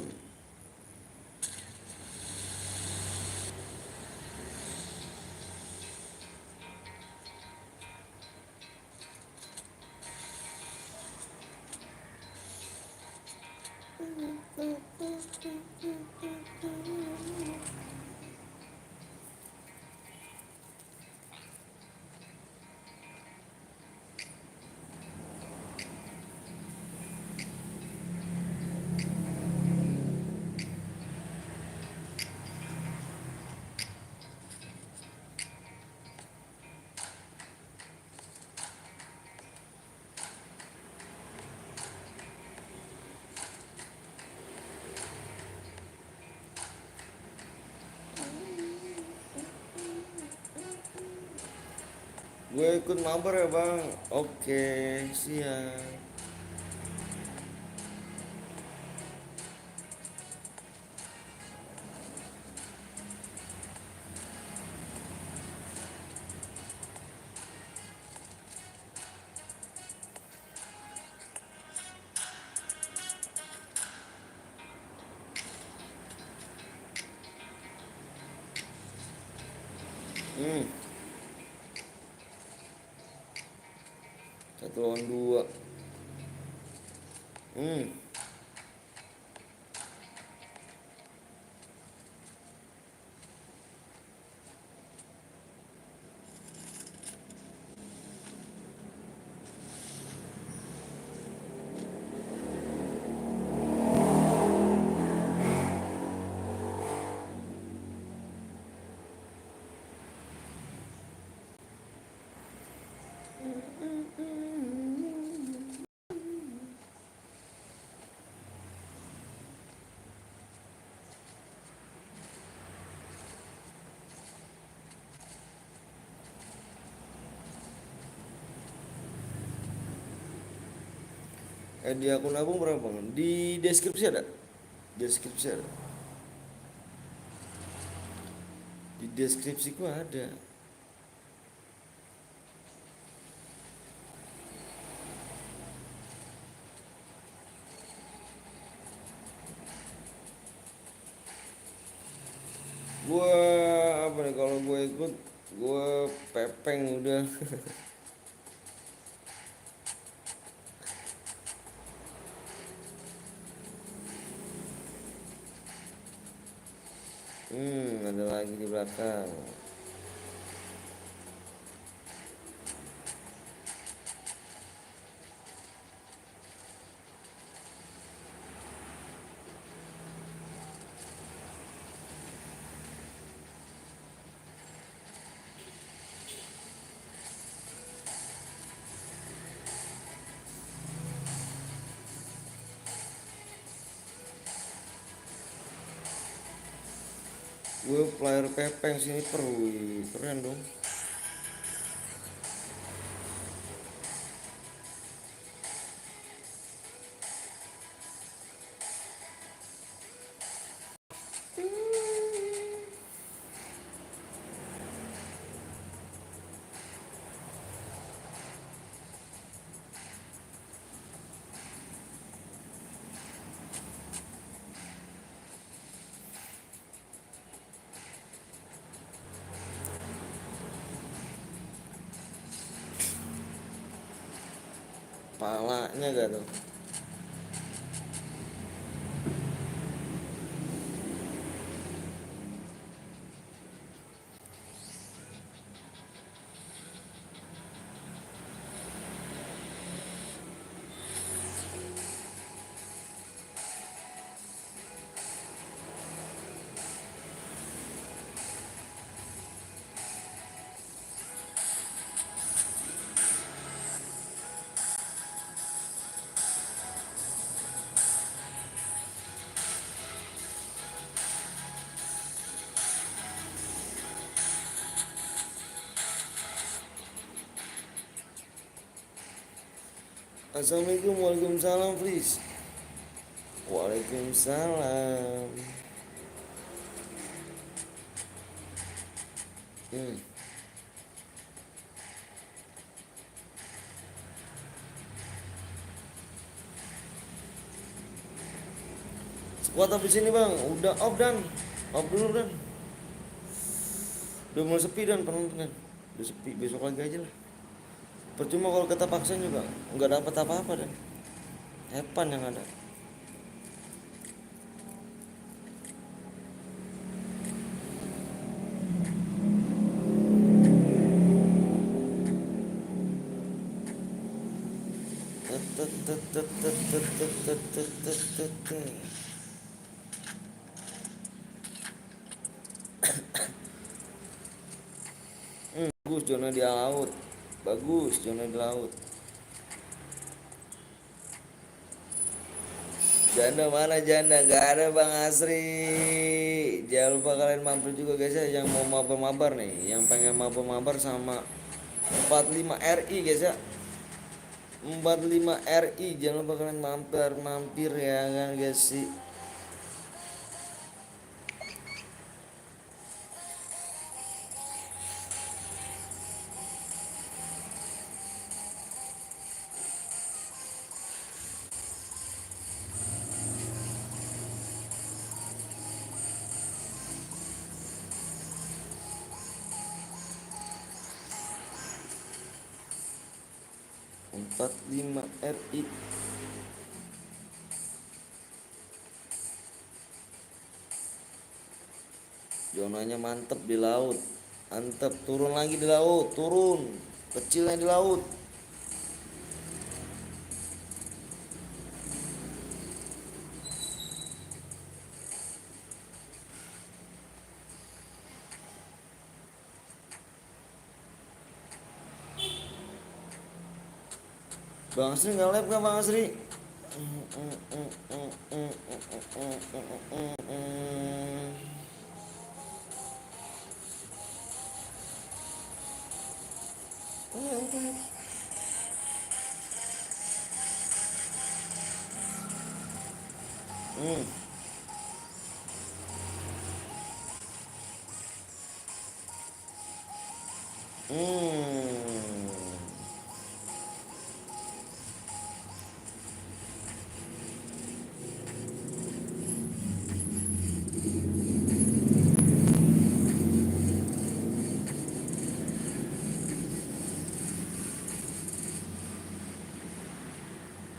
Gue ikut mabar ya bang. Oke, siap. Hmm, 1 lawan 2. Hmm, di akun abang berapa bang? Di deskripsi ada. Deskripsi ada. Di deskripsiku ada. Gua apa nih kalau gue ikut, gue pepeng udah. Ada lagi di belakang. Gue player pepeng sini perlu, keren dong. Palanya gak tuh? Assalamualaikum, waalaikumsalam, please. Waalaikumsalam. Hmm. Squad habis ini bang, udah off dan off dulu dan udah mulai sepi dan penonton dan udah sepi, besok lagi aja lah. Percuma kalau kita paksa juga nggak dapat apa-apa dan hepan yang ada. Bagus zona di laut, bagus zona di laut. Janda mana janda? Gak ada Bang Asri. Jangan lupa kalian mampir juga guys ya, yang mau mabar-mabar nih, yang pengen mabar-mabar sama 45 RI guys ya. 45 RI, jangan lupa kalian mampir ya kan guys sih. 45 RI. Zonanya mantep di laut. Mantep, turun lagi di laut, turun. Kecilnya di laut. Bang Asri nggak live nggak Bang Asri? Hmm. Hmm.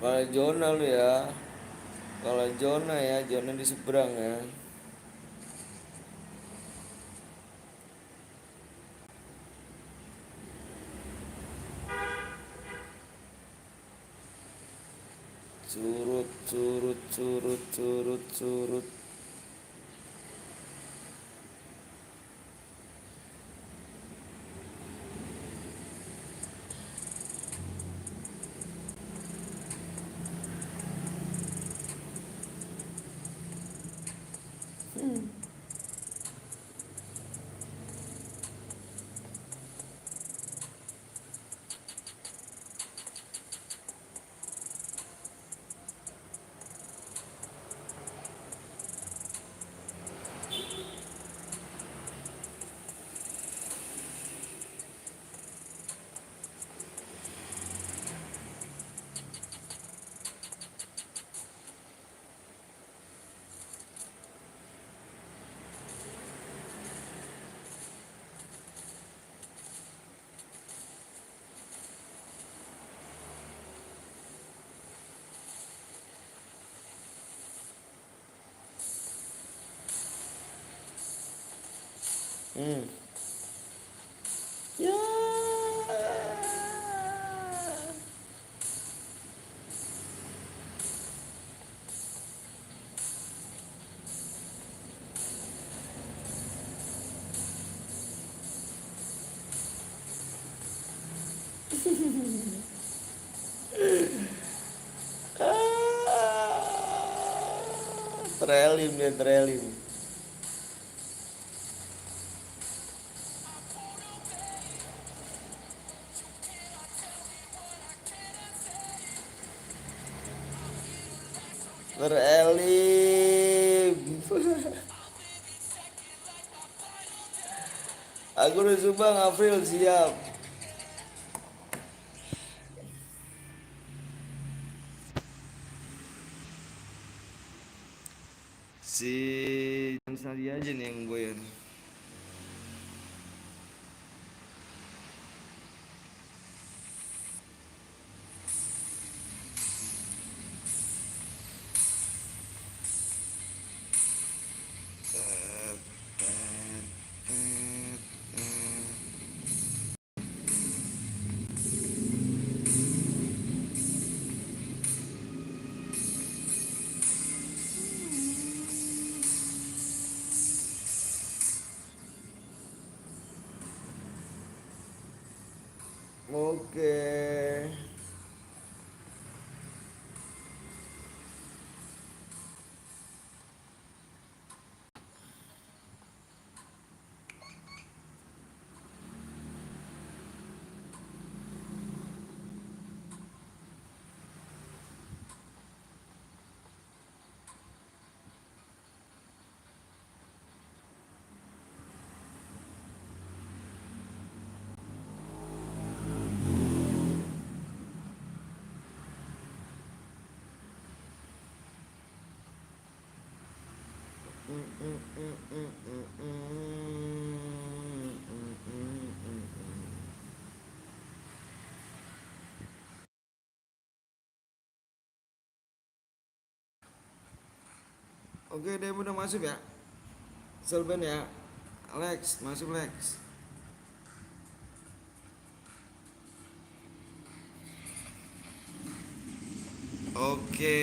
Kalau zona lu ya, kalau zona ya, zona di seberang ya. Curut, curut, curut, curut, curut. Hmm. Ya. Trelim dia trelim. Elim. Aku udah Subang, April siap. Si Sadi aja nih yang goyang. Oke. Oke, dia udah masuk ya. Selben ya. Alex, masuk Lex. Oke,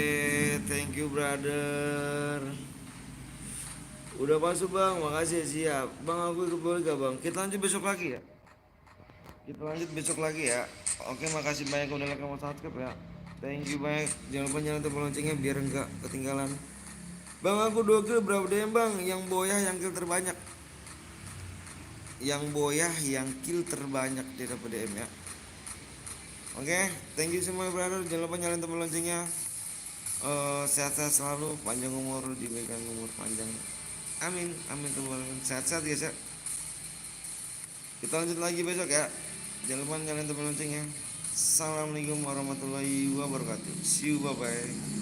thank you brother. Udah masuk bang, makasih ya, siap. Bang aku ikut boleh gak bang? Kita lanjut besok lagi ya. Kita lanjut besok lagi ya. Oke, makasih banyak udah like sama subscribe ya. Thank you banyak. Jangan lupa nyalain tombol loncengnya biar enggak ketinggalan. Bang aku 2 kill berapa DM bang? Yang boyah yang kill terbanyak. Yang boyah yang kill terbanyak dia dapat DM ya. Oke, thank you semua brother. Jangan lupa nyalain tombol loncengnya. Sehat-sehat selalu, panjang umur, diberikan umur panjang. Amin, amin teman-teman. Sehat-sehat guys ya. Kita lanjut lagi besok ya. Jangan lupa nyalain tombol loncengnya. Assalamualaikum warahmatullahi wabarakatuh. See you, bye bye.